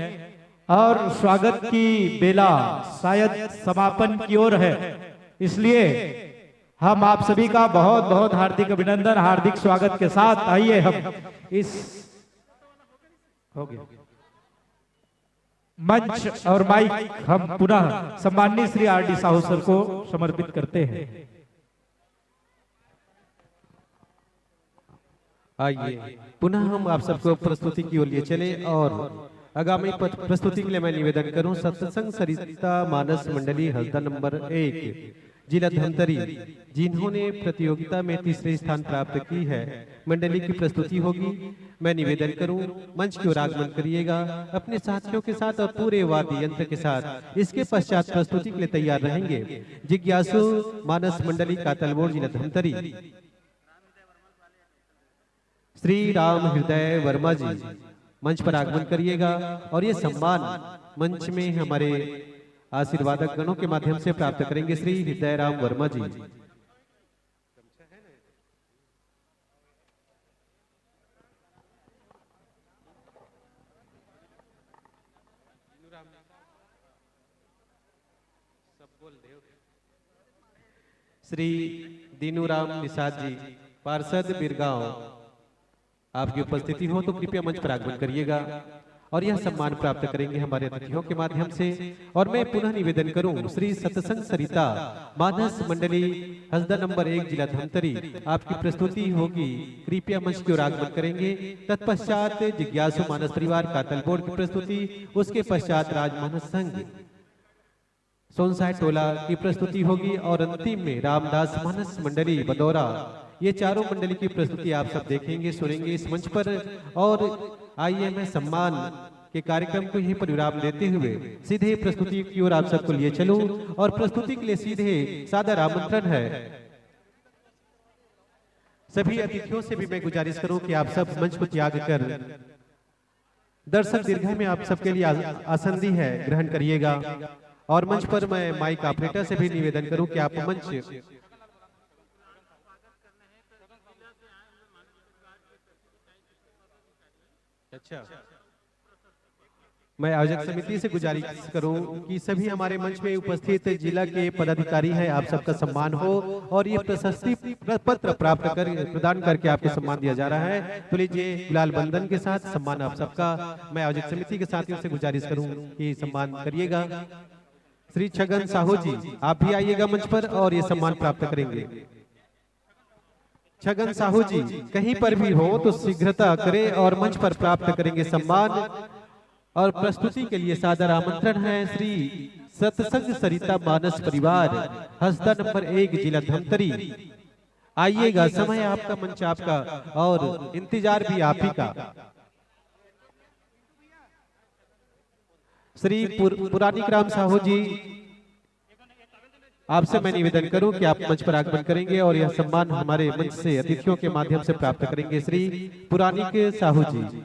N: और स्वागत की बेला शायद समापन की ओर है। इसलिए हम आप सभी का बहुत बहुत हार्दिक अभिनंदन, हार्दिक स्वागत के साथ आइए हम इस हो गया मंच और माइक हम पुनः सम्माननीय श्री आर.डी. साहू सर को समर्पित करते हैं।
E: आइए पुनः हम आप सबको प्रस्तुति की ओर लिए चले और आगामी प्रस्तुति के लिए मैं निवेदन करूं सत्संग सरिता मानस मंडली हसदा नंबर 1 जिला धमतरी, जिन्होंने प्रतियोगिता में तीसरे स्थान प्राप्त की है, मंडली की प्रस्तुति होगी। मैं निवेदन करूं मंच की ओर आगमन करिएगा अपने साथियों के साथ और पूरे वाद्य यंत्र के साथ। इसके पश्चात प्रस्तुति के लिए तैयार रहेंगे जिज्ञासु मानस मंडली कातलबोड़ जिला धमतरी, श्री राम हृदय वर्मा जी मंच पर आगमन करिएगा और ये सम्मान मंच में हमारे आशीर्वादक गणों के माध्यम से प्राप्त करेंगे श्री हृदय राम वर्मा जी। श्री दीनूराम निषाद जी पार्षद बिरगांव, आपकी उपस्थिति हो तो कृपया मंच पर आगमन करिएगा और यह सम्मान प्राप्त करेंगे हमारे अतिथियों के माध्यम से। और मैं पुनः निवेदन करूं श्री सत्संग सरिता मानस मंडली हसदा नंबर 1 जिला धमतरी, आपकी प्रस्तुति होगी, कृपया मंच की ओर आगमन करेंगे। तत्पश्चात जिज्ञासु मानस परिवार कातलबोड़ की प्रस्तुति, उसके पश्चात राजमानस संघ सोनसाय टोला की प्रस्तुति होगी और अंतिम में रामदास मानस मंडली बदौरा। ये चारों मंडली की प्रस्तुति आप सब देखेंगे सुनेंगे इस मंच पर। और आइए मैं सम्मान के कार्यक्रम को यहीं पर विराम देते हुए सीधे प्रस्तुति की ओर आप सबको लिए चलूं और प्रस्तुति के लिए सीधे सादर आमंत्रण है। सभी अतिथियों से भी मैं गुजारिश करूं कि आप सब मंच को त्याग कर दर्शक दीर्घा में आप सबके लिए आसन दी है, ग्रहण करिएगा। और मंच पर मैं माइक ऑपरेटर से भी निवेदन करूं कि आप मंच अच्छा मैं आयोजक समिति से गुजारिश करूं कि सभी हमारे मंच में उपस्थित जिला के पदाधिकारी हैं, आप सबका सम्मान हो और ये प्रशस्ति पत्र प्राप्त कर प्रदान करके आपको सम्मान दिया जा रहा है। तो लीजिए गुलाल बंधन के साथ सम्मान आप सबका। मैं आयोजक समिति के साथियों से गुजारिश करूं कि सम्मान करिएगा। श्री छगन साहू जी आप भी आइएगा मंच पर और ये सम्मान प्राप्त करेंगे। छगन साहू जी कहीं पर भी हो तो शीघ्रता करें और मंच पर प्राप्त करेंगे सम्मान। और प्रस्तुति के लिए सादर आमंत्रण है श्री सत्संग सरिता मानस परिवार हसदा नंबर 1 जिला धमतरी। आइएगा, समय आपका, मंच आपका और इंतजार भी आप ही का। श्री पुरानिक राम साहू जी आपसे मैं निवेदन करूं कि आप मंच पर आगमन करेंगे और यह सम्मान हमारे मंच से अतिथियों के माध्यम से प्राप्त करेंगे श्री पुरानिक साहू जी।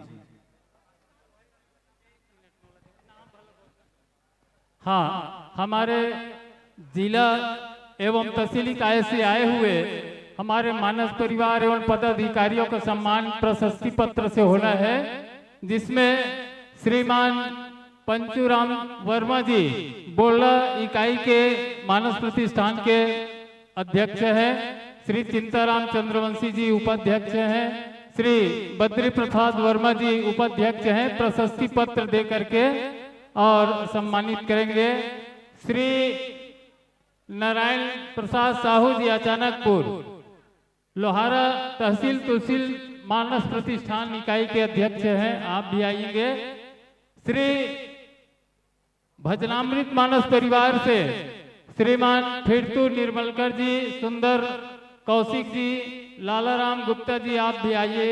O: हाँ, हमारे जिला एवं तहसीली काय से आए हुए हमारे मानस परिवार एवं पदाधिकारियों का सम्मान प्रशस्ति पत्र से होना है, जिसमें श्रीमान पंचुराम वर्मा जी बोला इकाई के मानस प्रतिष्ठान के अध्यक्ष हैं, श्री चिंताराम चंद्रवंशी जी उपाध्यक्ष हैं, श्री बद्री प्रसाद वर्मा जी उपाध्यक्ष हैं। प्रशस्ति पत्र दे करके और सम्मानित करेंगे श्री नारायण प्रसाद साहू जी अचानकपुर लोहारा तहसील मानस प्रतिष्ठान इकाई के अध्यक्ष हैं, आप भी आएंगे। श्री भजनामृत मानस परिवार से श्रीमान फिरतू निर्मलकर जी, सुंदर कौशिक जी, लालाराम गुप्ता जी, आप भी आइए,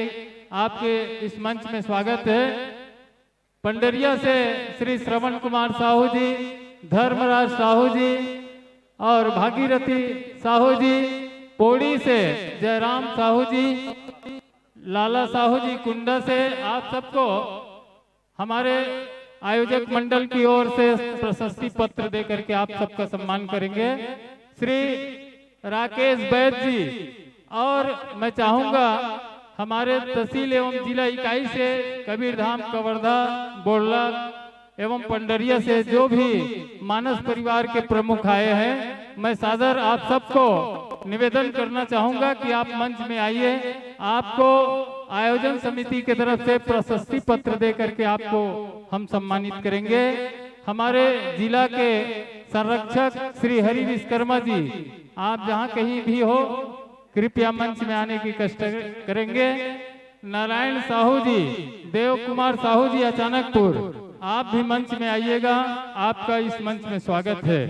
O: आपके इस मंच में स्वागत है। पंडरिया से श्री श्रवण कुमार साहू जी, धर्मराज साहू जी और भागीरथी साहू जी, पौड़ी से जयराम साहू जी, लाला साहू जी कुंडा से, आप सबको हमारे आयोजक मंडल की ओर से प्रशस्ति पत्र देकर के आप सबका सम्मान करेंगे। श्री राकेश बैद जी, और मैं चाहूंगा हमारे तहसील एवं जिला इकाई से कबीरधाम, कवर्धा, बोरला एवं पंडरिया से जो भी मानस परिवार के प्रमुख आए हैं, मैं सादर आप सबको निवेदन करना चाहूंगा कि आप मंच में आइए। आपको आयोजन समिति की तरफ से प्रशस्ति पत्र दे करके आपको हम सम्मानित करेंगे। हमारे जिला के संरक्षक श्री हरि विश्वकर्मा जी, आप जहां कहीं भी हो कृपया मंच में आने की कष्ट करेंगे। नारायण साहू जी, देव कुमार साहू जी अचानकपुर, आप भी मंच में आइएगा, आपका इस मंच में स्वागत है।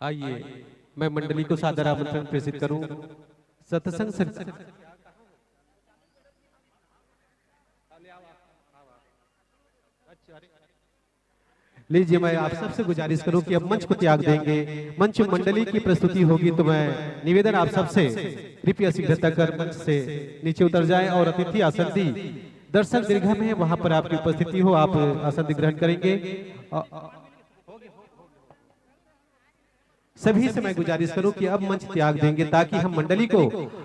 E: आइए मैं मंडली को सादर आमंत्रण प्रेषित करूं। सत्संग लीजिए, मैं आप सबसे गुजारिश करूं कि अब मंच को त्याग देंगे। मंच मंडली की प्रस्तुति होगी, तो मैं निवेदन आप सबसे कृपया शीघ्रता कर मंच से नीचे उतर जाएं और अतिथि आसन दी दर्शक दीर्घा में वहां पर आपकी उपस्थिति हो, आप आसन ग्रहण करेंगे। सभी से मैं गुजारिश करूं कि अब मंच त्याग देंगे ताकि हम मंडली को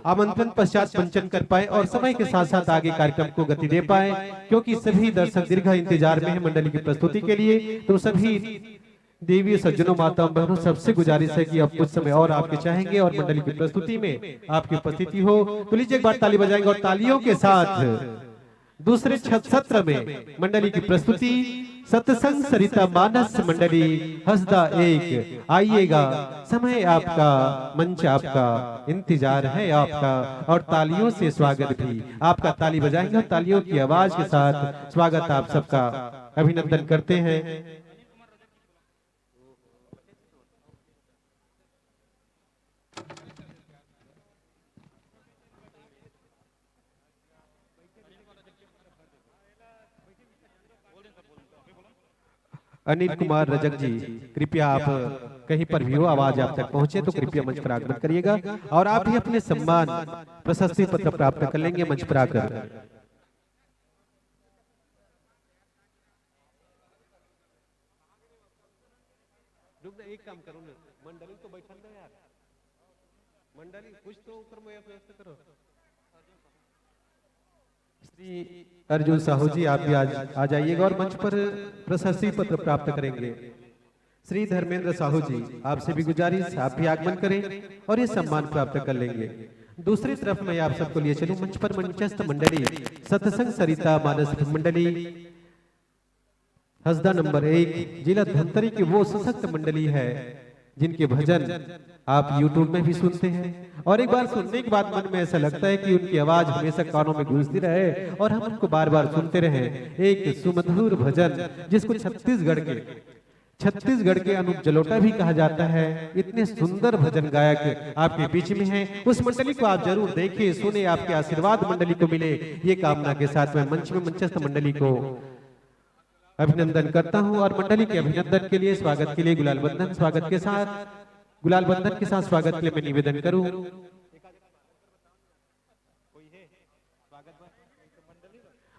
E: आमंत्रण पश्चात पंचन कर पाए और समय के साथ साथ आगे कार्यक्रम को गति दे पाए, क्योंकि सभी दर्शक दीर्घ इंतजार में है मंडली की प्रस्तुति के लिए। तो सभी देवी सज्जनों, माताओं, बहनों, सबसे गुजारिश है कि अब कुछ समय और आपके चाहेंगे और मंडली की प्रस्तुति में आपकी उपस्थिति हो। तो लीजिए एक बार ताली बजाएंगे और तालियों के साथ दूसरे सत्र में मंडली की प्रस्तुति सत्संग सरिता मानस मंडली हसदा एक। आइएगा, समय आपका, मंच आपका, इंतजार है आपका और तालियों से स्वागत भी आपका। ताली बजाएंगे और तालियों की आवाज के साथ स्वागत आप सबका अभिनंदन करते हैं। अनिल कुमार रजक जी, कृपया आप कहीं पर भी हो, आवाज आप तक पहुंचे तो कृपया मंच पर आगमन करिएगा और आप भी अपने सम्मान प्रशस्ति पत्र प्राप्त कर लेंगे मंच पर आकर। एक काम करो ना, मंडली तो बैठा ना यार, मंडली कुछ तो ऊपर में करो। श्री अर्जुन साहू जी, आप भी आ जाइएगा और मंच पर प्रशस्ति पत्र प्राप्त करेंगे। श्री धर्मेंद्र साहू जी, आपसे भी गुजारिश, आप भी आगमन करें और ये सम्मान प्राप्त कर लेंगे। दूसरी तरफ मैं आप सबको लिए चलूं, मंच पर मंचस्थ मंडली सत्संग सरिता मानस मंडली हसदा नंबर 1 जिला धमतरी की वो सशक्त मंडली है जिनके भजन आप YouTube में भी सुनते हैं और एक बार सुनने के बाद मन में ऐसा लगता है कि उनकी आवाज हमेशा कानों में गूंजती रहे और हम उनको बार बार सुनते रहे। एक सुमधुर भजन जिसको छत्तीसगढ़ के अनूप जलोटा भी कहा जाता है। इतने सुंदर भजन गायक आपके बीच में हैं। उस मंडली को आप जरूर देखिए, सुने, आपके आशीर्वाद मंडली को मिले, ये कामना के साथ मैं मंच में मंचस्थ मंडली को अभिनंदन करता हूं और मंडली के अभिनंदन के लिए, स्वागत के लिए गुलाल बंधन स्वागत के साथ स्वागत के लिए मैं निवेदन करूं।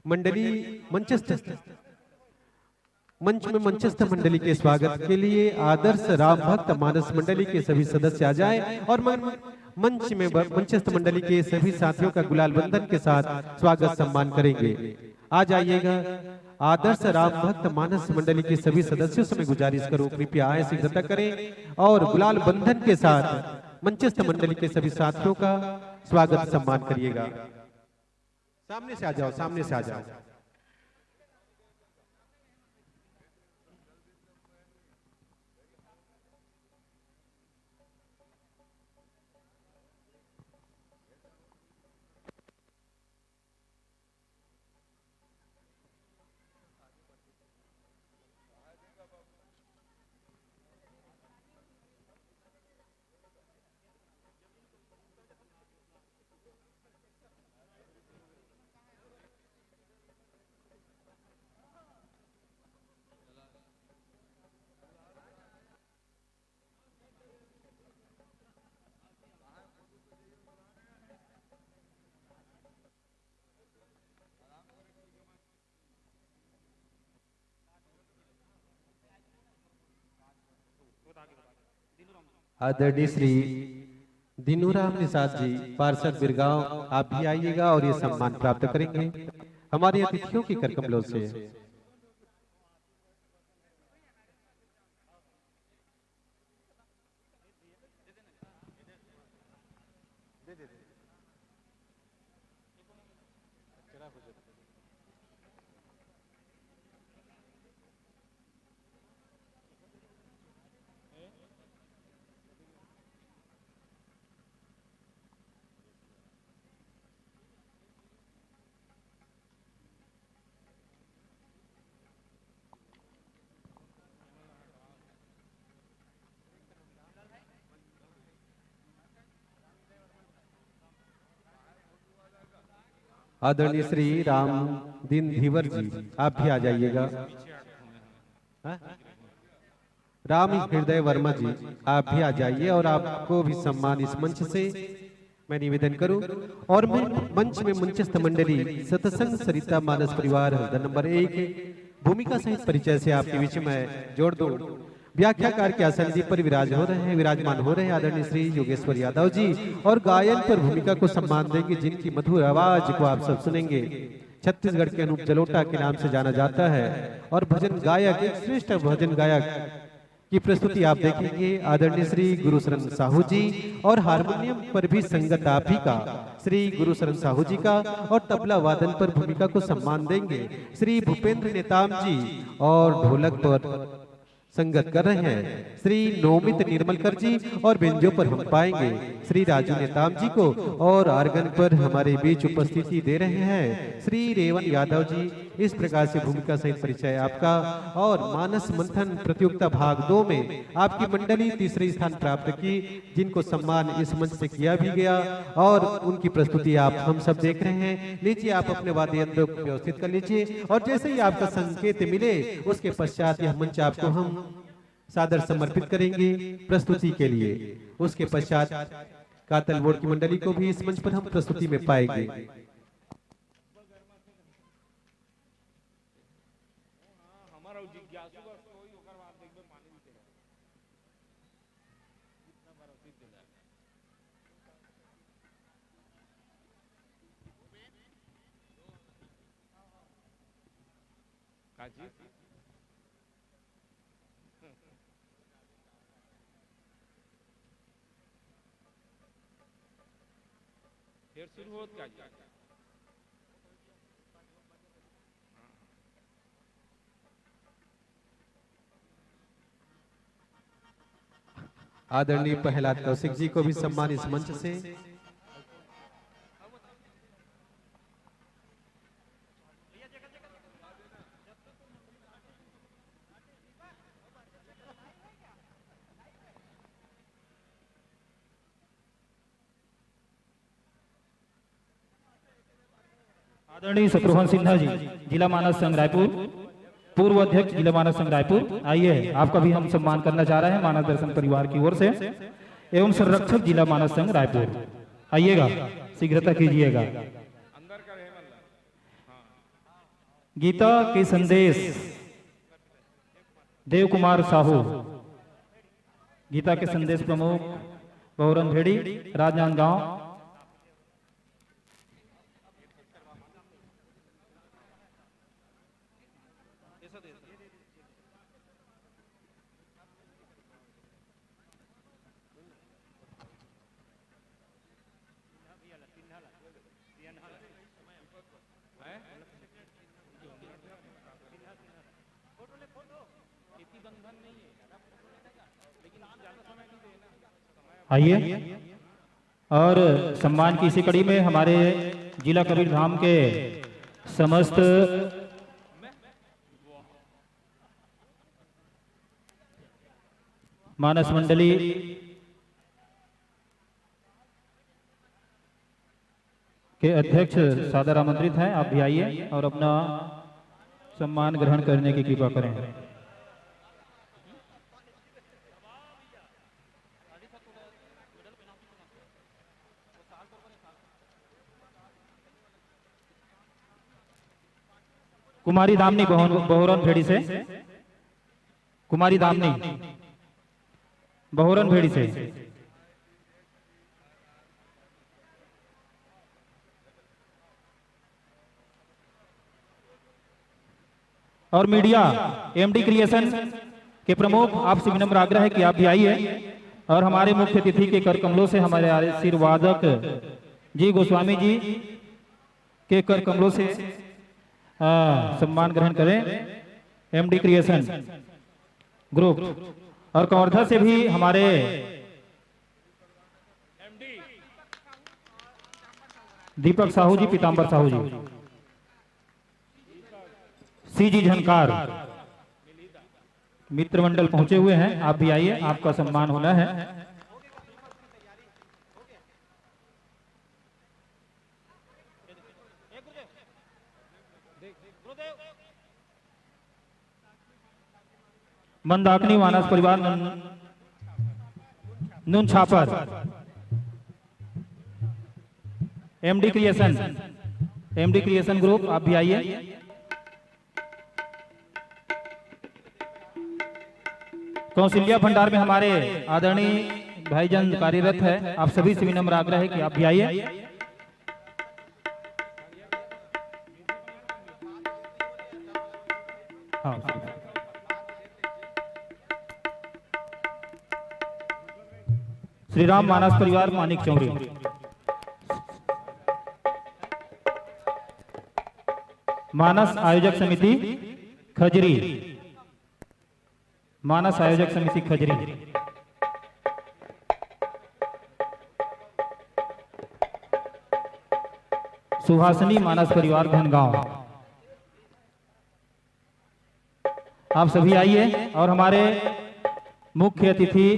E: मंडली मंच में मंचस्थ मंडली के स्वागत के लिए आदर्श राम भक्त मानस मंडली के सभी सदस्य आ जाएं और मंच में मंचस्थ मंडली के सभी साथियों का गुलाल बंधन के साथ स्वागत सम्मान करेंगे। आ जाइएगा। आदर्श राम भक्त मानस मंडली के सभी सदस्यों से मैं गुजारिश करूं, कृपया आए, शीघ्रता करें और गुलाल बंधन के साथ मंचस्थ मंडली के सभी साथियों का स्वागत सम्मान करिएगा। सामने से आ जाओ, सामने से आ जाओ। आदरणीय श्री दीनूराम निषाद जी पार्षद बिरगांव, आप भी आइएगा और ये सम्मान प्राप्त करेंगे हमारे अतिथियों की करकमलों से। आदरणीय श्री राम दिन धीवर जी, आप भी आ जाइएगा। राम हृदय वर्मा जी, आप भी आ जाइए और आपको भी सम्मान इस मंच से मैं निवेदन करूं। और मैं मंच में मंचस्थ मंडली सत्संग सरिता मानस परिवार हृदय नंबर 1 भूमिका सहित परिचय से आपके बीच में जोड़ दूं। व्याख्याकार के आसन जी पर विराजमान हो रहे हैं आदरणीय श्री योगेश्वर यादव जी, और गायन पर भूमिका को सम्मान देंगे जिनकी मधुर आवाज को आप सब सुनेंगे। छत्तीसगढ़ के अनूप जलोटा के नाम से जाना जाता है और भजन गायक, एक श्रेष्ठ भजन गायक की प्रस्तुति आप देखेंगे आदरणीय श्री गुरुशरण साहू जी, और हारमोनियम पर भी संगत आप ही का श्री गुरुशरण साहू जी का, और तबला वादन पर भूमिका को सम्मान देंगे श्री भूपेंद्र नेताम जी, और ढोलक पर संगत कर रहे हैं श्री नौमित निर्मलकर जी, और बेंजो पर हम पाएंगे श्री राजू नेताम जी को, और आर्गन पर हमारे बीच उपस्थिति दे रहे हैं श्री रेवन यादव जी। इस प्रकार से भूमिका सहित परिचय आपका। और मानस मंथन प्रतियोगिता भाग 2 में आपकी मंडली तीसरे स्थान प्राप्त की, जिनको सम्मान इस मंच से किया भी गया, और उनकी प्रस्तुति आप हम सब देख रहे हैं। लीजिए, आप अपने वाद्य यंत्र को व्यवस्थित कर लीजिए, और जैसे ही आपका संकेत मिले उसके पश्चात यह मंच आपको हम सादर समर्पित करेंगे प्रस्तुति के लिए। उसके पश्चात कातल बोर्ड की मंडली को भी इस मंच पर हम प्रस्तुति में पाएंगे।
D: फिर शुरू होत का
E: आदरणीय प्रहलाद कौशिक जी को भी सम्मान इस मंच से।
C: आदरणीय शत्रुघ्न सिन्हा जी, जिला मानस संघ रायपुर, पूर्व अध्यक्ष जिला मानस संघ रायपुर, आइए आपका भी हम सम्मान करना चाह रहे हैं मानस दर्शन परिवार की ओर से, एवं संरक्षक जिला मानस संघ रायपुर, आइएगा, शीघ्रता कीजिएगा। गीता के संदेश देव कुमार साहू, गीता के संदेश प्रमुख बहुरन भेड़ी, राजनांदगांव। आइए, और सम्मान की इसी कड़ी में हमारे जिला कबीरधाम के समस्त मानस मंडली के अध्यक्ष सादर आमंत्रित हैं, आप भी आइए और अपना सम्मान ग्रहण करने की कृपा करें। कुमारी दामनी बहुरन भेड़ी से, कुमारी दामनी बहोरन भेड़ी से। और मीडिया एमडी क्रिएशन के प्रमुख आपसे विनम्र आग्रह है कि आप भी आइए और हमारे मुख्य अतिथि के कर कमलों से हमारे आशीर्वादक जी गोस्वामी जी के कर कमलों से सम्मान ग्रहण करें। एमडी क्रिएशन ग्रुप और कवर्धा से भी हमारे दीपक साहू जी, पीताम्बर साहू जी, सीजी झनकार मित्र मंडल पहुंचे हुए हैं। आप भी आइए, आपका सम्मान होना है। मंदाकिनी मानस परिवार नून छापर, एमडी क्रिएशन ग्रुप, आप भी आइए। कौशल्या भंडार में हमारे आदरणीय भाईजान कार्यरत है। आप सभी से विनम्र आग्रह है कि आप भी आइए। हाँ, श्री राम मानस परिवार मानिक चौरी, मानस आयोजक समिति खजरी, मानस आयोजक समिति खजरी, सुहासिनी मानस परिवार धनगांव, आप सभी आइए। और हमारे मुख्य अतिथि,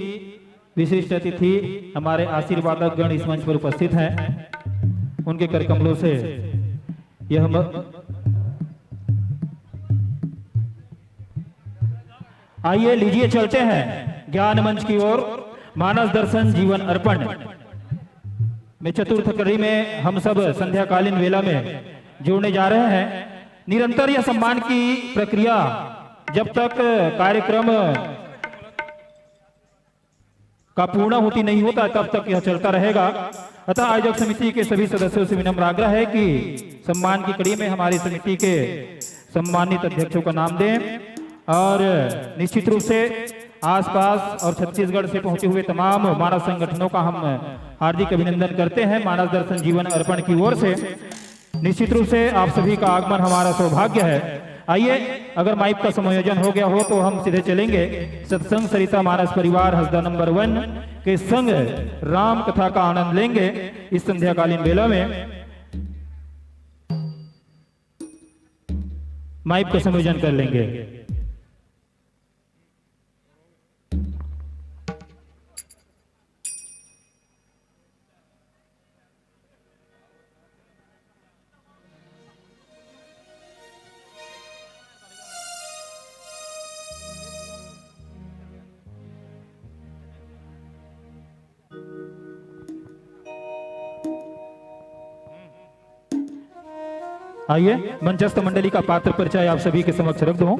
C: विशिष्ट अतिथि, हमारे आशीर्वादक गण इस मंच पर उपस्थित हैं। उनके कर कमलों से यह आइए, लीजिए चलते हैं ज्ञान मंच की ओर। मानस दर्शन जीवन अर्पण में चतुर्थ कड़ी में हम सब संध्याकालीन वेला में जुड़ने जा रहे हैं। निरंतर यह सम्मान की प्रक्रिया जब तक कार्यक्रम का पूर्ण होती नहीं होता तब तक यह चलता रहेगा। अतः आयोजक समिति के सभी सदस्यों से विनम्र आग्रह है कि सम्मान की कड़ी में हमारी समिति के सम्मानित अध्यक्षों का नाम दें। और निश्चित रूप से आसपास और छत्तीसगढ़ से पहुंचे हुए तमाम मानस संगठनों का हम हार्दिक अभिनंदन करते हैं मानस दर्शन जीवन अर्पण की ओर से। निश्चित रूप से आप सभी का आगमन हमारा सौभाग्य है। आइए, अगर माइक का समायोजन हो गया हो तो हम सीधे चलेंगे सत्संग सरिता मानस परिवार हसदा नंबर 1 के संग राम कथा का आनंद लेंगे इस संध्याकालीन वेला में। माइक का समायोजन कर लेंगे। आइए, मंचस्थ मंडली का पात्र परिचय आप सभी के समक्ष रख दूं।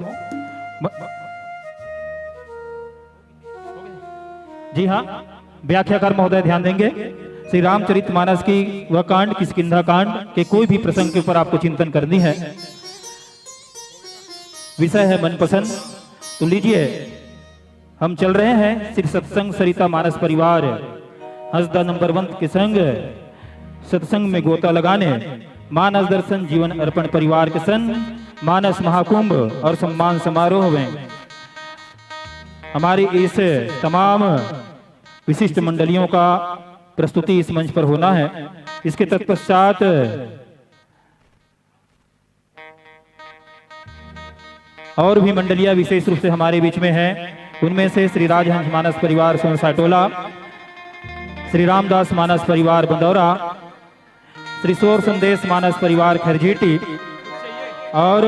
C: जी हाँ, व्याख्याकार महोदय ध्यान देंगे। श्री रामचरितमानस की वह कांड, किष्किंधा कांड के कोई भी प्रसंग के ऊपर आपको चिंतन करनी है, विषय है मनपसंद, तो लीजिए हम चल रहे हैं श्री सत्संग सरिता मानस परिवार हसदा नंबर 1 के संग सत्संग में गोता लगाने मानस दर्शन जीवन अर्पण परिवार के संग मानस महाकुंभ और सम्मान समारोह में हमारी इस तमाम विशिष्ट मंडलियों का प्रस्तुति इस मंच पर होना है। इसके तत्पश्चात और भी मंडलियां विशेष रूप से हमारे बीच में हैं। उनमें से श्री राजहंस मानस परिवार सोनसाटोला, श्री रामदास मानस परिवार बंदौरा, श्री सोर संदेश मानस परिवार खरजीटी और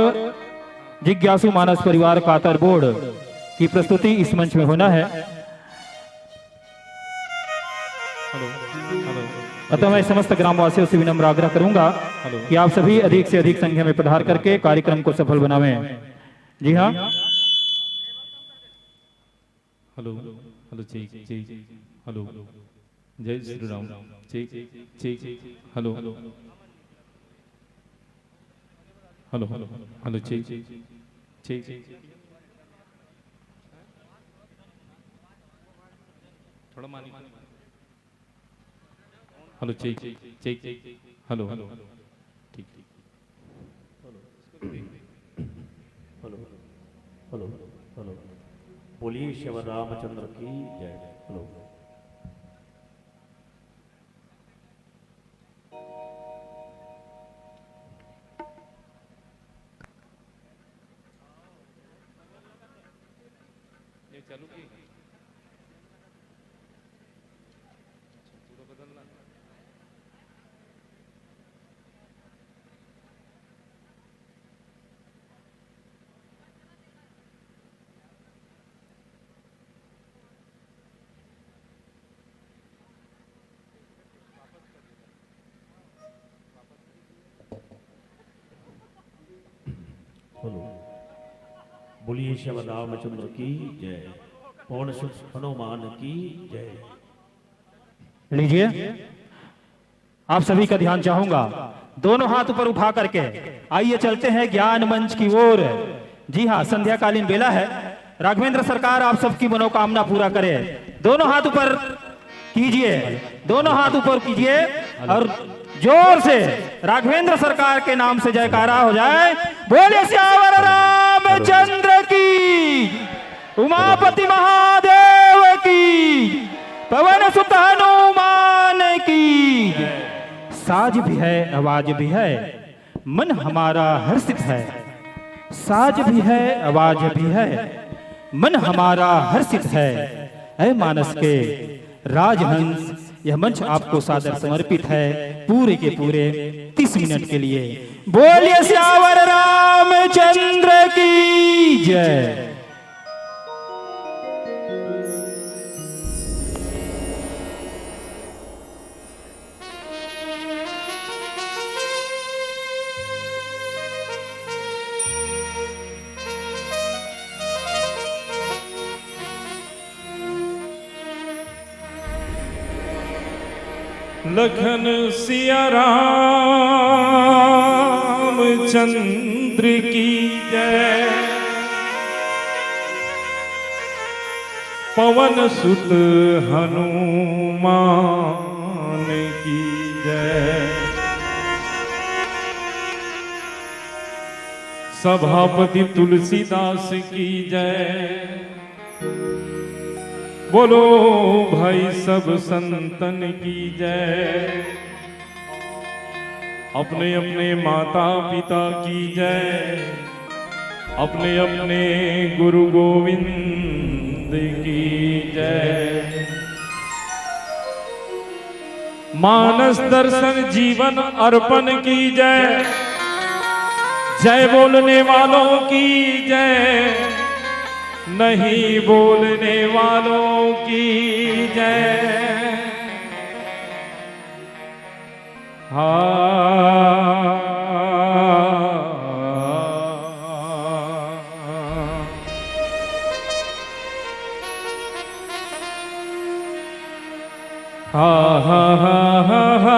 C: जिज्ञासु मानस परिवार कातर बोर्ड की प्रस्तुति इस मंच में होना है। अतः मैं समस्त ग्रामवासियों से विनम्र आग्रह करूंगा कि आप सभी अधिक से अधिक संख्या में पधार करके कार्यक्रम को सफल बनावें। जी हाँ, हेलो। हेलो ठीक ठीक हेलो जय श्री राम ठीक ठीक हेलो हेलो हेलो हेलो ठीक ठीक थोड़ा मानी हेलो ठीक ठीक हेलो हेलो ठीक
P: हेलो हेलो हेलो बोलिए श्री रामचंद्र की जय। हेलो
C: ये चालू की पूरा बदलना
P: हेलो बोलिए श्री रामचंद्र की जय। पवन सुत हनुमान की जय।
C: लीजिए आप सभी का ध्यान चाहूंगा, दोनों हाथ ऊपर उठा करके आइए चलते हैं ज्ञान मंच की ओर। जी हाँ, संध्याकालीन बेला है। राघवेंद्र सरकार आप सबकी मनोकामना पूरा करे। दोनों हाथ ऊपर कीजिए, दोनों हाथ ऊपर कीजिए और जोर से राघवेंद्र सरकार के नाम से जयकारा हो जाए। बोले श्यावर रामचंद्र की, उमापति महादेव की, पवन सुत हनुमान की। साज भी है आवाज भी है, मन हमारा हर्षित है। साज भी है आवाज भी है, मन हमारा हर्षित है। ऐ मानस के राजहंस, यह मंच आपको सादर समर्पित है पूरे के पूरे 30 मिनट के लिए। बोलिए श्यावर रामचंद्र की जय।
Q: लखन सिया रामचंद्र की जय। पवन सुत हनुमान की जय। सभापति तुलसीदास की जय। बोलो भाई सब संतन की जय। अपने अपने माता पिता की जय। अपने अपने गुरु गोविंद की जय। मानस दर्शन जीवन अर्पण की जय। जय बोलने वालों की जय, नहीं बोलने वालों की जय। हा हा हा हा हा हा हा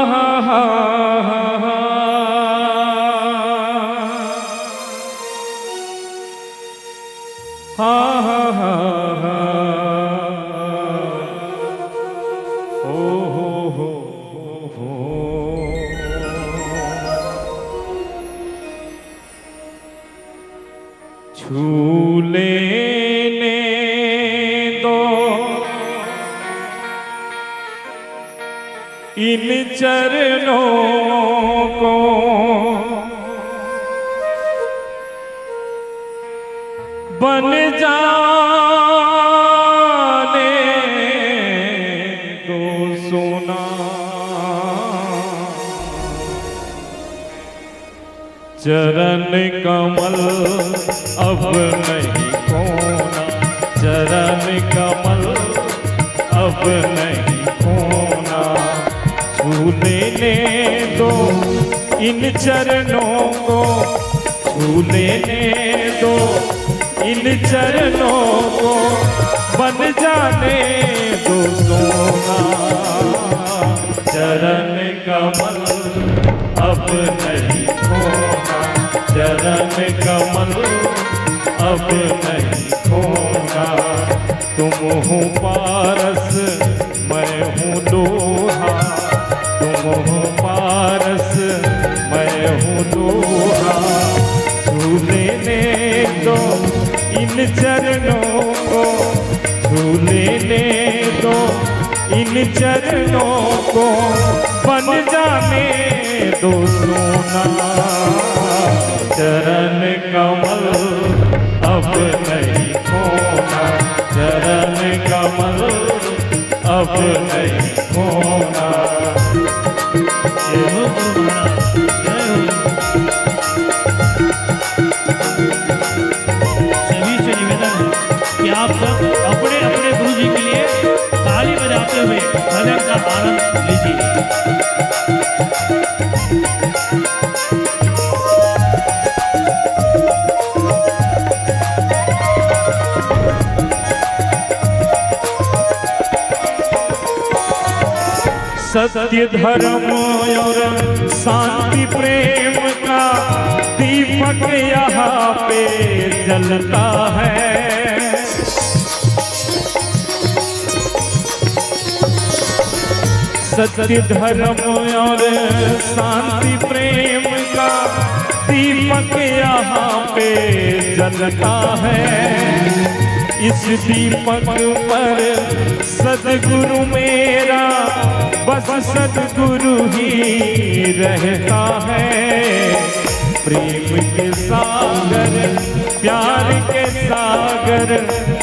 Q: हा हा हा हा हा हा हा हा ओ हो छू लेने दो इन चरणों को, बन जाने दो सोना। चरण कमल अब नहीं खोना। चरण कमल अब नहीं खोना। छू लेने दो इन चरणों को छू लेने दो, इन चरणों को बन जाने दो सोना। चरण कमल अब नहीं खोना, चरण कमल अब नहीं खोना। तुम हो पारस मैं हूँ लोहा, तुम हो पारस मैं हूँ लोहा। छू लेने दो इन चरणों को, छू लेने दो इन चरणों को बन जाने दो सोना। चरण कमल अब नहीं खोना, चरण कमल अब नहीं खोना। जय हो गुरु महाराज, जय हो। सभी से निवेदन है कि आप सब अपने अपने गुरु जी के लिए ताली बजाते हुए भजन का आनंद लीजिए। सत्य धर्म और शांति प्रेम का दीपक यहाँ पे जलता है। सत्य धर्म और शांति प्रेम का दीपक यहाँ पे जलता है। इस दीपक पर सद्गुरु मेरा बस सद्गुरु ही रहता है। प्रेम के सागर प्यार के सागर,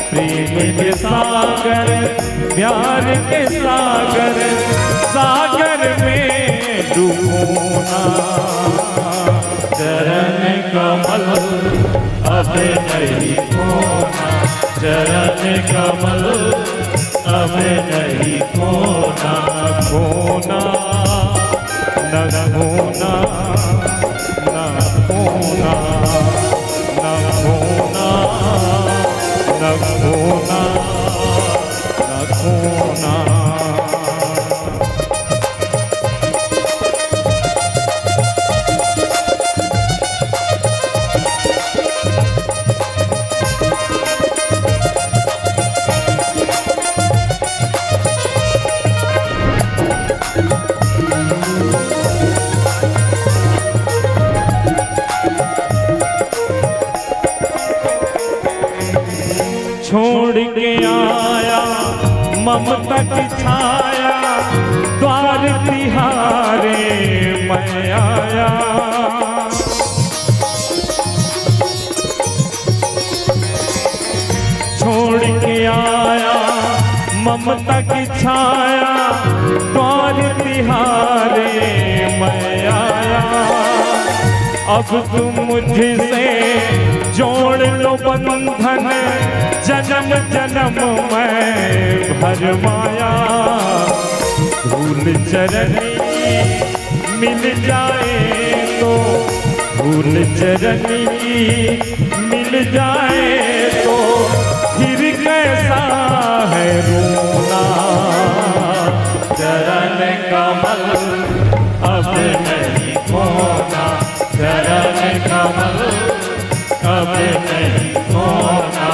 Q: प्रेम के सागर प्यार के सागर, सागर में डूबना। चरण कमल अब नहीं खोना, चरण कमल अब नहीं खोना। खोना न खोना, न खोना, न खोना, न खोना, न खोना। छोड़ के आया ममता की छाया, द्वार तिहारे मैं आया। छोड़ के आया ममता की छाया, द्वार तिहारे मैं आया। अब तुम मुझसे जोड़ लो बंधन, जन्म जन्म मैं भरमाया। धूल चरनी मिल जाए तो, धूल चरनी मिल जाए तो, फिर कैसा है रोना। चरण कमल अब नहीं खोना, चरण कमल अब नहीं खोना।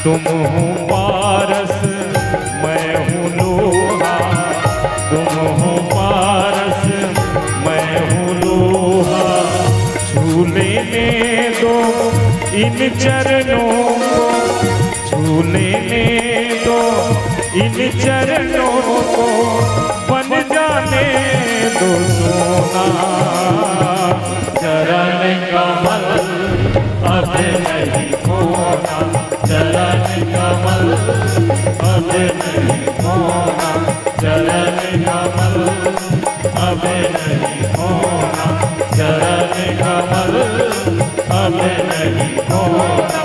Q: तुम हो पारस मैं हूँ लोहा, तुम हो पारस मैं हूँ लोहा। छू लेने दो इन चरणों को, छू लेने दो इन चरणों को, बन जाने दो सोना। चरण कमल अब नहीं खोना, चरण कमल अब नहीं खोना, चरण कमल अब नहीं खोना, चरण कमल अब नहीं खोना।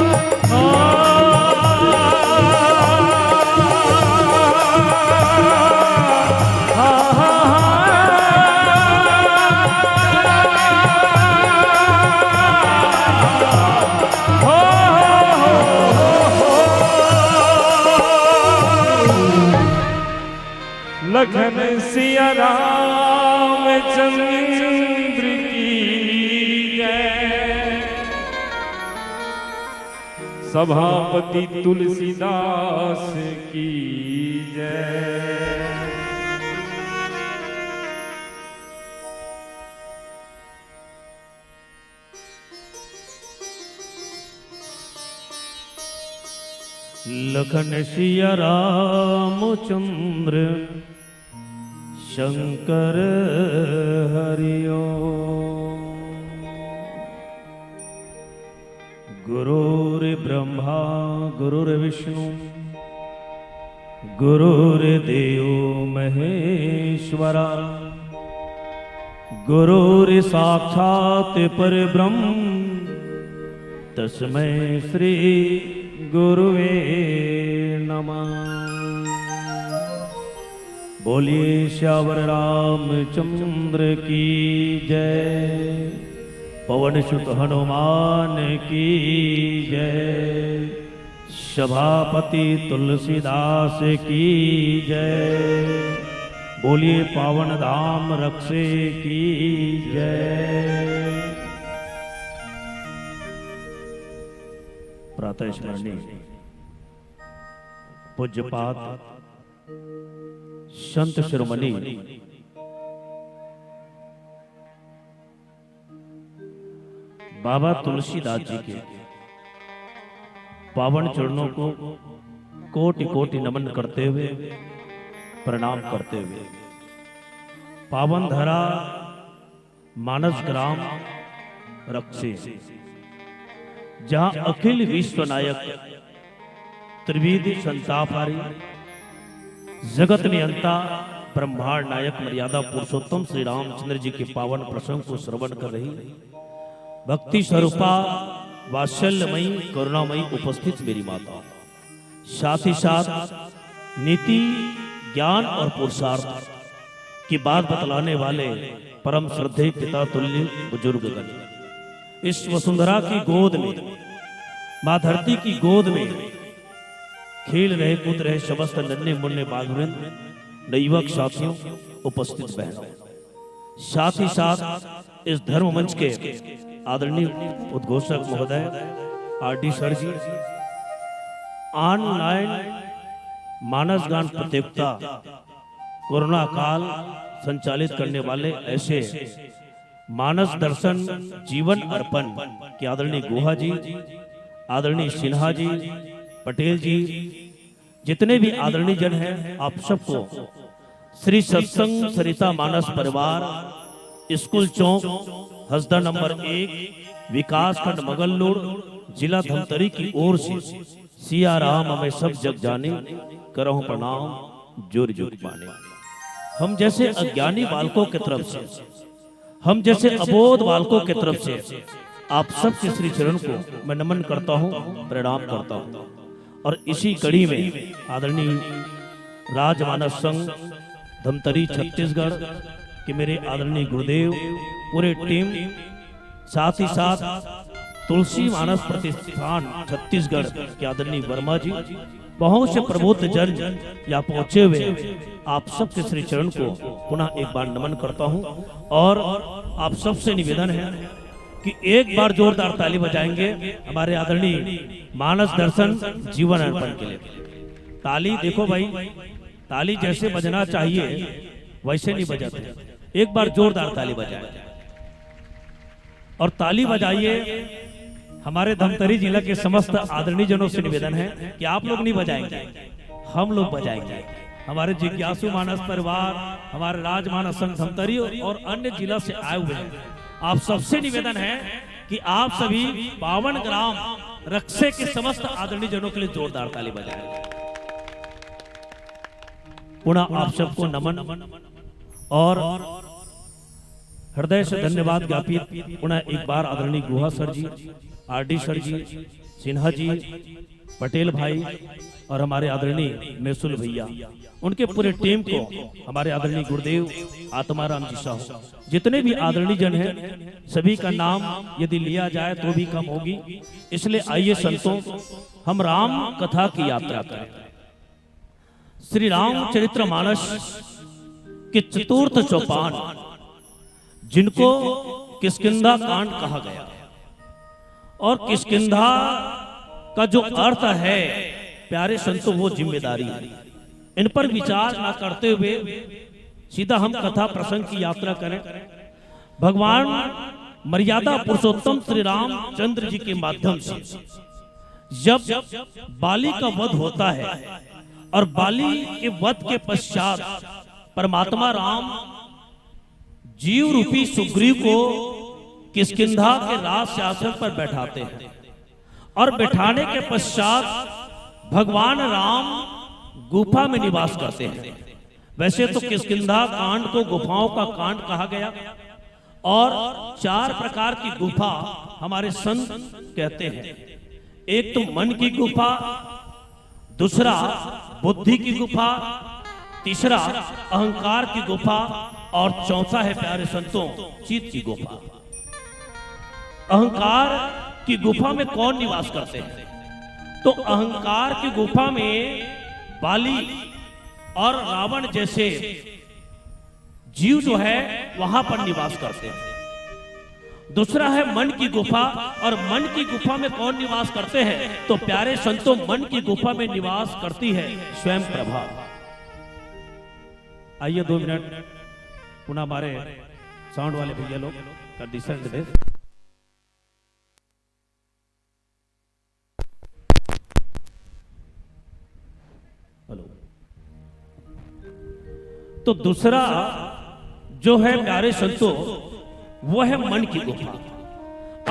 R: लखन सिया रामचंद्र की जय। सभापति तुलसीदास की जय।
Q: लखन सिया रामचंद्र शंकर हरिओ। गुरुर्ब्रह्मा गुरुर्विष्णु गुरुर्देव महेश्वरा। गुरुर्साक्षात् परब्रह्म तस्मै श्री गुरुवे नमः। बोलिए श्यावर रामचंद्र की जय। पवन सुत हनुमान की जय। सभापति तुलसीदास की जय। बोलिए पावन धाम रक्षे की जय। प्रातः स्मरणीय पूज्यपाद संत शिरोमणि बाबा तुलसीदास जी के पावन चरणों को कोटि कोटि नमन करते हुए प्रणाम करते हुए पावन धरा मानस ग्राम रक्षे जहां अखिल विश्व नायक त्रिविधि संतापहारी जगत नियंता ब्रह्मांड नायक मर्यादा पुरुषोत्तम श्री रामचंद्र जी के पावन प्रसंग को श्रवण कर रही भक्ति स्वरूपा वात्सल्यमयी करुणामयी उपस्थित मेरी माता, साथ ही साथ नीति ज्ञान और पुरुषार्थ की बात बतलाने वाले परम श्रद्धेय पिता तुल्य बुजुर्गगण, इस वसुंधरा की गोद में मां धरती की गोद में खेल रहे कूद रहे समस्त नन्हे मुन्ने बालवृंद नवयुवक साथियों उपस्थित बहनों, साथ ही साथ इस धर्म मंच के आदरणीय उद्घोषक महोदय आरडी सर जी, ऑनलाइन मानस गान प्रतियोगिता कोरोना काल संचालित करने वाले ऐसे मानस दर्शन जीवन अर्पण के आदरणीय गुहा जी, आदरणीय सिन्हा जी, पटेल जी, जितने भी आदरणीय जन हैं, आप सबको श्री सत्संग सरिता मानस परिवार स्कूल चौक हसदा नंबर 1 विकास खंड मगललोड जिला धमतरी की ओर से सिया राम हमें सब जग जाने करहूं प्रणाम जोर जोर माने। हम जैसे अज्ञानी बालकों की तरफ से, हम जैसे अबोध बालकों की तरफ से आप सबके श्री चरण को मैं नमन करता हूं, प्रणाम करता हूं। और इसी कड़ी में आदरणीय राजमानस संघ धमतरी छत्तीसगढ़ के मेरे आदरणीय गुरुदेव, पूरे टीम, साथ ही साथ तुलसी मानस प्रतिष्ठान छत्तीसगढ़ के आदरणीय वर्मा जी, बहुत से प्रबुद्ध जन यहाँ पहुंचे हुए आप सबके श्री चरण को पुनः एक बार नमन करता हूं। और आप सबसे निवेदन है कि एक बार जोरदार ताली बजाएंगे हमारे आदरणीय मानस दर्शन जीवन अर्पण के लिए। ताली देखो भाई, ताली जैसे बजना चाहिए वैसे नहीं बजाते, एक बार जोरदार ताली बजाएं। और ताली बजाइए हमारे धमतरी जिला के समस्त आदरणीय जनों से निवेदन है कि आप लोग नहीं बजाएंगे, हम लोग बजाएंगे। हमारे जिज्ञासु मानस परिवार, हमारे राजमानस संघ धमतरी और अन्य जिला से आए हुए हैं, आप सबसे निवेदन है कि आप सभी पावन ग्राम रक्षे के समस्त आदरणीय जनों के लिए जोरदार ताली बजाएं। पुनः आप सबको नमन और हृदय से धन्यवाद ज्ञापित पुनः एक बार आदरणीय गुहा सर जी, आरडी सर जी, सिन्हा जी, पटेल भाई और हमारे आदरणीय मैसुल भैया, उनके पूरे टीम को, हमारे आदरणीय गुरुदेव आत्माराम जी साहू, जितने भी आदरणीय जन हैं, सभी का नाम यदि लिया जाए तो भी कम होगी। इसलिए आइए संतों, हम राम कथा की यात्रा करें। श्री राम चरित्र मानस कि चतुर्थ चौपान जिनको किष्किंधा कांड कहा गया, और किष्किंधा का जो अर्थ है प्यारे संतों वो जिम्मेदारी है। इन पर विचार ना करते हुए सीधा हम कथा प्रसंग की यात्रा करें। भगवान मर्यादा पुरुषोत्तम श्री रामचंद्र जी के माध्यम से जब बाली का वध होता है और बाली के वध के पश्चात परमात्मा राम जीव रूपी सुग्रीव को किष्किंधा के राज सिंहासन पर बैठाते हैं, और बैठाने के पश्चात भगवान राम गुफा में निवास करते हैं। वैसे तो किष्किंधा कांड को गुफाओं का कांड कहा गया, और 4 प्रकार की गुफा हमारे संत कहते हैं। एक तो मन की गुफा, दूसरा बुद्धि की गुफा, तीसरा अहंकार की गुफा, और चौथा है प्यारे संतों चित्त की गुफा। अहंकार की गुफा में कौन निवास करते हैं? तो अहंकार की गुफा में बाली और रावण जैसे जीव जो है वहां पर निवास करते हैं। दूसरा है मन की गुफा, और मन की गुफा में कौन निवास करते हैं? तो प्यारे संतों मन की गुफा में निवास करती है स्वयं प्रभा। आइए 2 मिनट पुनः हमारे साउंड वाले भैया लोग कंडीशन दे। हेलो। तो दूसरा जो है प्यारे संतों वो है मन की गुफा,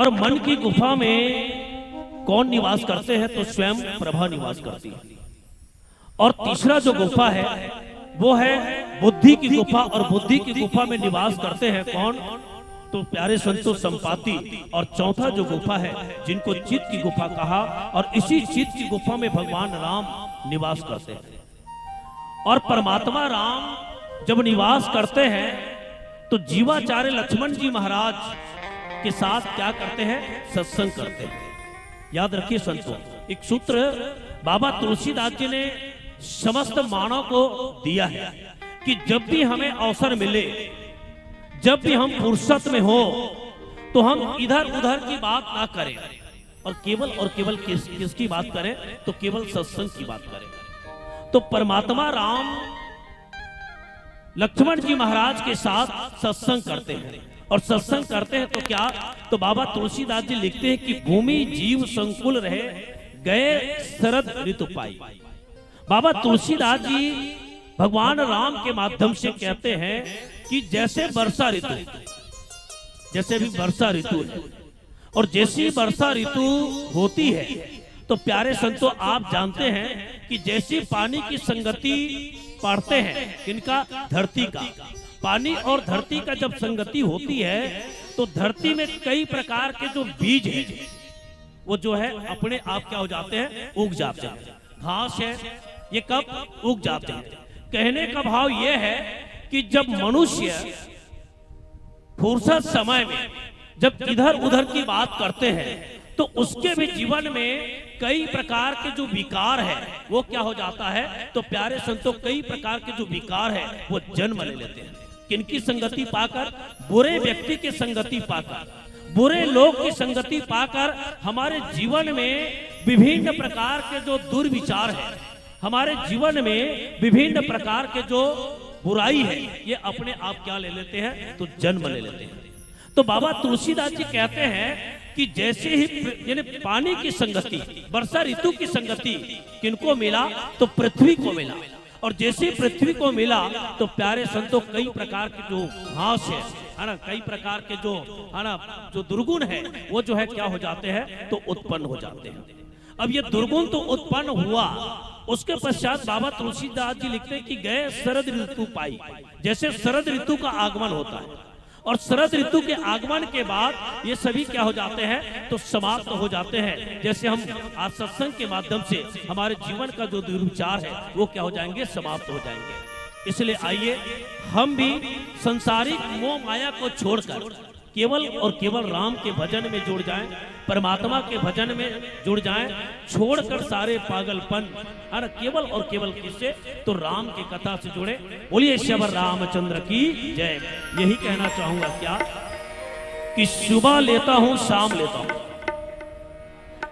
Q: और मन की गुफा में कौन निवास करते हैं? तो स्वयं प्रभा निवास करती है। और तीसरा जो गुफा है वो है बुद्धि की गुफा, और बुद्धि की गुफा में निवास करते हैं कौन? तो प्यारे संतों संपाति। और चौथा जो गुफा है जिनको चित्त की गुफा कहा, और इसी चित्त की गुफा में भगवान राम निवास करते हैं। और परमात्मा राम जब निवास करते हैं तो जीवाचार्य लक्ष्मण जी महाराज के साथ क्या करते हैं? सत्संग करते हैं। याद रखिए संतों, एक सूत्र बाबा तुलसीदास जी ने समस्त मानव को दिया है कि जब भी हमें अवसर मिले, जब भी हम फुर्सत में हो, तो हम इधर उधर की बात ना करें, और केवल किसकी बात करें? तो केवल सत्संग की बात करें। तो परमात्मा राम लक्ष्मण जी महाराज के साथ सत्संग करते हैं, और सत्संग करते हैं तो क्या? तो बाबा तुलसीदास जी लिखते हैं कि भूमि जीव संकुल रहे, गए शरद ऋतु पाई। बाबा तुलसीदास जी भगवान राम के माध्यम से कहते हैं कि जैसे वर्षा ऋतु, जैसे भी वर्षा ऋतु है, और जैसी वर्षा ऋतु होती है तो प्यारे संतों आप जानते हैं कि जैसी पानी की संगति पढ़ते हैं किनका? धरती का। पानी और धरती का जब संगति होती है तो धरती में कई प्रकार के जो बीज हैं वो जो है अपने आप क्या हो जाते हैं? उग जाते हैं। घास है ये कब उग जाते हैं? कहने का भाव ये है कि जब मनुष्य फुर्सत समय में जब इधर उधर की बात करते हैं तो उसके भी जीवन में कई प्रकार के जो विकार है वो क्या हो जाता है? तो प्यारे संतों कई प्रकार के जो विकार है वो जन्म ले लेते हैं। किनकी संगति पाकर? बुरे व्यक्ति की संगति पाकर, बुरे लोग की संगति पाकर हमारे जीवन में विभिन्न प्रकार के जो दुर्विचार है, हमारे जीवन में विभिन्न प्रकार के जो बुराई है, ये अपने आप क्या ले लेते हैं? तो जन्म ले लेते हैं। तो बाबा तुलसीदास जी कहते हैं कि जैसे ही यानी पानी की संगति, वर्षा ऋतु की संगति किनको मिला? तो पृथ्वी को मिला, और जैसे पृथ्वी को मिला तो प्यारे संतों कई प्रकार के जो घास है ना, कई प्रकार के जो है ना जो दुर्गुण है वो जो है क्या हो जाते हैं? तो उत्पन्न हो जाते हैं। अब ये दुर्गुण तो उत्पन्न हुआ, उसके पश्चात बाबा तुलसीदास जी लिखते हैं कि गए शरद ऋतु पाई। जैसे शरद ऋतु का आगमन होता है, और शरद ऋतु के आगमन के बाद ये सभी क्या हो जाते हैं? तो समाप्त हो जाते हैं। जैसे हम आज सत्संग के माध्यम से हमारे जीवन का जो दुर्विचार है वो क्या हो जाएंगे? समाप्त हो जाएंगे। इसलिए आइए हम भी संसारिक मोह माया को छोड़कर केवल और केवल राम के भजन में जुड़ जाएं, परमात्मा के भजन में जुड़ जाएं, छोड़कर सारे पागलपन। और केवल और केवल किससे? तो राम की कथा से जुड़े। बोलिए श्यावर रामचंद्र की जय। यही कहना चाहूंगा क्या कि सुबह लेता हूं शाम लेता हूं,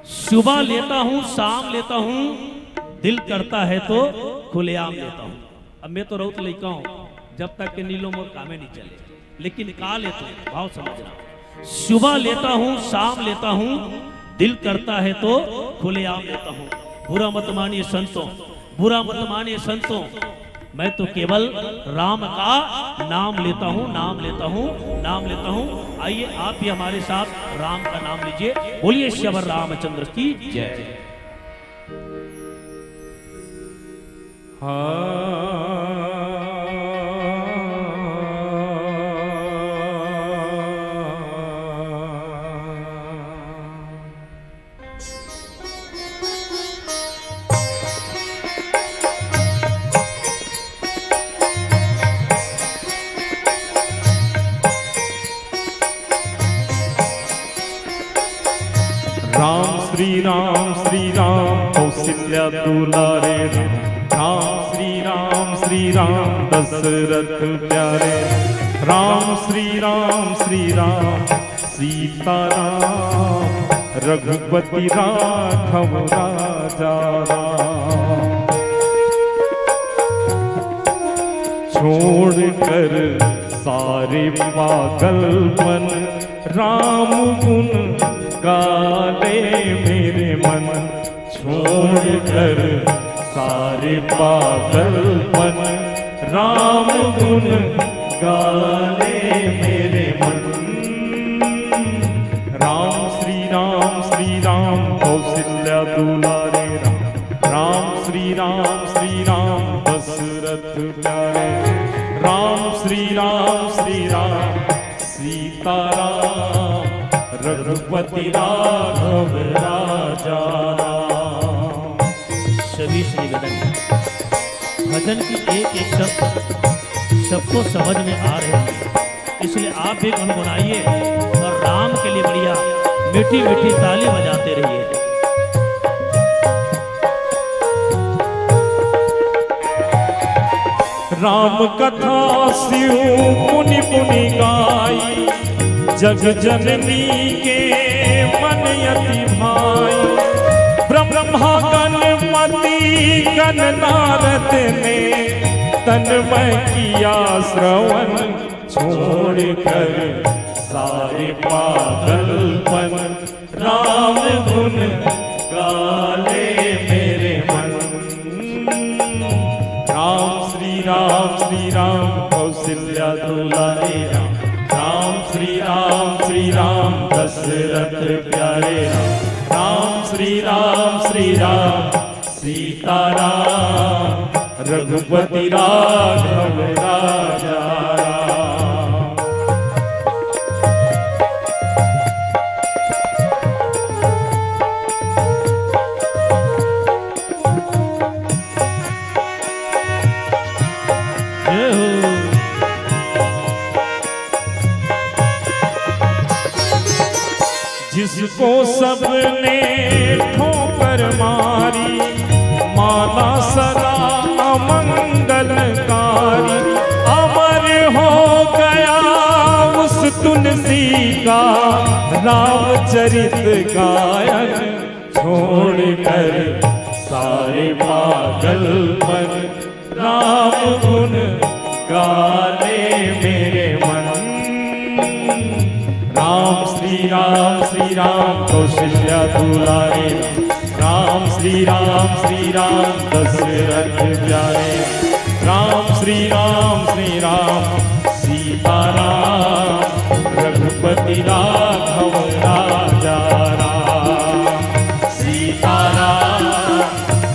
Q: सुबह लेता हूं शाम लेता हूं, दिल करता है तो खुलेआम लेता हूं। अब मैं तो रौत लेका हूं जब तक के नीलो मोर कामे नहीं चले, लेकिन का लेता हूं भाव समझना। सुबह लेता हूं शाम लेता हूं, दिल करता है तो खुलेआम लेता हूं। बुरा मत मानिए संतों, बुरा मत मानिए संतों, मैं तो केवल राम का नाम लेता हूं, नाम लेता हूं, नाम लेता हूं। आइए आप भी हमारे साथ राम का नाम लीजिए। बोलिए श्यावर रामचंद्र की जय।
R: राम श्री राम कौशल्या दुलारे राम श्री राम दशरथ प्यारे। राम श्री राम सीता राम रघुपति राघव राजा राम। छोड़कर सारे पागलपन राम गुण गाले मेरे मन। छोड़कर सारे पागलपन राम गुण गाले मेरे मन। राम श्री राम कौशल्या दुलारे राम श्री राम दशरथ प्यारे। राम श्री राम सीता राम रघुपति राघव राजा राम।
Q: सभी से निवेदन है, भजन की एक एक शब्द सबको समझ में आ रहे हैं, इसलिए आप भी गुनगुनाइए और राम के लिए बढ़िया मीठी मीठी ताली बजाते रहिए।
R: राम कथा शिव पुनि पुनि गाई, जग जननी के मन यति भाई। ब्रह्मा गणपति गण नारद ने तन्मय किया श्रवण। छोड़कर सारे पागलपन राम गुण गाले मेरे मन। राम श्री राम कौशल्या दुलारे राम श्री राम दशरथ प्यारे। राम श्री राम सीता राम रघुपति राघव राजा राम। जिसको सबने ठोकर मारी, माना सदा अमंगलकारी। अमर हो गया उस तुलसी का रामचरित गायन। छोड़कर सारे पागलपन राम गुण गाले मेरे मन। राम श्री राम कौशल्या दुलारे राम श्री राम दशरथ प्यारे। राम श्री राम सीता राम रघुपति राघव राजा राम। सीता राम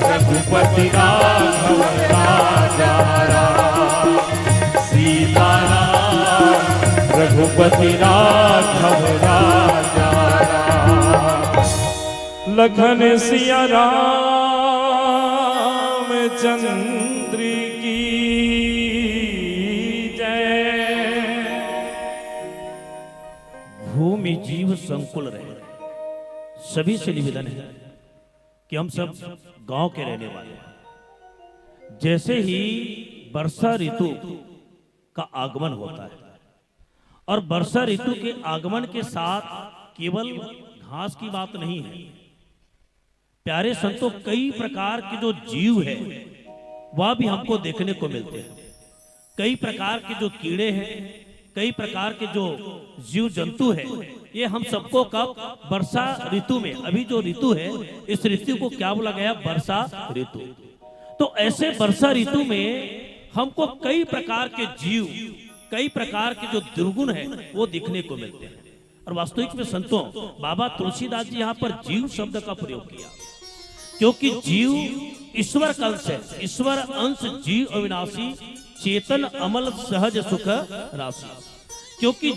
R: रघुपति राघव राजा राम। सीता राम रघुपति राघव राजा राम। लखन सिया राम चंद्र की जय।
Q: जीव संकुल रहे। सभी से निवेदन है कि हम सब गांव के रहने वाले हैं। जैसे ही वर्षा ऋतु का आगमन होता है और वर्षा ऋतु के आगमन के साथ केवल घास की बात नहीं है, प्यारे संतों, कई प्रकार के जो जीव है वह भी हमको देखने को मिलते हैं। कई प्रकार के जो कीड़े हैं, कई प्रकार के जो जीव जंतु हैं, ये हम सबको कब वर्षा ऋतु में, अभी जो ऋतु है इस ऋतु को क्या बोला गया, वर्षा ऋतु। तो ऐसे वर्षा ऋतु में हमको कई प्रकार के जीव, कई प्रकार के जो दुर्गुण है वो दिखने को मिलते हैं। और वास्तविक में संतों, बाबा तुलसीदास जी यहाँ पर जीव शब्द का प्रयोग किया, क्योंकि जीव ईश्वर का अंश है। ईश्वर अंश जीव अविनाशी, चेतन अमल सहज सुख राशि। क्योंकि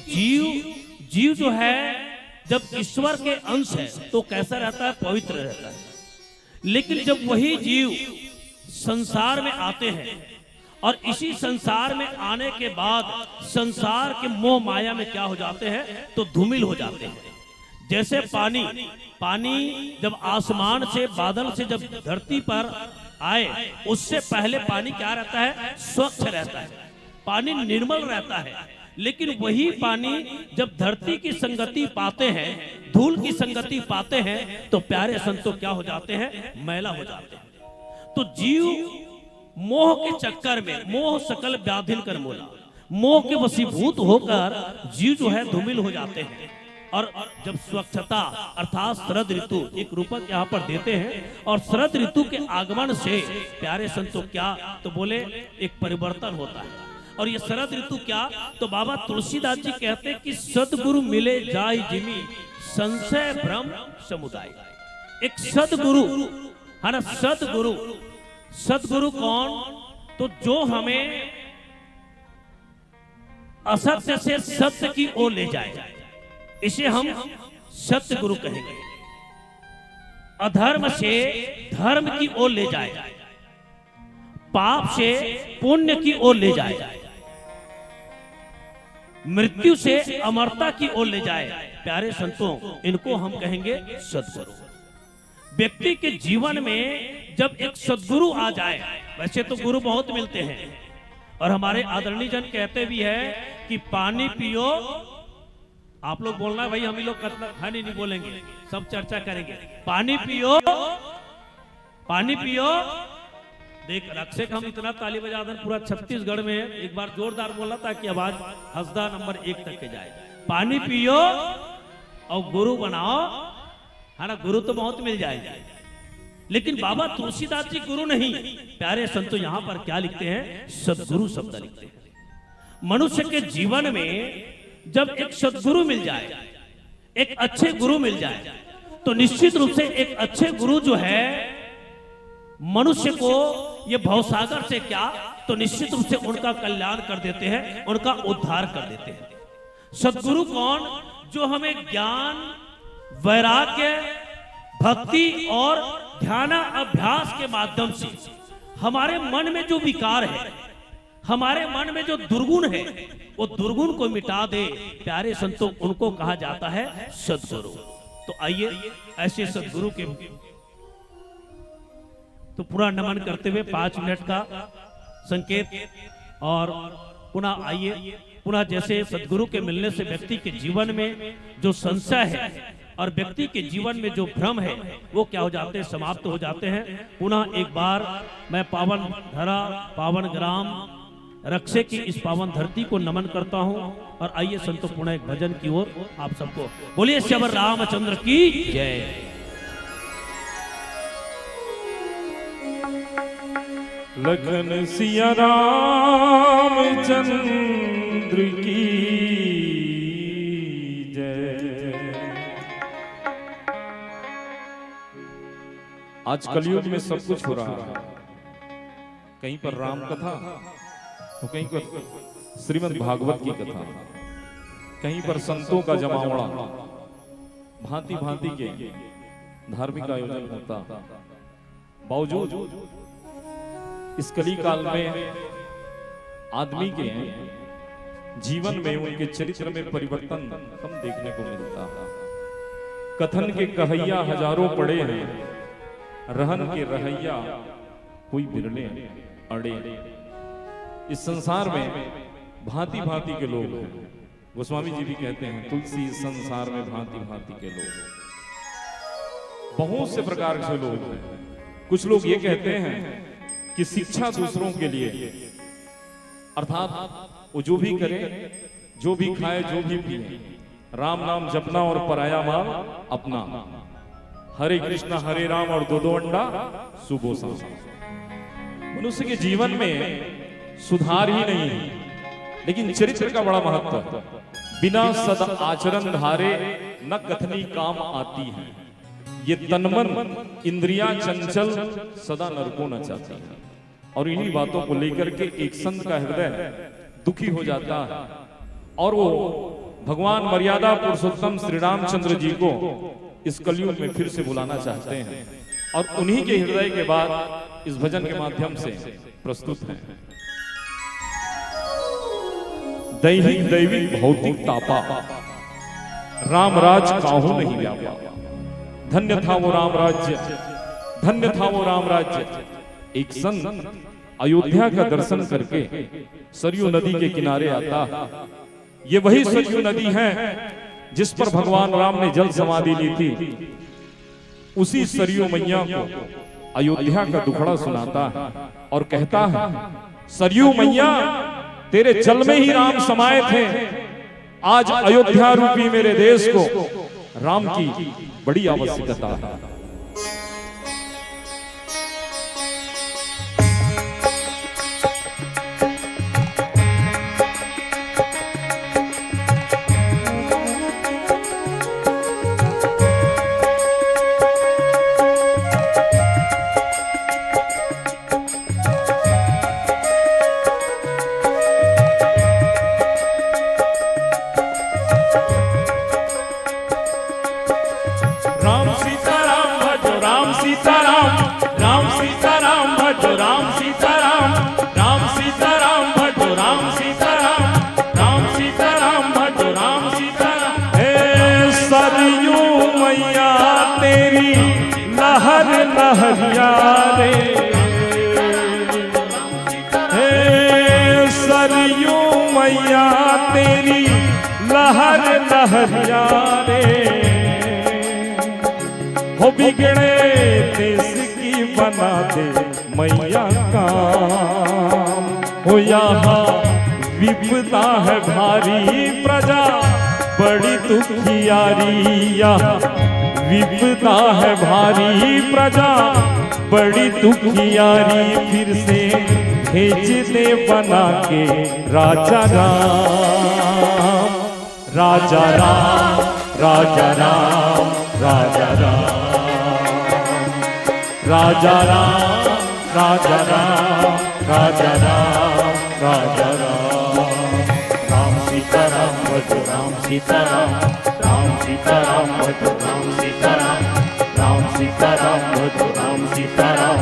Q: जीव जो है जब ईश्वर के अंश है तो कैसा रहता है, पवित्र रहता है। लेकिन जब वही जीव संसार में आते हैं और इसी संसार में आने के बाद संसार के मोह माया में क्या हो जाते हैं, तो धूमिल हो जाते हैं। जैसे पानी जब आसमान से, बादल से जब धरती पर आए, उससे पहले पानी क्या रहता है, स्वच्छ रहता है, पानी निर्मल रहता है। लेकिन वही पानी जब धरती की संगति पाते हैं, धूल की संगति पाते हैं, तो प्यारे संतों क्या हो जाते हैं, मैला हो जाते हैं। तो जीव मोह के चक्कर में, मोह सकल व्याधिन कर मोला, मोह के वशीभूत होकर जीव जो है धूमिल हो जाते हैं। और जब स्वच्छता अर्थात शरद ऋतु, एक रूपक यहाँ पर देते हैं, और शरद ऋतु के आगमन से प्यारे संतों क्या, तो बोले एक परिवर्तन होता है। और ये शरद ऋतु क्या, तो बाबा तुलसीदास जी कहते हैं कि सदगुरु मिले जाय जिमी संशय भ्रम समुदाय। एक सदगुरु है ना, सदगुरु कौन, तो जो हमें असत्य से सत्य की ओर ले जाए, इसे हम सत्य गुरु कहेंगे। अधर्म से धर्म की ओर ले जाए, पाप से पुण्य की ओर ले जाए, मृत्यु से अमरता की ओर ले जाए। प्यारे संतों, इनको हम कहेंगे सदगुरु। व्यक्ति के जीवन में जब एक सदगुरु आ जाए, वैसे तो गुरु बहुत मिलते हैं, और हमारे आदरणीय जन कहते भी है कि पानी पियो, आप लोग बोलना है भाई, हम ही लोग कहानी नहीं बोलेंगे, सब चर्चा करेंगे। पानी पियो, पानी पियो। देख रक्षक हम इतना ताली बजा दें पूरा छत्तीसगढ़ में, एक बार जोरदार बोला ताकि आवाज हंसदा नंबर 1 तक के जाए। पानी पियो और गुरु बनाओ, है ना, गुरु तो बहुत मिल जाएगा। लेकिन बाबा तुलसीदास जी गुरु नहीं, प्यारे संतों यहाँ पर क्या लिखते हैं, सदगुरु शब्द लिखते हैं। मनुष्य के जीवन में जब एक सदगुरु मिल जाए, एक अच्छे गुरु मिल जाए, तो निश्चित रूप से एक अच्छे गुरु जो है मनुष्य को ये भवसागर से क्या, तो निश्चित रूप से उनका कल्याण कर देते हैं, उनका उद्धार कर देते हैं। सदगुरु कौन, जो हमें ज्ञान, वैराग्य, भक्ति और ध्यान अभ्यास के माध्यम से हमारे मन में जो विकार है, हमारे मन में जो दुर्गुण है, वो दुर्गुण को मिटा दे। प्यारे संतों, उनको कहा जाता है सदगुरु। तो आइए ऐसे सदगुरु के तो पूरा नमन करते हुए 5 मिनट का संकेत, और पुनः आइए, पुनः जैसे सदगुरु के मिलने से व्यक्ति के जीवन में जो संशय है और व्यक्ति के जीवन में जो भ्रम है वो क्या हो जाते हैं, समाप्त हो जाते हैं। पुनः एक बार मैं पावन धरा, पावन ग्राम रक्षे की इस पावन धरती को नमन करता हूं। और आइए संतों, पुनः एक भजन की ओर आप सबको बोलिए, श्री रामचंद्र की जय।
R: लखन सिया रामचंद्र की जय। आज कलयुग में सब कुछ हो रहा है, कहीं पर राम कथा तो कहीं पर श्रीमद् भागवत की कथा, कहीं पर संतों का जमावड़ा, भांति भांति के धार्मिक आयोजन होता। बावजूद इस कली काल में आदमी के जीवन में, उनके चरित्र में परिवर्तन कम देखने को मिलता। कथन के कहैया हजारों पड़े हैं, रहन के रहैया कोई बिरले अड़े। इस संसार में भांति भांति के लोग हैं। गोस्वामी जी भी कहते हैं, तुलसी संसार में भांति भांति के लोग, बहुत से प्रकार के लोग हैं। कुछ लोग ये कहते हैं कि शिक्षा दूसरों के लिए, अर्थात वो जो भी करे, जो भी खाए, जो भी पिए, राम नाम जपना और पराया माल अपना, हरे कृष्णा हरे राम और दो अंडा सुबह शाम। मनुष्य के जीवन में सुधार ही नहीं है, लेकिन चरित्र का बड़ा महत्व है। बिना सद आचरण धारे न कथनी काम आती है, ये तनमन इंद्रियां चंचल सदा नरको न चाहती है। और इन्हीं बातों को लेकर के एक संत का हृदय दुखी हो जाता है और वो भगवान मर्यादा पुरुषोत्तम श्री रामचंद्र जी को इस कलयुग में फिर से बुलाना चाहते हैं और उन्हीं के हृदय के बाद इस भजन के माध्यम से प्रस्तुत हैं। दैहिक दैविक भौतिक तापा, राम राज काहू नहीं व्यापा। धन्य था वो राम राज्य, धन्य था वो राम राज्य। एक संत अयोध्या का दर्शन करके सरयू नदी के किनारे आता। ये वही सरयू नदी है जिस पर भगवान राम ने जल समाधि ली थी। उसी सरयू मैया को अयोध्या का दुखड़ा सुनाता है और कहता है, सरयू मैया तेरे जल में ही राम समाये थे। आज अयोध्या रूपी मेरे देश को राम की बड़ी आवश्यकता है।
S: लहरिया रे हे सरयू मैया तेरी लहर लहरिया रे। हो बिगड़े देश की बना दे मैया काम। हो यहाँ विपदा है भारी प्रजा बड़ी दुखियारी। यहाँ विपदा है भारी प्रजा बड़ी दुखियारी। फिर से भेज दे बना के राजा राम, राजा राम, राजा राम, राजा राम, राजा राम, राजा राम, राजा राम, राजा राम। राम सीताराम भजो राम सीताराम, राम सीताराम भजो राम सीताराम, राम सीताराम भजो राम सीताराम,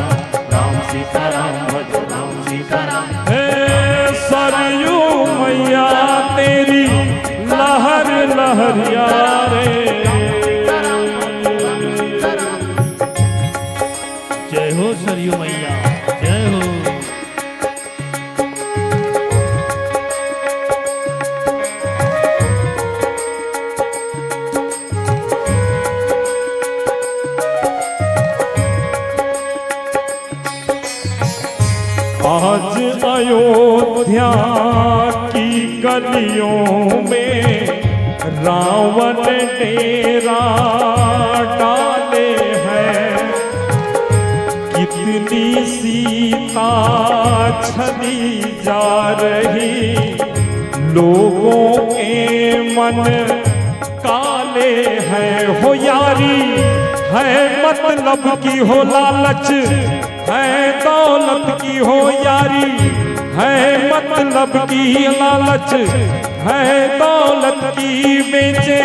S: राम सीताराम भजो राम सीताराम। हे सरयू मैया तेरी लहर लहरिया रे।
Q: जय हो सरयू मैया, जय हो।
S: आज अयोध्या की गलियों में रावण डेरा डाले हैं। कितनी सीता छली जा रही, लोगों के मन काले हैं। हो यारी है मतलब की, हो लालच है दौलत की। हो यारी है मतलब की, लालच है दौलत की। बेचे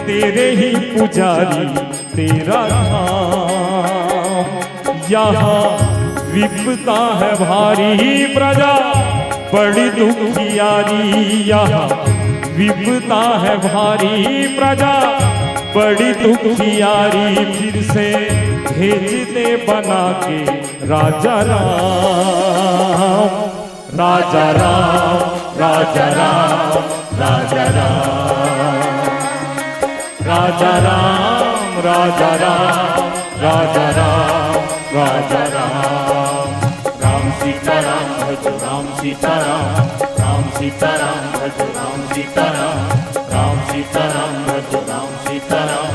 S: तेरे ही पुजारी तेरा नाम। यहाँ विपदा है भारी प्रजा बड़ी दुखियारी। यहाँ विपदा है भारी प्रजा बड़ी दुखियारी फिर से भेज दे बना के राजा राम, राजा राम, राजा राम, राजा राम, राजा राम, राजा राम, राजा राम, राजा राम, राम सीताराम भज राम सीताराम, राम सीताराम भज राम सीताराम, राम सीताराम भज राम सीताराम,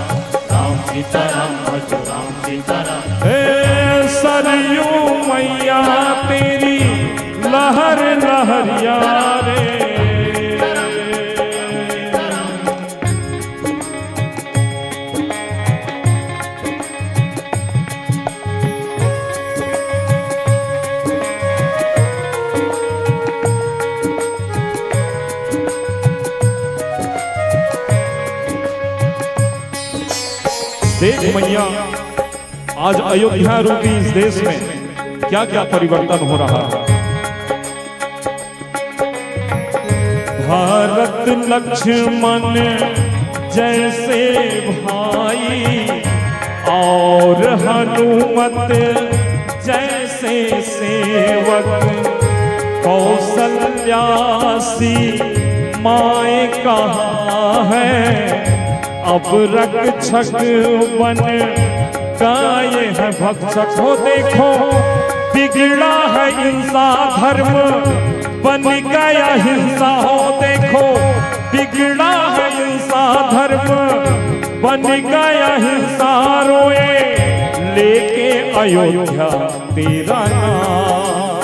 S: राम सीताराम भज राम सीताराम। हे सरयू मैया तेरी लहर लहरिया रे, देख मैया आज अयोध्या रूपी इस देश में क्या क्या परिवर्तन हो रहा है। भारत लक्ष्मण जैसे भाई और हनुमत जैसे सेवक, कौशल्या सी माए कहाँ है अब रक्षक बन गाये है भक्षक। हो देखो बिगड़ा है हिंसा धर्म बन गया हिंसा, हो देखो बिगड़ा है हिंसा धर्म बन गया हिंसा, रोए लेके अयोध्या तेरा नाम,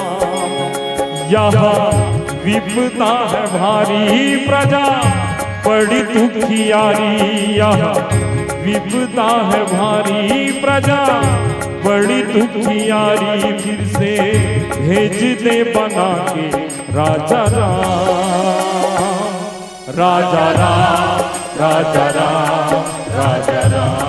S: यहाँ विपदा है भारी प्रजा बड़ी दुखियारी, यहाँ विपदा है भारी प्रजा बड़ी दुखियारी, फिर से भेज दे बना के राजा राम, राजा राम, राजा राम, राजा राम,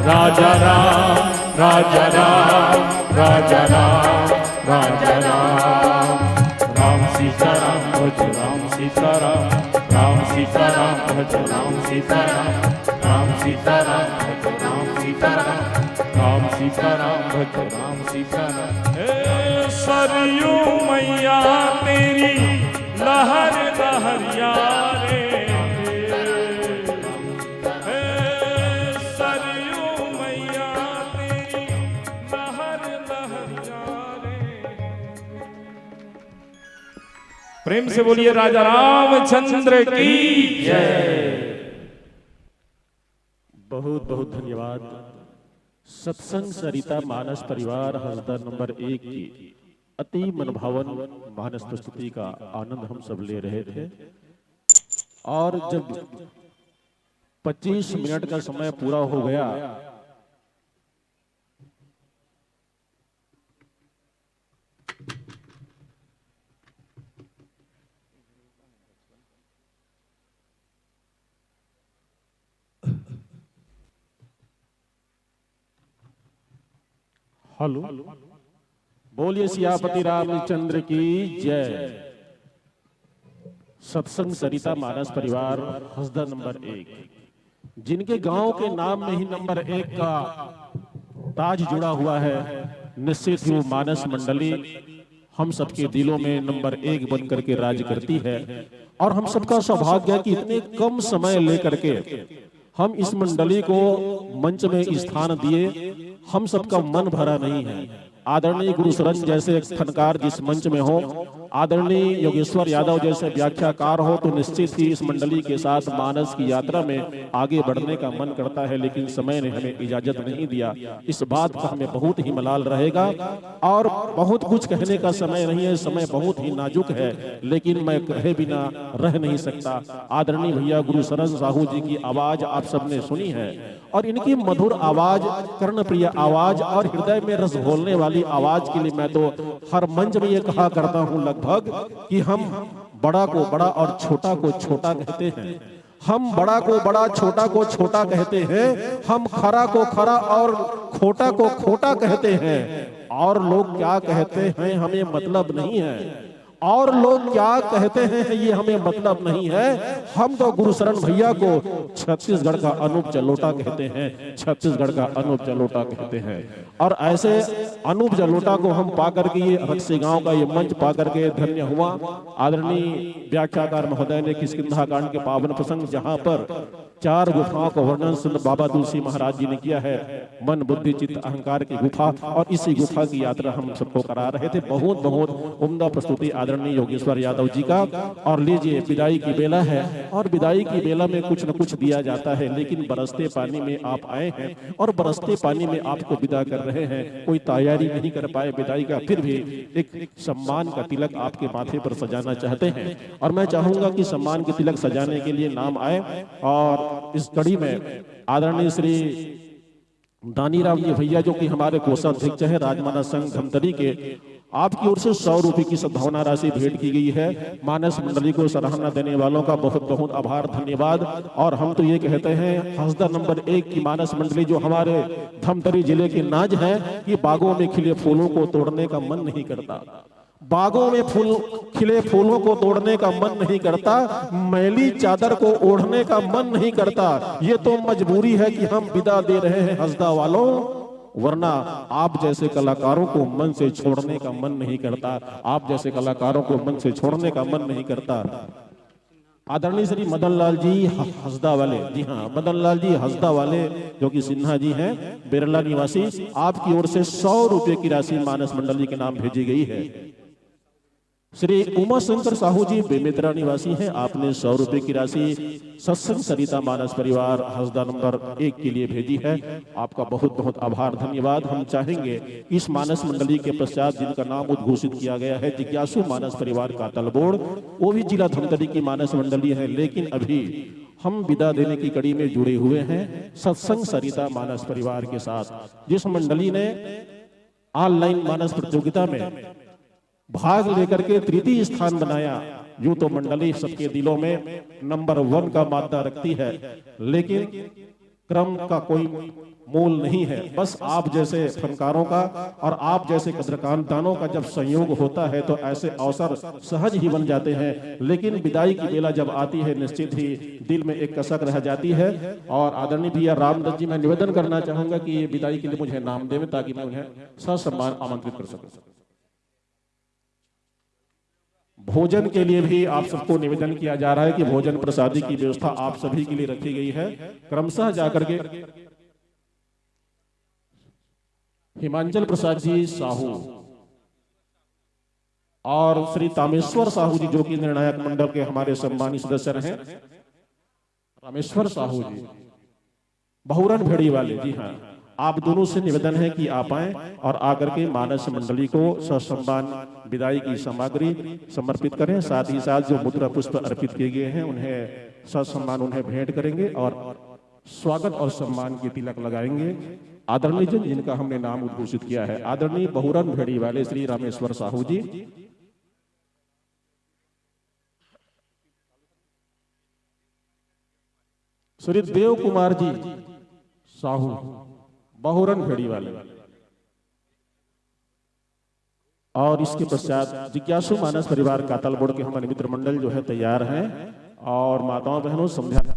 S: राजा राम, राजा राम, राजा राम, राजा राम, राम सीताराम भज राम सीताराम, राम सीताराम भज राम सीताराम, राम सीताराम भज राम सीताराम, राम सीताराम भज राम सीताराम। हे सरयू मैया तेरी लहर लहरिया रे, हे सरयू मैया तेरी लहर लहरिया रे। प्रेम से बोलिए राजा रामचंद्र की जय।
P: बहुत बहुत धन्यवाद। सत्संग सरिता मानस परिवार हसदा नंबर 1 की अति मनभावन मानस प्रस्तुति का आनंद हम सब ले रहे थे, और जब 25 मिनट का समय पूरा हो गया हेलो, बोलिए सियापति रामचंद्र की जय। सत्संग सरिता मानस परिवार हसदा नंबर 1, जिनके गांव के नाम में ही नंबर 1 का ताज जुड़ा हुआ है, निश्चित ही वो मानस मंडली हम सबके दिलों में नंबर 1 बन करके राज करती है। और हम सबका सौभाग्य है कि इतने कम समय लेकर के हम इस मंडली को मंच में स्थान दिए, हम सबका मन भरा नहीं है। आदरणीय गुरुशरण जैसे एक फनकार जिस मंच में हो, आदरणीय योगेश्वर यादव जैसे व्याख्याकार हो, तो निश्चित ही इस मंडली के साथ मानस की यात्रा में आगे बढ़ने का मन करता है, लेकिन समय ने हमें इजाजत नहीं दिया। इस बात का हमें बहुत ही मलाल रहेगा, और बहुत कुछ कहने का समय नहीं है, समय बहुत ही नाजुक है, लेकिन मैं कहे बिना रह नहीं सकता। आदरणीय भैया गुरुशरण साहू जी की आवाज आप सबने सुनी है, और इनकी मधुर आवाज, कर्णप्रिय आवाज और हृदय में रस घोलने वाली आवाज के लिए मैं तो हर मंच में ये कहा करता हूं लगभग कि हम बड़ा को बड़ा और छोटा को छोटा कहते हैं, हम बड़ा को बड़ा छोटा को छोटा कहते हैं, हम खरा को खरा और खोटा को खोटा कहते हैं, और लोग क्या कहते हैं हमें मतलब नहीं है। और लोग क्या कहते हैं ये हमें मतलब नहीं है। हम तो गुरुशरण भैया को छत्तीसगढ़ का अनूप जलोटा कहते हैं, छत्तीसगढ़ का अनूप जलोटा कहते हैं। और ऐसे अनूप जलोटा को हम पा करके, ये रक्सी गांव का ये मंच पा करके धन्य हुआ। आदरणीय व्याख्याकार महोदय ने किष्किंधा कांड के पावन प्रसंग, जहां पर 4 गुफाओं का वर्णन संत बाबा तुलसी महाराज जी ने किया है, मन बुद्धि चित्त अहंकार की गुफा, और इसी गुफा की यात्रा हम सबको करा रहे थे। बहुत बहुत उम्दा प्रस्तुति आदरणीय योगेश्वर यादव जी का। और लीजिए, विदाई की बेला है, और विदाई की बेला में कुछ न कुछ दिया जाता है, लेकिन बरसते पानी में आप आए हैं और बरसते पानी में आपको विदा कर रहे हैं। कोई तैयारी नहीं कर पाए विदाई का, फिर भी एक सम्मान का तिलक आपके माथे पर सजाना चाहते हैं। और मैं चाहूंगा कि सम्मान के तिलक सजाने के लिए नाम आए। और इस कड़ी में आदरणीय श्री दानीराम जी भैया, जो कि हमारे कोषाध्यक्ष है राजमानस संघ धमतरी के, आपकी ओर से 100 रुपए की सद्भावना राशि भेंट की गई है। मानस मंडली को सराहना देने वालों का बहुत बहुत आभार, धन्यवाद। और हम तो ये कहते हैं, हसदा नंबर 1 की मानस मंडली जो हमारे धमतरी जिले के नाज है, कि बागों में खिले फूलों को तोड़ने का मन नहीं करता, बागों में खिले फूलों को तोड़ने का मन नहीं करता, मैली चादर को ओढ़ने का मन नहीं करता। ये तो मजबूरी है कि हम विदा दे रहे हैं हसदा वालों, वरना आप जैसे कलाकारों को मन से छोड़ने का मन नहीं करता, आप जैसे कलाकारों को मन से छोड़ने का मन नहीं करता। आदरणीय श्री मदन लाल जी हसदा वाले, जी हाँ, मदन लाल जी हसदा वाले, जो कि सिन्हा जी हैं, बिरला निवासी, आपकी ओर से 100 रुपए की राशि मानस मंडली के नाम भेजी गई है। श्री उमा शंकर साहू जी बेमेतरा निवासी हैं, आपने 100 रुपए की राशि सत्संग सरिता मानस परिवार हसदा नंबर 1 के लिए भेजी है। आपका बहुत बहुत आभार, धन्यवाद। हम चाहेंगे इस मानस मंडली के पश्चात जिनका नाम उद्घोषित किया गया है, जिज्ञासु मानस परिवार का तलबोड़, वो भी जिला धमतरी की मानस मंडली है, लेकिन अभी हम विदा देने की कड़ी में जुड़े हुए हैं सत्संग सरिता मानस परिवार के साथ, जिस मंडली ने ऑनलाइन मानस प्रतियोगिता में भाग लेकर के तृतीय स्थान बनाया। यूं तो मंडली सबके दिलों में नंबर 1 का मादा रखती है, लेकिन क्रम का कोई मोल नहीं है। बस आप जैसे फनकारों का और आप जैसे कद्रकानदानों का जब संयोग होता है तो ऐसे अवसर सहज ही बन जाते हैं। लेकिन विदाई की बेला जब आती है, निश्चित ही दिल में एक कसक रह जाती है। और आदरणीय भैया रामदत्त जी, मैं निवेदन करना चाहूंगा कि ये विदाई के लिए मुझे नाम देवें, ताकि मैं उन्हें ससम्मान आमंत्रित कर सकूं। भोजन के लिए भी आप सबको निवेदन किया जा रहा है कि भोजन प्रसादी की व्यवस्था आप सभी के लिए रखी गई है। क्रमशः जाकर के हिमांचल प्रसाद जी साहू और श्री तामेश्वर साहू जी, जो कि निर्णायक मंडल के हमारे सम्मानित सदस्य रहे, रामेश्वर साहू जी बहुरन भेड़ी वाले, जी हाँ, आप दोनों से निवेदन है कि आप आएं और आकर के मानस मंडली को ससम्मान विदाई की सामग्री समर्पित करें। साथ ही साथ जो मुद्रा पुष्प अर्पित किए गए हैं उन्हें ससम्मान उन्हें भेंट करेंगे और स्वागत और सम्मान की तिलक लगाएंगे। आदरणीय जन जिनका हमने नाम उद्घोषित किया है, आदरणीय बहुरन भेड़ी वाले श्री रामेश्वर साहू जी, श्री देव कुमार जी साहू बहुरन भेड़ी वाले, और इसके पश्चात जिज्ञासु मानस परिवार का तलबोड़ के हमारे मित्र मंडल जो है तैयार हैं। और माताओं बहनों संध्या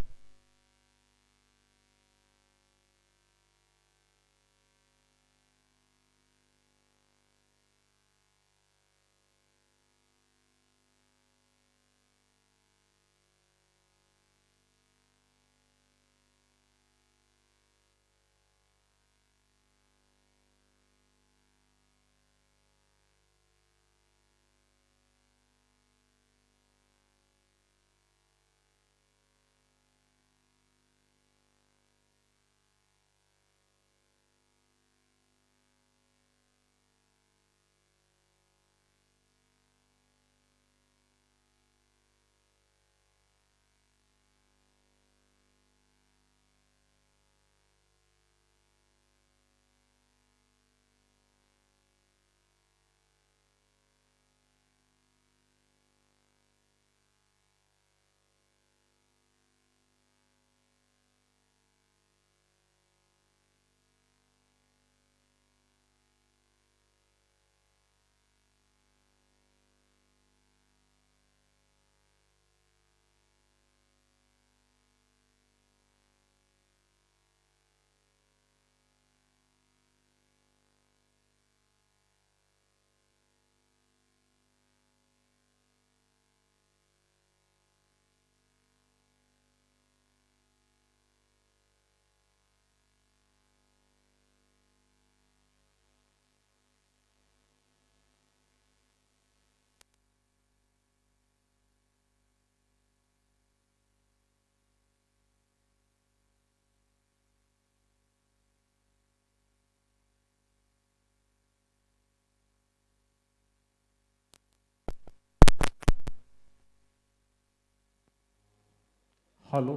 P: हेलो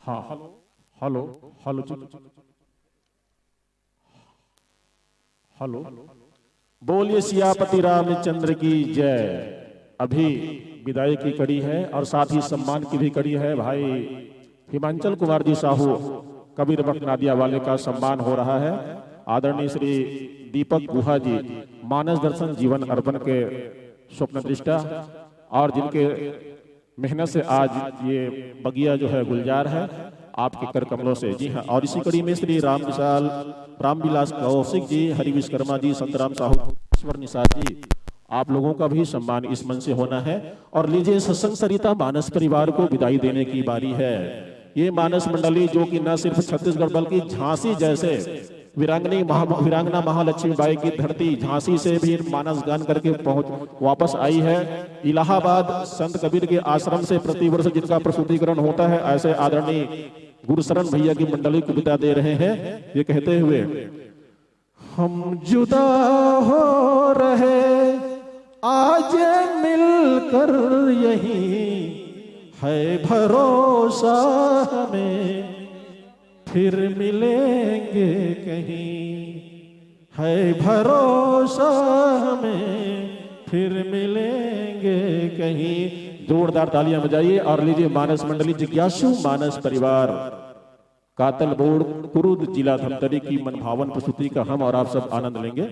P: हाँ हेलो हेलो हेलो जी हेलो बोलिए सियापति रामचंद्र की जय। अभी विदाई की कड़ी है और साथ ही सम्मान की भी कड़ी है। भाई हिमांचल कुमार जी साहू कबीर बख्त नादिया वाले का सम्मान हो रहा है। आदरणीय श्री दीपक गुहा जी मानस दर्शन जीवन अर्पण के स्वप्न दृष्टा और जिनके मेहनत से आज ये बगिया जो है गुलजार है आपके कर कमलों से। जी हाँ, और इसी कड़ी में श्री रामविलास कौशिक जी, हरि विश्वकर्मा जी, संतराम साहू, ईश्वर निषाद जी, आप लोगों का भी सम्मान इस मन से होना है। और लीजिए सत्संग सरिता मानस परिवार को विदाई देने की बारी है। ये मानस मंडली जो कि न सिर्फ छत्तीसगढ़ बल्कि झांसी जैसे वीरांगना महालक्ष्मी बाई की धरती झांसी से भी मानस गान करके वापस आई है। इलाहाबाद संत कबीर के आश्रम से प्रतिवर्ष जिनका प्रस्तुतिकरण होता है, ऐसे आदरणीय गुरुशरण भैया की मंडली को विदा दे रहे हैं। ये कहते हुए हम जुदा हो रहे आज मिलकर यही है भरोसा हमें फिर मिलेंगे कहीं, है भरोसा हमें फिर मिलेंगे कहीं। जोरदार तालियां बजाइए और लीजिए मानस मंडली जिज्ञासु मानस परिवार कातल बोर्ड कुरुद जिला धमतरी की मनभावन प्रस्तुति का हम और आप सब आनंद लेंगे।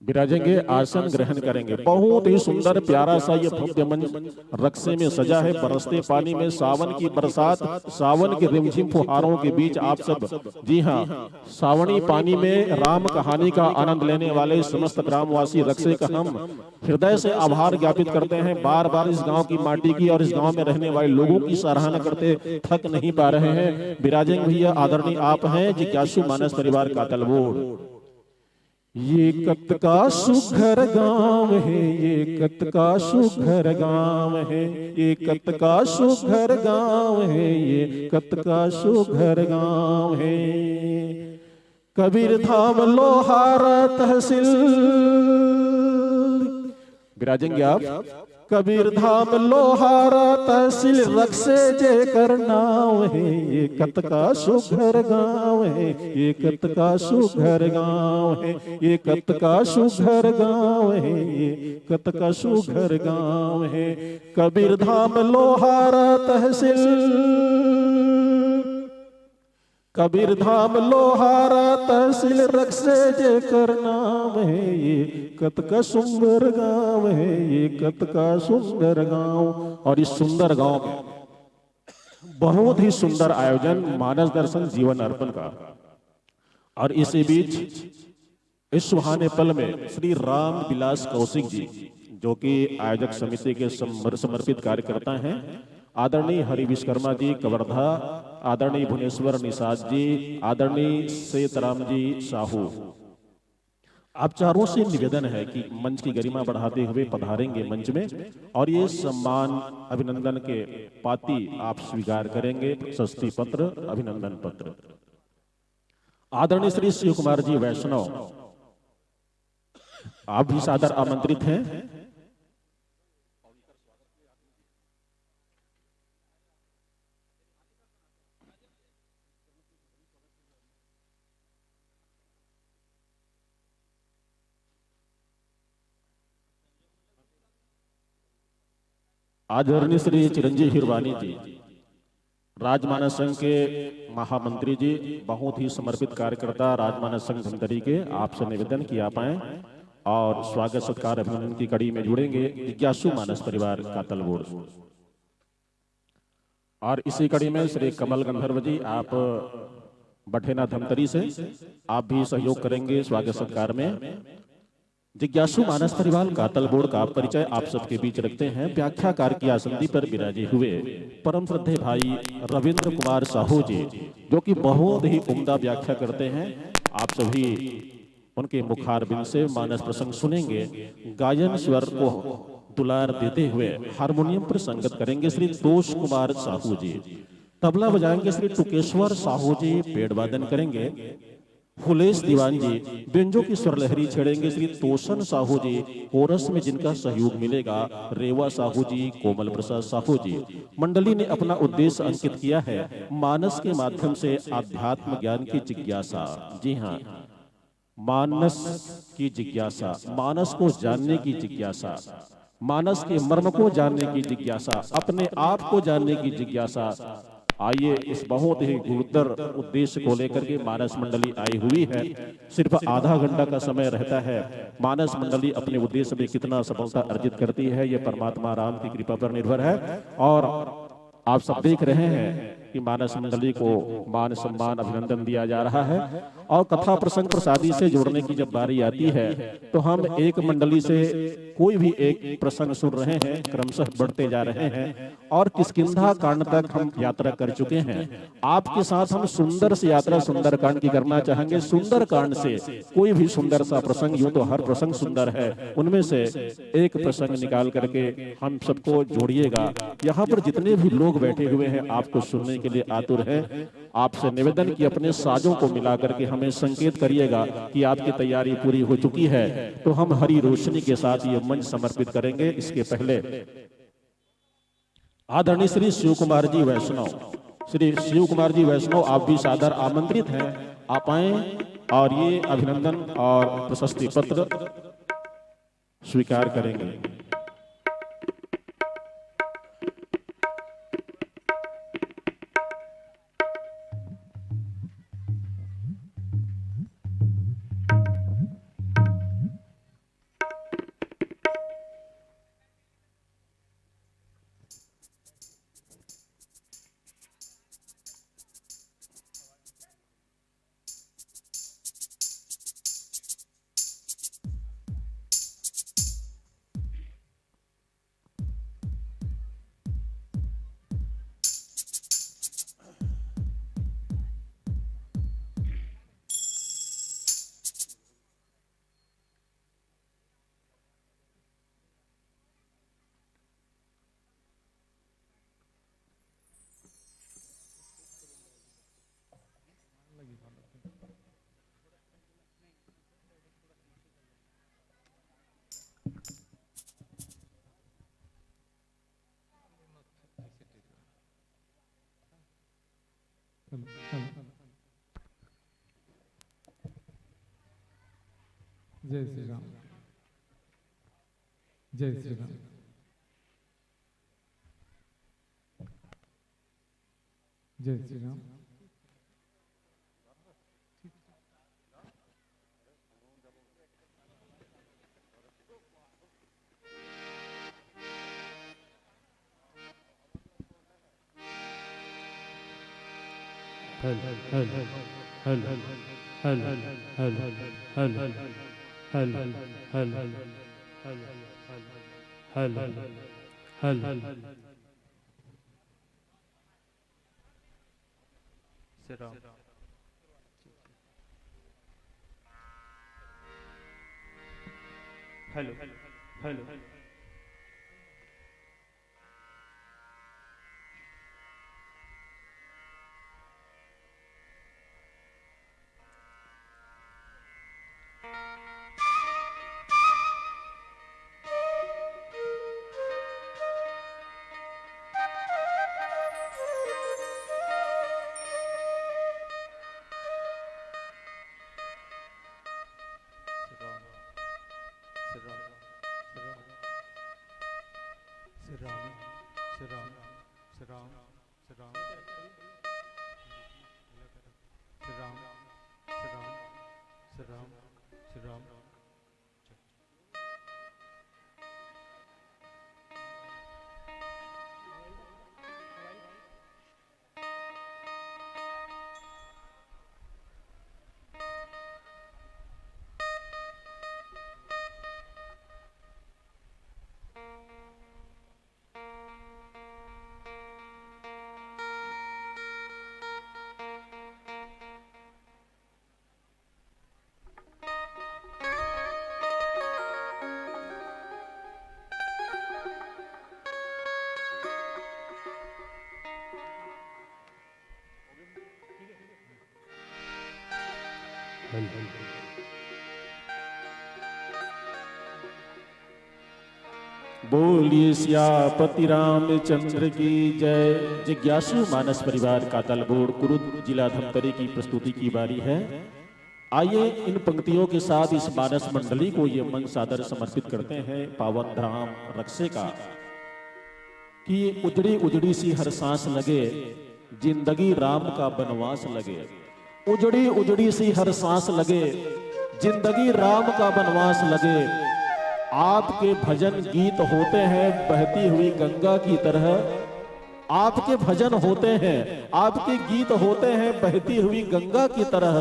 P: विराजेंगे, आसन ग्रहण करेंगे। बहुत ही सुंदर प्यारा सा ये भव्य मंच रक्से में सजा है। बरसते पानी में सावन की बरसात, सावन के रिमझिम फुहारों के बीच आप सब, जी हाँ, सावनी पानी में राम कहानी का आनंद लेने वाले समस्त ग्रामवासी रक्से का हम हृदय से आभार ज्ञापित करते हैं। बार बार इस गांव की माटी की और इस गांव में रहने वाले लोगों की सराहना करते थक नहीं पा रहे हैं। विराजेंगे भैया, आदरणीय आप हैं जिज्ञासु मानस परिवार कातल बोर्ड। ये कत का सुघर गांव है, ये कत का सुघर गांव है, ये कत का सुघर गांव है, ये कत का सुघर गांव है। कबीर धाम लोहारा तहसील, विराजेंगे आप। कबीर धाम लोहारा तहसील रक्से जे कर नाव है, ये कत का सुघर गांव है, ये कत का सुघर गांव है, ये कत का सुघर गांव है, ये कत का सुघर गांव है। कबीर धाम लोहारा तहसील, कबीर धाम लोहारा तहसील रक्से जे कर नाम है, ये कत का सुंदर गांव है, ये कत का सुंदर गांव। और इस सुंदर गांव में बहुत ही सुंदर आयोजन मानस दर्शन जीवन अर्पण का। और इसी बीच इस सुहाने पल में श्री राम विलास कौशिक जी जो कि आयोजक समिति के समर्पित कार्यकर्ता हैं, आदरणीय हरि विश्वकर्मा जी कवर्धा, आदरणीय भुवनेश्वर निषाद जी, आदरणीय सेतराम जी साहू, आप चारों से निवेदन है कि मंच की गरिमा बढ़ाते हुए पधारेंगे मंच में और ये सम्मान अभिनंदन के पाती आप स्वीकार करेंगे। प्रशस्ति पत्र, अभिनंदन पत्र। आदरणीय श्री शिव कुमार जी वैष्णव, आप भी सादर आमंत्रित हैं। आदरणीय श्री चिरंजीव हिरवानी जी, राजमानस संघ के महामंत्री जी, बहुत ही समर्पित कार्यकर्ता राजमानस संघ धमतरी के, आपसे निवेदन कि आप आए और स्वागत सत्कार अभिनंदन की कड़ी में जुड़ेंगे जिज्ञासु मानस परिवार कातल बोर्ड। और इसी कड़ी में श्री कमल गंधर्व जी, आप बठेना धमतरी से, आप भी सहयोग करेंगे स्वागत सत्कार में। जिज्ञासु मानस परिवार कातल बोर्ड का परिचय आप सबके बीच रखते हैं। व्याख्याकार की आसंदी पर विराजे हुए परम श्रद्धेय भाई रविंद्र कुमार साहू जी, जो कि बहुत ही उम्दा व्याख्या करते हैं। आप सभी उनके मुखारबिंद से मानस प्रसंग सुनेंगे। गायन स्वर को दुलार देते हुए हारमोनियम पर संगत करेंगे श्री तोष कुमार साहू जी, तबला बजाएंगे श्री टुकेश्वर साहू जी, पेड़ वादन करेंगे फुलेश दीवान जी बेंजो की स्वरलहरी छेड़ेंगे श्री तोषण साहू जी, कोरस में जिनका सहयोग मिलेगा रेवा साहू जी, कोमल प्रसाद साहू जी। मंडली ने अपना उद्देश्य अंकित किया है मानस के माध्यम से आध्यात्म ज्ञान की जिज्ञासा। जी हाँ, मानस की जिज्ञासा, मानस को जानने की जिज्ञासा, मानस के मर्म को जानने की जिज्ञासा, अपने आप को जानने की जिज्ञासा। आइए इस बहुत ही गुरुतर उद्देश्य को लेकर के मानस मंडली आई हुई है। सिर्फ आधा घंटा का समय रहता है। मानस मंडली अपने उद्देश्य में कितना सफलता अर्जित करती है ये परमात्मा राम की कृपा पर निर्भर है। और आप सब देख रहे हैं कि मानस मंडली को मान सम्मान अभिनंदन दिया जा रहा है। और कथा प्रसंग प्रसादी से जोड़ने की जब बारी आती है तो हम एक मंडली से कोई भी एक प्रसंग सुन रहे हैं, क्रमशः बढ़ते जा रहे हैं और किष्किंधा कांड तक हम यात्रा कर चुके हैं। आपके साथ हम सुंदर से यात्रा सुंदर कांड की करना चाहेंगे। सुंदर कांड से कोई भी सुंदर सा प्रसंग, यूं तो हर प्रसंग सुंदर है, उनमें से एक प्रसंग निकाल करके हम सबको जोड़िएगा। यहाँ पर जितने भी लोग बैठे हुए हैं आपको सुनने के लिए आतुर हैं। आपसे निवेदन कि अपने साजों को मिला करके हमें संकेत करिएगा कि आपकी तैयारी पूरी हो चुकी है, तो हम हरी रोशनी के साथ ये मंच समर्पित करेंगे। इसके पहले आदरणीय श्री शिव कुमार जी वैष्णव, श्री शिव कुमार जी वैष्णव आप भी सादर आमंत्रित हैं। आप आए और ये अभिनंदन और प्रशस्ति पत्र स्वीकार करेंगे।
T: जय श्री राम, जय श्री राम। जय श्री राम।
O: हल हल हल हल हल हल हल हल हल हल हल हल हल हल सिरा हेलो हेलो
P: बोलिए सियापति रामचंद्र की जय। जिज्ञासु मानस परिवार कातल बोर्ड कुरुद जिला धमतरी की प्रस्तुति की बारी है। आइए इन पंक्तियों के साथ इस मानस मंडली को ये मन सादर समर्पित करते हैं पावन धाम रक्षे का कि उजड़ी उजड़ी सी हर सांस लगे, जिंदगी राम का बनवास लगे। उजड़ी उजड़ी सी हर सांस लगे, जिंदगी राम का बनवास लगे। आपके भजन गीत होते हैं बहती हुई गंगा की तरह। आपके भजन होते हैं, आपके गीत होते हैं बहती हुई गंगा की तरह।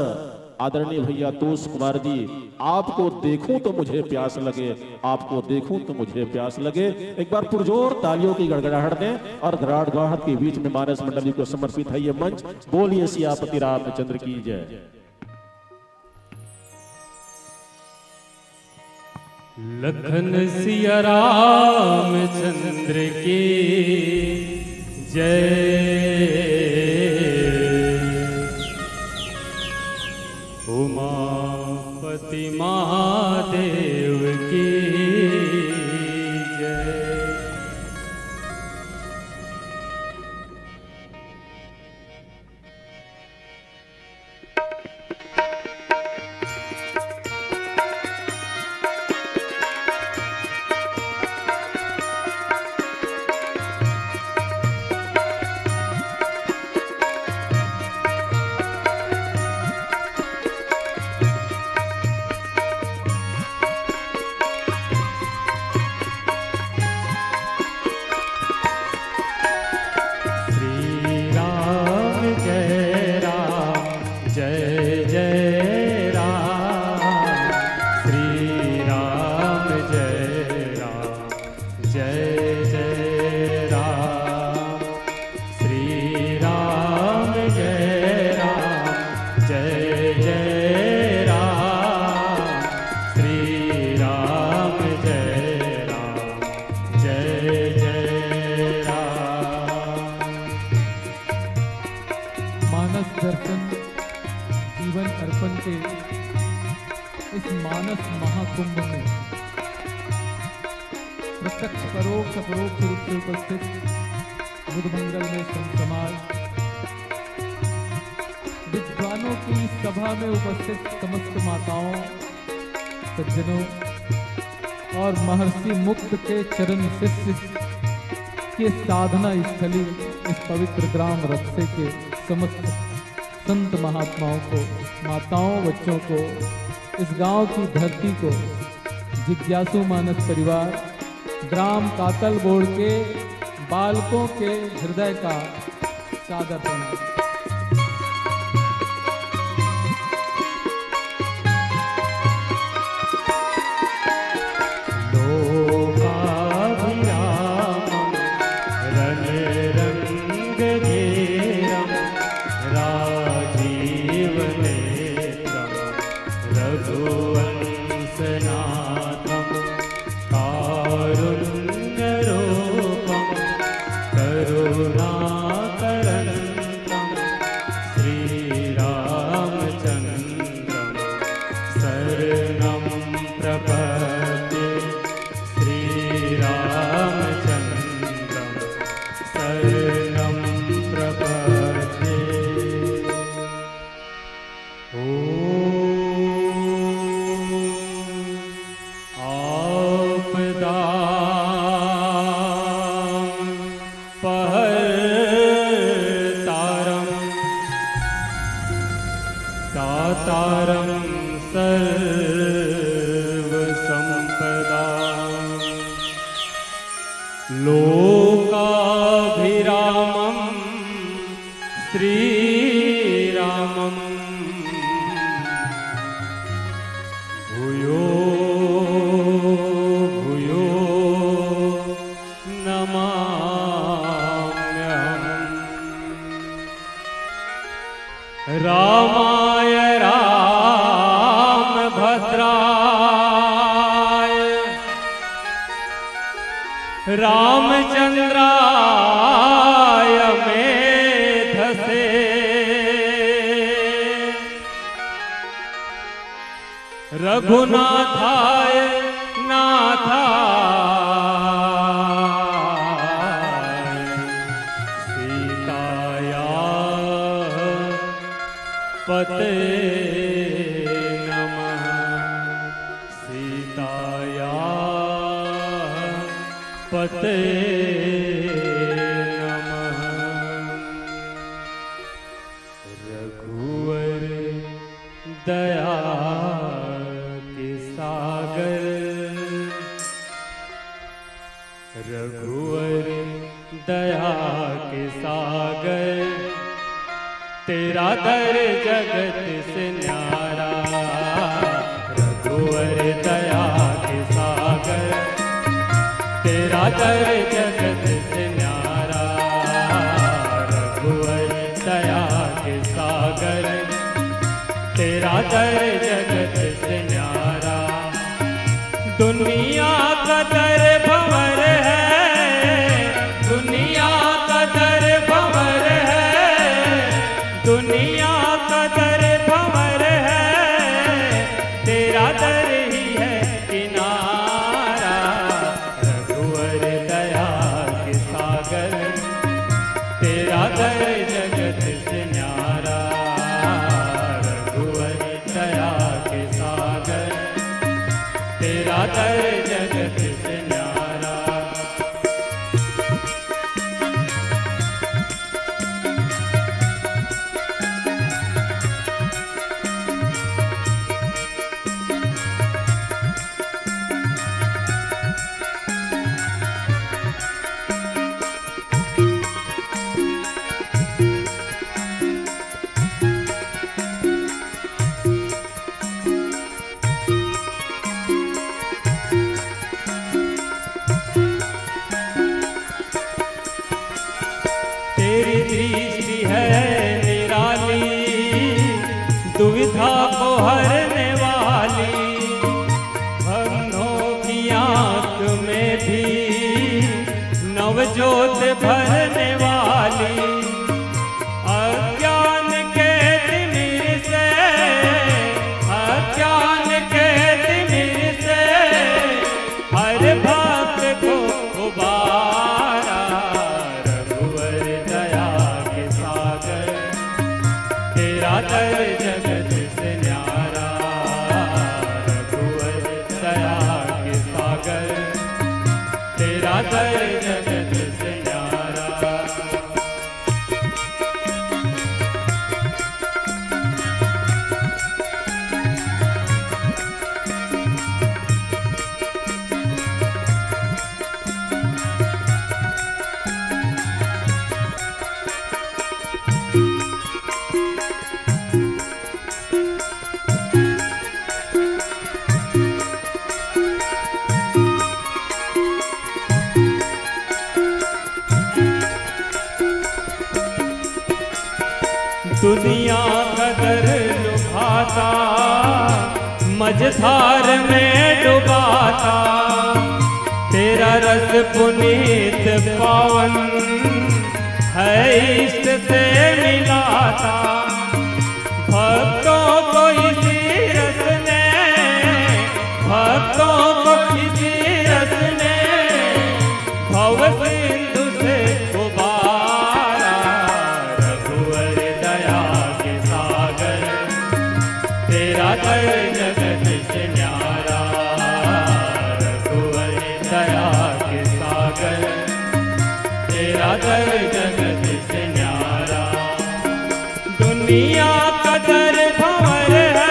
P: आदरणीय भैया तोष कुमार जी, आपको देखूं तो मुझे प्यास लगे, आपको देखूं तो मुझे प्यास लगे। एक बार पुरजोर तालियों की गड़गड़ाहट दें और गड़गड़ाहट के बीच में मानस मंडली को समर्पित है ये मंच। बोलिए सियापति रामचंद्र की जय।
O: लखन सिया रामचंद्र की जय। उमापति महादेव की जय।
T: विद्वानों की सभा में उपस्थित समस्त माताओं, सज्जनों और महर्षि मुक्त के चरण शिष्य के साधना स्थली इस पवित्र ग्राम रक्षे के समस्त संत महात्माओं को, माताओं, बच्चों को, इस गांव की धरती को, जिज्ञासु मानस परिवार ग्राम कातल बोर्ड के बालकों के हृदय का सादर प्रणाम।
O: रामाय राम भद्राय रामचंद्राय मेधसे
U: रघुनाथाय नाथाय सीताया पते नमः सीताया पते नमः रघुवर दया के सागर रघुवर दया के सागर तेरा दर जगत से न्यारा रघुवर दया के सागर तेरा दर जगत से न्यारा रघुवर दया के सागर तेरा दर जगत से न्यारा दुनिया का दर भंवर है दुनिया का दर भंवर है दुनिया का दर भंवर है तेरा दर ही है किनारा रघुवर दया के सागर तेरा दर जगत से न्यारा रघुवर दया के सागर तेरा दर जगत से न्यारा तेरी दृष्टि है निराली दुविधा को हरने वाली अंधों की आंख में भी नवजोत भरने वाली अज्ञान के तिमिर से अज्ञान के तिमिर से हर भक्त को उबारा रघुवर दया के सागर तेरा दर जगत से न्यारा रघुवर दया के सागर तेरा दर जगत से न्यारा दुनिया का दर लुभाता मझधार में डुबाता तेरा रस पुनीत पावन है इष्ट से मिलाता भक्तों को इसी रस ने भक्तों को इसी रस ने भव सिंधु से उबारा रघुवर दया के सागर तेरा दर जगत से न्यारा रघुवर दया के सागर तेरा दर जगत से न्यारा दुनिया का दर भंवर है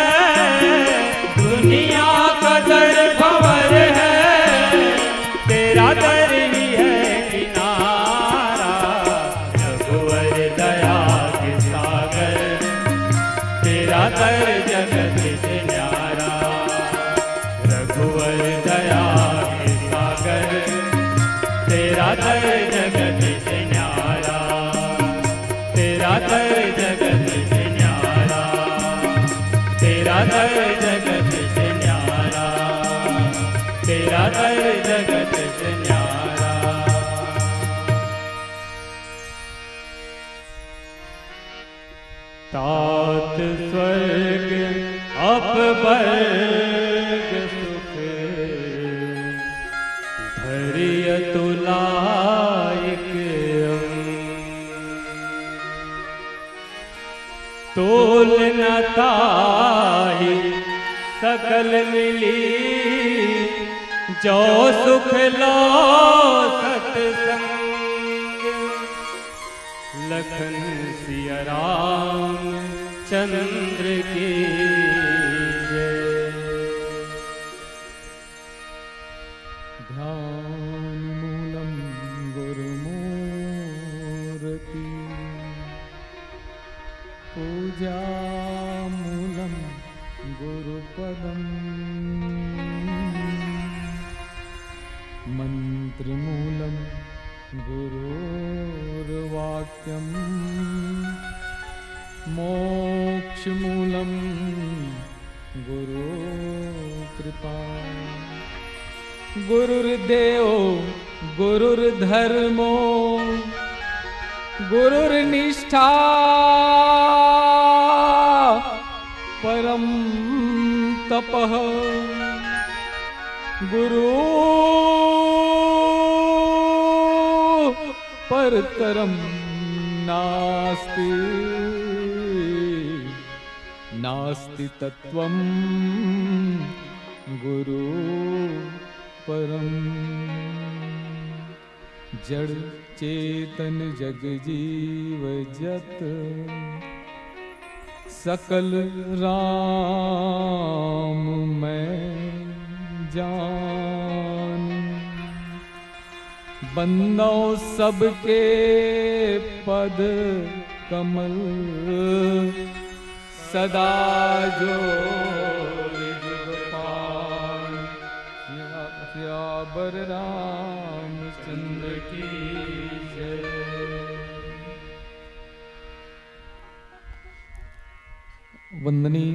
U: दुनिया का दर भंवर है तेरा दर ही है किनारा रघुवर दया के सागर तेरा दर जगत से न्यारा रघुवर दया के सागर तेरा दर जगत से न्यारा तेरा दर जगत से न्यारा तेरा दर जगत से न्यारा तेरा दर जगत से न्यारा तात स्वर्ग अपवर्ग सुख भरिय तुलायक तोल न ताहि सकल मिली जो सुख लो सतसंग लखन सिया राम चंद्र की जय।
T: ध्यान मूलम गुरुमूर्ति पूजा मूलम गुरुपदम मंत्र मूलम गुरुर्वाक्यम मोक्ष मूलम गुरु कृपा गुरुर्देव गुरुर्धर्मो गुरुर्निष्ठा परम तपः गुरु परतरम नास्ति नास्ति तत्वं गुरु परम जड़ चेतन जग जीव जत सकल राम मैं जान बंदो सबके पद कमल सदा जो सियावर रामचंद्र की जय। वंदनीय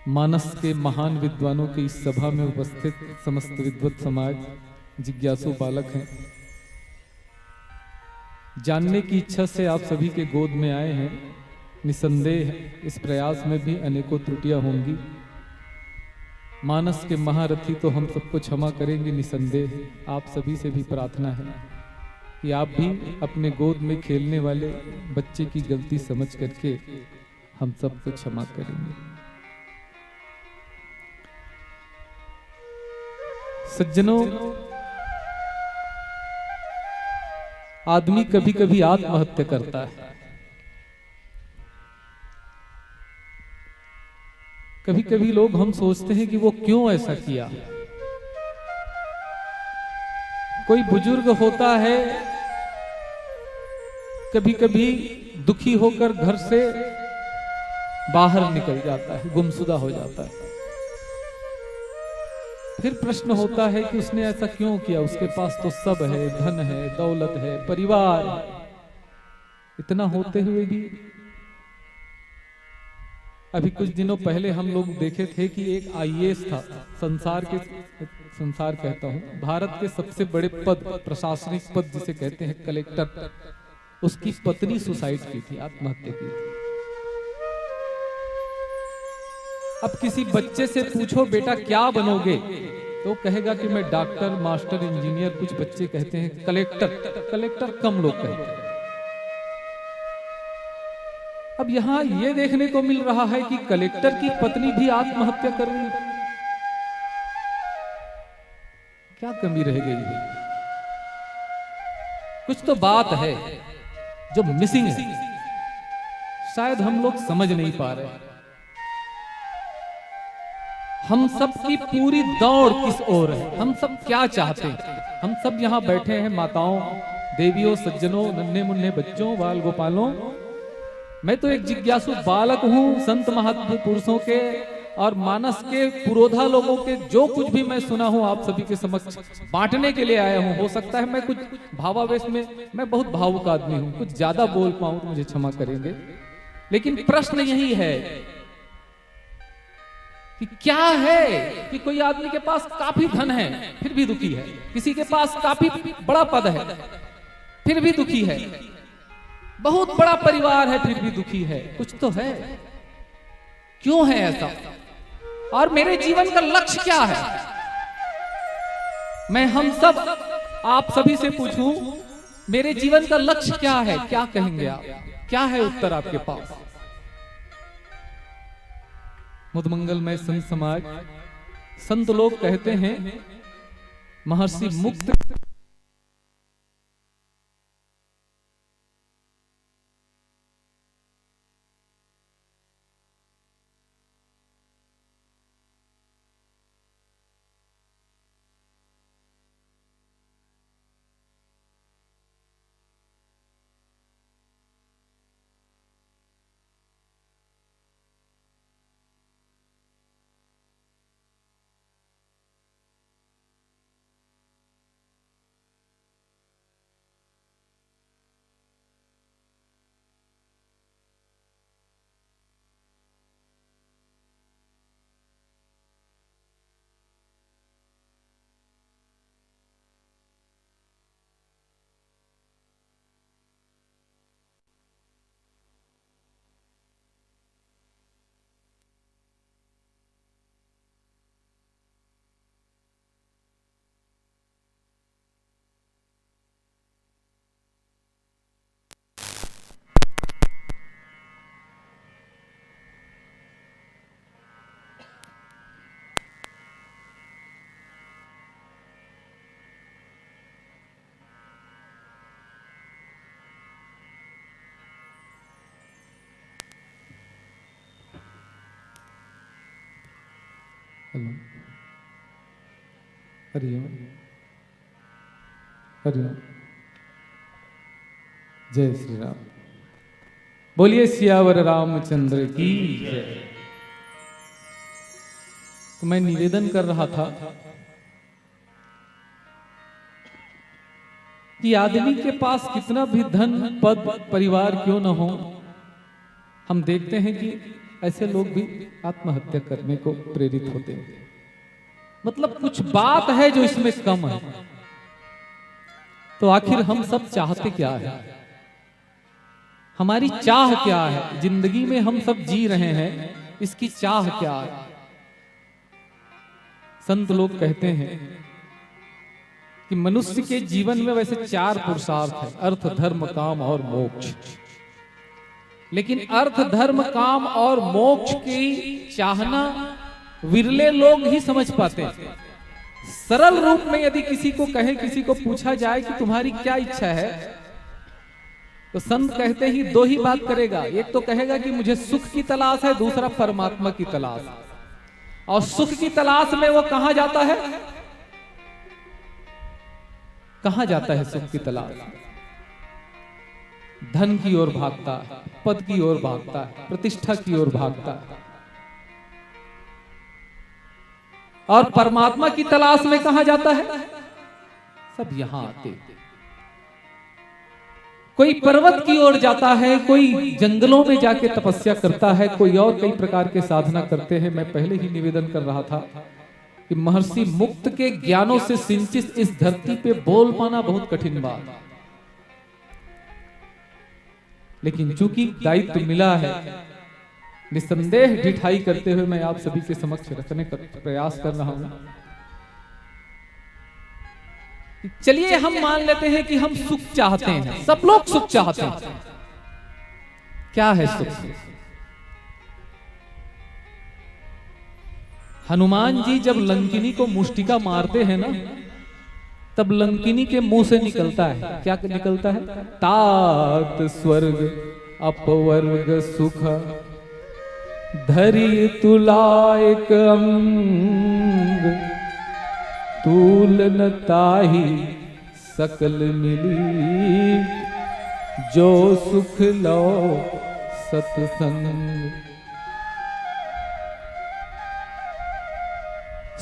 T: मानस के महान विद्वानों की इस सभा में उपस्थित समस्त विद्वत समाज जिज्ञासु बालक हैं। जानने की इच्छा से आप सभी के गोद में आए हैं। निसंदेह इस प्रयास में भी अनेकों त्रुटियां होंगी। मानस के महारथी तो हम सबको क्षमा करेंगे निसंदेह। आप सभी से भी प्रार्थना है कि आप भी अपने गोद में खेलने वाले बच्चे की गलती समझ करके हम सबको क्षमा करेंगे। सज्जनों, आदमी कभी कभी आत्महत्या करता है। कभी कभी लोग हम सोचते हैं कि वो क्यों ऐसा किया। कोई बुजुर्ग होता है, कभी कभी दुखी होकर घर से बाहर निकल जाता है, गुमसुदा हो जाता है। फिर प्रश्न होता है कि उसने ऐसा क्यों किया। उसके पास तो सब है, धन है, दौलत है, परिवार है। इतना होते हुए भी अभी कुछ दिनों पहले हम लोग देखे थे कि एक आईएएस था, संसार कहता हूं, भारत के सबसे बड़े पद, प्रशासनिक पद जिसे कहते हैं कलेक्टर, उसकी पत्नी सुसाइड की थी, आत्महत्या की थी। अब किसी बच्चे से पूछो बेटा क्या बनोगे, तो कहेगा कि मैं डॉक्टर, मास्टर, इंजीनियर। कुछ बच्चे कहते हैं कलेक्टर कम लोग कहते हैं। अब यहां यह देखने को मिल रहा है कि कलेक्टर की पत्नी भी आत्महत्या कर रही है। क्या कमी रह गई है? कुछ तो बात है जो मिसिंग है, शायद हम लोग समझ नहीं पा रहे। हम सब की पूरी दौड़ किस ओर है? हम सब क्या चाहते हैं? हम सब यहाँ बैठे हैं, माताओं, देवियों, सज्जनों, नन्हे मुन्ने बच्चों, बाल गोपालों। मैं तो एक जिज्ञासु बालक हूँ। संत महापुरुषों के और मानस के पुरोधा लोगों के जो कुछ भी मैं सुना हूँ आप सभी के समक्ष बांटने के लिए आया हूँ। हो सकता है मैं कुछ भावावेश में, मैं बहुत भावुक आदमी हूँ, कुछ ज्यादा बोल पाऊं तो मुझे क्षमा करेंगे। लेकिन प्रश्न यही है कि क्या है कि कोई आदमी के पास काफी धन है फिर भी दुखी है, किसी के पास काफी बड़ा पद है फिर भी दुखी है, बहुत बड़ा परिवार है फिर भी दुखी है। कुछ तो है। क्यों है ऐसा, और मेरे जीवन का लक्ष्य क्या है। मैं हम सब आप सभी से पूछूं, मेरे जीवन का लक्ष्य क्या है, क्या कहेंगे आप, क्या है उत्तर आपके पास। मुदमंगलमय संत समाज, संत लोग कहते हैं महर्षि मुक्त हरिओम हरिओम। जय श्री राम। बोलिए सियावर रामचंद्र की जय। तो मैं निवेदन कर रहा था कि आदमी के पास कितना भी धन पद परिवार क्यों न हो, हम देखते हैं कि ऐसे लोग भी आत्महत्या करने को प्रेरित होते हैं। मतलब कुछ बात है जो इसमें कम है। तो आखिर हम सब चाहते क्या है, हमारी चाह क्या है, जिंदगी में हम सब जी रहे हैं, इसकी चाह क्या है। संत लोग कहते हैं कि मनुष्य के जीवन में वैसे 4 पुरुषार्थ है, अर्थ धर्म काम और मोक्ष। लेकिन अर्थ धर्म काम और मोक्ष की चाहना विरले लोग ही समझ पाते हैं। सरल रूप में यदि किसी को कहे, किसी को पूछा जाए कि तुम्हारी क्या इच्छा है, तो संत कहते ही 2 ही बात करेगा। एक तो कहेगा कि मुझे सुख की तलाश है, दूसरा परमात्मा की तलाश। और सुख की तलाश में वो कहां जाता है, कहां जाता है सुख की तलाश, धन की ओर भागता है, पद की ओर भागता है, प्रतिष्ठा की ओर भागता है। और परमात्मा की तलाश में कहां जाता है, सब यहां आते। कोई पर्वत की ओर जाता है, कोई जंगलों में जाके तपस्या करता है, कोई और कई प्रकार के साधना करते हैं। मैं पहले ही निवेदन कर रहा था कि महर्षि मुक्त के ज्ञानों से सिंचित इस धरती पे बोल पाना बहुत कठिन बात, लेकिन चूंकि दायित्व मिला है, निसंदेह ढिठाई करते हुए मैं आप सभी के समक्ष रखने का प्रयास कर रहा हूं। चलिए हम मान लेते हैं कि हम सुख चाहते हैं, सब लोग सुख चाहते हैं। क्या है सुख? हनुमान जी जब लंकिनी को मुष्टिका मारते हैं ना, तब लंकिनी के मुंह से निकलता है, क्या निकलता है? तात स्वर्ग अपवर्ग सुख धरी तुलायक अंग, तूल न ताही सकल मिली, जो सुख लो सत्संग।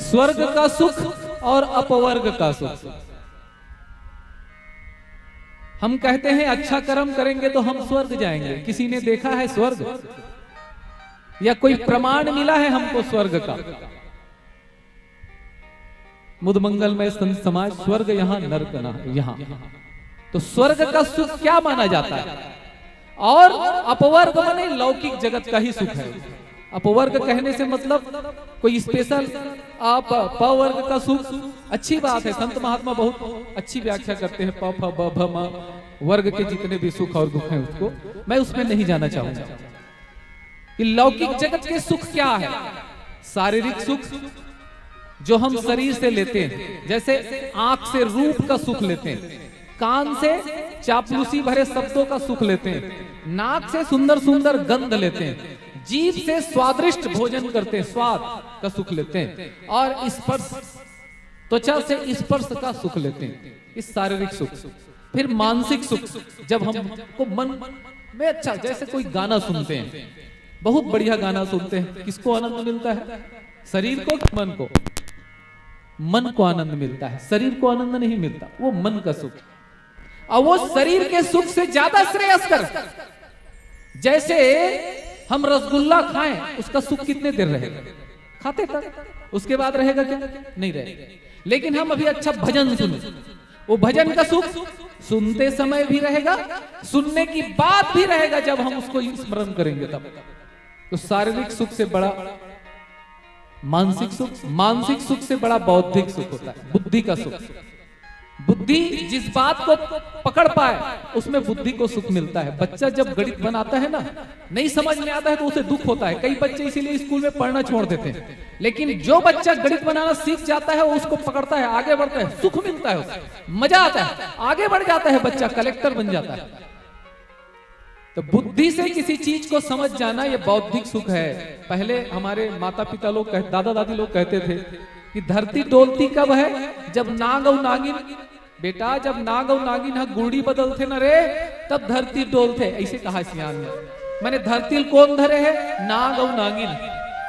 T: स्वर्ग का सुख और अपवर्ग का सुख। हम कहते हैं अच्छा कर्म करेंगे तो हम स्वर्ग जाएंगे। किसी ने देखा है स्वर्ग, या कोई प्रमाण मिला है हमको स्वर्ग का? मुदमंगल में संत समाज, स्वर्ग यहां नरक यहां। तो स्वर्ग का सुख क्या माना जाता है? और अपवर्ग माने लौकिक जगत का ही सुख है। अपवर्ग कहने से मतलब कोई स्पेशल आप पवर्ग का सुख अच्छी बात है, संत महात्मा बहुत अच्छी व्याख्या करते हैं। प फ ब भ म वर्ग के जितने भी सुख और दुख हैं उसको मैं उसमें नहीं जाना चाहूंगा कि लौकिक जगत के सुख क्या है। शारीरिक सुख जो हम शरीर से लेते हैं, जैसे आंख से रूप का सुख लेते हैं, कान से चापलूसी भरे शब्दों का सुख लेते हैं, नाक से सुंदर सुंदर गंध लेते हैं, जीभ से स्वादिष्ट भोजन करते हैं, स्वाद का सुख लेते हैं, और स्पर्श त्वचा से स्पर्श का सुख लेते हैं, इस शारीरिक सुख। फिर मानसिक सुख, जब हमको मन में अच्छा, जैसे कोई गाना सुनते हैं, बहुत बढ़िया गाना सुनते हैं, किसको आनंद मिलता है? शरीर को, मन को? मन को आनंद मिलता है, शरीर को आनंद नहीं मिलता, वो मन का सुख। और वो शरीर के सुख से ज्यादा श्रेयस्कर। जैसे हम रसगुल्ला खाएं, उसका सुख कितने देर रहेगा? खाते तक, उसके बाद रहेगा क्या? नहीं रहेगा। लेकिन हम अभी अच्छा भजन सुने, वो भजन का सुख सुनते समय भी रहेगा, सुनने की बात भी रहेगा, जब हम उसको स्मरण करेंगे तब। तो शारीरिक सुख से बड़ा मानसिक सुख, मानसिक सुख से बड़ा बौद्धिक सुख होता है, बुद्धि का सुख। बुद्धि जिस बात को पकड़ पाए उसमें बुद्धि को सुख मिलता है। बच्चा जब गणित बनाता है ना, नहीं समझ में आता है तो उसे दुख होता है। कई बच्चे इसीलिए स्कूल में पढ़ना छोड़ देते हैं। लेकिन जो बच्चा गणित बनाना सीख जाता है, वो उसको पकड़ता है, आगे बढ़ता है, सुख मिलता है, उसे मजा आता है, आगे बढ़ जाता है, बच्चा कलेक्टर बन जाता है। तो बुद्धि से किसी चीज को समझ जाना, ये बौद्धिक सुख है। पहले हमारे माता पिता लोग, दादा दादी लोग कहते थे कि धरती डोलती कब है? जब नाग और नागिन, बेटा जब नाग और नागिन गुड़ी बदलते न रे, तब धरती डोलते। ऐसे कहा सियान ने। मैंने धरती कौन धरे है? नाग और नागिन।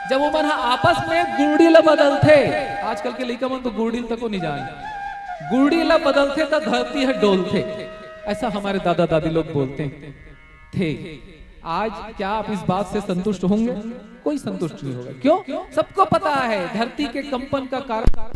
T: जब वो मन आपस में गुड़ी ला बदलते, आजकल के लड़का मन तो गुड़ी तक को नहीं जाए, गुड़ी ला बदलते तो धरती है डोलते। ऐसा हमारे दादा दादी लोग बोलते थे। आज क्या आप इस बात से संतुष्ट होंगे? कोई संतुष्ट नहीं होगा। क्यों? सबको पता है धरती के कंपन का कारण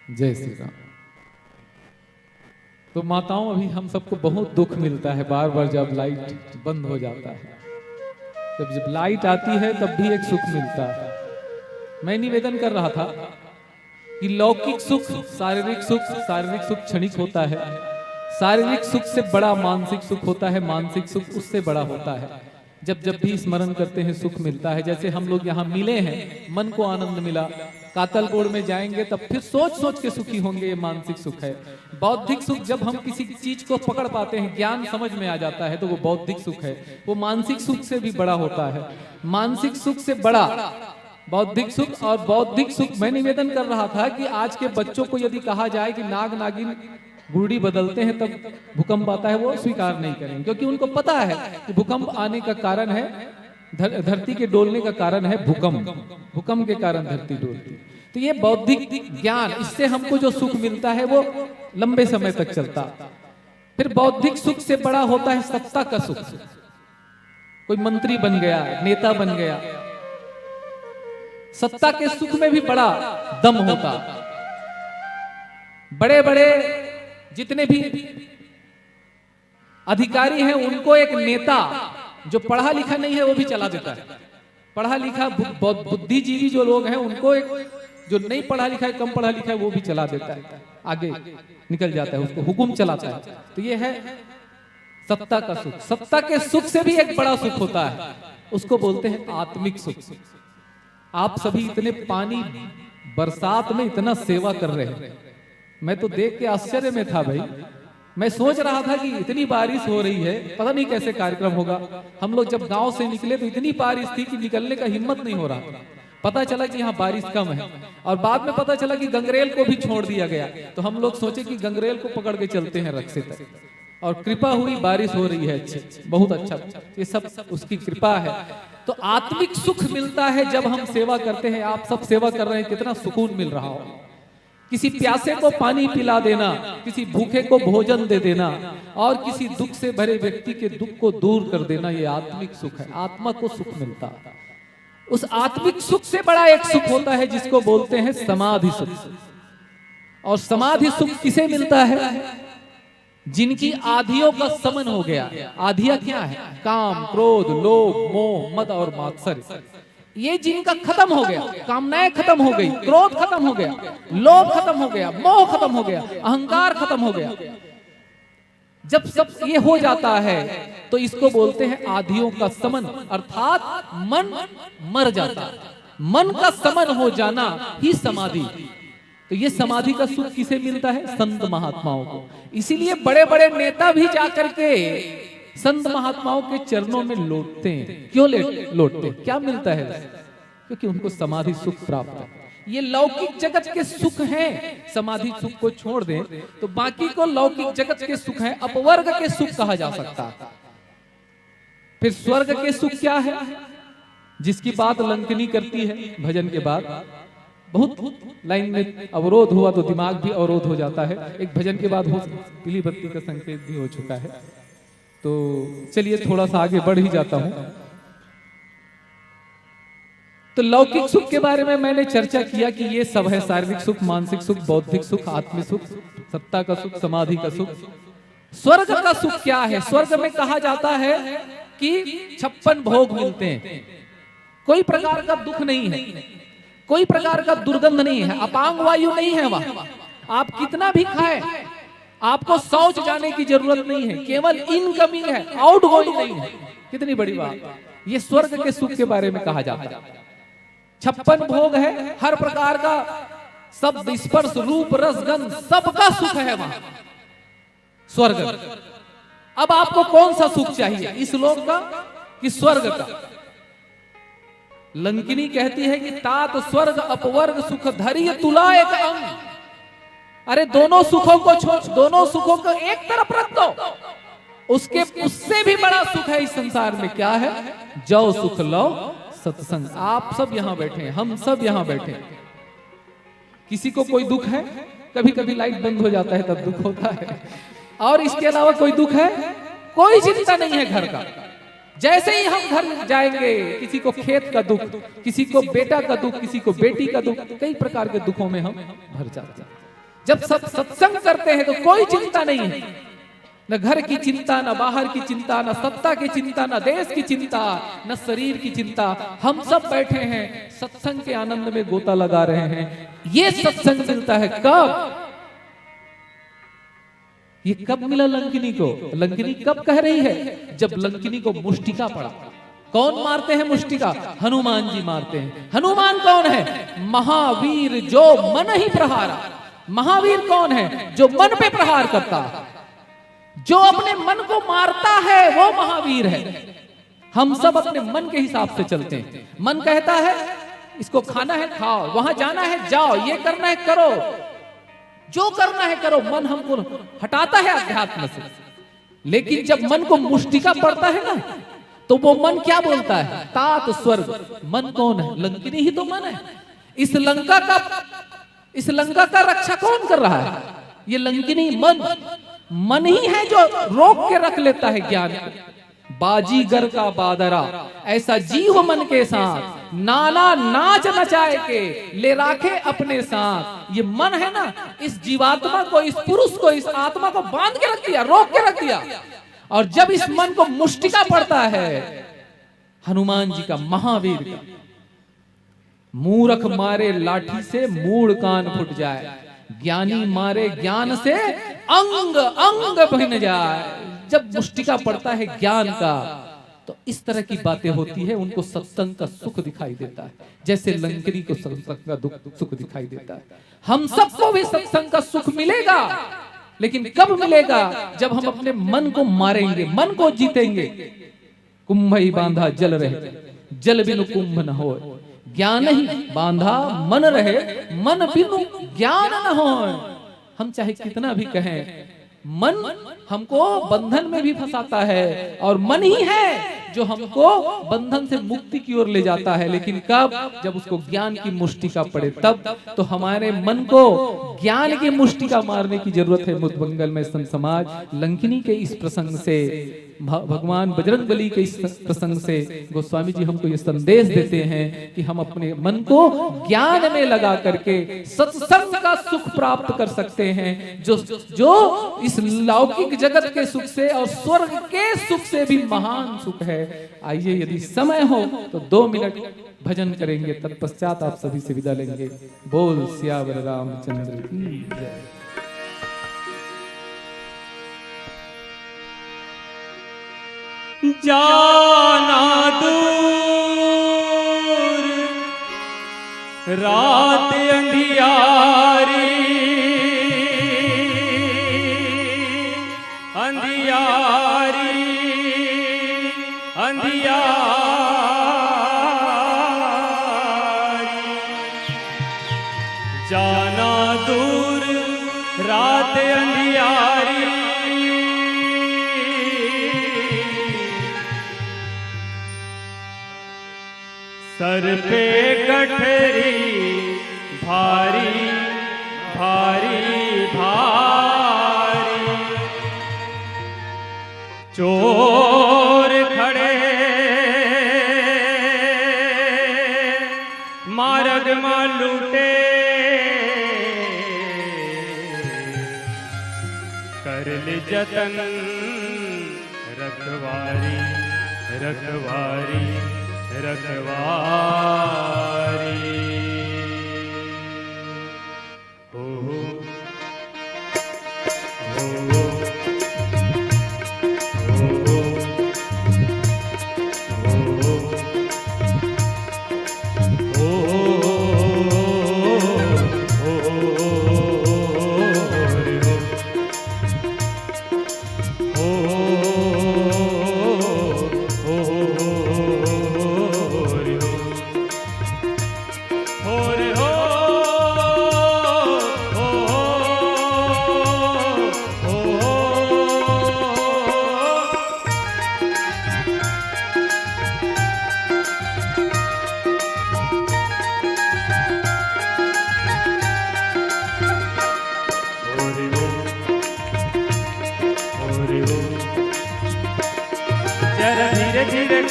T: जय श्री राम। तो माताओं, अभी हम सबको बहुत दुख मिलता है बार बार जब लाइट बंद हो जाता है। जब लाइट आती है तब भी एक सुख मिलता है। मैं निवेदन कर रहा था कि लौकिक सुख, शारीरिक सुख क्षणिक होता है। शारीरिक सुख से बड़ा मानसिक सुख होता है, मानसिक सुख उससे बड़ा होता है। जब भी स्मरण करते हैं सुख मिलता है। जैसे हम लोग यहाँ मिले हैं, मन को आनंद मिला, कातलकोड़ में जाएंगे तब फिर सोच सोच के सुखी होंगे, ये मानसिक सुख है। बौद्धिक सुख जब हम किसी चीज को पकड़ पाते हैं, ज्ञान समझ में आ जाता है, तो वो बौद्धिक सुख है। वो मानसिक सुख से भी बड़ा होता है। मानसिक सुख से बड़ा बौद्धिक सुख। और बौद्धिक सुख मैं निवेदन कर रहा था कि आज के बच्चों को यदि कहा जाए कि नाग नागिन गुड़ी बदलते हैं तब भूकंप आता है, वो स्वीकार नहीं करेंगे, क्योंकि उनको पता है कि भूकंप आने का कारण है, धरती के डोलने का कारण है भूकंप, भूकंप के कारण धरती डोलती। तो ये बौद्धिक ज्ञान, इससे हमको जो सुख मिलता है वो लंबे समय तक चलता। फिर बौद्धिक सुख से बड़ा होता है सत्ता का सुख। कोई मंत्री बन गया, नेता बन गया, सत्ता के सुख में भी बड़ा दम होता। बड़े बड़े जितने भी अधिकारी हैं उनको एक नेता जो पढ़ा लिखा नहीं है वो भी चला देता है। पढ़ा लिखा बुद्धिजीवी जो लोग हैं उनको एक जो नहीं पढ़ा लिखा है, कम पढ़ा लिखा है, वो भी चला देता है, आगे निकल जाता है, उसको हुकुम चलाता है। तो ये है सत्ता का सुख। सत्ता के सुख से भी एक बड़ा सुख होता है, उसको बोलते हैं आत्मिक सुख। आप सभी इतने पानी बरसात में इतना सेवा कर रहे हैं, मैं तो देख के आश्चर्य में था भाई। मैं सोच रहा था कि इतनी बारिश हो रही है, पता नहीं कैसे कार्यक्रम होगा। हम लोग जब गांव से निकले तो इतनी बारिश थी कि निकलने का हिम्मत नहीं हो रहा था। पता चला कि यहाँ बारिश कम है, और बाद में पता चला कि गंगरेल को भी छोड़ दिया गया। तो हम लोग सोचे कि गंगरेल को पकड़ के चलते हैं रक्से तक, और कृपा हुई, बारिश हो रही है अच्छी, बहुत अच्छा। ये सब उसकी कृपा है। तो आत्मिक सुख मिलता है जब हम सेवा करते हैं। आप सब सेवा कर रहे हैं, कितना सुकून मिल रहा हो। किसी प्यासे को पानी पिला देना, किसी भूखे को भोजन दे देना, और किसी दुख से भरे व्यक्ति के दुख को दूर कर देना, ये आत्मिक सुख है। आत्मा को सुख मिलता। उस आत्मिक सुख से बड़ा एक सुख होता है जिसको बोलते हैं समाधि सुख। और समाधि सुख किसे मिलता है? जिनकी आधियों का समन हो गया। आधिया क्या है? काम, क्रोध, लोभ, मोह, मद और मात्सर्य। ये जिनका खत्म हो गया, कामनाएं खत्म हो गई, क्रोध खत्म हो गया, लोभ खत्म हो गया, मोह खत्म हो गया, अहंकार खत्म हो गया। जब सब ये हो जाता है तो इसको बोलते हैं आधियों का समन, अर्थात मन मर जाता है। मन का समन हो जाना ही समाधि। तो ये समाधि का सुख किसे मिलता है? संत महात्माओं को। इसीलिए बड़े बड़े नेता भी जाकर के संत महात्माओं के चरणों में लौटते हैं। क्यों लौटते हैं? क्या मिलता है? क्योंकि उनको समाधि सुख प्राप्त है। ये लौकिक जगत के सुख हैं। समाधि सुख को छोड़ दें तो बाकी को लौकिक जगत के सुख है, अपवर्ग के सुख कहा जा सकता है। फिर स्वर्ग के सुख क्या है? जिसकी बात लंकनी करती है भजन के बाद। बहुत लाइन में अवरोध हुआ तो दिमाग भी अवरोध हो जाता है। एक भजन के बाद पीली बत्ती का संकेत भी हो चुका है। तो चलिए थोड़ा सा आगे बढ़ ही जाता हूं। तो लौकिक सुख के बारे में मैंने चर्चा किया कि ये सब है, शारीरिक सुख, मानसिक सुख, बौद्धिक सुख, आत्मिक सुख, सत्ता का सुख, समाधि का सुख। स्वर्ग का सुख क्या है? स्वर्ग में कहा जाता है कि 56 भोग मिलते हैं। कोई प्रकार का दुख नहीं है, कोई प्रकार का दुर्गंध नहीं है, अपांग वायु नहीं है वहां। आप कितना भी खाएं, आपको शौच जाने की जरूरत नहीं है, केवल इनकमिंग है, आउट गोइंग नहीं है। कितनी बड़ी बात। ये स्वर्ग के सुख के बारे में कहा जाता है। 56 भोग है, हर प्रकार का शब्द, स्पर्श, रूप, रस, गंध सबका सुख है वहां स्वर्ग। अब आपको कौन सा सुख चाहिए, इस लोक का कि स्वर्ग का? लंकिनी कहती है कि तात स्वर्ग अपवर्ग सुख धरिय तुला एक अंग। अरे दोनों सुखों को छोड़, दोनों सुखों को एक तरफ रख दो, उससे भी बड़ा सुख है इस संसार में। क्या है? जो सुख लो सत्संग। आप सब यहां बैठे हैं, हम सब यहां बैठे हैं। किसी को कोई दुख है? कभी कभी लाइट बंद हो जाता है तब दुख होता है, और इसके अलावा कोई दुख है? कोई चिंता नहीं है घर का। जैसे ही हम घर जाएंगे, किसी को खेत का दुख, किसी को बेटा का दुख, किसी को बेटी का दुख, कई प्रकार के दुखों में हम भर जाते हैं। जब सब सत्संग करते हैं तो कोई चिंता नहीं है, न घर की चिंता, न बाहर की चिंता, न सत्ता की चिंता, न देश की चिंता, न शरीर की चिंता। हम सब बैठे हैं सत्संग के आनंद में गोता लगा रहे हैं। ये सत्संग मिलता है कब? ये कब मिला लंकिनी को? लंकिनी कब कह रही है? जब लंकिनी को मुष्टिका पड़ा। कौन मारते हैं मुष्टिका? हनुमान जी मारते हैं। हनुमान कौन है? महावीर जो मन ही प्रहारा। महावीर कौन है? जो मन पे प्रहार करता है, जो अपने मन को मारता है, वो महावीर है। हम सब अपने मन के हिसाब से चलते हैं। मन कहता है इसको खाना है खाओ, वहां जाना है जाओ, ये करना है करो, जो करना है करो। मन हमको हटाता है अध्यात्म से। लेकिन जब मन को मुष्टिका पड़ता है ना, तो वो मन क्या बोलता है? तात स्वर्ग। मन कौन है? लंकिनी ही तो मन है। इस लंका का रक्षा कौन कर रहा है? ये लंकिनी मन ही है जो रोक के रख लेता है ज्ञान को। बाजीगर का बादरा ऐसा जीव मन के साथ, नाना नाच नचाए के ले राखे अपने साथ। ये मन है ना, इस जीवात्मा को, इस पुरुष को, इस आत्मा को बांध के रख दिया, रोक के रख दिया। और जब इस मन को मुष्टिका पड़ता है, हनुमान जी का, महावीर का, मूर्ख मारे लाठी से मूड़ कान फुट जाए, ज्ञानी मारे ज्ञान से अंग अंग बन जाए। जब मुष्टिका पड़ता है ज्ञान का, तो इस तरह की बातें होती है। उनको सत्संग का सुख दिखाई देता है, जैसे लंकनी को सत्संग का सुख दिखाई देता है। हम सबको भी सत्संग का सुख मिलेगा, लेकिन कब मिलेगा? जब हम अपने मन को मारेंगे, मन को जीतेंगे। कुंभ ही बांधा जल रहे, जल बिनु कुंभ न हो। ज्ञान ही बांधा मन रहे, मन बिनु ज्ञान न हो। हम चाहे कितना भी कहें, मन हमको बंधन में भी फंसाता है, और मन ही है जो हमको बंधन से मुक्ति की ओर ले जाता है। लेकिन कब? जब उसको ज्ञान की मुष्टिका पड़े तब। तो हमारे मन को ज्ञान की मुष्टिका मारने की जरूरत है। मुद्दमंगल में संत समाज लंकिनी के इस प्रसंग से, भगवान बजरंगबली के इस प्रसंग से गोस्वामी जी हमको ये संदेश देते हैं कि हम अपने मन को ज्ञान में लगा करके सत्संग का सुख प्राप्त कर सकते हैं, जो इस लौकिक जगत के सुख से और स्वर्ग के सुख से भी महान सुख है। आइए, यदि समय हो तो 2 मिनट भजन करेंगे, तत्पश्चात आप सभी से विदा लेंगे। बोल सियावर रामचंद्र की जय।
U: जाना दूर रात अंधियारी, अंधियारी अंधियारी। जाना दूर रात अंधियारी, सर पे गठरी भारी भारी भारी, चोर खड़े मार्ग में लूटे, कर ले जतन रखवारी रखवारी रखवारी। हो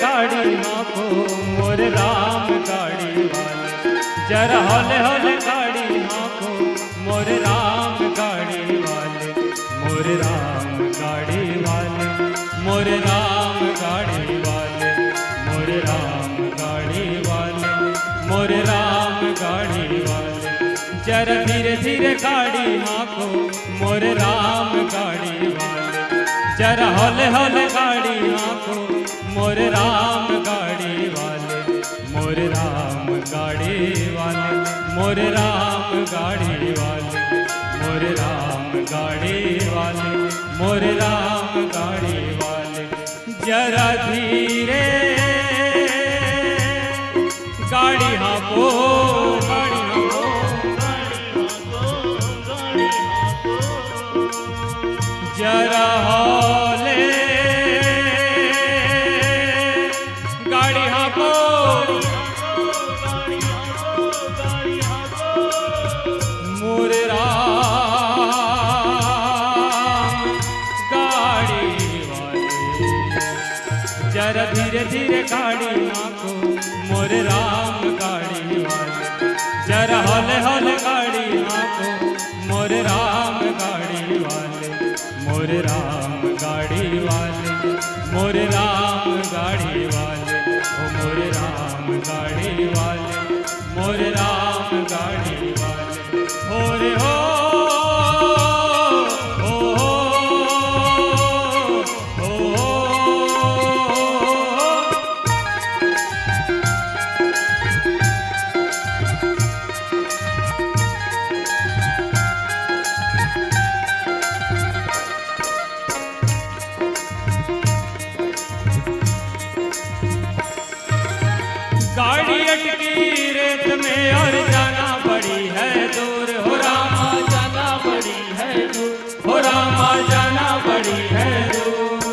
U: गाड़ी हाको मोर राम गाड़ी वाले, जरा हौले हौले गाड़ी हाको मोर राम गाड़ी वाले, मोर राम गाड़ी वाले, मोर राम गाड़ी वाले, मोर राम गाड़ी वाले, मोर राम गाड़ी वाले। जरा धीरे धीरे गाड़ी हाको मोर राम गाड़ी वाले, जरा हौले हौले गाड़ी हाको मोर राम गाड़ी मोरे राम गाड़ी वाले, मोरे राम गाड़ी वाले, मोरे राम गाड़ी वाले, जरा धीरे गाड़ी हाँको, गाड़ी हाँको, जरा हौले गाड़ी हाँको, मोरे राम गाड़ी वाले, जरा धीरे धीरे गाड़ी हाँको, मोरे राम गाड़ी वाले, जरा हौले हौले गाड़ी हाँको, मोरे राम गाड़ी वाले, मोरे राम गाड़ी वाले, मोरे राम गाड़ी वाले, ओ मोरे राम गाड़ी वाले, मोरे राम गाड़ी वाले, हो रे हो, हो, हो, हो। गाड़ी अटकी रेत में और जाना पड़ी है दूर, हो रामा जाना पड़ी है दूर, हो रामा जाना पड़ी है दूर।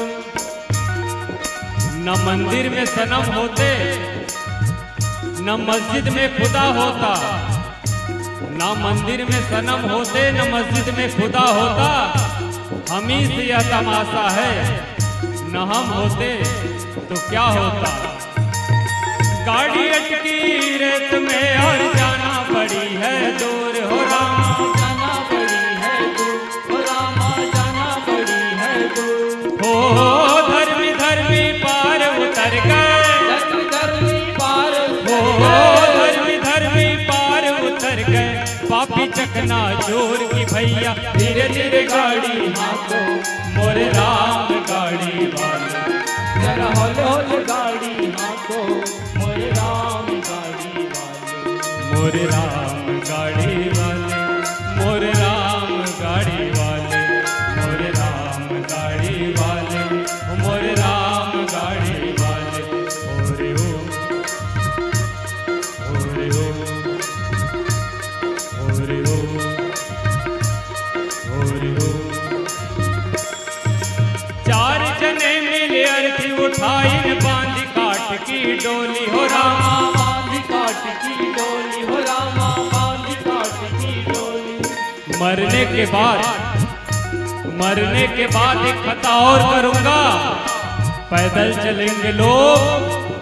U: न मंदिर में सनम होते, न मस्जिद में खुदा होता, न मंदिर में सनम होते, न मस्जिद में खुदा होता, हम ही से यह तमाशा है, न हम होते तो क्या होता। गाड़ी अटकी रेत में और जाना पड़ी है दूर, हो रामा जाना पड़ी है दूर, हो रामा जाना पड़ी है दूर। हो धर्मी धर्मी पार उतर गए, धर्मी धर्मी पार हो धर्मी धर्मी पार उतर गए, पापी चकना चोर की भैया, धीरे धीरे गाड़ी हाँको, मोरे राम गाड़ी वाले, जरा हौले हौले गाड़ी हाँको, मोरे राम गाड़ी वाले, मोरे राम गाड़ी वाले, मोरे राम गाड़ी वाले, मोरे राम गाड़ी वाले, मोरे राम गाड़ी वाले, ओरे हो, ओरे हो, ओरे हो, ओरे हो। चार जने मिले अर्थी उठाई बांध काट की डोली, हो रामा बांध काट की डोली, हो रामा बांध काट की डोली। मरने के बाद एक खता और करूंगा, पैदल चलेंगे लोग,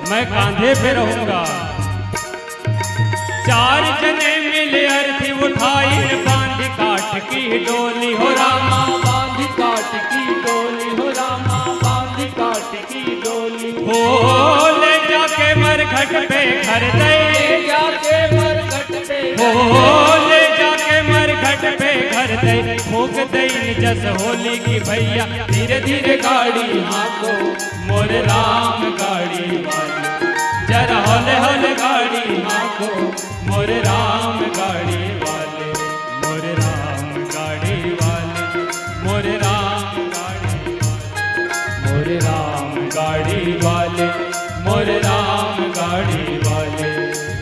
U: मैं कांधे पे रहूंगा। चार जने मिले अर्थी उठाई बांध काट की डोली, हो रामा बांध काट की डोली, हो रामा बांध काट की डोली। हो ले जाके मरघट पे घर दे, जाके मरघट पे, हो ले जाके मरघट पे घर दे, फूंक दे जस होली की भैया, धीरे धीरे गाड़ी हाँको, मोरे राम गाड़ी वाले, जरा हौले हौले गाड़ी हाँको, मोरे राम गाड़ी वाले, मोरे राम गाड़ी वाले, मोरे राम गाड़ी वाले, मोरे राम गाड़ी वाले, मोरे राम गाड़ी वाले,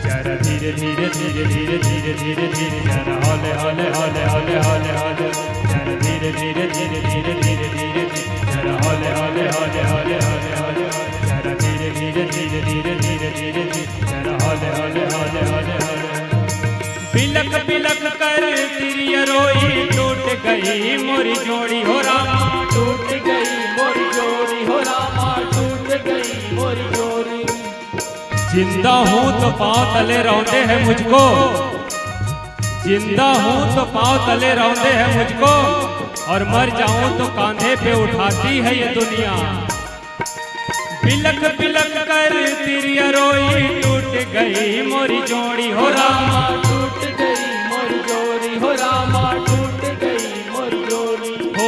U: जरा धीरे धीरे धीरे धीरे धीरे धीरे धीरे, जरा हौले हौले हौले हौले हौले हौले, जरा धीरे धीरे धीरे धीरे धीरे धीरे, जरा हौले हौले हौले हौले हौले हौले, जरा धीरे धीरे धीरे धीरे धीरे धीरे, जरा हौले हौले हौले हौले हौले। बिलक बिलक कर तिरिया रोई, टूट गई मोरी जोड़ी, हो रामा टूट गई मोरी जोड़ी, हो रामा टूट गई मोरी जोड़ी। जिंदा हूँ तो पाँव तले रौंदे हैं मुझको, जिंदा हूँ तो पाँव तले रौंदे हैं मुझको, और मर जाऊं तो कांधे पे उठाती है ये दुनिया। बिलक बिलक कर तिरिया रोई, टूट गई मोरी जोड़ी, हो रामा टूट गई मोरी जोड़ी, हो रामा टूट गई मोरी जोड़ी। हो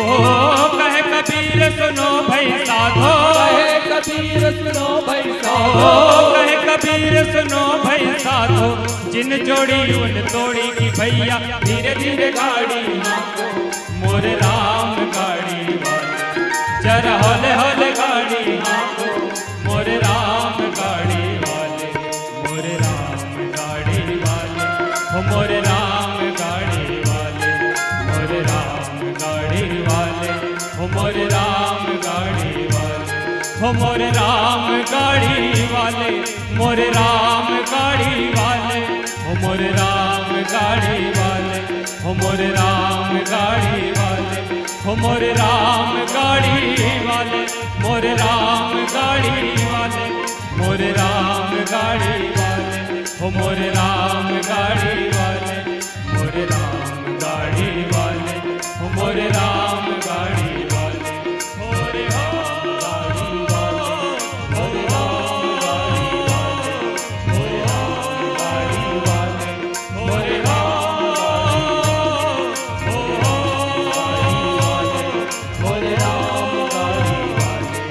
U: कहे कबीर सुनो भाई साधो, कहे कबीर सुनो भाई साधो, कहे कबीर सुनो भाई साधो, जिन जोड़ी उन तोड़ी की भैया, धीरे धीरे गाड़ी हाँको मोरे राम गाड़ी वाले, जरा हौले हौले गाड़ी हाँको मोरे राम गाड़ी वाले, मोरे राम गाड़ी वाले, हो मोरे राम गाड़ी वाले, मोरे राम गाड़ी वाले, हो मोरे राम गाड़ी वाले, हो मोरे राम गाड़ी वाले, मोरे राम गाड़ी वाले, हो मोरे राम गाड़ी वाले, हो मोरे राम गाड़ी वाले, हो मोरे राम गाड़ी वाले, मोरे राम गाड़ी वाले, मोरे राम गाड़ी वाले, हो मोरे राम गाड़ी वाले, मोरे राम गाड़ी वाले, हो मोरे राम गाड़ी वाले, मोरे राम गाड़ी वाले, मोरे राम गाड़ी वाले, मोरे राम गाड़ी वाले, मोरे राम मोरे राम गाड़ी वाले,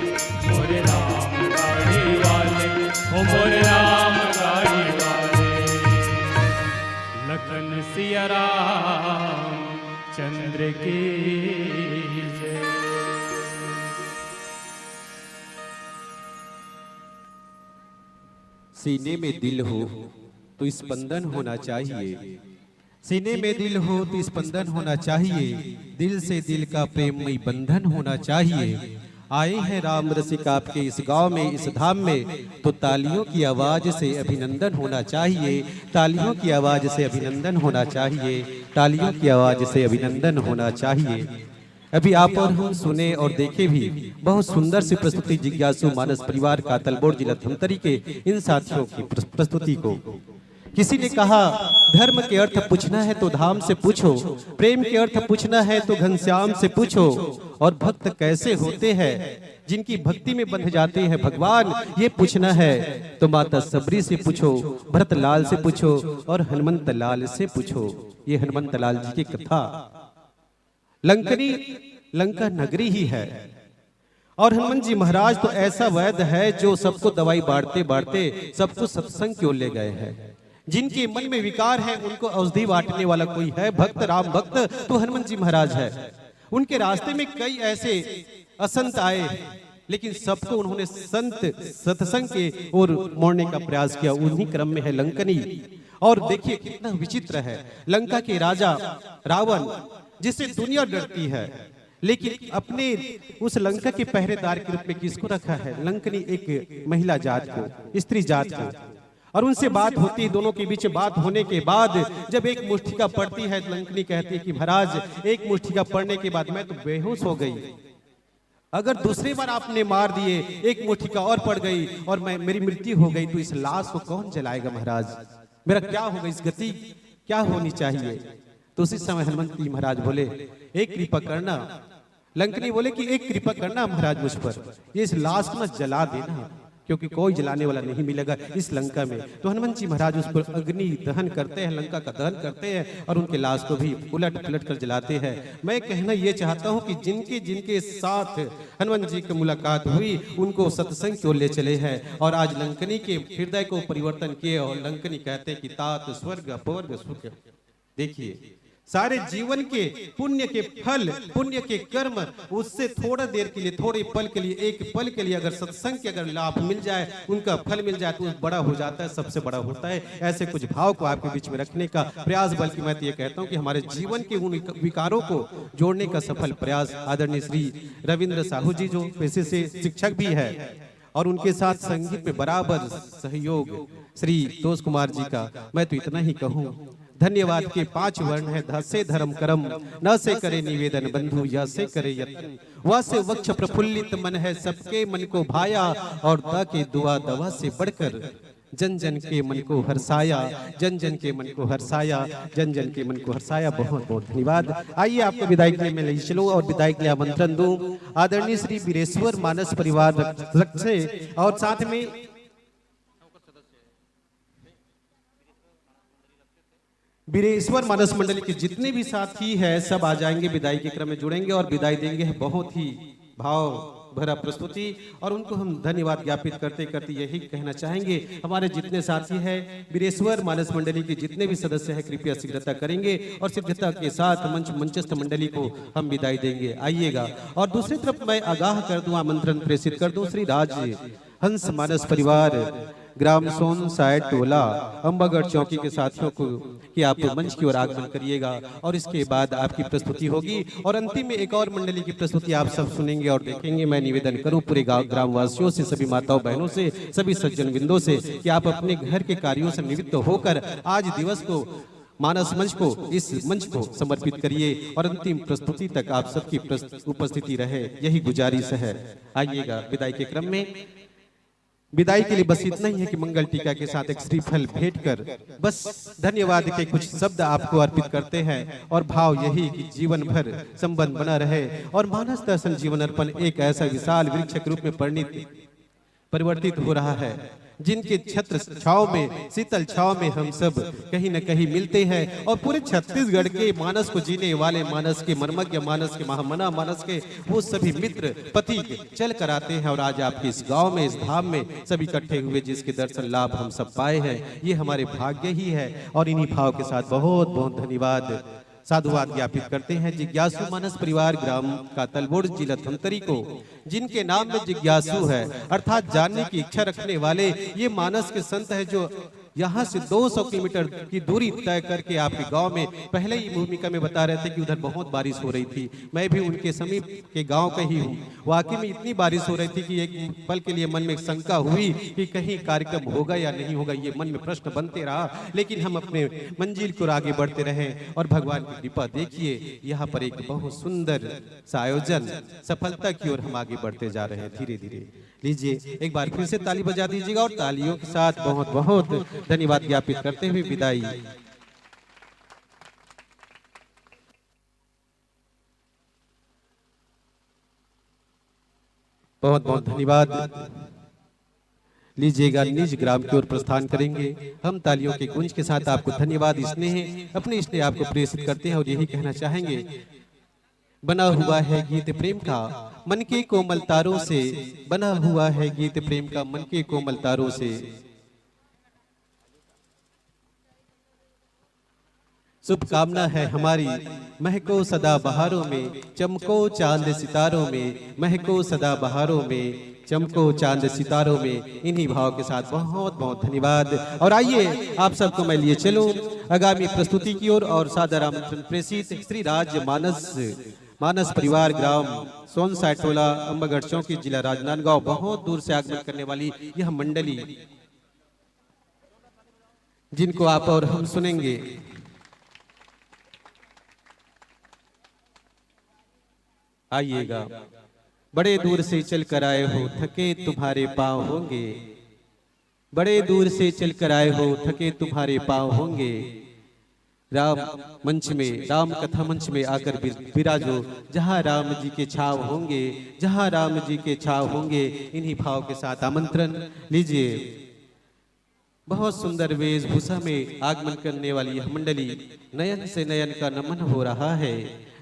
U: मोरे राम गाड़ी वाले, हो मोरे राम गाड़ी वाले। लखन सिया राम चंद्र की जय।
E: सीने में दिल हो तो स्पंदन होना चाहिए, सीने में दिल हो तो स्पंदन होना चाहिए, दिल से दिल का प्रेममय बंधन होना चाहिए। आए हैं राम रसिक आपके इस गांव में, इस धाम में, तो तालियों की आवाज से अभिनंदन होना चाहिए, तालियों की आवाज से अभिनंदन होना चाहिए, तालियों की आवाज से अभिनंदन होना चाहिए। अभी आप और हम सुने और देखे भी बहुत सुंदर सी प्रस्तुति जिज्ञासु मानस परिवार का तलबोर जिला धमतरी के इन साथियों की प्रस्तुति को। किसी ने कहा धर्म के अर्थ पूछना है तो धाम से पूछो, प्रेम के अर्थ पूछना है तो घनश्याम से पूछो, और भक्त कैसे होते हैं जिनकी भक्ति में बंध जाते हैं भगवान, ये पूछना है तो माता सबरी से पूछो, भरत लाल से पूछो और हनुमंत लाल से पूछो। ये हनुमंत लाल जी की कथा। लंकनी लंका नगरी ही है और हनुमान जी महाराज तो ऐसा वैद्य है जो सबको दवाई बांटते बांटते सबको सत्संग की ओर ले गए हैं। जिनके मन में विकार है उनको औषधि बांटने वाला कोई है, भक्त राम भक्त तो हनुमान जी महाराज है। उनके रास्ते में कई ऐसे असंत आए, लेकिन सबको उन्होंने संत सत्संग के ओर मोड़ने का प्रयास किया। उन्हीं क्रम में है लंकनी। और देखिए कितना विचित्र है, लंका के राजा रावण जिससे दुनिया डरती है, लेकिन अपने उस लंका के पहरेदार के रूप में किसको रखा है? लंकनी एक महिला जात को, स्त्री जात को। और उनसे बात होती है, दोनों के बीच बात होने के बाद जब एक मुष्टिका पड़ती है, लंकनी कहती है कि महाराज एक मुष्टिका पड़ने के बाद मैं तो बेहोश हो गई, अगर दूसरी बार आपने मार दिए, एक मुष्टिका और पड़ गई और मेरी मृत्यु हो गई, तो इस लाश को कौन जलाएगा महाराज? मेरा क्या होगा, इस गति क्या होनी चाहिए? तो उसी समय हनुमंत जी महाराज बोले एक कृपा करना। लंकनी बोले कि एक कृपा करना महाराज मुझ पर, ये इस लाश को न जला देना, क्योंकि कोई जलाने वाला नहीं मिलेगा इस लंका में। तो हनुमान जी महाराज उस पर अग्नि दहन करते हैं, लंका का दहन करते हैं और उनके लाश को भी उलट पलट कर जलाते हैं। मैं कहना ये चाहता हूँ कि जिनके जिनके साथ हनुमान जी की मुलाकात हुई उनको सत्संग की ओर ले चले हैं और आज लंकनी के हृदय को परिवर्तन किए। और लंकनी कहते हैं कि तात स्वर्ग अपवर्ग सुख। देखिए सारे जीवन के पुण्य के फल, पुण्य के कर्म, उससे थोड़ा देर के लिए, थोड़े पल के लिए, एक पल के लिए अगर सत्संग के अगर लाभ मिल जाए, उनका फल मिल जाए, तो बड़ा हो जाता है, सबसे बड़ा होता है। ऐसे कुछ भाव को आपके बीच में रखने का प्रयास, बल्कि मैं तो ये कहता हूँ कि हमारे जीवन के उन विकारों को जोड़ने का सफल प्रयास आदरणीय श्री रविंद्र साहू जी जो पेशे से शिक्षक भी है और उनके साथ संगीत में बराबर सहयोग श्री तोष कुमार जी का, मैं तो इतना ही कहूँ। धन्यवाद के 5 वर्ण है, ध से धर्म कर्म, न से करे निवेदन बंधु, या से करे यत्न, व से वक्ष प्रफुल्लित मन है, सबके मन को भाया, और द के दुआ दवा से बढ़कर जन जन के मन को हर्षाया, जन जन के मन को हर्षाया, जन जन के मन को हर्षाया। बहुत बहुत धन्यवाद। आइए आपको विदाई के लिए मैं ले चलूं और विदाई के लिए आमंत्रण दूं आदरणीय श्री वीरेश्वर मानस परिवार से, और साथ में वीरेश्वर मानस मंडली के जितने भी साथी हैं सब आ जाएंगे, विदाई के क्रम में जुड़ेंगे और विदाई देंगे बहुत ही भाव भरा प्रस्तुति और उनको हम धन्यवाद ज्ञापित करते करते यही कहना चाहेंगे, हमारे जितने साथी हैं वीरेश्वर मानस मंडली के जितने भी सदस्य हैं कृपया शीघ्रता करेंगे और शीघ्रता के साथ मंचस्थ मंडली को हम विदाई देंगे। आइएगा। और दूसरी तरफ मैं आगाह कर दूं, आमंत्रण प्रेषित कर दूं श्री राज हंस मानस परिवार ग्राम सोन साइड टोला अंबागढ़ चौकी के साथियों को कि आप मंच की ओर आगमन करिएगा और इसके बाद आपकी प्रस्तुति होगी और अंतिम में एक और मंडली की प्रस्तुति आप सब सुनेंगे और देखेंगे। मैं निवेदन करूं पूरे गांव ग्रामवासियों से, सभी माताओं बहनों से, सभी सज्जन बिंदों से कि आप अपने घर के कार्यों से निवृत्त होकर आज दिवस को मानस मंच को, इस मंच को समर्पित करिए और अंतिम प्रस्तुति तक आप सबकी उपस्थिति रहे, यही गुजारिश है। आइएगा। विदाई के क्रम में विदाई के लिए बस इतना ही है कि मंगल टीका के साथ एक श्रीफल भेंट कर बस धन्यवाद के कुछ शब्द आपको अर्पित करते हैं और भाव यही कि जीवन भर संबंध बना रहे और मानस दर्शन जीवन अर्पण एक ऐसा विशाल वृक्ष के रूप में परिवर्तित हो रहा है जिनके छत्र छाव में, शीतल छाव में हम सब कहीं न कहीं मिलते हैं और पूरे छत्तीसगढ़ के मानस को जीने वाले, मानस के मर्मज्ञ, मानस के महामना, मानस के वो सभी मित्र पति चल कर आते हैं और आज आपके इस गांव में, इस धाम में सभी इकट्ठे हुए जिसके दर्शन लाभ हम सब पाए हैं, ये हमारे भाग्य ही है। और इन्हीं भाव के साथ बहुत बहुत धन्यवाद साधुवाद ज्ञापित करते हैं जिज्ञासु मानस परिवार ग्राम का तलबोड़ जिला धमतरी को, जिनके नाम में जिज्ञासु है अर्थात जानने की इच्छा रखने वाले ये मानस के संत है जो यहाँ से 200 किलोमीटर की दूरी तय करके आपके गांव में, पहले ही भूमिका में बता रहे थे कि उधर बहुत बारिश हो रही थी, मैं भी उनके समीप के गांव का ही हूँ। वाकई में इतनी बारिश हो रही थी कि एक पल के लिए मन में शंका हुई कि कहीं कार्यक्रम होगा या नहीं होगा, ये मन में प्रश्न बनते रहा, लेकिन हम अपने मंजिल को आगे बढ़ते रहे और भगवान की कृपा देखिए यहाँ पर एक बहुत सुंदर सा आयोजन सफलता की ओर हम आगे बढ़ते जा रहे हैं धीरे धीरे। लीजिए एक बार फिर से ताली बजा दीजिएगा और तालियों के साथ बहुत बहुत धन्यवाद ज्ञापित करते हुए विदाई। बहुत बहुत धन्यवाद। लीजिएगा निज ग्राम की ओर प्रस्थान करेंगे हम तालियों के गुंज के साथ। आपको धन्यवाद स्नेह अपने स्नेह आपको प्रेषित करते हैं और यही कहना चाहेंगे, बना हुआ है गीत प्रेम का मन के कोमल तारों से, बना हुआ है गीत प्रेम का मन के कोमल तारों से। शुभकामना है हमारी, महको सदा बहारों में, चमको चांद सितारों में, महको सदा बहारों में, चमको चांद सितारों में। इन्हीं भाव के साथ बहुत बहुत धन्यवाद। और आइए आप सबको मैं लिए चलूं आगामी प्रस्तुति की ओर और सादर आमंत्रण प्रेषित श्री राज मानस परिवार ग्राम सोन साइटोला अंबागढ़ चौकी जिला राजनांदगांव, बहुत दूर से आगमन करने वाली यह मंडली जिनको आप और हम सुनेंगे। आइएगा। बड़े दूर से चल कर आए हो, थके तुम्हारे पांव होंगे, बड़े दूर से चल कर आए हो, थके तुम्हारे पांव होंगे। राम मंच में, राम कथा मंच में आकर विराजो, जहाँ राम जी के छाव होंगे, जहाँ राम जी के छाव होंगे। इन्हीं भाव के साथ आमंत्रण लीजिए। बहुत सुंदर वेशभूषा में आगमन करने वाली यह मंडली, नयन से नयन का नमन हो रहा है,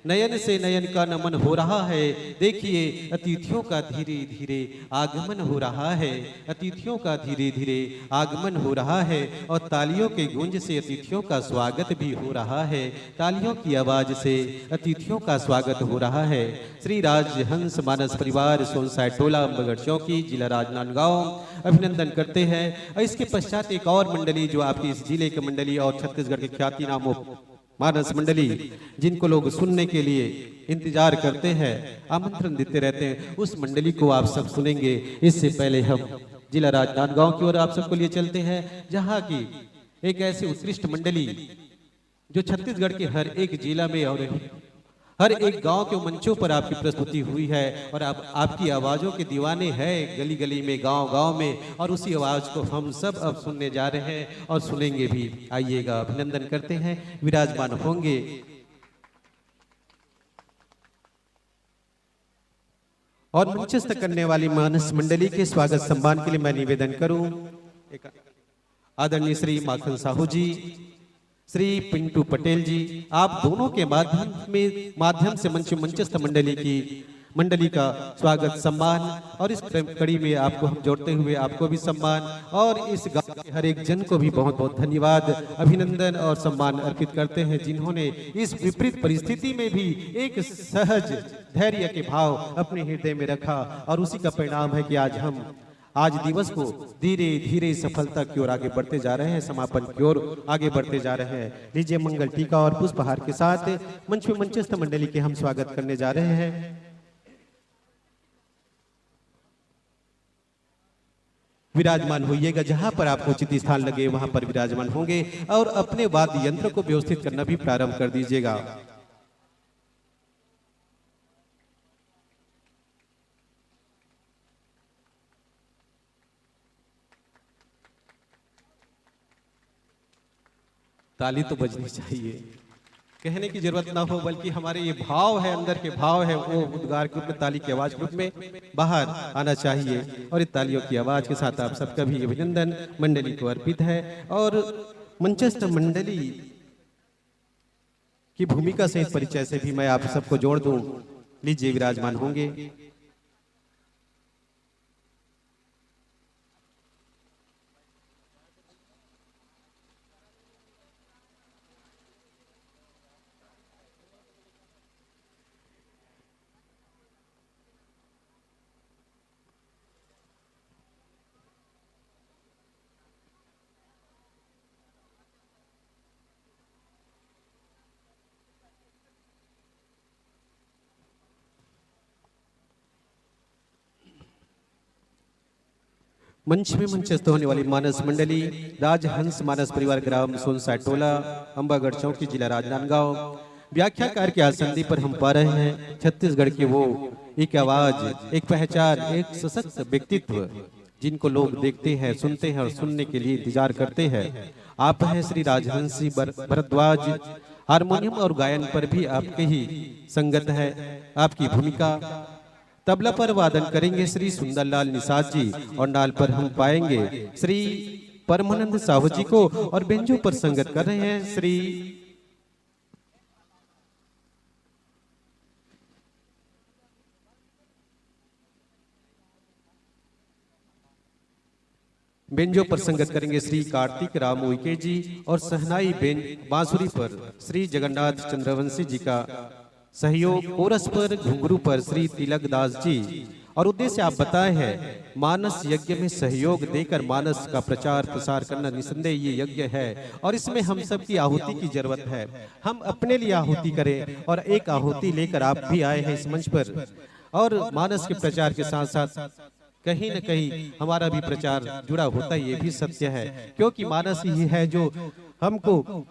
E: नयन से नयन का नमन हो रहा है। देखिए अतिथियों का धीरे धीरे आगमन हो रहा है, अतिथियों का धीरे धीरे आगमन हो रहा है और तालियों के गूंज से अतिथियों का स्वागत भी हो रहा है, तालियों की आवाज से अतिथियों का स्वागत हो रहा है। श्री राज हंस मानस परिवार सोनसाई टोला अंबागढ़ चौकी जिला राजनांदगांव अभिनंदन करते हैं। और इसके पश्चात एक और मंडली जो आपकी इस जिले की मंडली और छत्तीसगढ़ के ख्याति नामों मानस मंडली, जिनको लोग सुनने के लिए इंतजार करते हैं, आमंत्रण देते रहते हैं, उस मंडली को आप सब सुनेंगे। इससे पहले हम जिला राजनांदगांव की ओर आप सबको लिए चलते हैं, जहां की एक ऐसी उत्कृष्ट मंडली जो छत्तीसगढ़ के हर एक जिला में और हर एक गांव के मंचों पर आपकी प्रस्तुति हुई है और आपकी आवाजों के दीवाने हैं गली गली में, गांव गांव में। और उसी आवाज को हम सब अब सुनने जा रहे हैं और सुनेंगे भी। आइएगा, अभिनंदन करते हैं, विराजमान होंगे। और मंचस्थ करने वाली मानस मंडली के स्वागत सम्मान के लिए मैं निवेदन करूं आदरणीय श्री माखन साहू जी, श्री पिंटू पटेल जी, आप दोनों के माध्यम से मंचस्थ मंडली की मंडली का स्वागत सम्मान और इस कड़ी में आपको हम जोड़ते हुए आपको भी सम्मान और इस गांव के हर एक जन को भी बहुत बहुत धन्यवाद, अभिनंदन और सम्मान अर्पित करते हैं, जिन्होंने इस विपरीत परिस्थिति में भी एक सहज धैर्य के भाव अपने हृदय में रखा और उसी का परिणाम है कि आज दिवस को धीरे धीरे सफलता की ओर आगे बढ़ते जा रहे हैं, समापन की ओर आगे बढ़ते जा रहे हैं। लीजिए मंगल टीका और पुष्पहार के साथ मंच में मंचस्थ मंडली के हम स्वागत करने जा रहे हैं। विराजमान होइएगा, जहां पर आपको उचित स्थान लगे वहां पर विराजमान होंगे और अपने वाद्य यंत्र को व्यवस्थित करना भी प्रारंभ कर दीजिएगा। ताली तो बजनी चाहिए, कहने की जरूरत ना हो, बल्कि हमारे ये भाव है, अंदर के भाव है, वो उद्गार के रूप में, ताली की आवाज के रूप में बाहर आना चाहिए। और इस तालियों की आवाज के साथ आप सबका भी अभिनंदन मंडली को अर्पित है। और मंचस्थ मंडली की भूमिका से इस परिचय से भी मैं आप सबको जोड़ दूं। लीजिए विराजमान होंगे। मंच में मंचस्थ होने वाली मानस मंडली राजहंस मानस परिवार ग्राम सोनसा टोला अंबागढ़ चौकी जिला राजनांदगांव। व्याख्याकार के आसंदी पर हम पा रहे हैं छत्तीसगढ़ की वो एक आवाज, एक पहचान, एक सशक्त व्यक्तित्व जिनको लोग देखते हैं, सुनते हैं और सुनने के लिए इंतजार करते हैं। आप हैं श्री राजहंसी भरद्वाज। हारमोनियम और गायन पर भी आपके ही संगत है आपकी भूमिका। तबला पर वादन करेंगे श्री सुंदरलाल निषाद जी और नाल पर हम पाएंगे श्री परमानंद साहू जी को और बेंजो पर संगत कर रहे हैं श्री बेंजो पर संगत करेंगे श्री कार्तिक राम उइके जी और सहनाई बांसुरी पर श्री जगन्नाथ चंद्रवंशी जी का सहयोग। कोरस पर घुंघरू पर श्री तिलक दास जी। और उद्देश्य आप बताए हैं मानस यज्ञ में सहयोग देकर मानस का प्रचार प्रसार करना निसंदेह ये यज्ञ है और इसमें हम सब की आहुति की जरूरत है। हम अपने लिए आहुति करें और एक आहुति लेकर आप भी आए हैं इस मंच पर। और मानस के प्रचार के साथ साथ कहीं न कहीं हमारा भी प्रचार जुड़ा होता है, ये भी सत्य है, क्योंकि मानस ही है जो हमको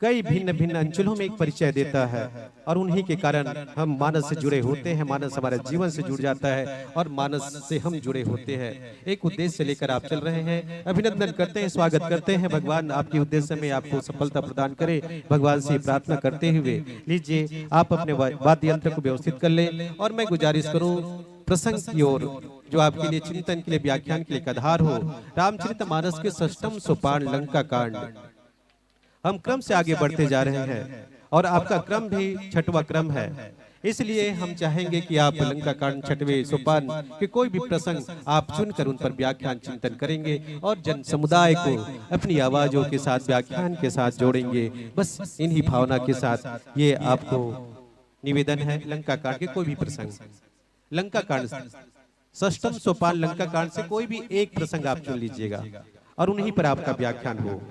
E: कई भिन्न भिन्न अंचलों में एक परिचय देता है और उन्हीं के कारण हम मानस से जुड़े होते हैं। मानस हमारे जीवन से जुड़ जाता है और मानस से हम जुड़े होते हैं। एक उद्देश्य लेकर आप चल रहे हैं, अभिनंदन करते हैं, स्वागत करते हैं। भगवान आपके उद्देश्य में आपको सफलता प्रदान करे, भगवान से प्रार्थना करते हुए लीजिए आप अपने वाद्य यंत्र को व्यवस्थित कर लें। और मैं गुजारिश करूं प्रसंग की ओर जो आपके लिए चिंतन के लिए, व्याख्यान के लिए एक आधार हो। रामचरितमानस के 6वें सोपान लंका कांड हम क्रम से आगे बढ़ते जा रहे हैं और आपका क्रम भी 6वां क्रम है, इसलिए हम चाहेंगे कि आप लंका कांड 6वें सोपान के कोई भी प्रसंग आप चुनकर उन पर व्याख्यान चिंतन करेंगे और जन समुदाय को अपनी आवाजों के साथ व्याख्यान के साथ जोड़ेंगे। बस इन्हीं भावना के साथ ये आपको निवेदन है। लंका कांड के कोई भी प्रसंग, लंका कांड 6वें सोपान लंका कांड से कोई भी एक प्रसंग आप चुन लीजिएगा और उन्हीं पर आपका व्याख्यान हो।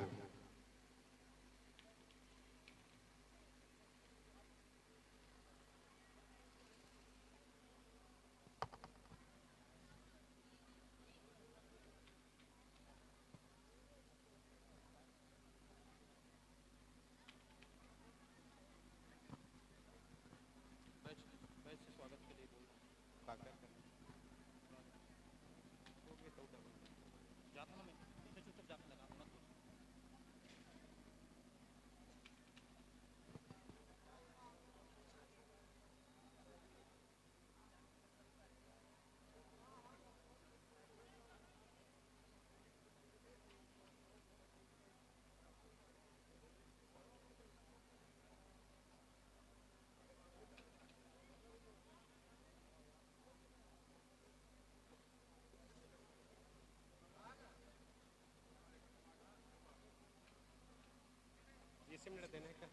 E: मिनट देने का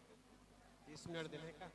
E: 20 मिनट देने का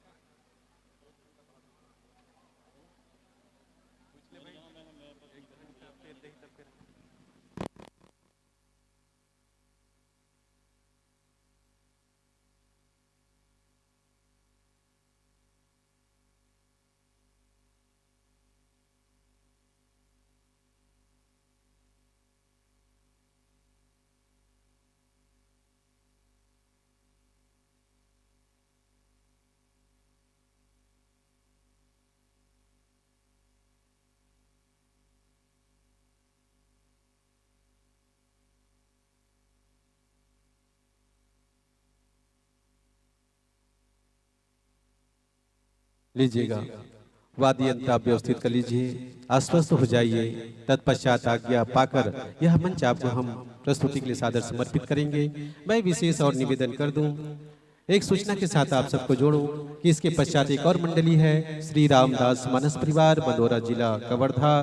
E: लीजिएगा वाद्य यंत्र आप व्यवस्थित कर लीजिए, आश्वस्त हो जाइए। तत्पश्चात आज्ञा पाकर यह मंच आपको हम प्रस्तुति के लिए सादर समर्पित करेंगे। मैं विशेष और निवेदन कर दूं, एक सूचना के साथ आप सबको जोड़ूं कि इसके पश्चात एक और मंडली है, श्री रामदास मानस परिवार बंदोरा जिला कवर्धा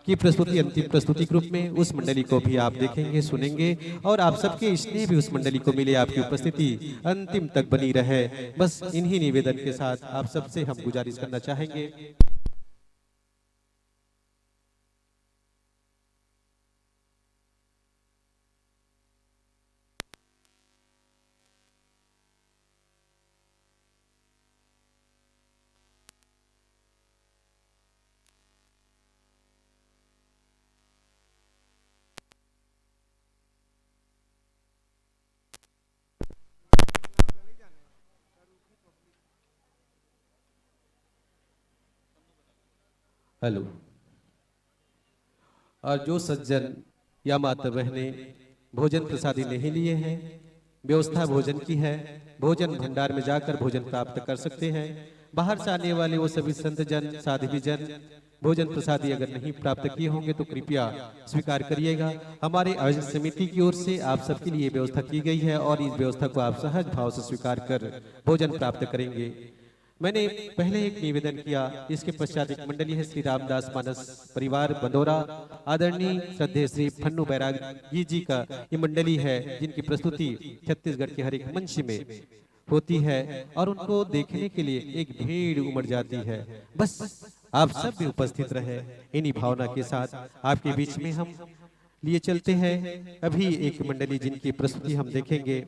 E: की प्रस्तुति अंतिम प्रस्तुति ग्रुप में। उस मंडली को भी आप देखेंगे, सुनेंगे और आप सबके स्नेह भी उस मंडली को मिले, आपकी उपस्थिति अंतिम तक बनी रहे। बस इन्हीं निवेदन के साथ आप सबसे हम गुजारिश करना चाहेंगे। हेलो। और जो सज्जन या माता बहने भोजन प्रसादी नहीं लिए हैं, व्यवस्था भोजन की है, भोजन भंडार में जाकर भोजन प्राप्त कर सकते हैं। बाहर से आने वाले वो सभी संत जन साध्वी जन भोजन प्रसादी अगर नहीं प्राप्त किए होंगे तो कृपया स्वीकार करिएगा। हमारे आयोजन समिति की ओर से आप सबके लिए व्यवस्था की गई है और इस व्यवस्था को आप सहज भाव से स्वीकार कर भोजन प्राप्त करेंगे। मैंने पहले एक निवेदन किया, इसके पश्चात एक मंडली है श्री रामदास मानस परिवार बंदोरा, आदरणीय श्रद्धेय श्री फन्नू बैरागी जी का ये मंडली है, जिनकी प्रस्तुति छत्तीसगढ़ के हर एक मंच में होती है और उनको देखने के लिए एक भीड़ उमड़ जाती है। बस आप सब भी उपस्थित रहे, इन्हीं भावना के साथ आपके बीच में हम लिए चलते हैं। अभी एक मंडली जिनकी प्रस्तुति हम देखेंगे।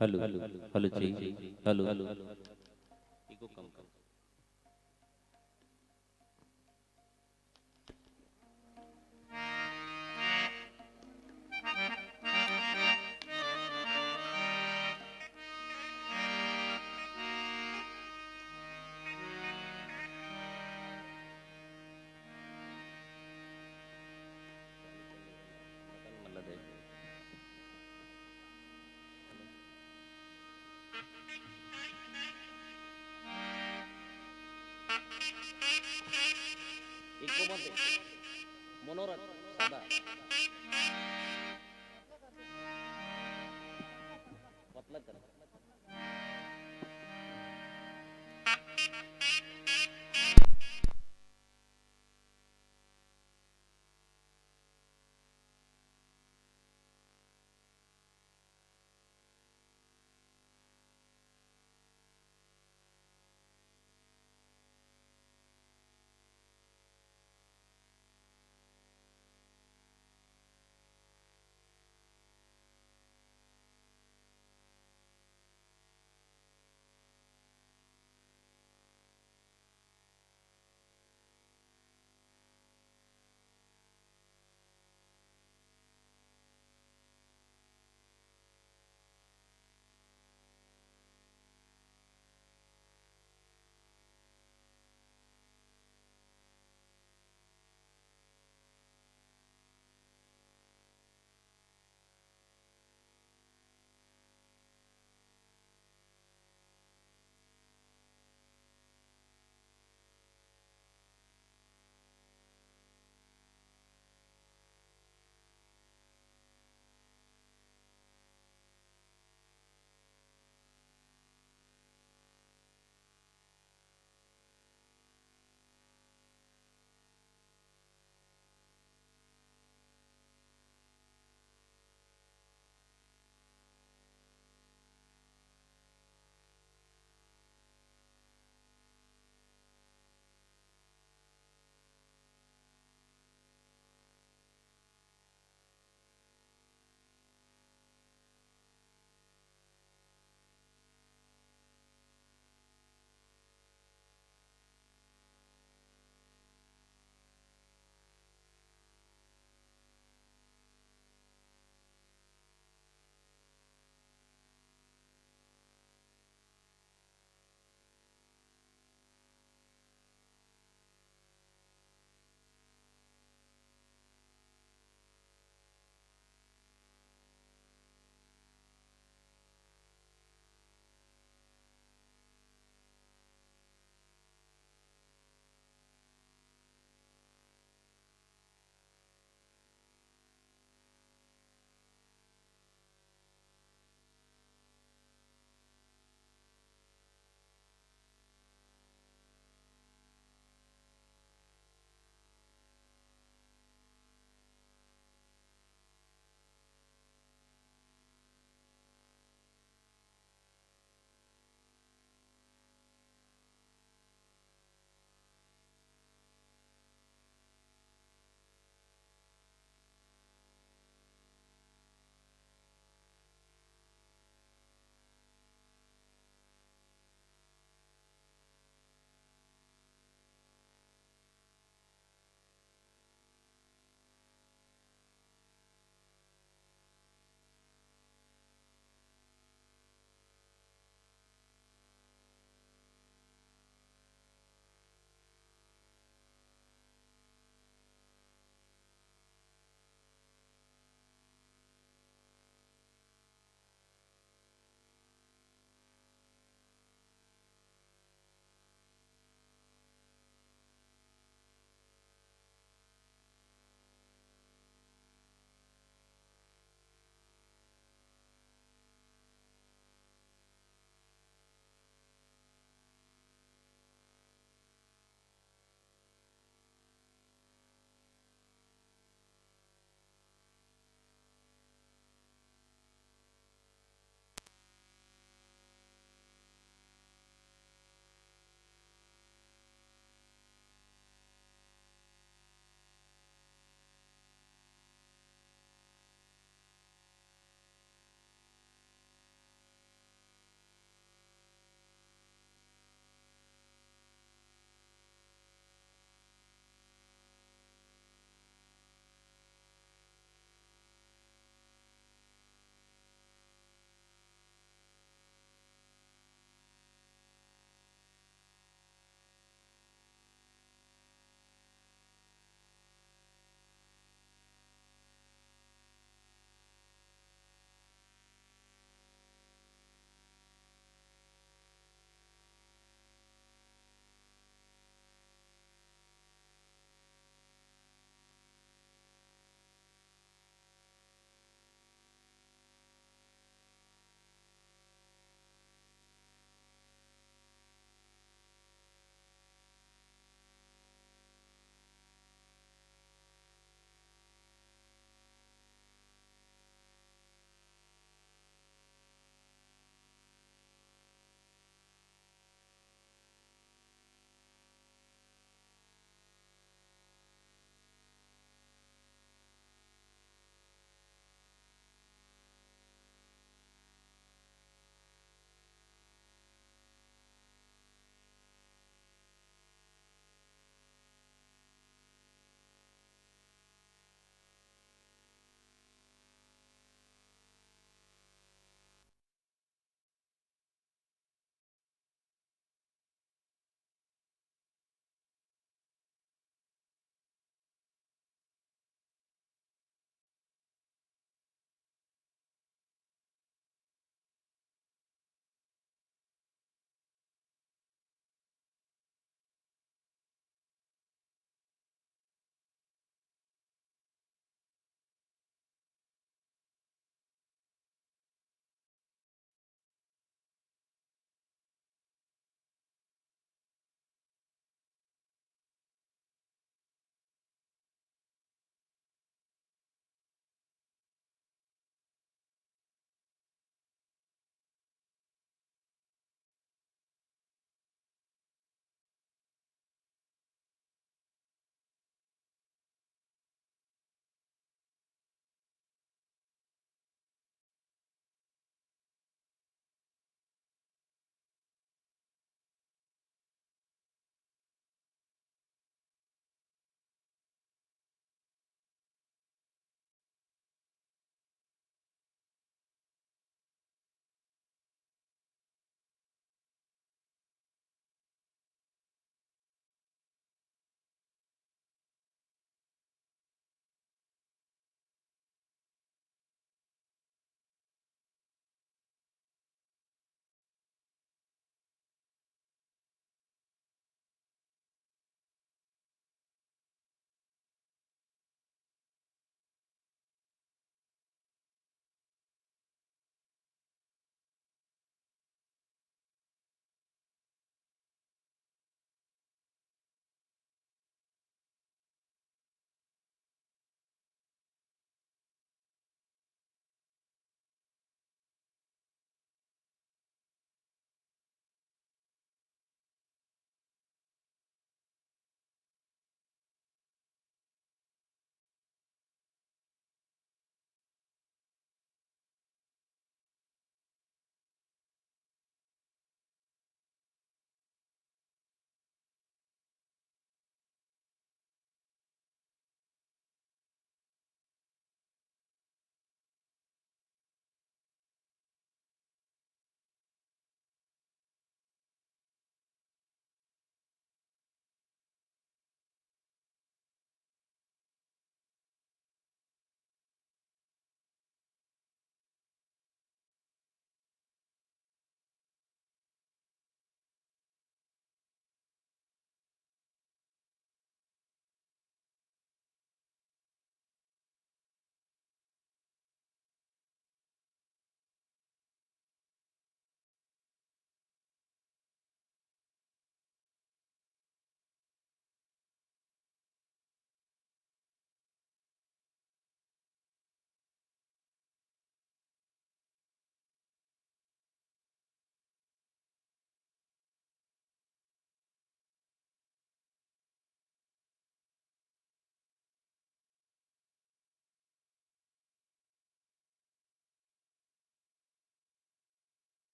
A: हेलो हेलो जी, हेलो इको कम कम। मनोरथ सादा पतला कर।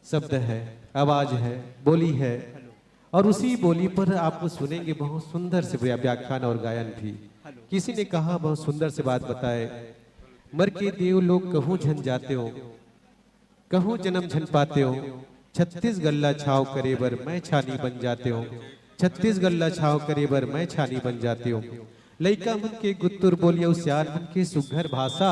E: शब्द है, आवाज है, बोली है, और उसी बोली पर आप सुनेंगे बहुत सुंदर से व्याख्यान और गायन भी। किसी ने कहा, बहुत सुंदर से बात बताए, मर के देव लोग कहूँ झन जाते हो, कहूँ जन्म झन पाते हो, 36 गल्ला छाव करे बर मैं छानी बन जाते हो, 36 गल्ला छाव करे बर मैं छानी बन जाते हो। लइका मन के गुत्तुर बोलियो, सियार मन के सुघर भाषा,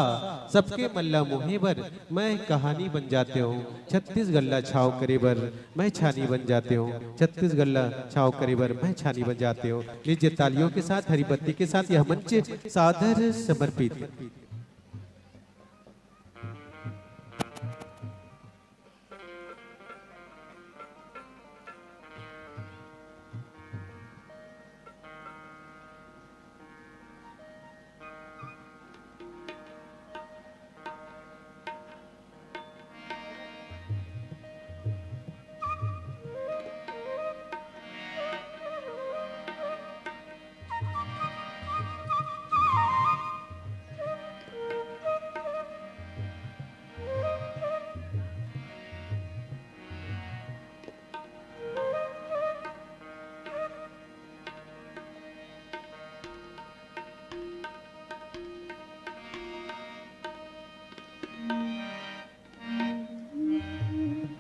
E: सबके मल्ला मोहे बर मैं कहानी बन जाते हो, 36 गल्ला छाव करे बर मैं छानी बन जाते हो, 36 गल्ला छाव करे बर मैं छानी बन जाते हो। लीजिए तालियों के साथ, हरी बत्ती के साथ यह मंच सादर समर्पित।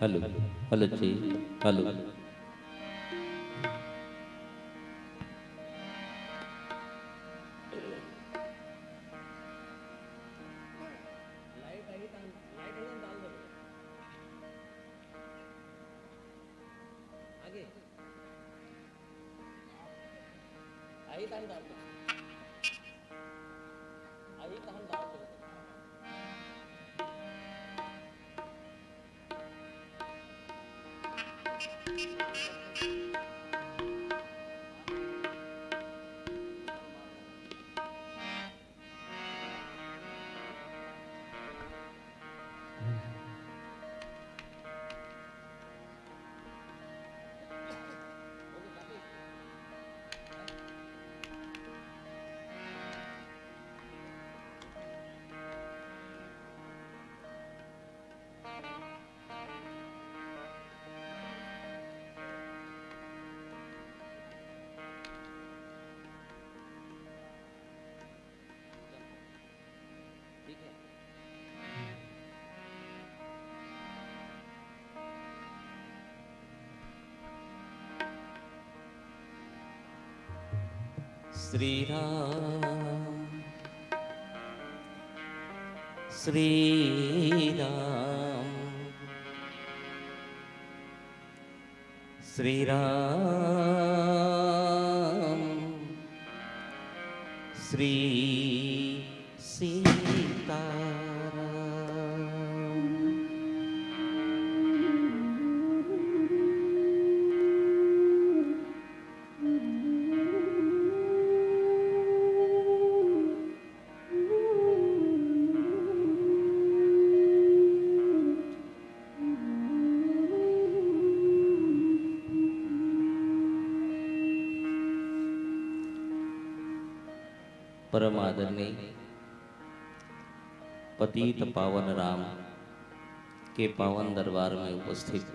A: हेलो हेलो जी, हेलो। श्री राम श्री राम श्री राम श्री सीता परम आदरणीय पतित पावन राम के पावन दरबार में उपस्थित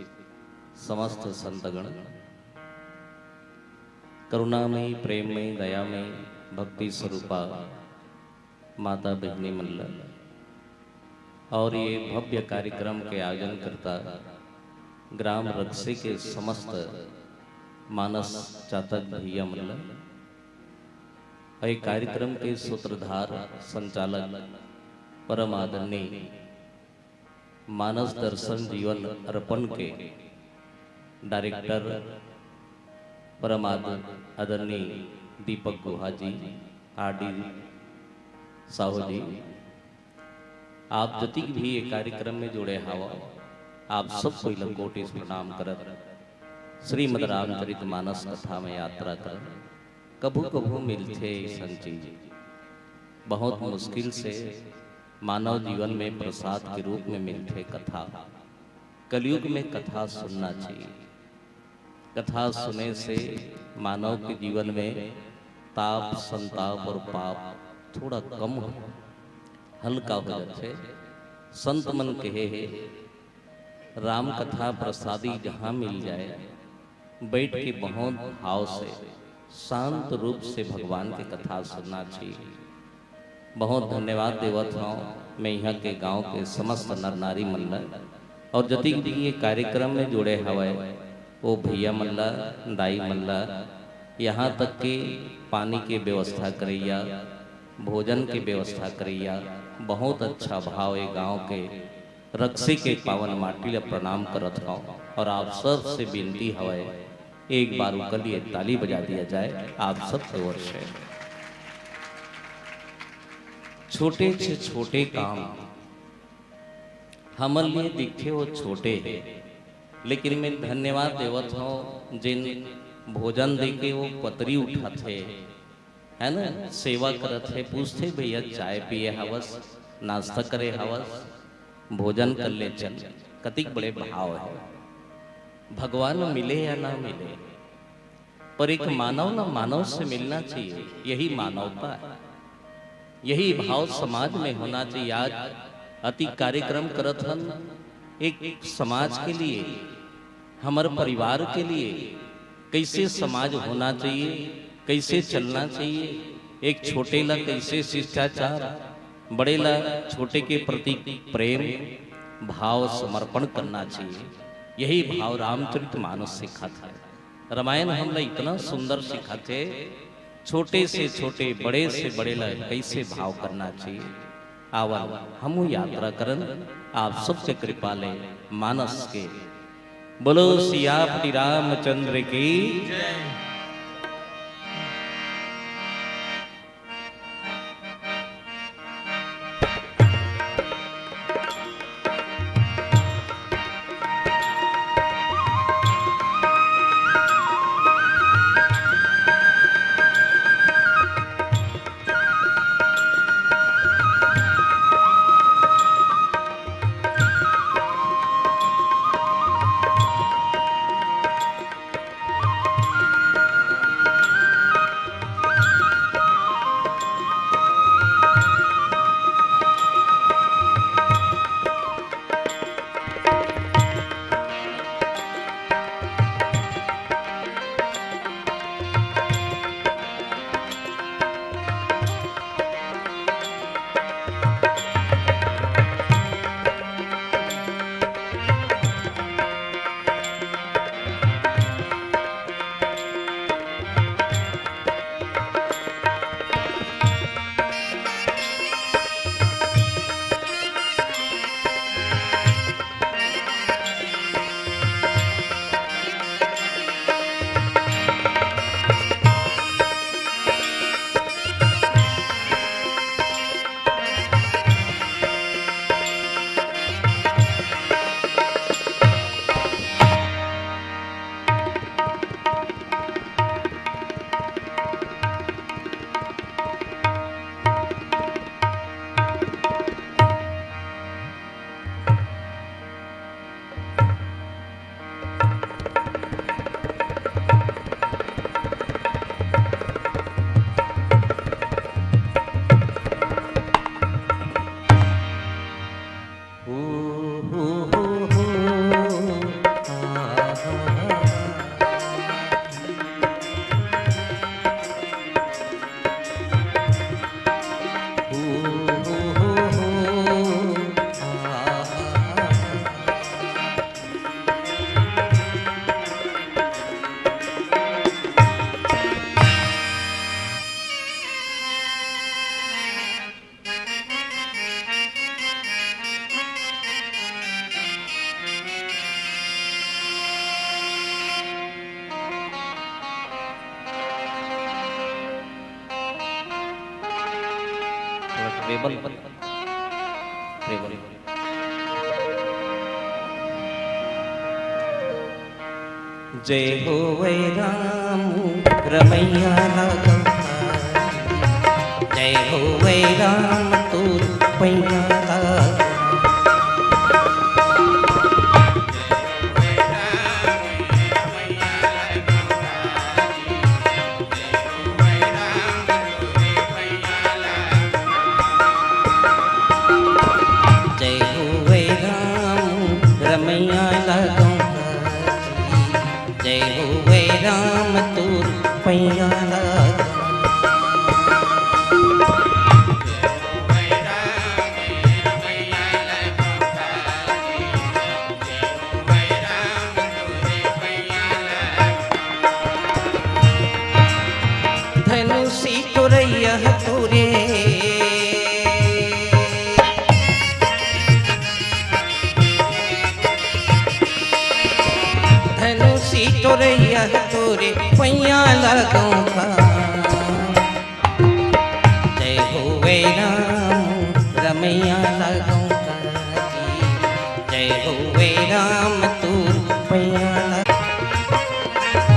A: समस्त संतगण, करुणामयी, प्रेममयी, दयामयी, भक्ति स्वरूपा माता बहनी मल्ल और ये भव्य कार्यक्रम के आयोजन करता ग्राम रक्सी के समस्त मानस चातक भैया मल्ल, कार्यक्रम के सूत्रधार संचालक परम आदरणीय मानस दर्शन जीवन अर्पण के डायरेक्टर परम आदरणीय दीपक गुहा जी, आरडी साहू जी, आप जति भी ये कार्यक्रम में जुड़े हवा, आप सब कोई लंगोटी प्रणाम करत श्रीमद रामचरित मानस कथा में यात्रा कर कभू कभू मिलते संची। बहुत मुश्किल से मानव जीवन में प्रसाद के रूप में मिलते कथा। कलयुग में कथा सुनना चाहिए। कथा सुने से मानव के जीवन में ताप, संताप और पाप थोड़ा कम हल्का हो जाते। संत मन कहे राम कथा प्रसादी जहाँ मिल जाए, बैठ के बहुत भाव से शांत रूप से भगवान की कथा सुनना चाहिए। बहुत धन्यवाद देवत हूँ मैं यहाँ के गांव के समस्त नर नारी मल्ल और जति भी ये कार्यक्रम में जुड़े हवे वो भैया मल्ला दाई मल्ला, यहाँ तक कि पानी की व्यवस्था करैया, भोजन की व्यवस्था करैया, बहुत अच्छा भाव है। गांव के रक्षे के पावन माटी प्रणाम करत हूँ और आप सब से विनती हवे एक बार उनके लिए ताली बजा दिया जाए आप सब की ओर से। छोटे से छोटे काम हमारे लिए दिखे वो छोटे हैं, लेकिन मैं धन्यवाद देवत हूँ जिन भोजन देके वो पतरी उठाते है ना, सेवा करते, पूछते भैया चाय पिए हवस, नाश्ता करे हवस, भोजन कर ले चल, कतिक बड़े भाव है। भगवान मिले या ना मिले, पर एक मानव ना मानव से मिलना चाहिए, यही मानवता है, यही भाव समाज में होना चाहिए। आज अति कार्यक्रम करत हन एक समाज के लिए, हमारे परिवार के लिए कैसे समाज होना चाहिए, कैसे चलना चाहिए, एक छोटे ला कैसे शिष्टाचार, बड़े ला छोटे के प्रति प्रेम भाव समर्पण करना चाहिए। यही भाव रामचरितमानस सिखाता है। रामायण हमने इतना सुंदर सिखाते, छोटे से छोटे बड़े से बड़े ला कैसे भाव करना चाहिए। आवन हम यात्रा करन आप सबसे कृपा ले मानस के। बोलो सियापति रामचंद्र की जय। जय हो वै राम रमैया लगा, जय हो वै राम तू पैया लगा। जय हो वै राम रमैया
B: धनुषी तोरैया तोरे धनुषी तोरैया तोरे पैया लगों का जय होवे राम रमैया लगों का जय होवे राम तू